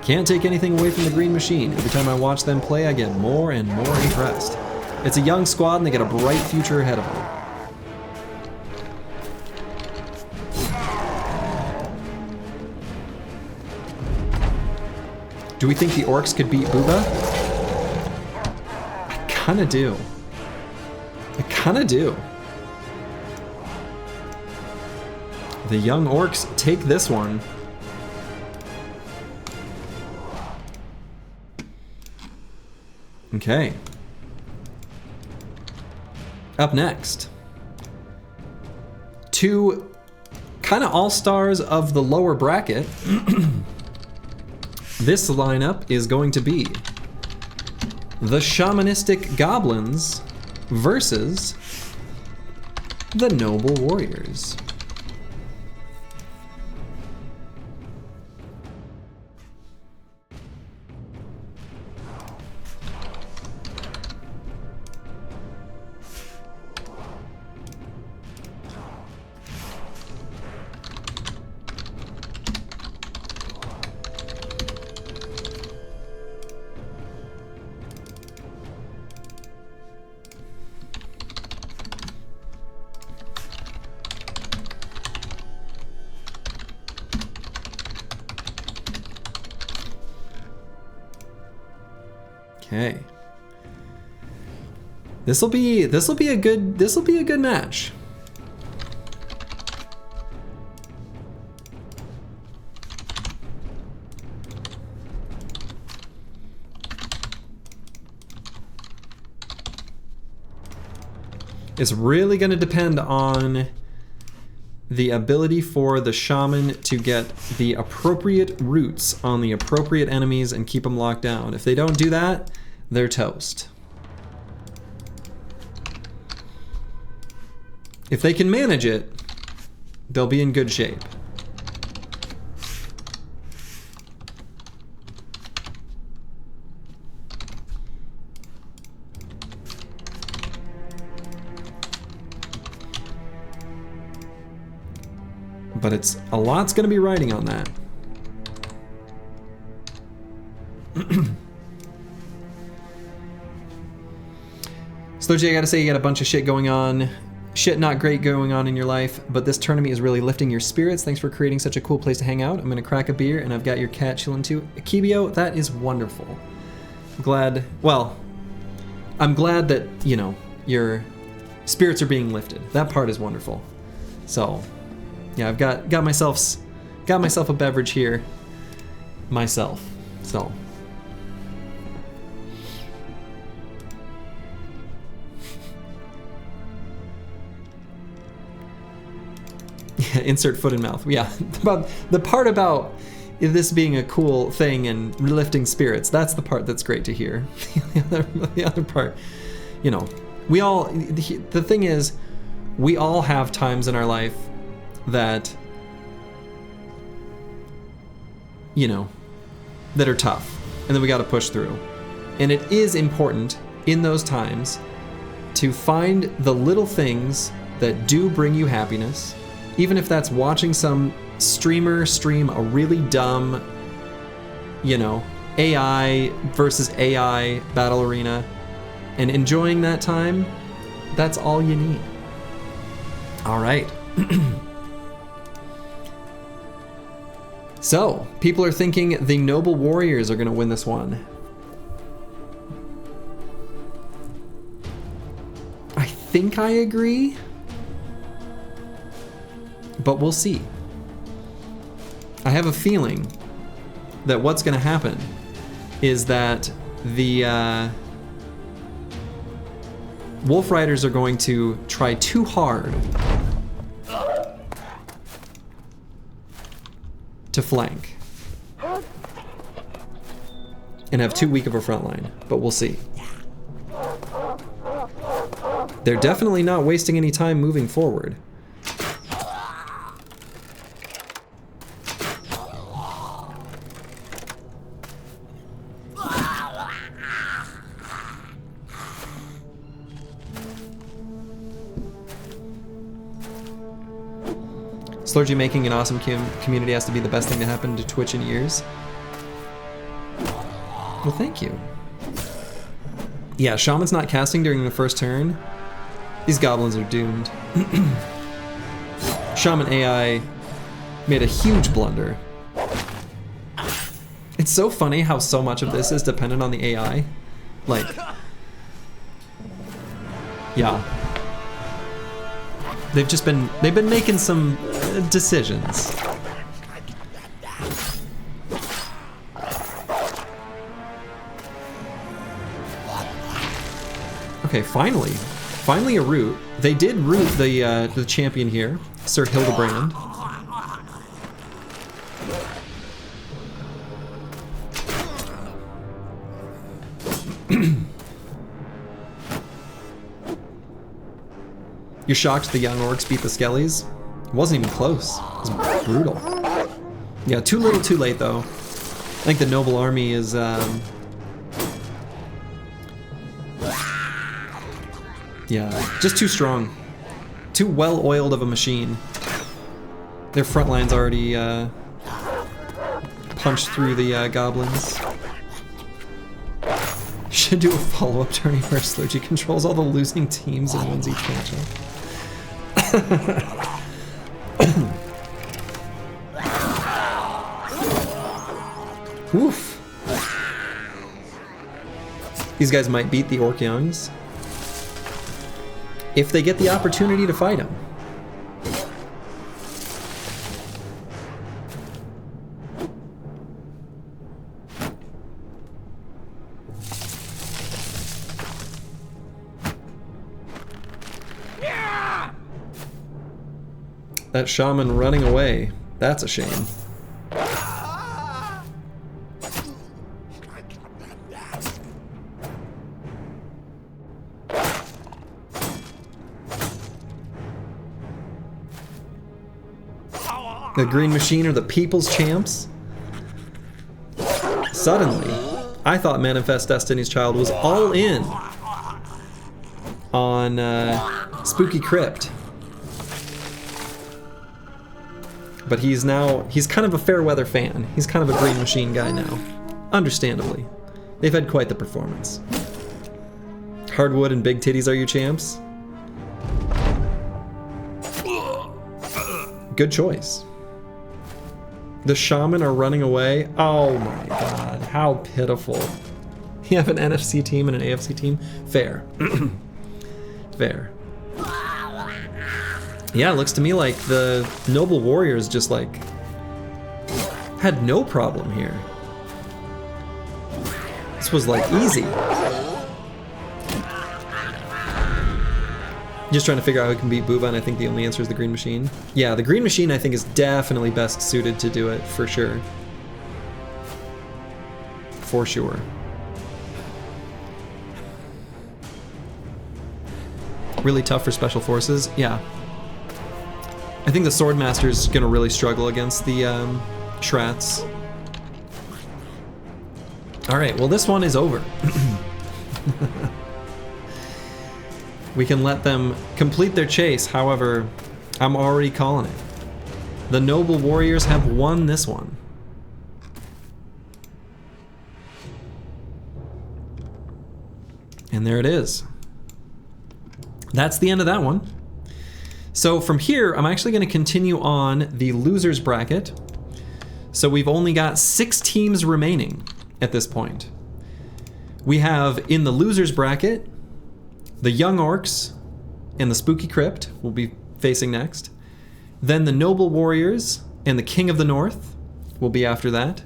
Can't take anything away from the Green Machine. Every time I watch them play, I get more and more impressed. It's a young squad and they got a bright future ahead of them. Do we think the Orcs could beat Booba? I kinda do. I kinda do. The young Orcs take this one. Okay. Up next. 2 kind of all-stars of the lower bracket. This lineup is going to be the Shamanistic Goblins versus the Noble Warriors. Okay. This'll be a good match. It's really going to depend on the ability for the Shaman to get the appropriate roots on the appropriate enemies and keep them locked down. If they don't do that, they're toast. If they can manage it, they'll be in good shape. But it's a lot's gonna be riding on that. Sludgy, I gotta say, you got a bunch of shit going on. Shit not great going on in your life, but this tournament is really lifting your spirits. Thanks for creating such a cool place to hang out. I'm gonna crack a beer, and I've got your cat chilling too. Akibio, that is wonderful. I'm glad that, you know, your spirits are being lifted. That part is wonderful. So, yeah, I've got myself a beverage here myself. So, yeah, insert foot in mouth. Yeah, about the part about this being a cool thing and lifting spirits. That's the part that's great to hear. the other part, you know, the thing is, we all have times in our life that, you know, that are tough, and then we got to push through. And it is important in those times to find the little things that do bring you happiness, even if that's watching some streamer stream a really dumb, you know, AI versus AI battle arena, and enjoying that time. That's all you need. All right. So, people are thinking the Noble Warriors are going to win this one. I think I agree, but we'll see. I have a feeling that what's going to happen is that the Wolf Riders are going to try too hard to flank and have too weak of a front line, but we'll see. They're definitely not wasting any time moving forward. Slurgy, making an awesome community has to be the best thing to happen to Twitch in years. Well, thank you. Yeah, Shaman's not casting during the first turn. These goblins are doomed. Shaman AI made a huge blunder. It's so funny how so much of this is dependent on the AI. Like, yeah. They've been making some decisions. Okay, finally a root. They did root the champion here, Sir Hildebrand. You're shocked the young orcs beat the skellies? It wasn't even close. It was brutal. Yeah, too little too late though. I think the noble army is yeah, just too strong. Too well oiled of a machine. Their front line's already punched through the goblins. Should do a follow-up tourney where Slurgy controls all the losing teams and wins each matchup. Oof. These guys might beat the Orc Youngs if they get the opportunity to fight them. That shaman running away. That's a shame. The Green Machine are the people's champs. Suddenly, I thought Manifest Destiny's Child was all in on Spooky Crypt. But he's kind of a Fairweather fan. He's kind of a Green Machine guy now. Understandably. They've had quite the performance. Hardwood and Big Titties are your champs? Good choice. The Shaman are running away. Oh my god, how pitiful. You have an NFC team and an AFC team? Fair. Fair. Yeah, it looks to me like the Noble Warriors just like had no problem here. This was like easy. Just trying to figure out who can beat Booba, and I think the only answer is the Green Machine. Yeah, the Green Machine I think is definitely best suited to do it, for sure. For sure. Really tough for Special Forces, yeah. I think the Swordmaster's gonna really struggle against the Shrats. Alright, well this one is over. We can let them complete their chase, however, I'm already calling it. The Noble Warriors have won this one. And there it is. That's the end of that one. So from here, I'm actually going to continue on the losers bracket. So we've only got 6 teams remaining at this point. We have in the losers bracket, the Young Orcs and the Spooky Crypt will be facing next. Then the Noble Warriors and the King of the North will be after that.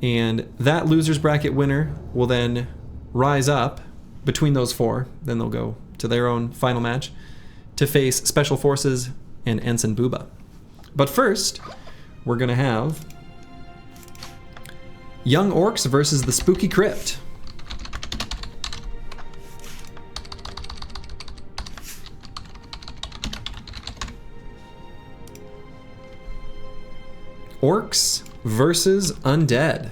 And that losers bracket winner will then rise up between those 4. Then they'll go to their own final match to face Special Forces and Ents and Booba. But first, we're gonna have Young Orcs versus the Spooky Crypt. Orcs versus Undead.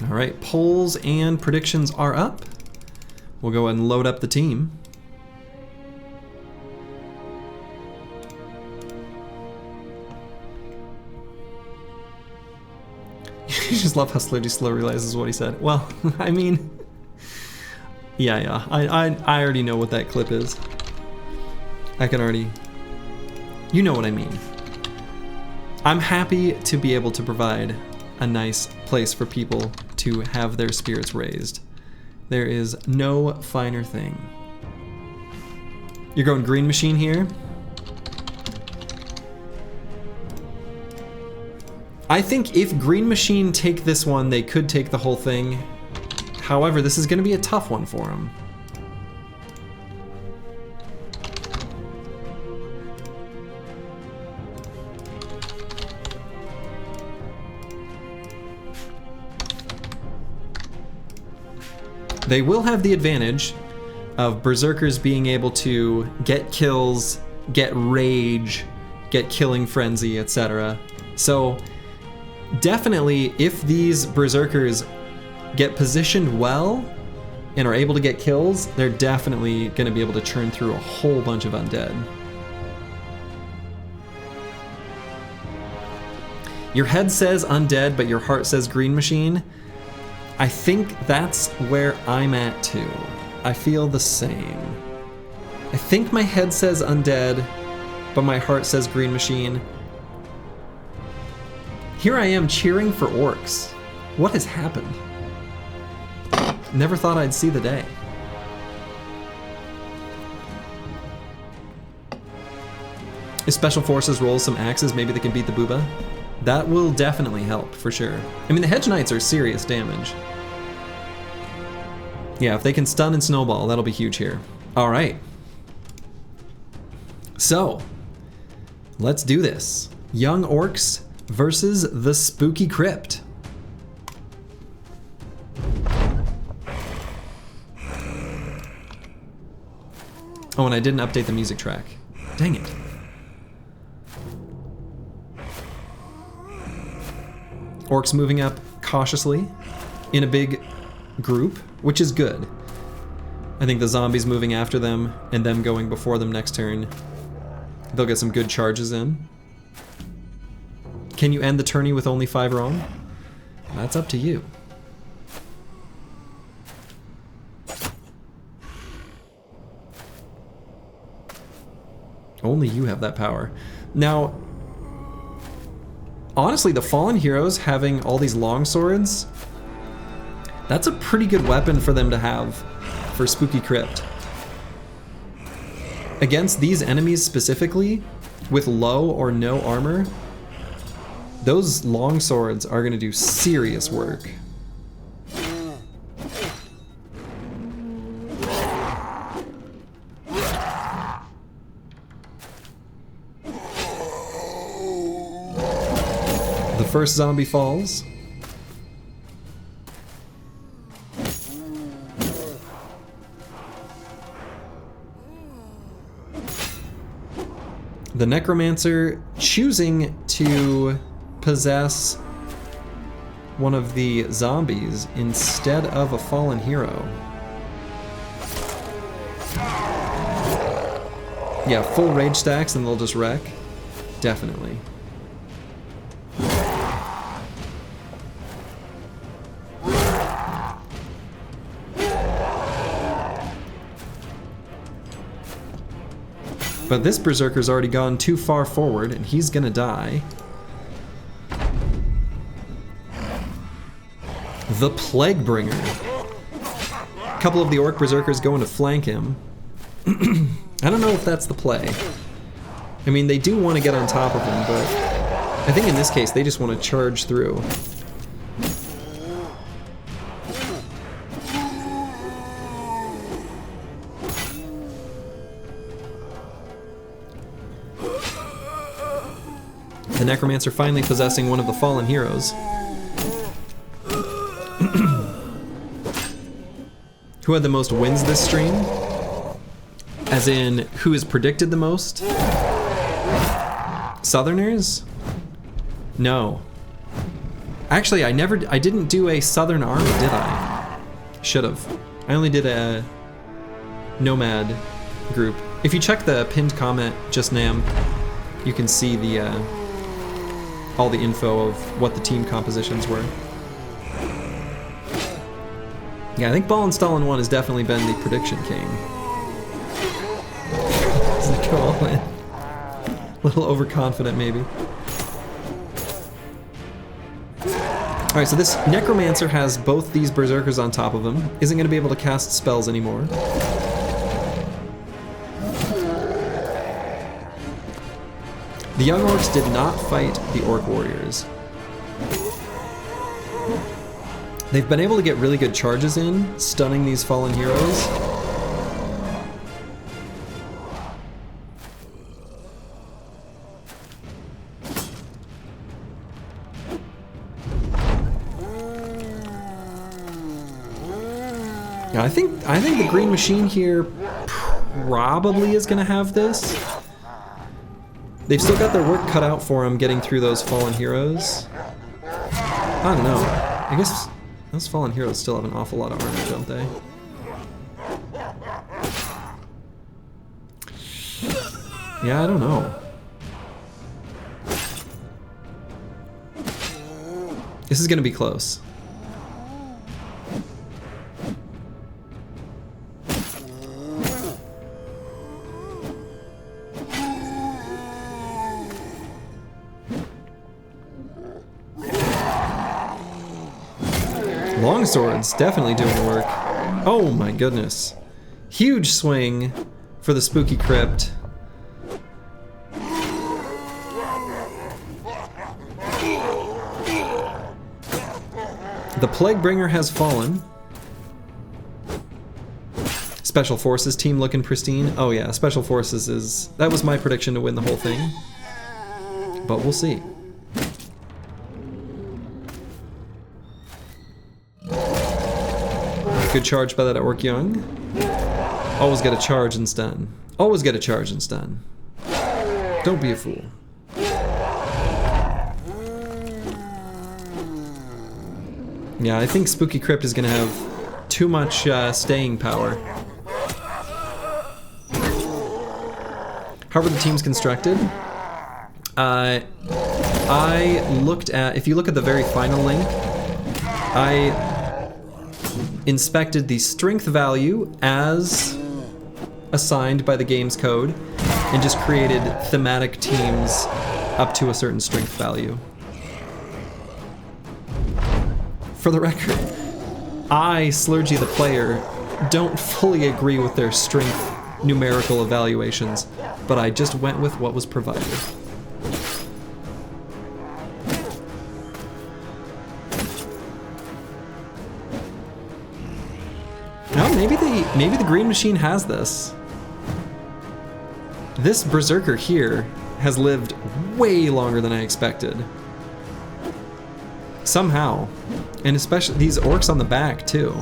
All right, polls and predictions are up. We'll go ahead and load up the team. You just love how Slurdy Slow realizes what he said. Well, I mean, yeah, I already know what that clip is. I can already, you know what I mean. I'm happy to be able to provide a nice place for people to have their spirits raised. There is no finer thing. You're going Green Machine here. I think if Green Machine take this one, they could take the whole thing. However, this is going to be a tough one for them. They will have the advantage of Berserkers being able to get kills, get rage, get killing frenzy, etc. So definitely, if these Berserkers get positioned well and are able to get kills, they're definitely going to be able to churn through a whole bunch of undead. Your head says undead, but your heart says Green Machine. I think that's where I'm at too. I feel the same. I think my head says undead, but my heart says Green Machine. Here I am cheering for Orcs. What has happened? Never thought I'd see the day. If Special Forces rolls some axes, maybe they can beat the Booba. That will definitely help, for sure. I mean, the Hedge Knights are serious damage. Yeah, if they can stun and snowball, that'll be huge here. All right. So, let's do this. Young Orcs versus the Spooky Crypt. Oh, and I didn't update the music track. Dang it. Orcs moving up cautiously in a big group, which is good. I think the zombies moving after them and them going before them next turn, they'll get some good charges in. Can you end the tourney with only 5 wrong? That's up to you. Only you have that power. Now, honestly, the Fallen Heroes having all these long swords, that's a pretty good weapon for them to have for Spooky Crypt. Against these enemies specifically, with low or no armor, those long swords are going to do serious work. The first zombie falls. The Necromancer choosing to possess one of the zombies instead of a fallen hero. Yeah, full rage stacks and they'll just wreck. Definitely. But this Berserker's already gone too far forward, and he's gonna die. The Plaguebringer. A couple of the Orc Berserkers going to flank him. I don't know if that's the play. I mean, they do want to get on top of him, but I think in this case they just want to charge through. The Necromancer finally possessing one of the fallen heroes. Who had the most wins this stream? As in, who has predicted the most? Southerners? No. Actually, I didn't do a Southern army, did I? Should've. I only did a Nomad group. If you check the pinned comment just now, you can see the all the info of what the team compositions were. Yeah, I think Ball and Stalin 1 has definitely been the prediction king. Doesn't go all in. A little overconfident, maybe. Alright, so this Necromancer has both these Berserkers on top of him. Isn't going to be able to cast spells anymore. The Young Orcs did not fight the Orc Warriors. They've been able to get really good charges in, stunning these fallen heroes. Yeah, I think the Green Machine here probably is gonna have this. They've still got their work cut out for them getting through those fallen heroes. I don't know. I guess those fallen heroes still have an awful lot of armor, don't they? Yeah, I don't know. This is gonna be close. Longswords definitely doing the work. Oh my goodness. Huge swing for the Spooky Crypt. The Plaguebringer has fallen. Special Forces team looking pristine. Oh yeah, Special Forces is... That was my prediction to win the whole thing. But we'll see. Good charge by that Orc Young. Always get a charge and stun. Always get a charge and stun. Don't be a fool. Yeah, I think Spooky Crypt is gonna have too much staying power. How were the teams constructed? I looked at, if you look at the very final link, I inspected the strength value as assigned by the game's code and just created thematic teams up to a certain strength value. For the record, I, Slurgy the player, don't fully agree with their strength numerical evaluations, but I just went with what was provided. No, maybe the green machine has this. This berserker here has lived way longer than I expected. Somehow. And especially these orcs on the back too.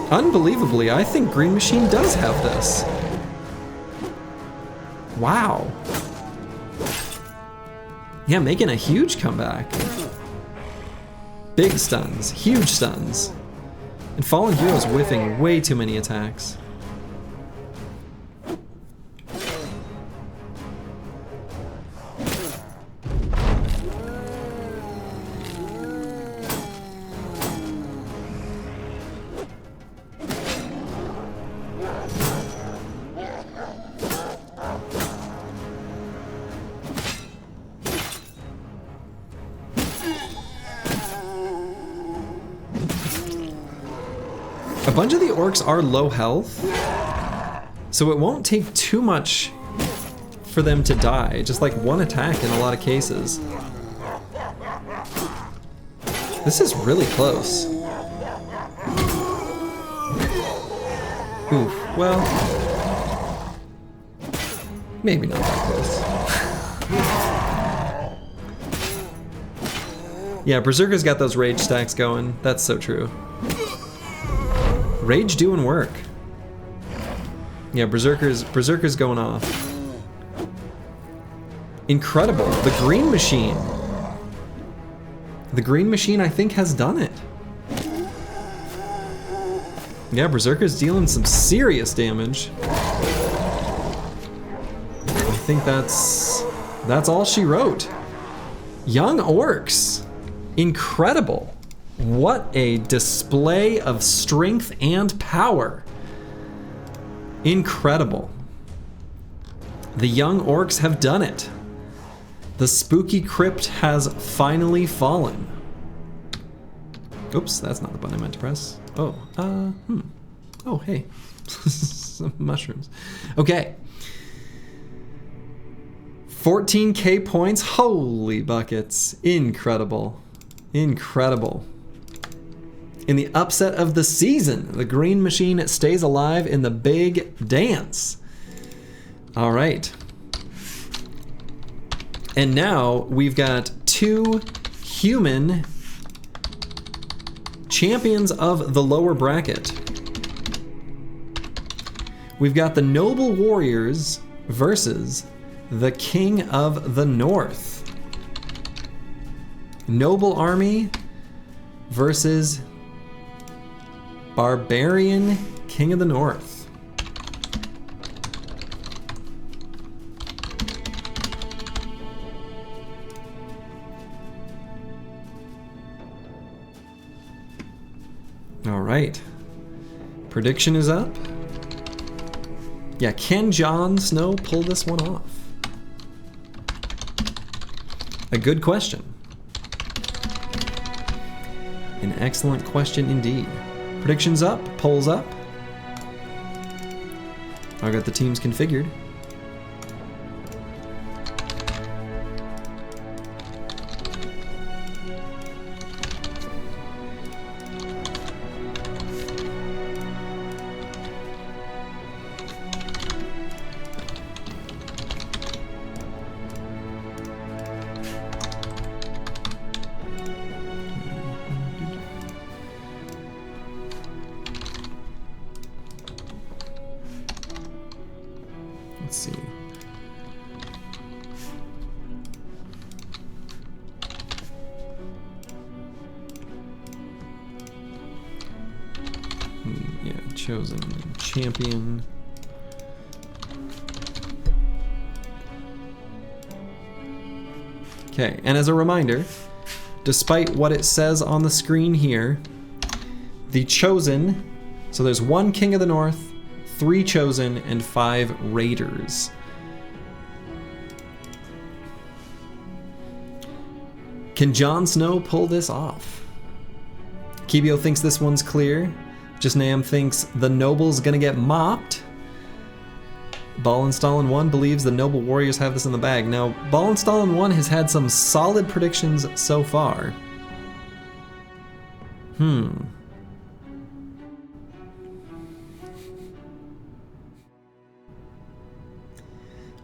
Unbelievably, I think Green Machine does have this. Wow. Yeah, making a huge comeback. Big stuns, huge stuns. And Fallen Hero's whiffing way too many attacks. A bunch of the orcs are low health, so it won't take too much for them to die, just like one attack in a lot of cases. This is really close. Oof, well, maybe not that close. Yeah, Berserker's got those rage stacks going, that's so true. Rage doing work. Yeah, Berserker's going off. Incredible. The Green Machine. The Green Machine, I think, has done it. Yeah, Berserker's dealing some serious damage. I think that's all she wrote. Young Orcs. Incredible. What a display of strength and power. Incredible. The young orcs have done it. The spooky crypt has finally fallen. Oops, that's not the button I meant to press. Oh, Oh, hey. Some mushrooms. Okay. 14k points. Holy buckets. Incredible. Incredible. In the upset of the season, the Green Machine stays alive in the big dance. All right. And now we've got two human champions of the lower bracket. We've got the Noble Warriors versus the King of the North. Noble Army versus Barbarian King of the North. All right. Prediction is up. Yeah, can Jon Snow pull this one off? A good question. An excellent question indeed. Predictions up, polls up. I got the teams configured. Chosen champion. Okay, and as a reminder, despite what it says on the screen here, the chosen, so there's 1 King of the North, 3 chosen, and 5 raiders. Can Jon Snow pull this off? Kibio thinks this one's clear. Justnam thinks the noble's gonna get mopped. Ballenstallen1 believes the noble warriors have this in the bag. Now, Ballenstallen1 has had some solid predictions so far.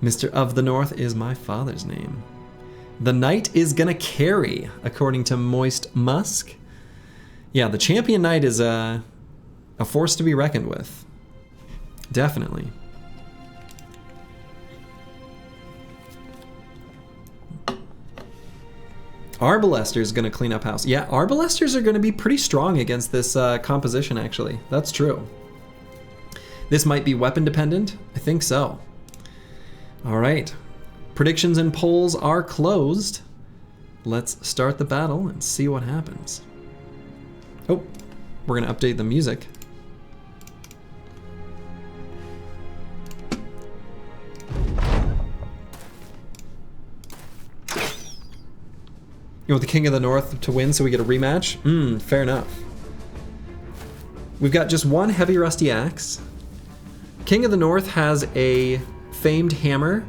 Mr. of the North is my father's name. The knight is gonna carry, according to Moist Musk. Yeah, the champion knight is a force to be reckoned with. Definitely. Arbalester's gonna clean up house. Yeah, Arbalesters are gonna be pretty strong against this composition, actually. That's true. This might be weapon dependent. I think so. All right. Predictions and polls are closed. Let's start the battle and see what happens. Oh, we're gonna update the music. You want the King of the North to win so we get a rematch? Fair enough. We've got just 1 heavy rusty axe. King of the North has a famed hammer.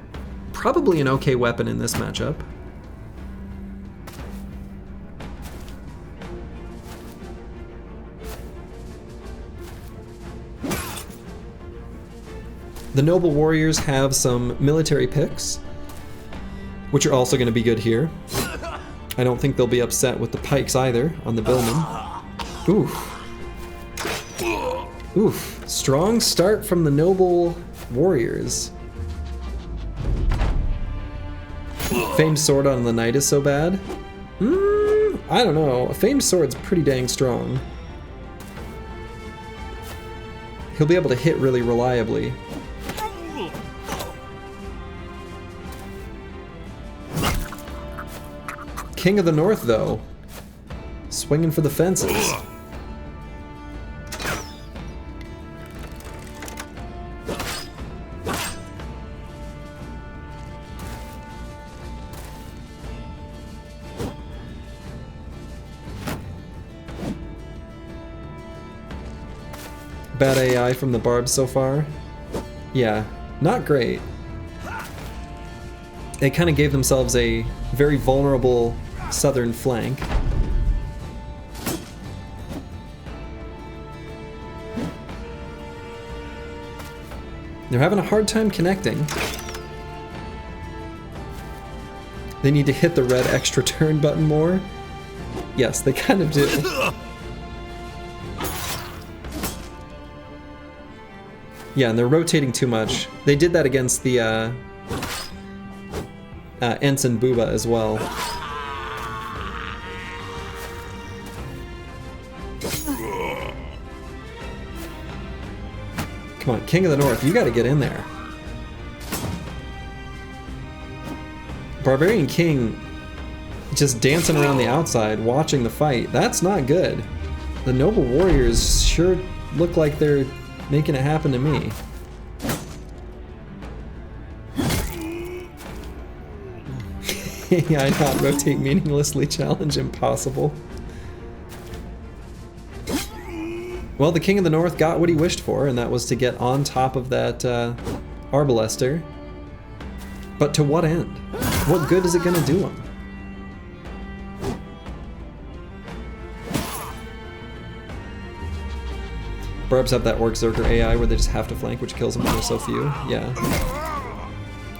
Probably an okay weapon in this matchup. The noble warriors have some military picks, which are also going to be good here. I don't think they'll be upset with the pikes either on the billman. Oof. Oof. Strong start from the noble warriors. Famed sword on the knight is so bad? I don't know. A famed sword's pretty dang strong. He'll be able to hit really reliably. King of the North, though, swinging for the fences. Bad AI from the barbs so far. Yeah, not great. They kind of gave themselves a very vulnerable southern flank. They're having a hard time connecting. They need to hit the red extra turn button more. Yes, they kind of do. Yeah, and they're rotating too much. They did that against the Ents and Booba as well. Come on, King of the North, you gotta get in there. Barbarian King just dancing around the outside, watching the fight. That's not good. The noble warriors sure look like they're making it happen to me. I not rotate meaninglessly challenge impossible. Well, the King of the North got what he wished for, and that was to get on top of that Arbalester. But to what end? What good is it gonna do him? Barbs have that Orc Zerker AI where they just have to flank, which kills them when there's so few. Yeah.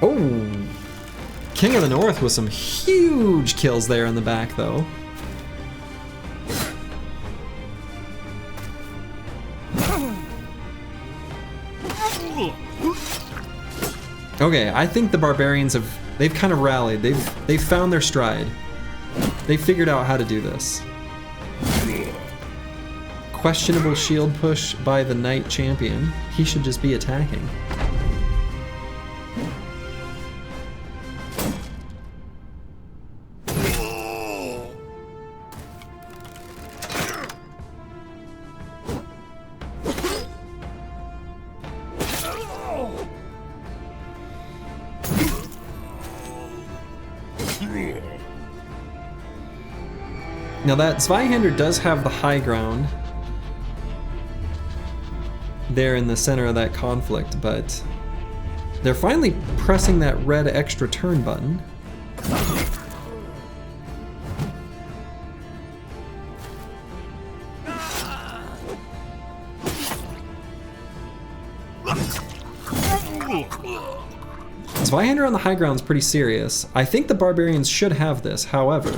Oh! King of the North with some huge kills there in the back, though. Okay, I think the barbarians they've kind of rallied. They've found their stride. They figured out how to do this. Questionable shield push by the Knight champion. He should just be attacking. Now that Zweihander does have the high ground there in the center of that conflict, but they're finally pressing that red extra turn button. Zweihander on the high ground is pretty serious. I think the Barbarians should have this, however.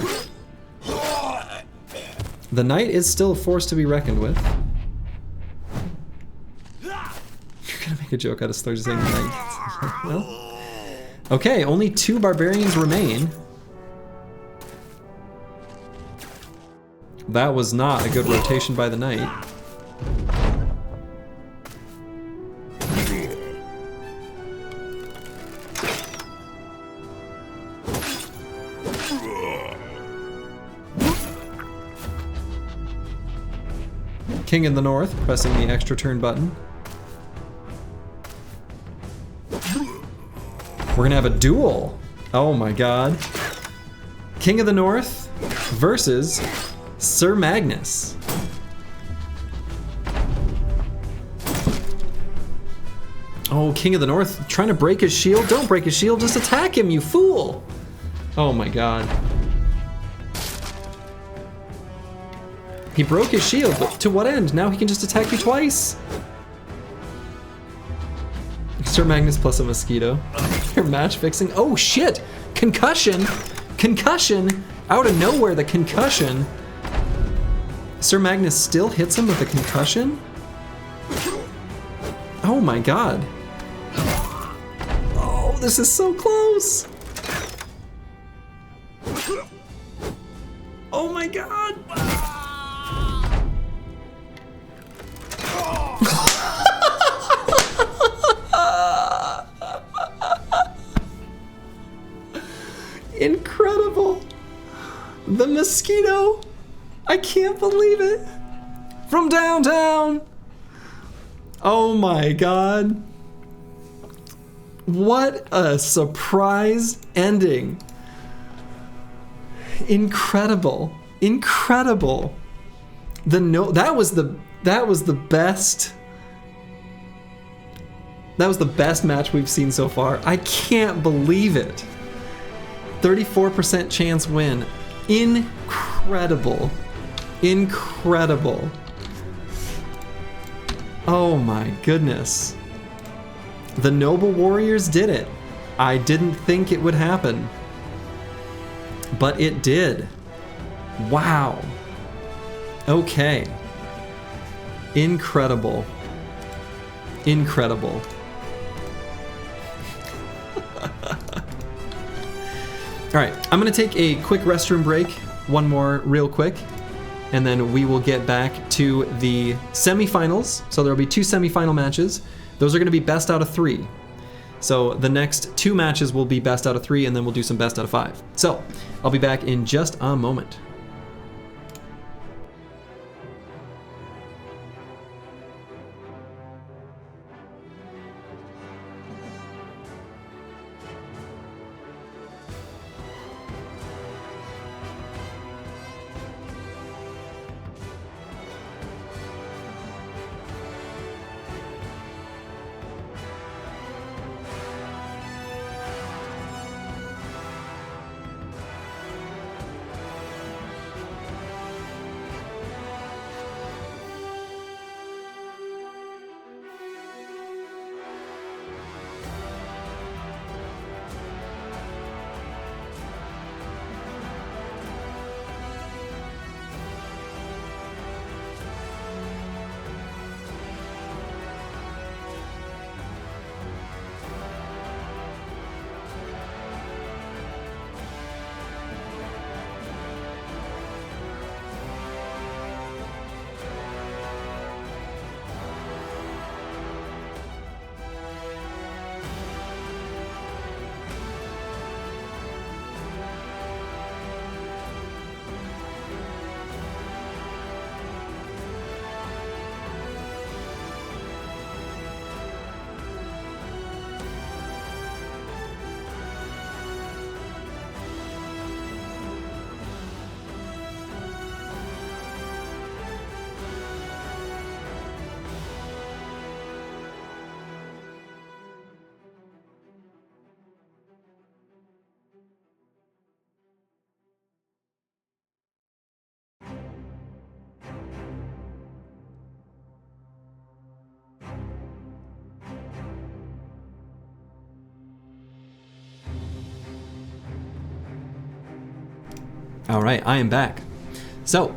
The Knight is still a force to be reckoned with. You're gonna make a joke out of Slurge saying Knight. Well, okay, only 2 Barbarians remain. That was not a good rotation by the Knight. King in the North, pressing the extra turn button. We're gonna have a duel. Oh my god. King of the North versus Sir Magnus. Oh, King of the North trying to break his shield. Don't break his shield, just attack him, you fool. Oh my god. He broke his shield, but to what end? Now he can just attack you twice. Sir Magnus plus a mosquito. You're match fixing. Oh shit! Concussion! Concussion! Out of nowhere, the concussion. Sir Magnus still hits him with a concussion? Oh my god. Oh, this is so close! Oh my god! Incredible! The mosquito! I can't believe it! From downtown! Oh my god. What a surprise ending. Incredible. Incredible. That was the best. That was the best match we've seen so far. I can't believe it. 34% chance win. Incredible. Incredible. Oh my goodness. The Noble Warriors did it. I didn't think it would happen. But it did. Wow. Okay. Incredible. Incredible. All right, I'm gonna take a quick restroom break, one more real quick, and then we will get back to the semifinals. So there'll be 2 semifinal matches. Those are gonna be best out of 3. So the next 2 matches will be best out of 3, and then we'll do some best out of 5. So I'll be back in just a moment. All right, I am back. So,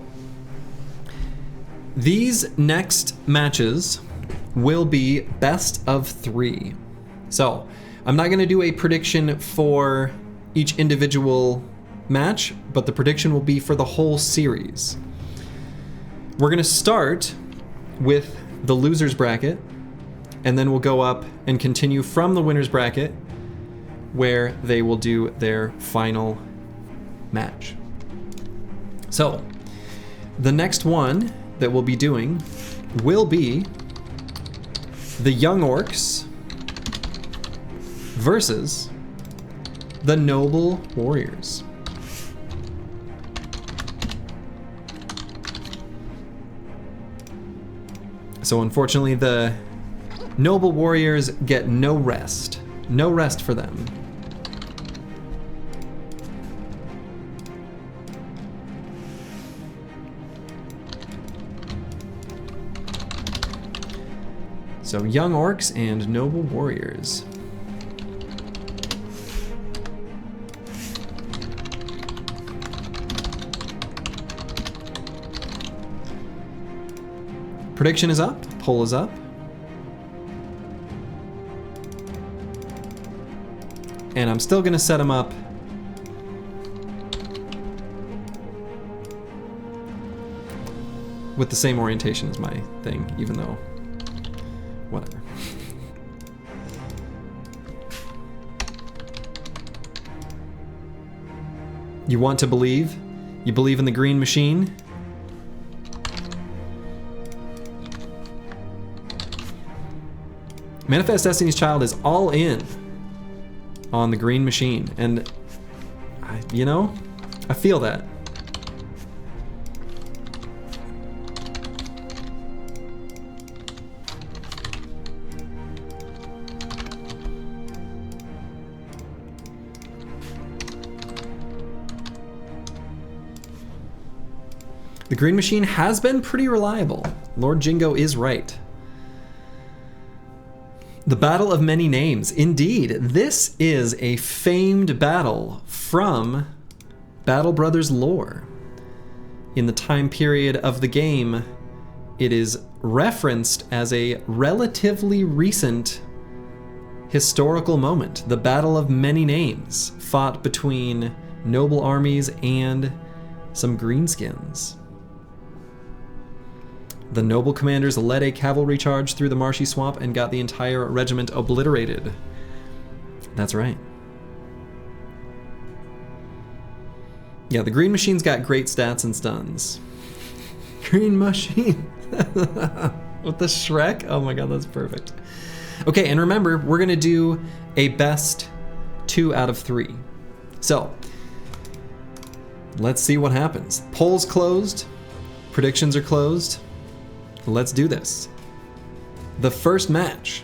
these next matches will be best of 3. So, I'm not going to do a prediction for each individual match, but the prediction will be for the whole series. We're going to start with the losers bracket, and then we'll go up and continue from the winners bracket, where they will do their final match. So, the next one that we'll be doing will be the Young Orcs versus the Noble Warriors. So unfortunately, the Noble Warriors get no rest. No rest for them. So Young Orcs and Noble Warriors. Prediction is up, poll is up. And I'm still gonna set them up with the same orientation as my thing, even though, whatever. You want to believe? You believe in the green machine? Manifest Destiny's Child is all in on the green machine, and you know, I feel that. The green machine has been pretty reliable. Lord Jingo is right. The Battle of Many Names. Indeed, this is a famed battle from Battle Brothers lore. In the time period of the game, it is referenced as a relatively recent historical moment. The Battle of Many Names, fought between noble armies and some greenskins. The noble commanders led a cavalry charge through the marshy swamp and got the entire regiment obliterated. That's right. Yeah, the green machine's got great stats and stuns. Green machine. With the Shrek? Oh my god, that's perfect. Okay, and remember, we're gonna do a best 2 out of 3. So, let's see what happens. Polls closed. Predictions are closed. Let's do this. The first match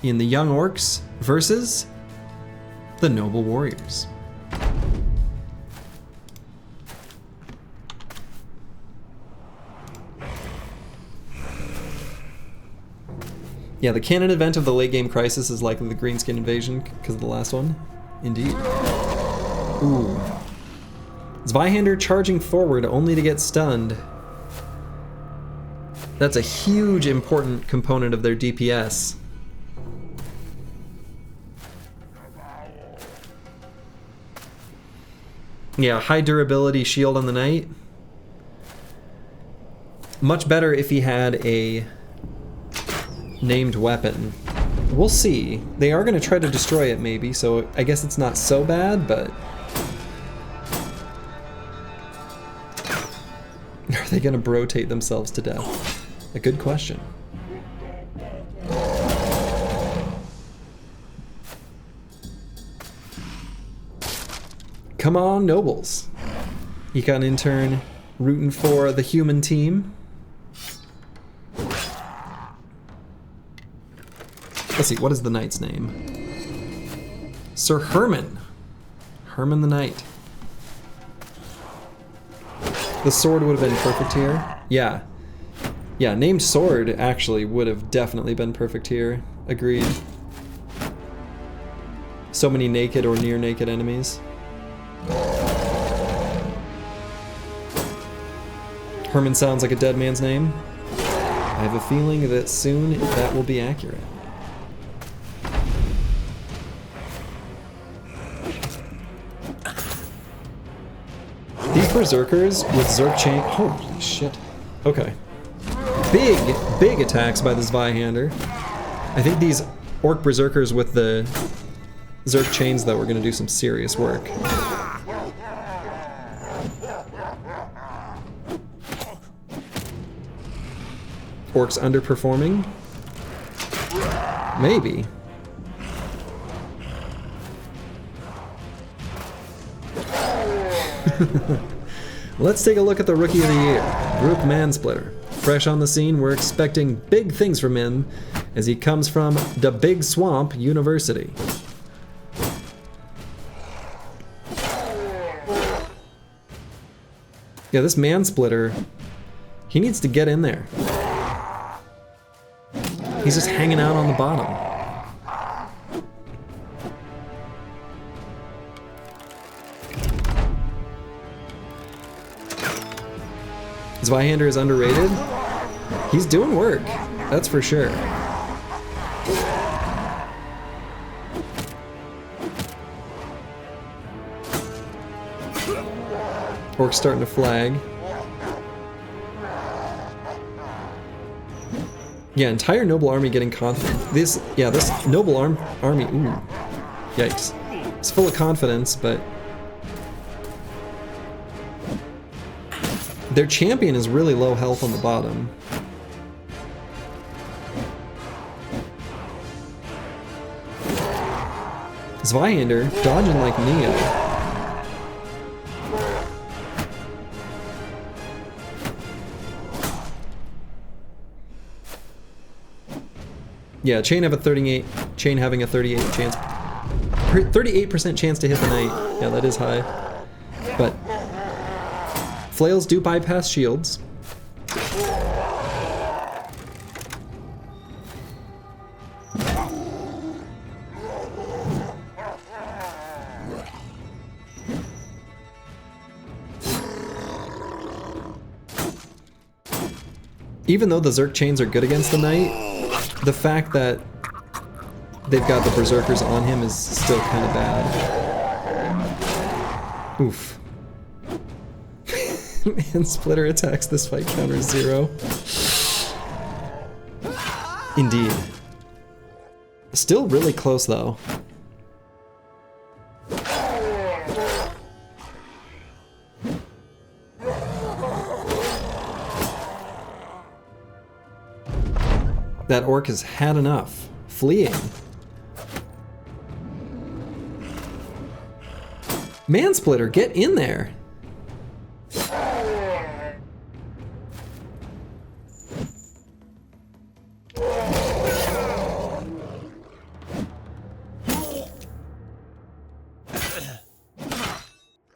in the Young Orcs versus the Noble Warriors. Yeah, the canon event of the late game crisis is likely the greenskin invasion because of the last one. Indeed. Ooh. Zweihander charging forward only to get stunned. That's a huge important component of their DPS. Yeah, high durability shield on the knight. Much better if he had a named weapon. We'll see. They are going to try to destroy it maybe, so I guess it's not so bad, but... Are they going to rotate themselves to death? A good question. Come on, nobles. Econ intern rooting for the human team. Let's see, what is the knight's name? Sir Herman. Herman the Knight. The sword would have been perfect here. Yeah. Yeah, named sword actually would have definitely been perfect here. Agreed. So many naked or near naked enemies. Herman sounds like a dead man's name. I have a feeling that soon that will be accurate. These berserkers with Zerg chain. Holy shit. Okay. Big attacks by this Zweihander. I think these Orc berserkers with the Zerg chains, though, are going to do some serious work. Orcs underperforming? Maybe. Let's take a look at the Rookie of the Year, Rook Mansplitter. Fresh on the scene, we're expecting big things from him as he comes from the Big Swamp University. Yeah, this Mansplitter, he needs to get in there. He's just hanging out on the bottom. Zweihander is underrated. He's doing work, that's for sure. Orc's starting to flag. Yeah, entire noble army getting confident. This noble army, ooh, yikes. It's full of confidence, but their champion is really low health on the bottom. Zweihander dodging like Neo. Yeah, Chain having a 38 chance, 38% chance to hit the knight. Yeah, that is high. But flails do bypass shields. Even though the Zerg chains are good against the knight, the fact that they've got the berserkers on him is still kind of bad. Oof. Man, Splitter attacks this fight counters 0. Indeed. Still really close though. That Orc has had enough. Fleeing. Mansplitter, get in there.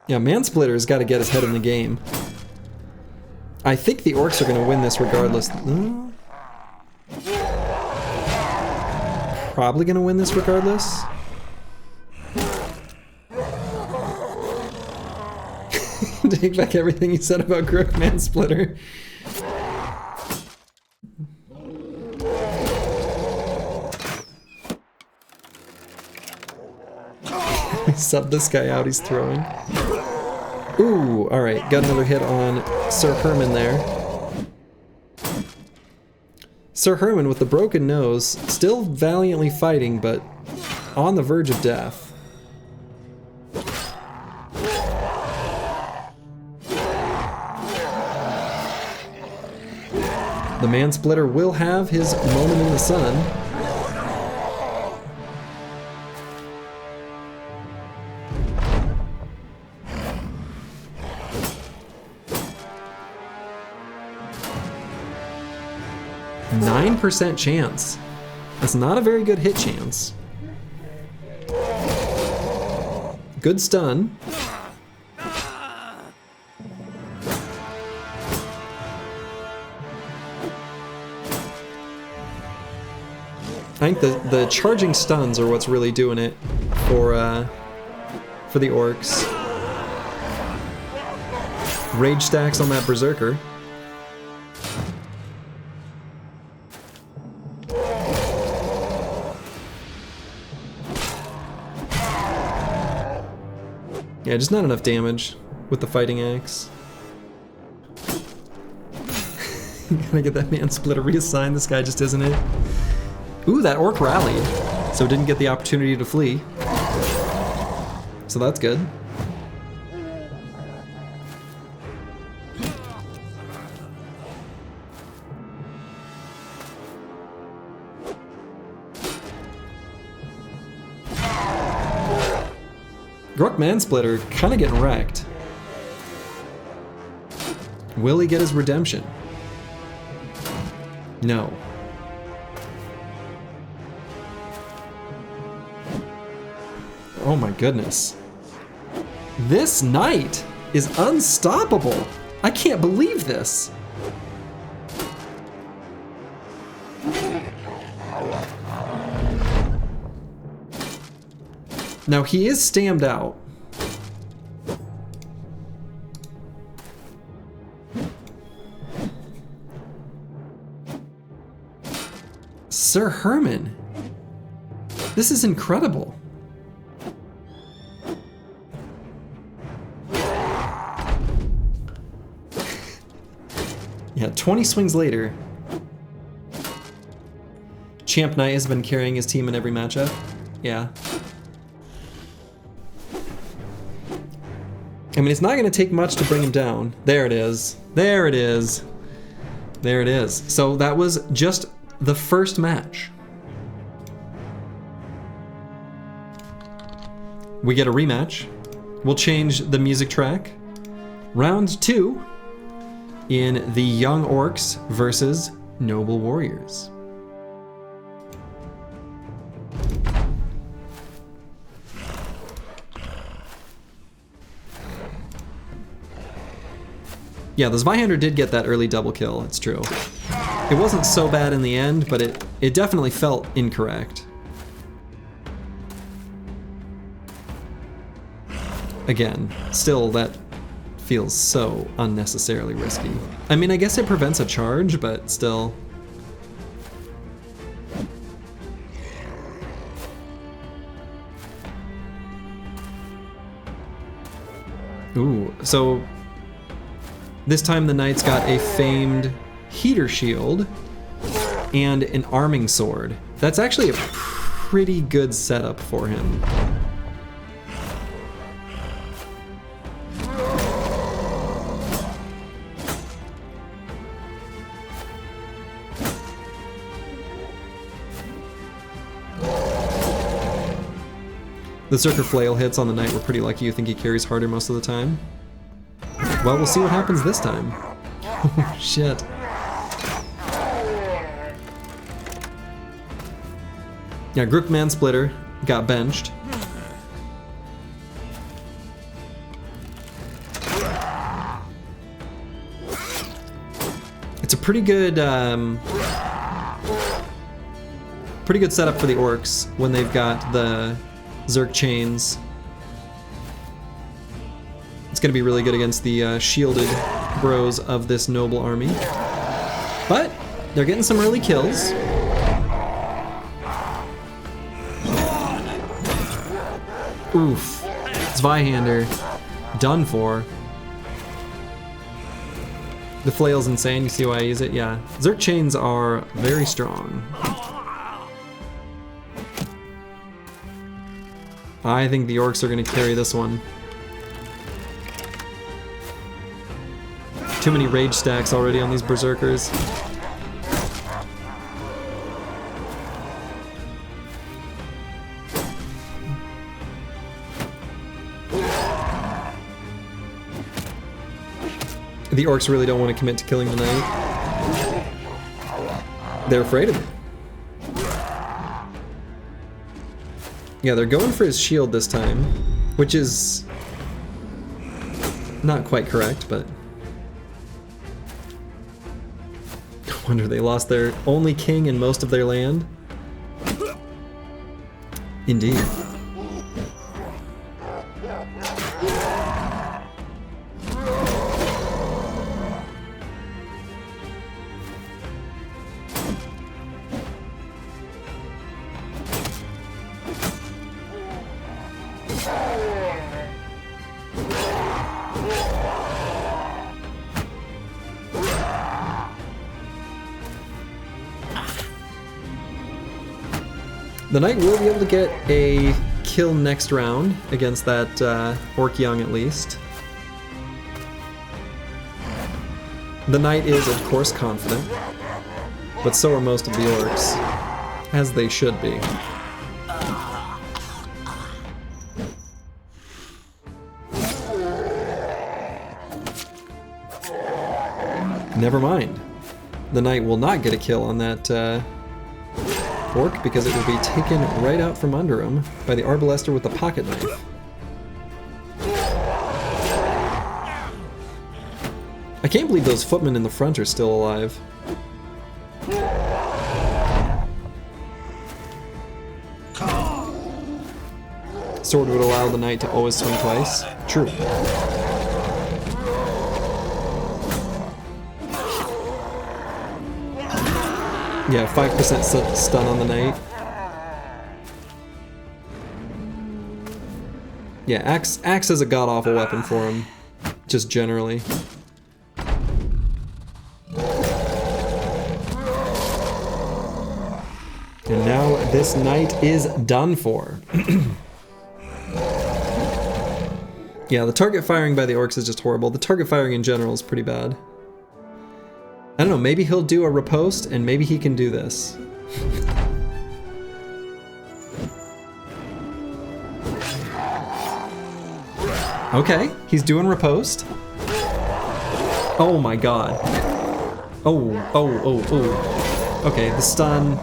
Yeah, Mansplitter's got to get his head in the game. I think the Orcs are going to win this regardless. Probably going to win this regardless. Take back everything you said about Grook Mansplitter. Sub this guy out, he's throwing. Ooh, alright, got another hit on Sir Herman there. Sir Herman with the broken nose, still valiantly fighting, but on the verge of death. The Mansplitter will have his moment in the sun. 9% chance. That's not a very good hit chance. Good stun. I think the charging stuns are what's really doing it for the Orcs. Rage stacks on that Berserker. Yeah, just not enough damage with the fighting axe. Gotta get that man splitter reassigned. This guy just isn't it. Ooh, that orc rallied, so didn't get the opportunity to flee. So that's good. Grok Mansplitter kind of getting wrecked. Will he get his redemption? No. Oh my goodness. This knight is unstoppable. I can't believe this. Now he is stammed out. Sir Herman. This is incredible. Yeah, 20 swings later. Champ Knight has been carrying his team in every matchup. Yeah. I mean, it's not going to take much to bring him down. There it is. There it is. There it is. So that was just the first match. We get a rematch. We'll change the music track. Round 2 in the Young Orcs versus Noble Warriors. Yeah, the Zweihander did get that early double kill, it's true. It wasn't so bad in the end, but it definitely felt incorrect. Again, still that feels so unnecessarily risky. I mean, I guess it prevents a charge, but still. Ooh, so this time the knight's got a famed heater shield and an arming sword. That's actually a pretty good setup for him. The Zerker Flail hits on the knight were pretty lucky. You think he carries harder most of the time? Well, we'll see what happens this time. Oh, shit. Yeah, Grook Mansplitter got benched. It's a pretty good setup for the Orcs when they've got the Zerk chains. It's going to be really good against the shielded bros of this noble army. But they're getting some early kills. Oof. Zweihander. Done for. The flail's insane. You see why I use it? Yeah. Zerk chains are very strong. I think the Orcs are going to carry this one. Too many rage stacks already on these berserkers. The Orcs really don't want to commit to killing the knight. They're afraid of it. Yeah, they're going for his shield this time, which is not quite correct, but no wonder they lost their only king and most of their land. Indeed. The knight will be able to get a kill next round against that Orc Young at least. The knight is, of course, confident, but so are most of the orcs, as they should be. Never mind. The knight will not get a kill on that orc because it will be taken right out from under him by the arbalester with the pocket knife. I can't believe those footmen in the front are still alive. Sword would allow the knight to always swing twice. True. Yeah, 5% stun on the knight. Yeah, axe is a god-awful weapon for him, just generally. And now this knight is done for. Yeah, the target firing by the orcs is just horrible. The target firing in general is pretty bad. I don't know, maybe he'll do a riposte and maybe he can do this. Okay, he's doing riposte. Oh my god. Oh. Okay, the stun.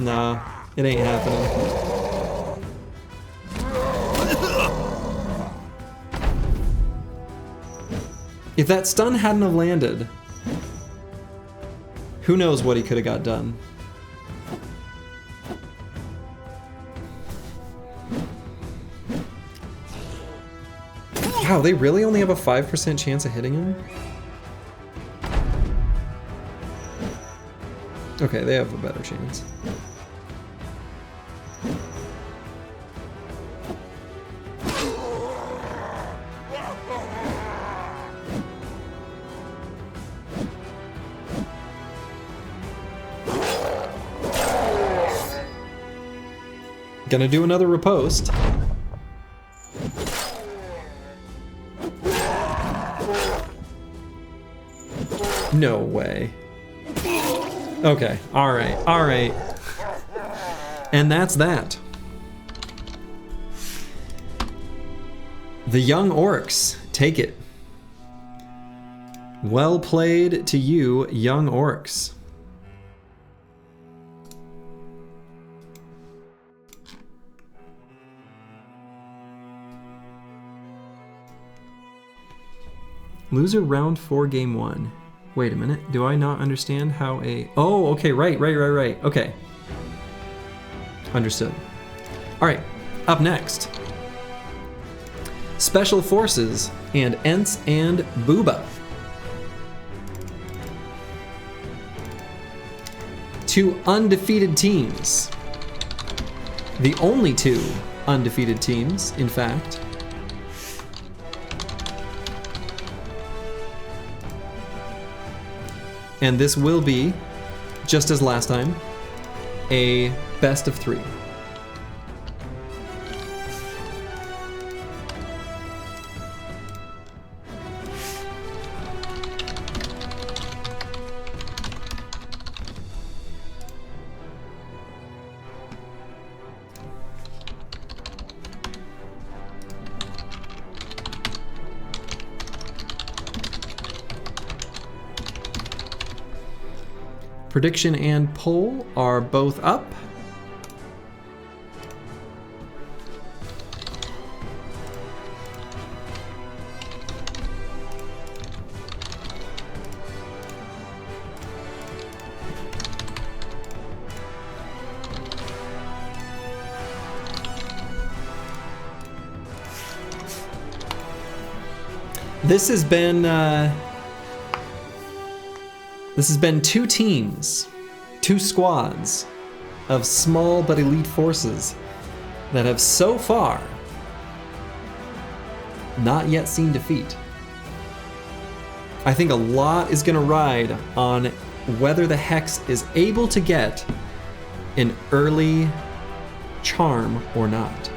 Nah, it ain't happening. If that stun hadn't have landed, who knows what he could have got done. Wow, they really only have a 5% chance of hitting him? Okay, they have a better chance. Gonna do another riposte. No way. Okay, alright. And that's that. The young orcs take it. Well played to you, young orcs. Loser round 4, game 1. Wait a minute, do I not understand how a... Oh, okay, right. Okay. Understood. Alright, up next. Special Forces and Ents and Booba. 2 undefeated teams. The only 2 undefeated teams, in fact. And this will be, just as last time, a best of 3. Prediction and poll are both up. This has been 2 teams, 2 squads of small but elite forces that have so far not yet seen defeat. I think a lot is going to ride on whether the Hex is able to get an early charm or not.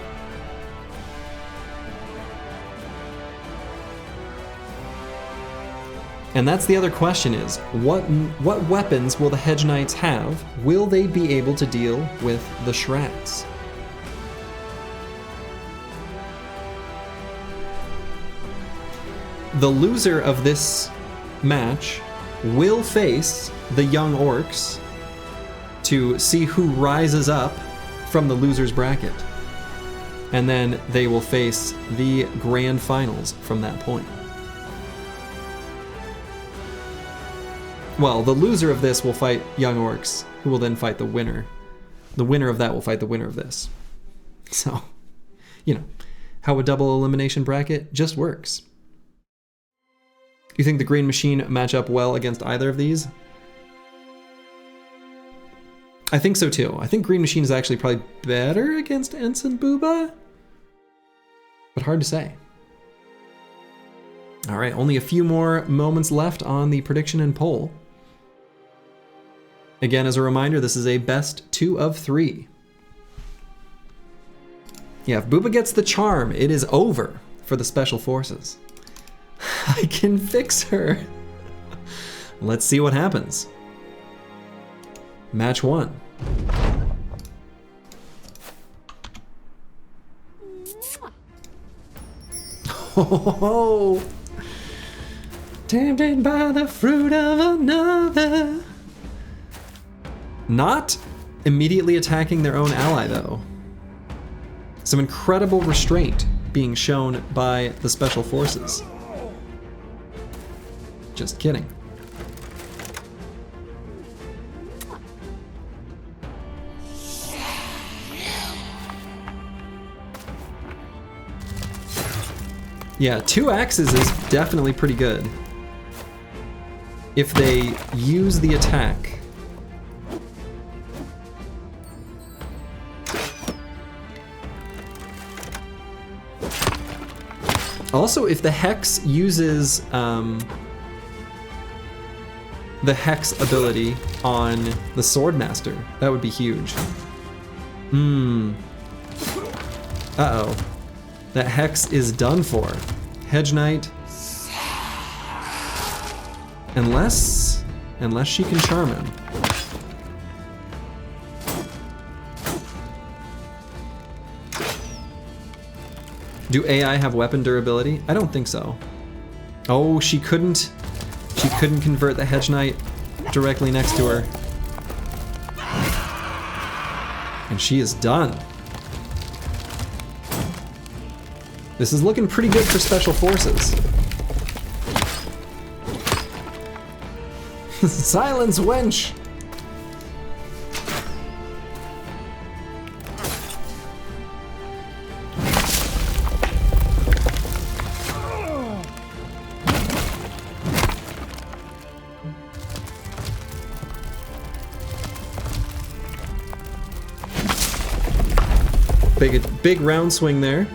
And that's the other question is, what weapons will the Hedge Knights have? Will they be able to deal with the Shrats? The loser of this match will face the Young Orcs to see who rises up from the loser's bracket. And then they will face the grand finals from that point. Well, the loser of this will fight Young Orcs, who will then fight the winner. The winner of that will fight the winner of this. So, you know, how a double elimination bracket just works. You think the Green Machine match up well against either of these? I think so too. I think Green Machine is actually probably better against Ents and Booba, but hard to say. All right, only a few more moments left on the prediction and poll. Again, as a reminder, this is a best 2 of 3. Yeah, if Booba gets the charm, it is over for the Special Forces. I can fix her. Let's see what happens. Match 1. Oh, tempted by the fruit of another. Not immediately attacking their own ally, though. Some incredible restraint being shown by the Special Forces. Just kidding. Yeah, 2 axes is definitely pretty good. If they use the attack. Also, if the Hex uses the Hex ability on the Swordmaster, that would be huge. Uh-oh. That Hex is done for. Hedge Knight. Unless she can charm him. Do AI have weapon durability? I don't think so. Oh, she couldn't convert the Hedge Knight directly next to her. And she is done. This is looking pretty good for Special Forces. Silence, wench! Big round swing there.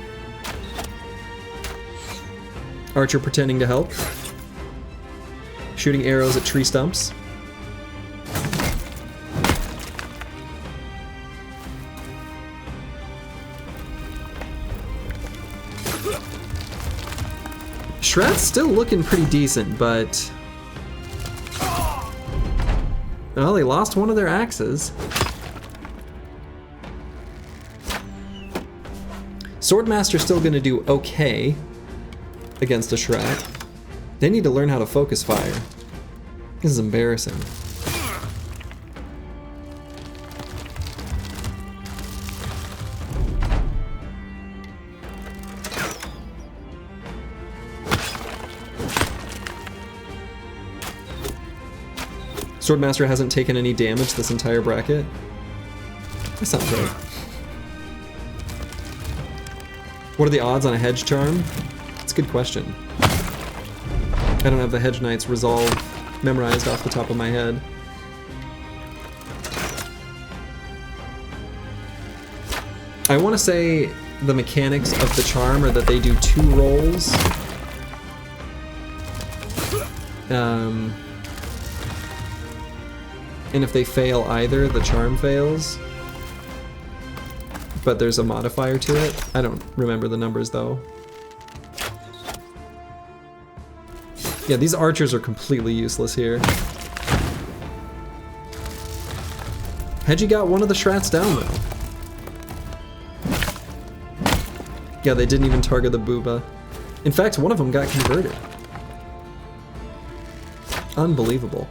Archer pretending to help. Shooting arrows at tree stumps. Shrad's still looking pretty decent, but... well, they lost one of their axes. Swordmaster's still gonna do okay against a Shrat. They need to learn how to focus fire. This is embarrassing. Swordmaster hasn't taken any damage this entire bracket. That sounds right. What are the odds on a Hedge Charm? That's a good question. I don't have the Hedge Knight's resolve memorized off the top of my head. I want to say the mechanics of the charm are that they do 2 rolls. And if they fail either, the charm fails. but there's a modifier to it. I don't remember the numbers though. Yeah, these archers are completely useless here. Hedgie got one of the Shrats down though. Yeah, they didn't even target the Booba. In fact, one of them got converted. Unbelievable.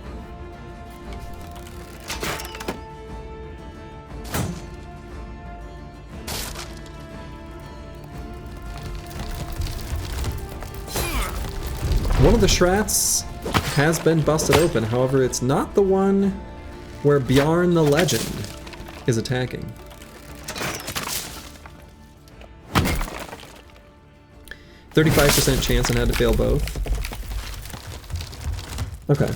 One of the Shrats has been busted open, however, it's not the one where Bjarn the Legend is attacking. %35 chance and had to fail both. Okay.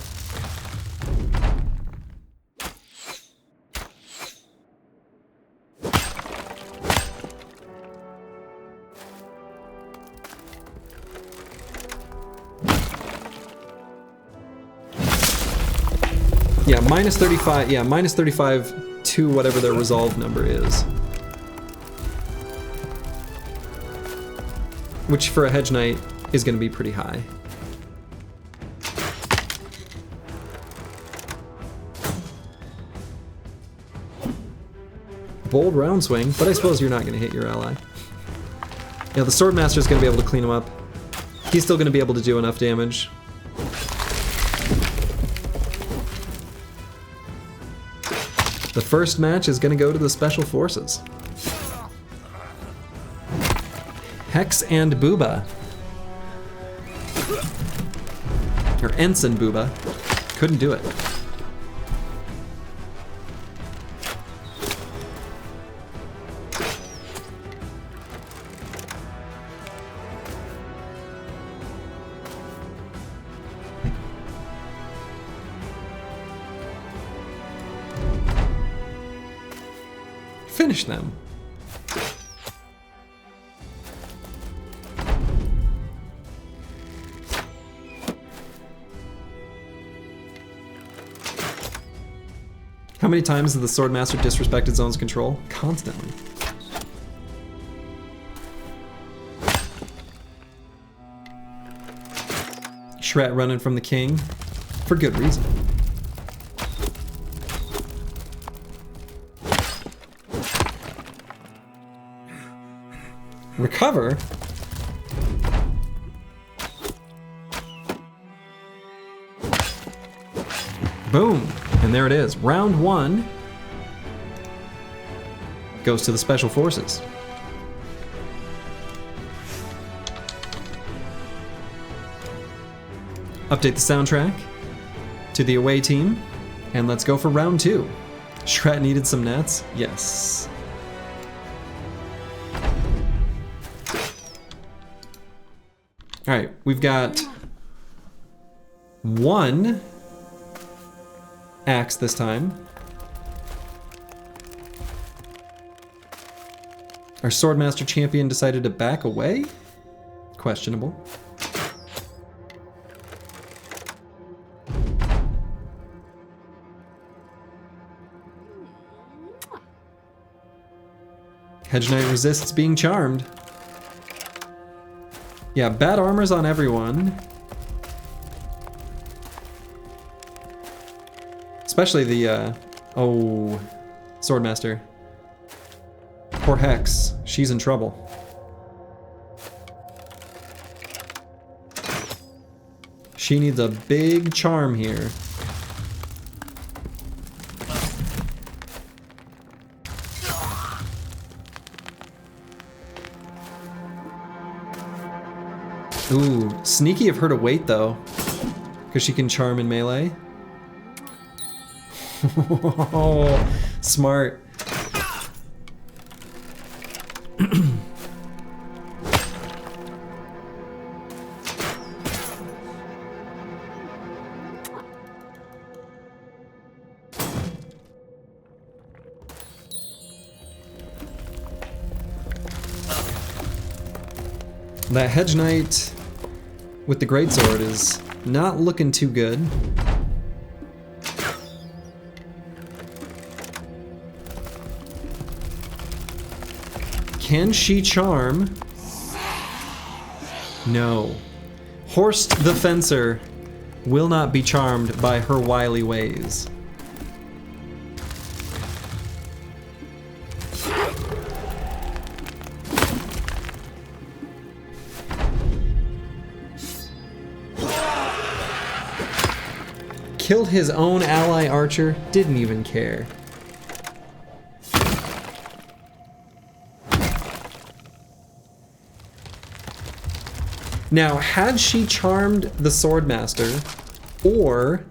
Yeah, minus 35, yeah, minus 35 to whatever their resolve number is. Which for a Hedge Knight is going to be pretty high. Bold round swing, but I suppose you're not going to hit your ally. Yeah, the Swordmaster is going to be able to clean him up. He's still going to be able to do enough damage. The first match is going to go to the Special Forces. Hex and Booba. Or Ents and Booba. Couldn't do it. Finish them. How many times has the Swordmaster disrespected zone's control? Constantly. Shret running from the king. For good reason. Recover? Boom. And there it is. Round one goes to the Special Forces. Update the soundtrack to the away team, and let's go for round two. Shret needed some nets? Yes. Alright, we've got one axe this time. Our Swordmaster champion decided to back away? Questionable. Hedge Knight resists being charmed. Yeah, bad armor's on everyone. Especially the, oh, Swordmaster. Poor Hex, she's in trouble. She needs a big charm here. Ooh, sneaky of her to wait though, because she can charm in melee. Oh, smart. That Hedge Knight with the Greatsword is not looking too good. Can she charm? No. Horst the Fencer will not be charmed by her wily ways. Killed his own ally archer, didn't even care. Now, had she charmed the Swordmaster or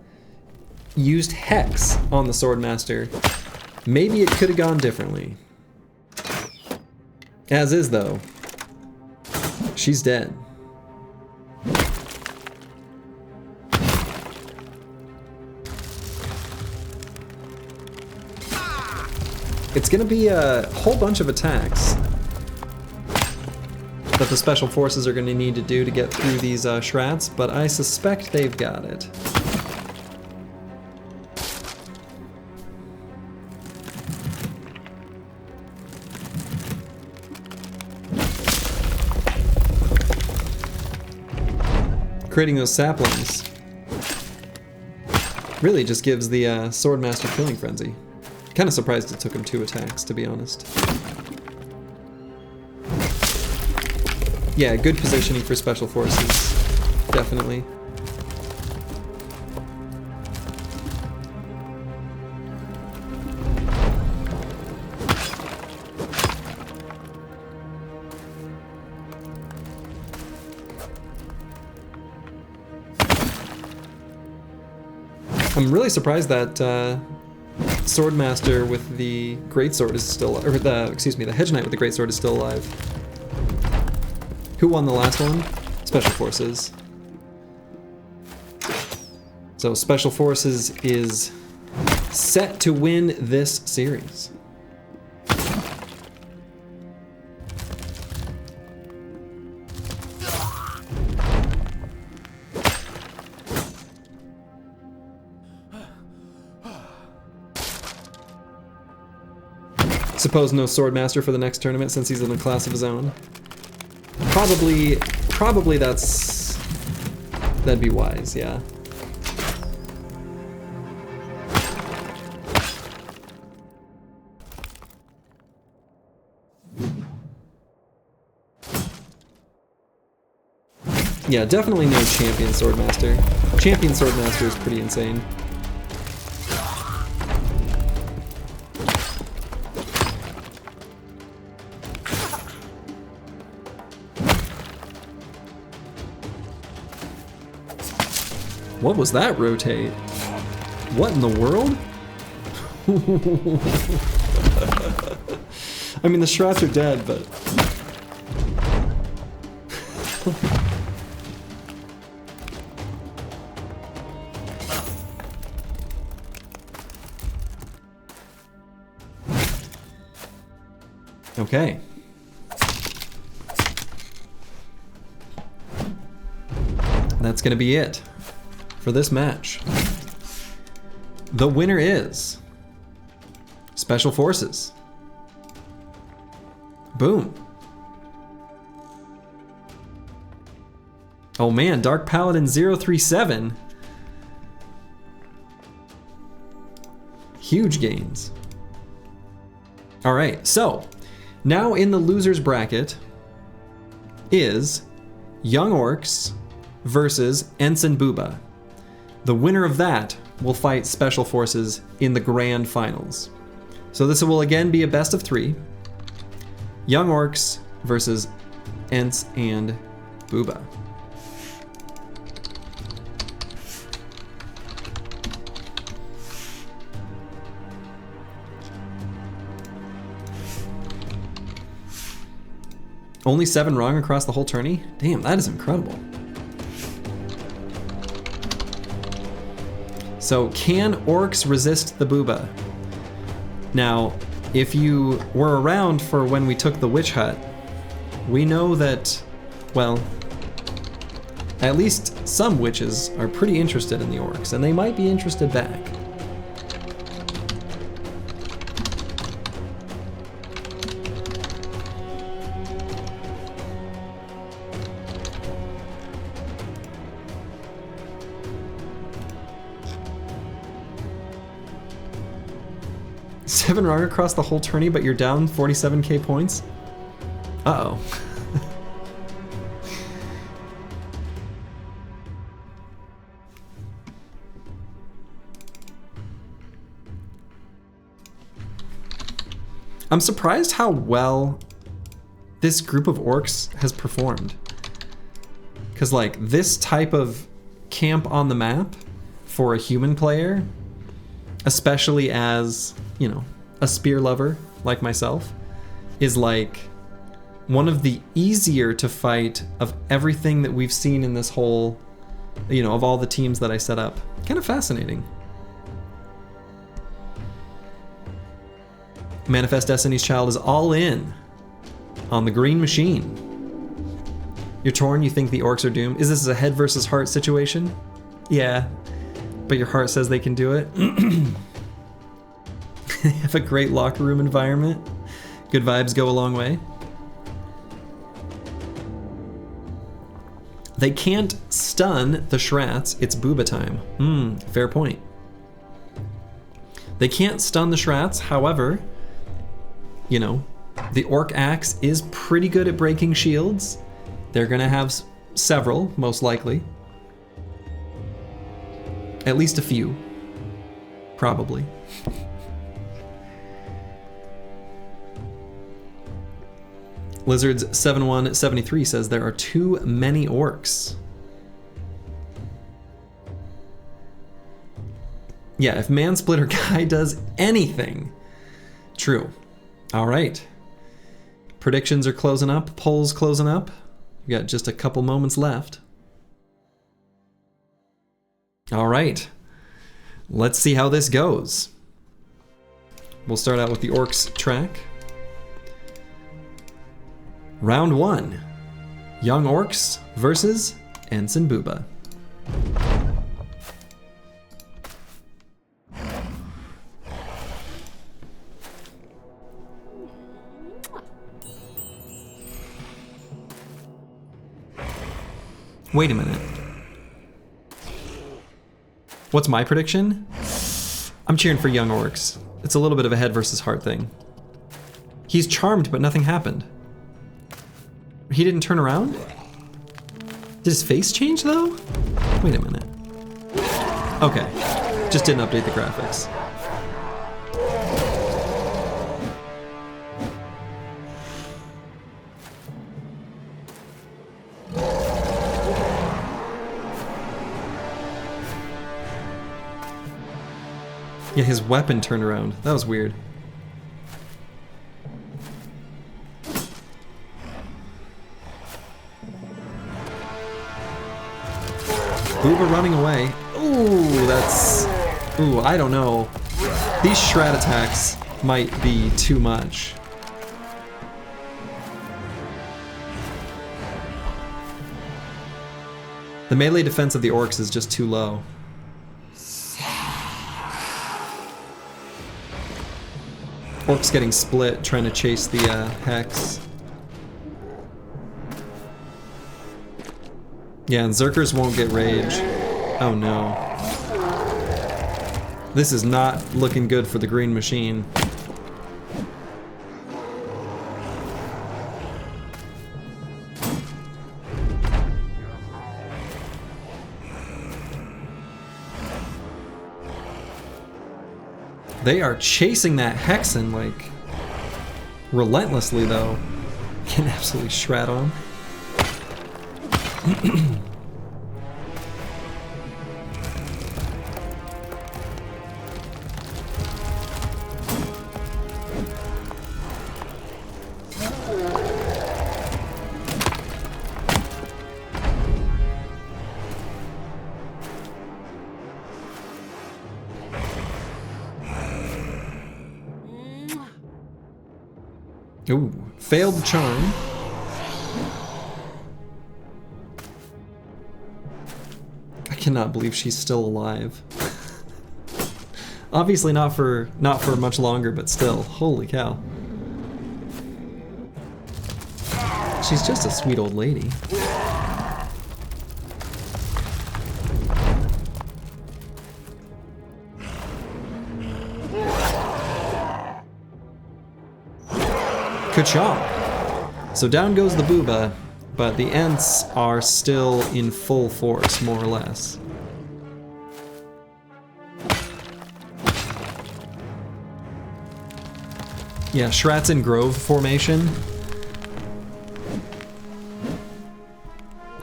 used Hex on the Swordmaster, maybe it could have gone differently. As is, though, she's dead. It's gonna be a whole bunch of attacks that the special forces are gonna need to do to get through these shrats, but I suspect they've got it. Creating those saplings really just gives the Swordmaster killing frenzy. Kind of surprised it took him 2 attacks, to be honest. Yeah, good positioning for special forces, definitely. I'm really surprised that Swordmaster with the Greatsword is still, or the Hedge Knight with the Greatsword is still alive. Who won the last one? Special Forces. So Special Forces is set to win this series. Suppose no Swordmaster for the next tournament since he's in a class of his own. Probably that'd be wise, yeah. Yeah, definitely no Champion Swordmaster. Champion Swordmaster is pretty insane. What was that rotate? What in the world? I mean, the Shrats are dead, but... Okay. That's gonna be it for this match. The winner is Special Forces. Boom. Oh man, Dark Paladin 037. Huge gains. All right, so now in the losers bracket is Young Orcs versus Ents and Booba. The winner of that will fight Special Forces in the grand finals. So this will again be a best of 3. Young Orcs versus Ents and Booba. Only 7 wrong across the whole tourney? Damn, that is incredible. So, can Orcs resist the Booba? Now, if you were around for when we took the Witch Hut, we know that, well, at least some witches are pretty interested in the Orcs, and they might be interested back. 7 wrong across the whole tourney, but you're down 47k points? Uh-oh. I'm surprised how well this group of orcs has performed. Because like this type of camp on the map for a human player, especially as, you know, a spear lover like myself, is like one of the easier to fight of everything that we've seen in this whole, you know, of all the teams that I set up. Kind of fascinating. Manifest Destiny's Child is all in on the green machine. You're torn, you think the orcs are doomed. Is this a head versus heart situation? Yeah, but your heart says they can do it. They have a great locker room environment. Good vibes go a long way. They can't stun the Shrats, it's booba time. Fair point. They can't stun the Shrats, however, you know, the Orc Axe is pretty good at breaking shields. They're gonna have several, most likely. At least a few. Probably. Lizards 7173 says there are too many orcs. Yeah, if Mansplitter Guy does anything. True. All right. Predictions are closing up, polls closing up. We got just a couple moments left. All right. Let's see how this goes. We'll start out with the Orcs track. Round 1. Young Orcs versus Ents and Booba. Wait a minute. What's my prediction? I'm cheering for Young Orcs. It's a little bit of a head versus heart thing. He's charmed, but nothing happened. He didn't turn around? Did his face change though? Wait a minute. Okay, just didn't update the graphics. Yeah, his weapon turned around. That was weird. Booba running away. Ooh, that's... Ooh, I don't know. These shred attacks might be too much. The melee defense of the orcs is just too low. Orcs getting split, trying to chase the Hex. Yeah, and Zerkers won't get rage. Oh no. This is not looking good for the green machine. They are chasing that Hexen, like, relentlessly, though. Can absolutely shred on. Ooh, failed charm. I cannot believe she's still alive. Obviously not for much longer, but still, holy cow. She's just a sweet old lady. Ka-chomp! So down goes the booba, but the Ents are still in full force, more or less. Yeah, Shrat's in Grove formation.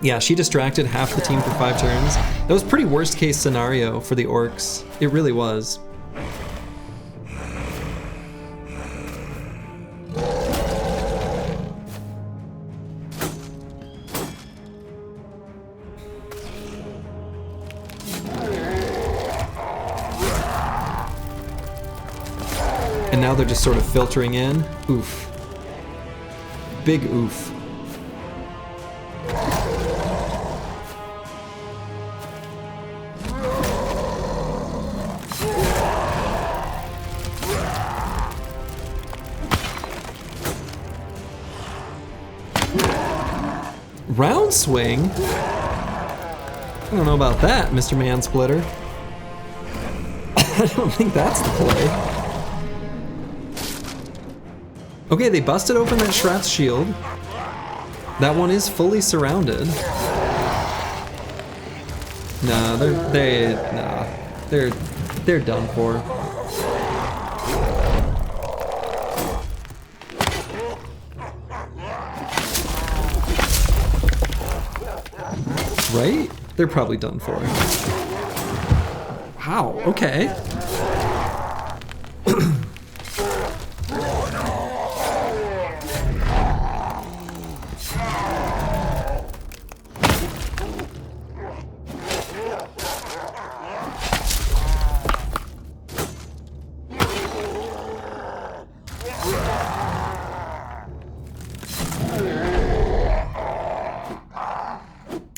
Yeah, she distracted half the team for 5 turns. That was pretty worst case scenario for the Orcs. It really was. And now they're just sort of filtering in. Oof. Big oof. Round swing? I don't know about that, Mr. Mansplitter. I don't think that's the play. Okay, they busted open that Shrat's shield. That one is fully surrounded. Nah, they're done for. Right? They're probably done for. Wow, okay.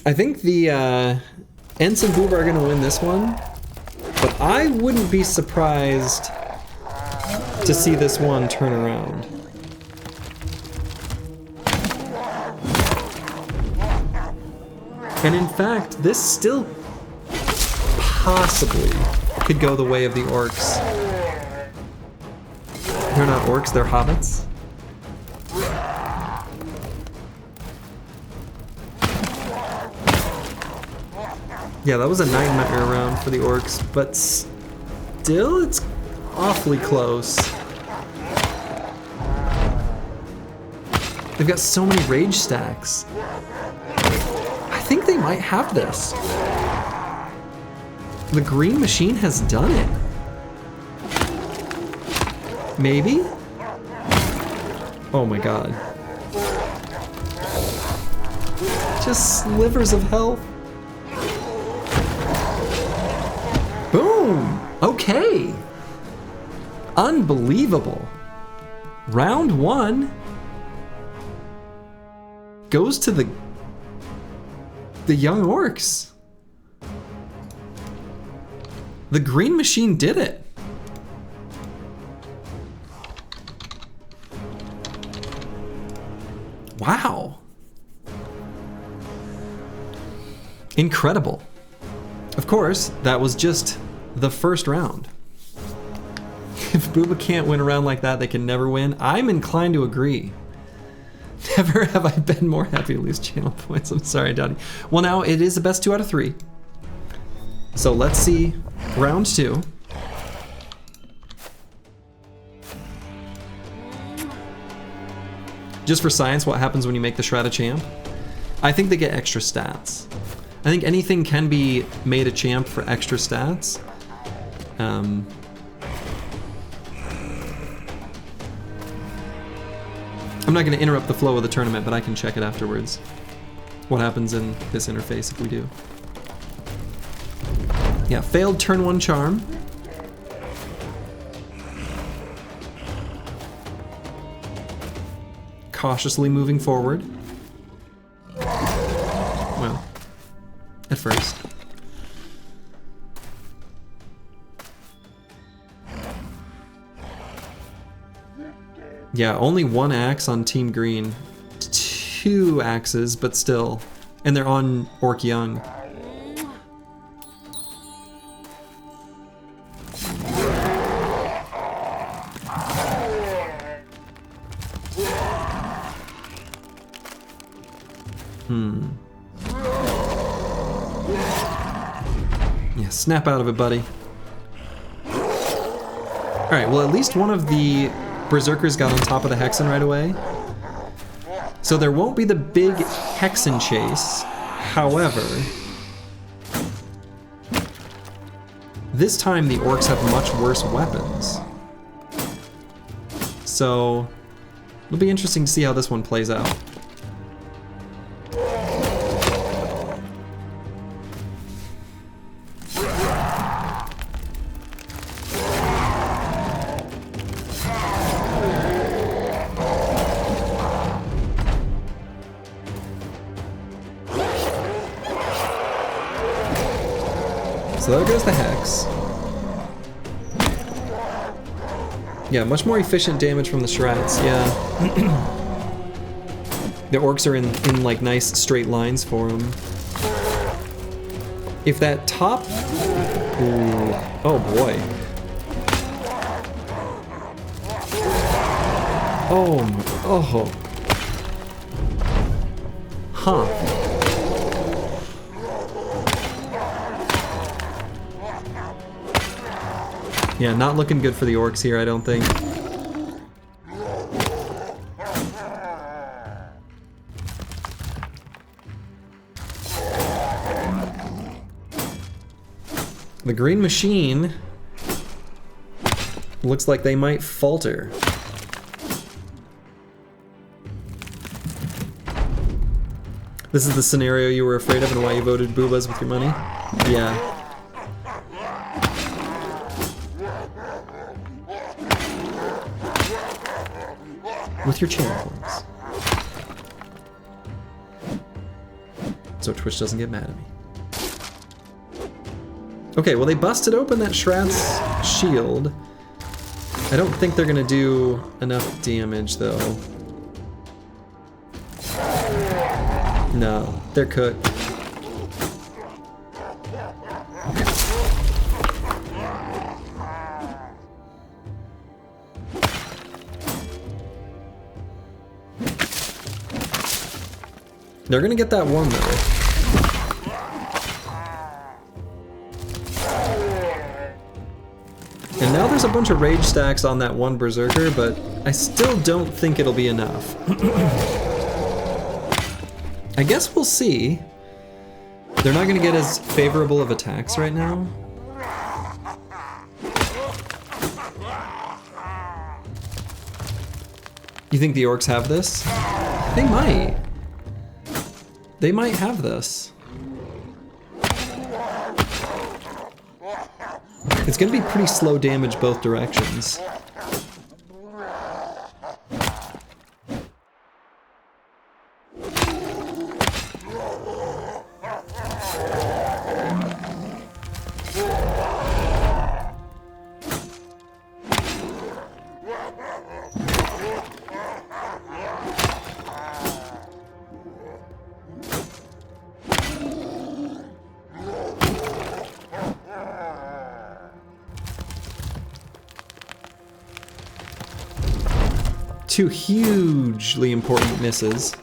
I think the Ents and Boob are going to win this one, but I wouldn't be surprised to see this one turn around. And in fact, this still possibly could go the way of the Orcs. They're not Orcs, they're Hobbits. Yeah, that was a nightmare round for the Orcs, but still, it's awfully close. They've got so many rage stacks. I think they might have this. The green machine has done it. Maybe? Oh my god. Just slivers of health. Boom! Okay. Unbelievable. Round 1 goes to the young Orcs. The green machine did it. Wow. Incredible. Of course, that was just the first round. If Booba can't win a round like that, they can never win. I'm inclined to agree. Never have I been more happy to lose channel points. I'm sorry, Dottie. Well, now it is the best 2 out of 3. So let's see round 2. Just for science, what happens when you make the Shrat a champ? I think they get extra stats. I think anything can be made a champ for extra stats. I'm not going to interrupt the flow of the tournament, but I can check it afterwards. What happens in this interface if we do. Yeah, failed turn 1 charm. Cautiously moving forward. Well, at first. Yeah, only 1 axe on Team Green. 2 axes, but still. And they're on Orc Young. Yeah, snap out of it, buddy. Alright, well at least one of the Berserkers got on top of the Hexen right away. So there won't be the big Hexen chase. However, this time the Orcs have much worse weapons. So it'll be interesting to see how this one plays out. So there goes the Hex. Yeah, much more efficient damage from the Shreds, yeah. The Orcs are in like nice straight lines for them. If that top... Ooh, oh boy. Oh. Huh. Yeah, not looking good for the Orcs here, I don't think. The Green Machine looks like they might falter. This is the scenario you were afraid of and why you voted Boobas with your money? Yeah. With your channel points. So Twitch doesn't get mad at me. Okay, well they busted open that Shrad's shield. I don't think they're gonna do enough damage though. No, they're cooked. They're gonna get that one though. And now there's a bunch of rage stacks on that one Berserker, but I still don't think it'll be enough. I guess we'll see. They're not gonna get as favorable of attacks right now. You think the Orcs have this? They might. They might have this. It's gonna be pretty slow damage both directions. Two hugely important misses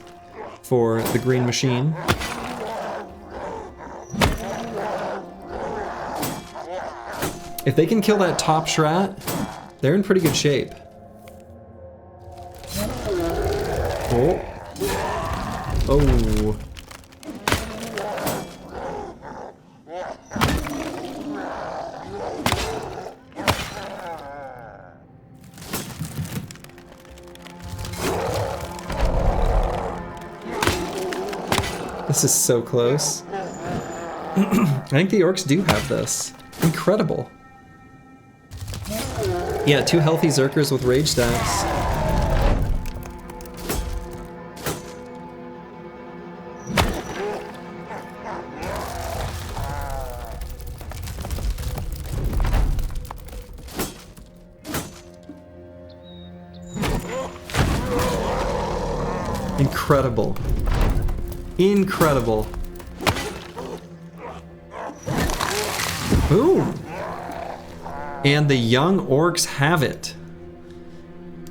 for the Green Machine. If they can kill that top Shrat, they're in pretty good shape. Oh. Oh. This is so close. I think the Orcs do have this. Incredible. Yeah, two healthy Zerkers with rage stacks. Incredible. Incredible. Boom! And the young Orcs have it.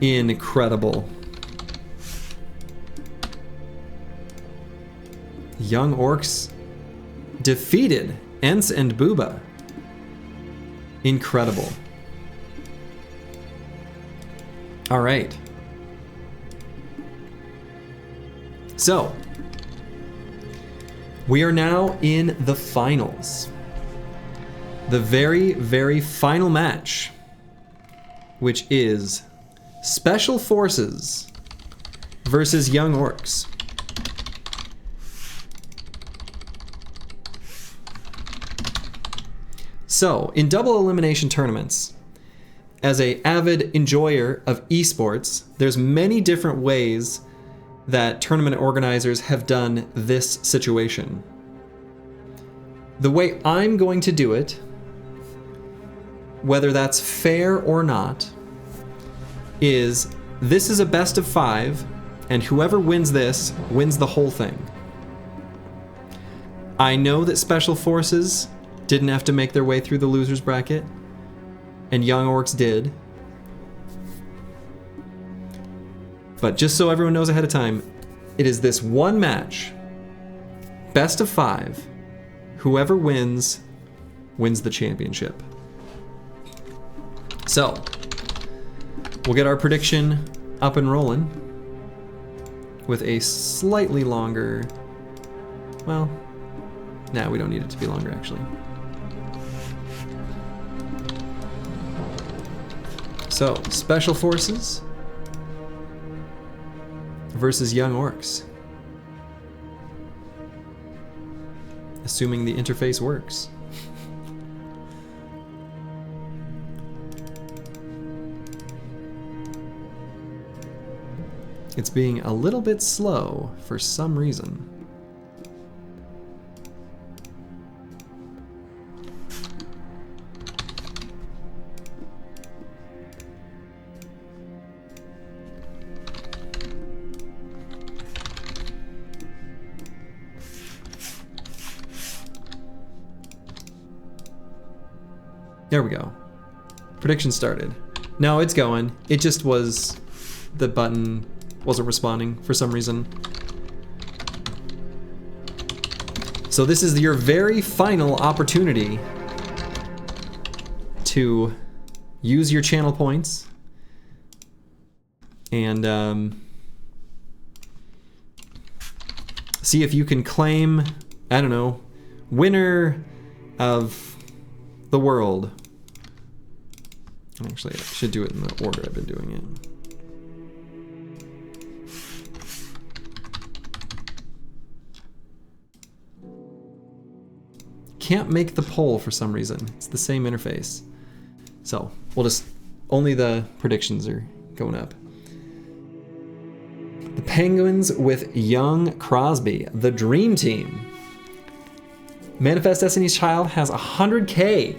Incredible. Young Orcs defeated Ents and Booba. Incredible. All right. So, we are now in the finals. The very, very final match, which is Special Forces versus Young Orcs. So, in double elimination tournaments, as an avid enjoyer of esports, there's many different ways that tournament organizers have done this situation. The way I'm going to do it, whether that's fair or not, is this is a best of 5, and whoever wins this wins the whole thing. I know that Special Forces didn't have to make their way through the losers bracket, and Young Orcs did. But just so everyone knows ahead of time, it is this one match, best of 5. Whoever wins, wins the championship. So, we'll get our prediction up and rolling with a slightly longer, well, nah, we don't need it to be longer actually. So, Special Forces versus Young Orcs. Assuming the interface works. It's being a little bit slow for some reason. There we go. Prediction started. No, it's going. It just was... the button wasn't responding for some reason. So this is your very final opportunity to use your channel points and see if you can claim, I don't know, winner of the world. Actually, I should do it in the order I've been doing it. Can't make the poll for some reason. It's the same interface. So we'll just, only the predictions are going up. The Penguins with Young Crosby, the dream team. Manifest Destiny's Child has 100K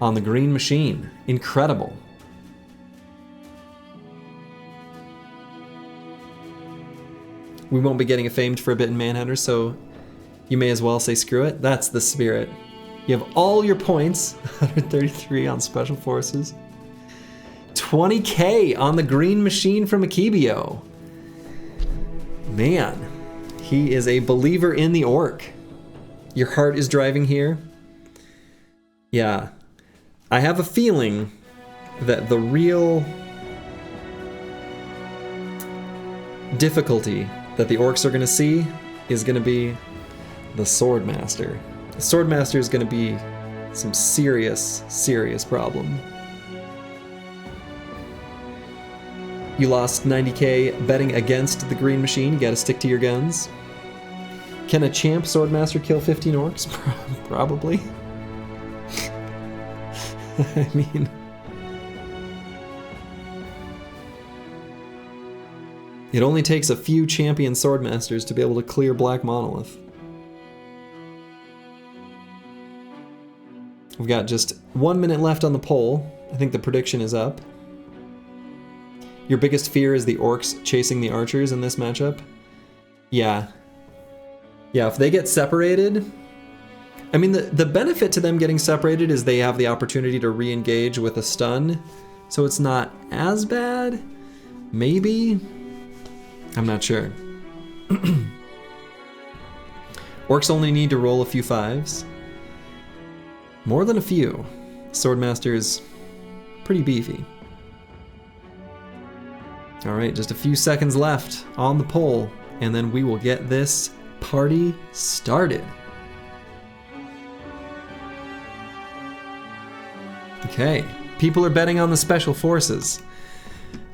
on the green machine. Incredible. We won't be getting a famed for a bit in Manhunter, so you may as well say screw it. That's the spirit. You have all your points, 133 on Special Forces. 20K on the green machine from Akibio. Man, he is a believer in the orc. Your heart is driving here. Yeah, I have a feeling that the real difficulty that the orcs are going to see is going to be the Swordmaster. The Swordmaster is going to be some serious, serious problem. You lost 90K betting against the green machine. You gotta stick to your guns. Can a champ Swordmaster kill 15 orcs? Probably. I mean... it only takes a few champion Swordmasters to be able to clear Black Monolith. We've got just 1 minute left on the poll. I think the prediction is up. Your biggest fear is the orcs chasing the archers in this matchup? Yeah. Yeah, if they get separated... I mean, the benefit to them getting separated is they have the opportunity to re-engage with a stun, so it's not as bad. Maybe? I'm not sure. Orcs only need to roll a few 5s. More than a few. Swordmaster's pretty beefy. Alright, just a few seconds left on the poll, and then we will get this party started. Okay, people are betting on the special forces.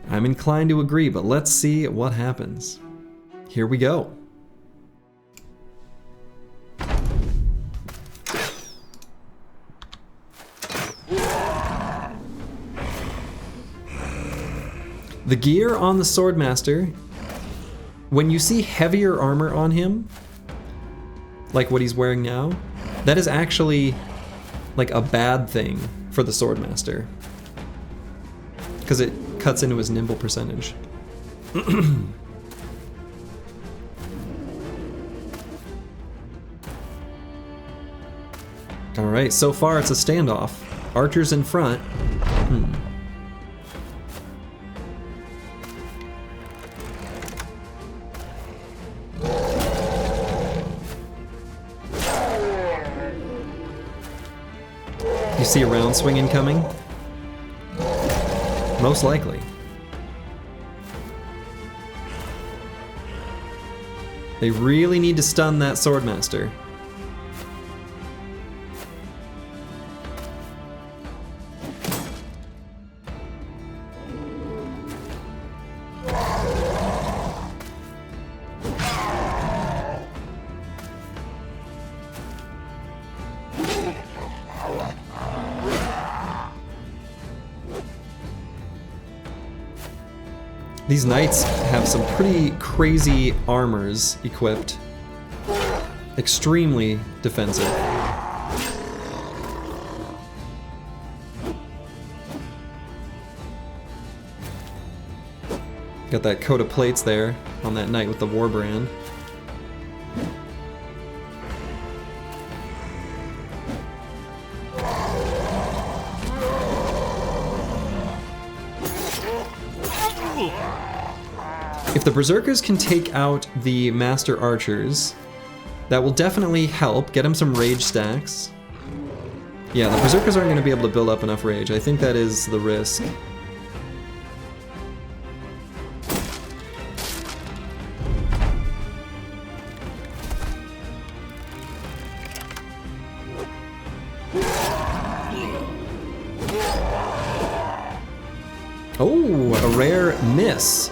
I'm inclined to agree, but let's see what happens. Here we go. The gear on the Swordmaster, when you see heavier armor on him, like what he's wearing now, that is actually like a bad thing for the Swordmaster, because it cuts into his nimble percentage. Alright, so far it's a standoff. Archers in front. You see a round swing incoming? Most likely. They really need to stun that Swordmaster. These knights have some pretty crazy armors equipped. Extremely defensive. Got that coat of plates there on that knight with the Warband. If the Berserkers can take out the Master Archers, that will definitely help get him some rage stacks. Yeah, the Berserkers aren't going to be able to build up enough rage. I think that is the risk. Oh, a rare miss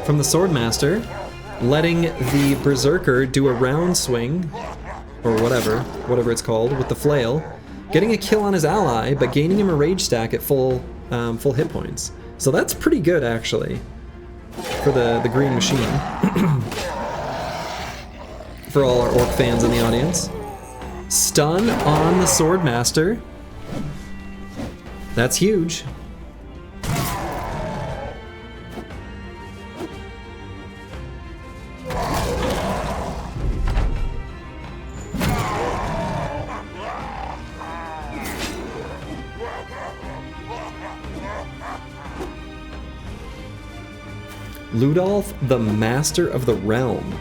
from the Swordmaster, letting the Berserker do a round swing, or whatever it's called, with the flail, getting a kill on his ally, but gaining him a rage stack at full hit points. So that's pretty good, actually, for the green machine. For all our Orc fans in the audience. Stun on the Swordmaster. That's huge. Ludolf, the Master of the Realm.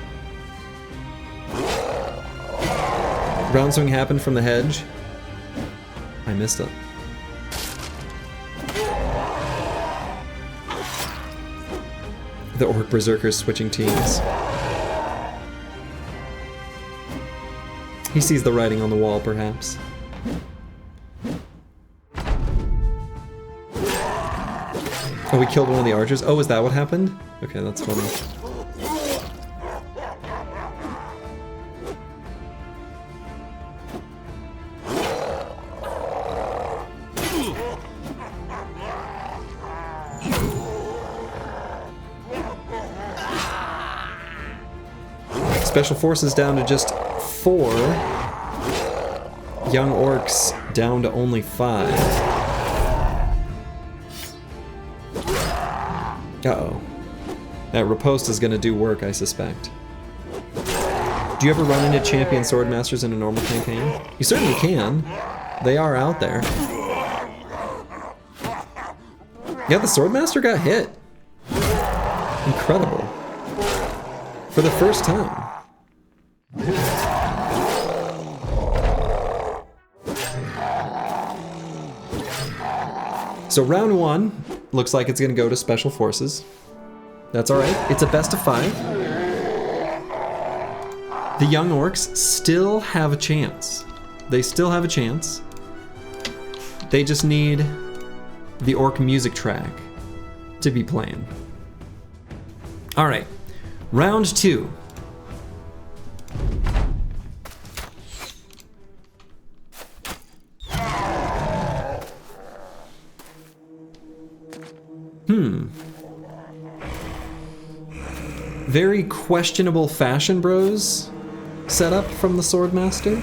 Round swing happened from the hedge. I missed it. The Orc Berserkers switching teams. He sees the writing on the wall, perhaps. Oh, we killed one of the archers? Oh, is that what happened? Okay, that's funny. Special Forces down to just 4. Young Orcs down to only 5. Uh-oh. That riposte is gonna do work, I suspect. Do you ever run into champion Swordmasters in a normal campaign? You certainly can. They are out there. Yeah, the Swordmaster got hit. Incredible. For the first time. So round 1 looks like it's going to go to Special Forces. That's alright. It's a best of 5. The young orcs still have a chance. They still have a chance. They just need the orc music track to be playing. Alright, round 2. Very questionable Fashion Bros setup from the Swordmaster.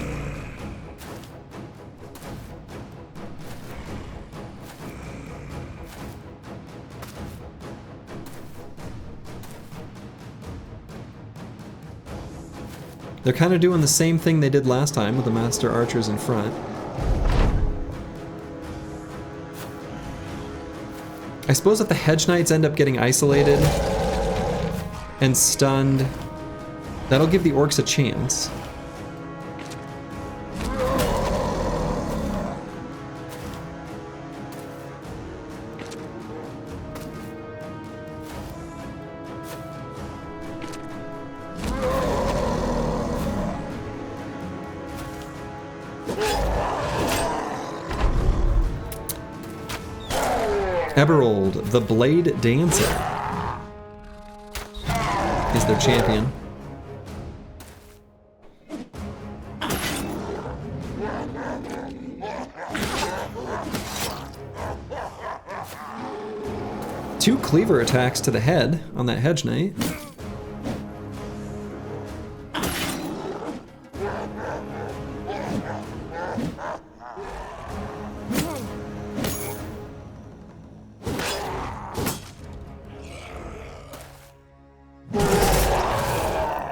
They're kind of doing the same thing they did last time with the Master Archers in front. I suppose if the Hedge Knights end up getting isolated and stunned, that'll give the orcs a chance. Eberald, the Blade Dancer, is their champion. Two cleaver attacks to the head on that Hedge Knight.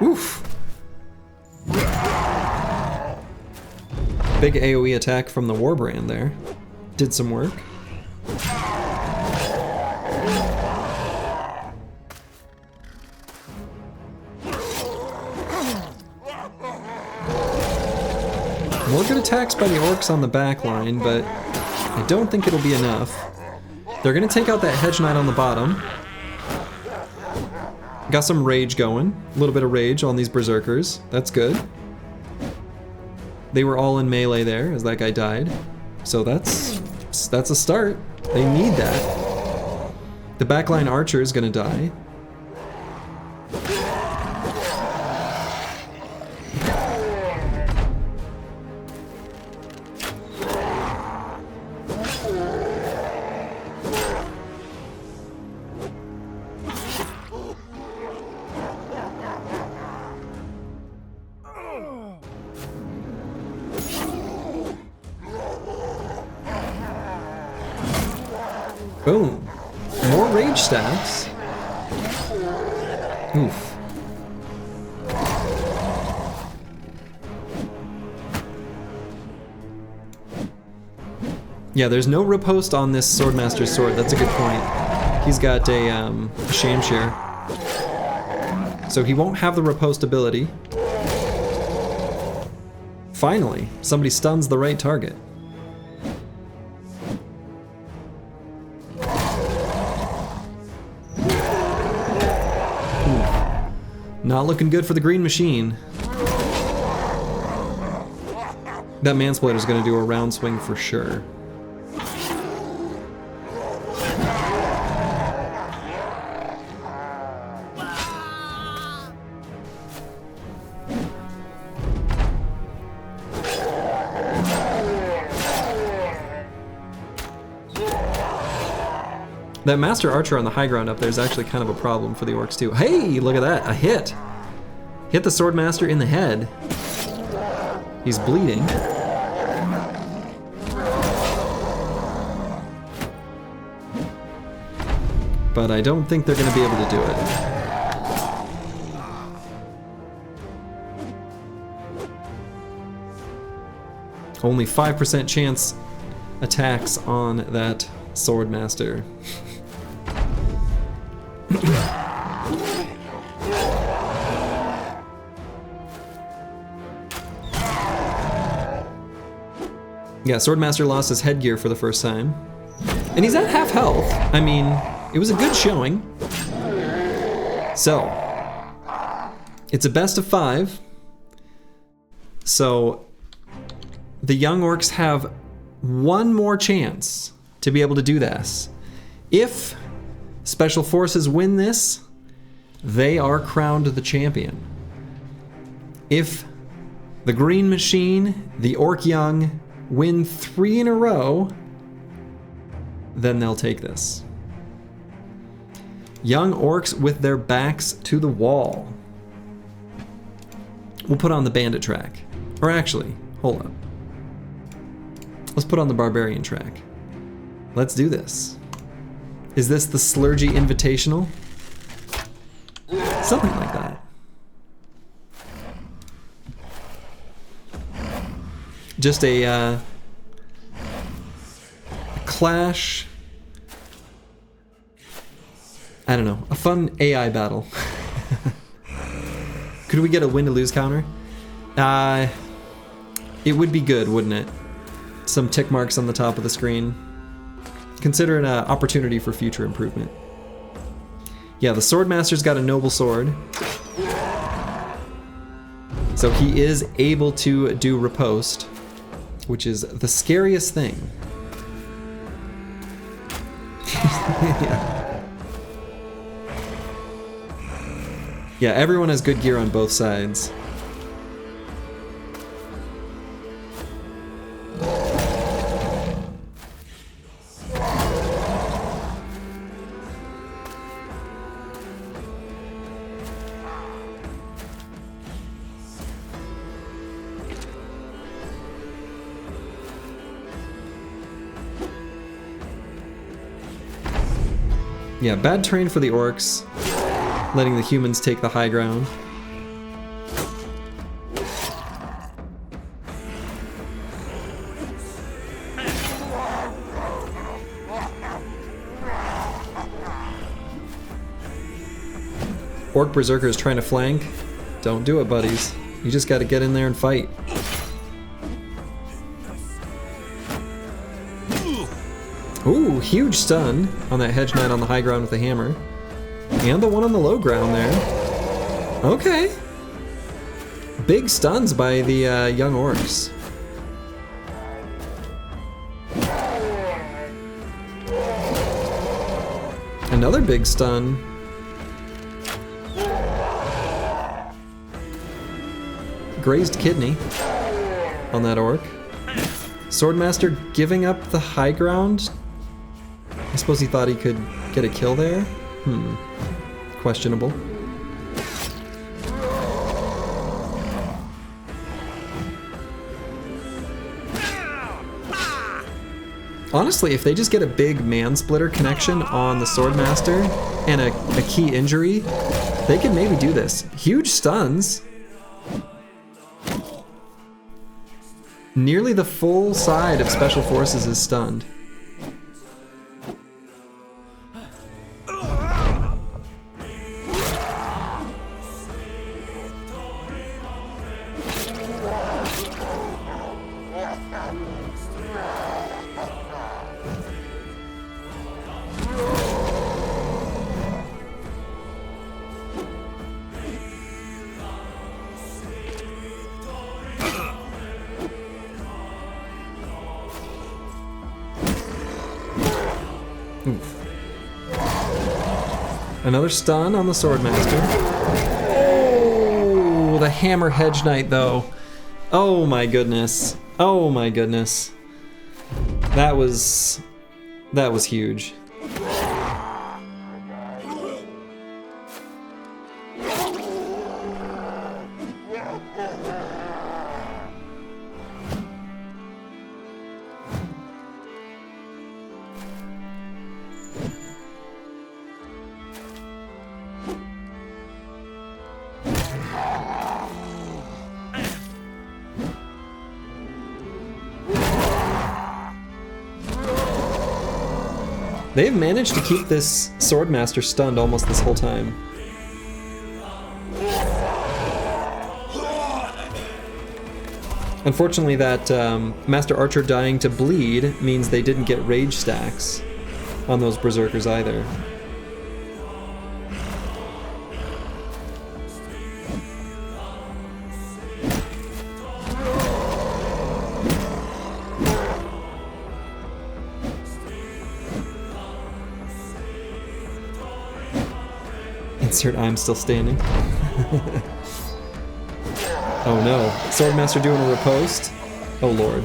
Oof. Big AoE attack from the Warband there. Did some work. More good attacks by the orcs on the back line, but I don't think it'll be enough. They're gonna take out that Hedge Knight on the bottom. Got some rage going. A little bit of rage on these berserkers. That's good. They were all in melee there as that guy died. So that's a start. They need that. The backline archer is gonna die. Boom. More rage stacks. Oof. Yeah, there's no riposte on this Swordmaster's sword. That's a good point. He's got a Shamshire. So he won't have the riposte ability. Finally, somebody stuns the right target. Not looking good for the green machine. That Mansplitter's gonna do a round swing for sure. That Master Archer on the high ground up there is actually kind of a problem for the orcs too. Hey, look at that, a hit! Hit the Swordmaster in the head. He's bleeding. But I don't think they're gonna be able to do it. Only 5% chance attacks on that Swordmaster. Yeah, Swordmaster lost his headgear for the first time. And he's at half health. I mean, it was a good showing. So, it's a best of 5. So, the young orcs have one more chance to be able to do this. If Special Forces win this, they are crowned the champion. If the Green Machine, the Orc Young, win 3 in a row, then they'll take this. Young Orcs with their backs to the wall. We'll put on the Bandit track. Or actually, hold up. Let's put on the Barbarian track. Let's do this. Is this the Slurgy Invitational? Something like that. Just a clash. I don't know, a fun AI battle. Could we get a win to lose counter? It would be good, wouldn't it? Some tick marks on the top of the screen. Consider it an opportunity for future improvement. Yeah, the Swordmaster's got a noble sword. So he is able to do riposte, which is the scariest thing. Yeah. Yeah, everyone has good gear on both sides. Yeah, bad terrain for the orcs, letting the humans take the high ground. Orc Berserker is trying to flank. Don't do it, buddies. You just gotta get in there and fight. Ooh, huge stun on that Hedge Knight on the high ground with the hammer. And the one on the low ground there. Okay. Big stuns by the young orcs. Another big stun. Grazed kidney on that orc. Swordmaster giving up the high ground. I suppose he thought he could get a kill there? Questionable. Honestly, if they just get a big man-splitter connection on the Swordmaster and a key injury, they can maybe do this. Huge stuns. Nearly the full side of Special Forces is stunned. Another stun on the Swordmaster. Oh, the Hammer Hedge Knight though. Oh my goodness. Oh my goodness. That was huge. They've managed to keep this Swordmaster stunned almost this whole time. Unfortunately, that Master Archer dying to bleed means they didn't get rage stacks on those Berserkers either. Insert I'm still standing. Oh no. Swordmaster doing a riposte? Oh lord.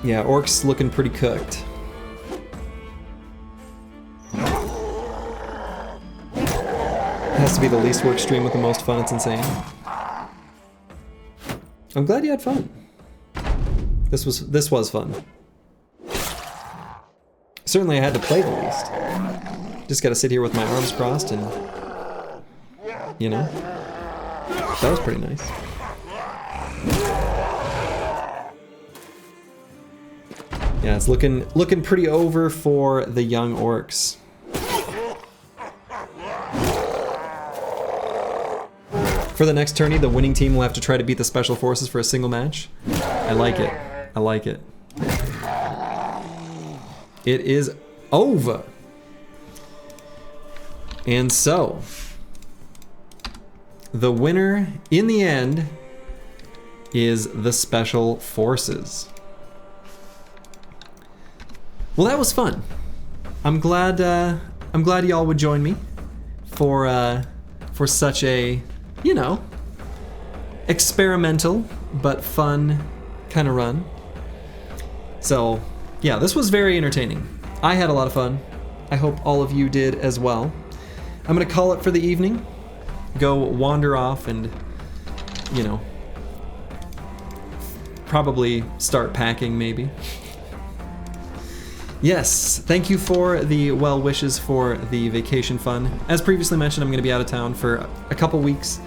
Yeah, Orcs looking pretty cooked. It has to be the least work stream with the most fun, it's insane. I'm glad you had fun. This was fun. Certainly I had to play the least. Just gotta sit here with my arms crossed and, you know, that was pretty nice. Yeah, it's looking pretty over for the young Orcs. For the next tourney, the winning team will have to try to beat the Special Forces for a single match. I like it. I like it. It is over. And so, the winner in the end is the Special Forces. Well, that was fun. I'm glad y'all would join me for such a, you know, experimental but fun kind of run. So, yeah, this was very entertaining. I had a lot of fun. I hope all of you did as well. I'm gonna call it for the evening. Go wander off and, you know, probably start packing maybe. Yes, thank you for the well wishes for the vacation fun. As previously mentioned, I'm going to be out of town for a couple weeks.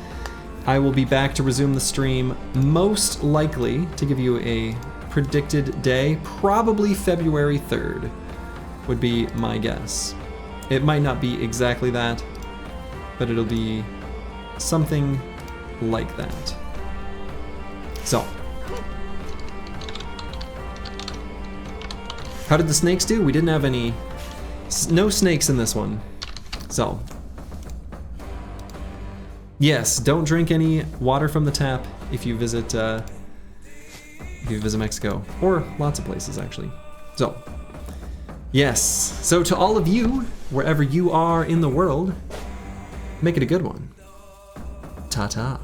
I will be back to resume the stream, most likely to give you a predicted day, probably February 3rd would be my guess. It might not be exactly that, but it'll be something like that. So, how did the snakes do? We didn't have any, no snakes in this one. So, yes, don't drink any water from the tap if you visit Mexico, or lots of places actually. So, yes, so to all of you, wherever you are in the world, make it a good one. Ta-ta.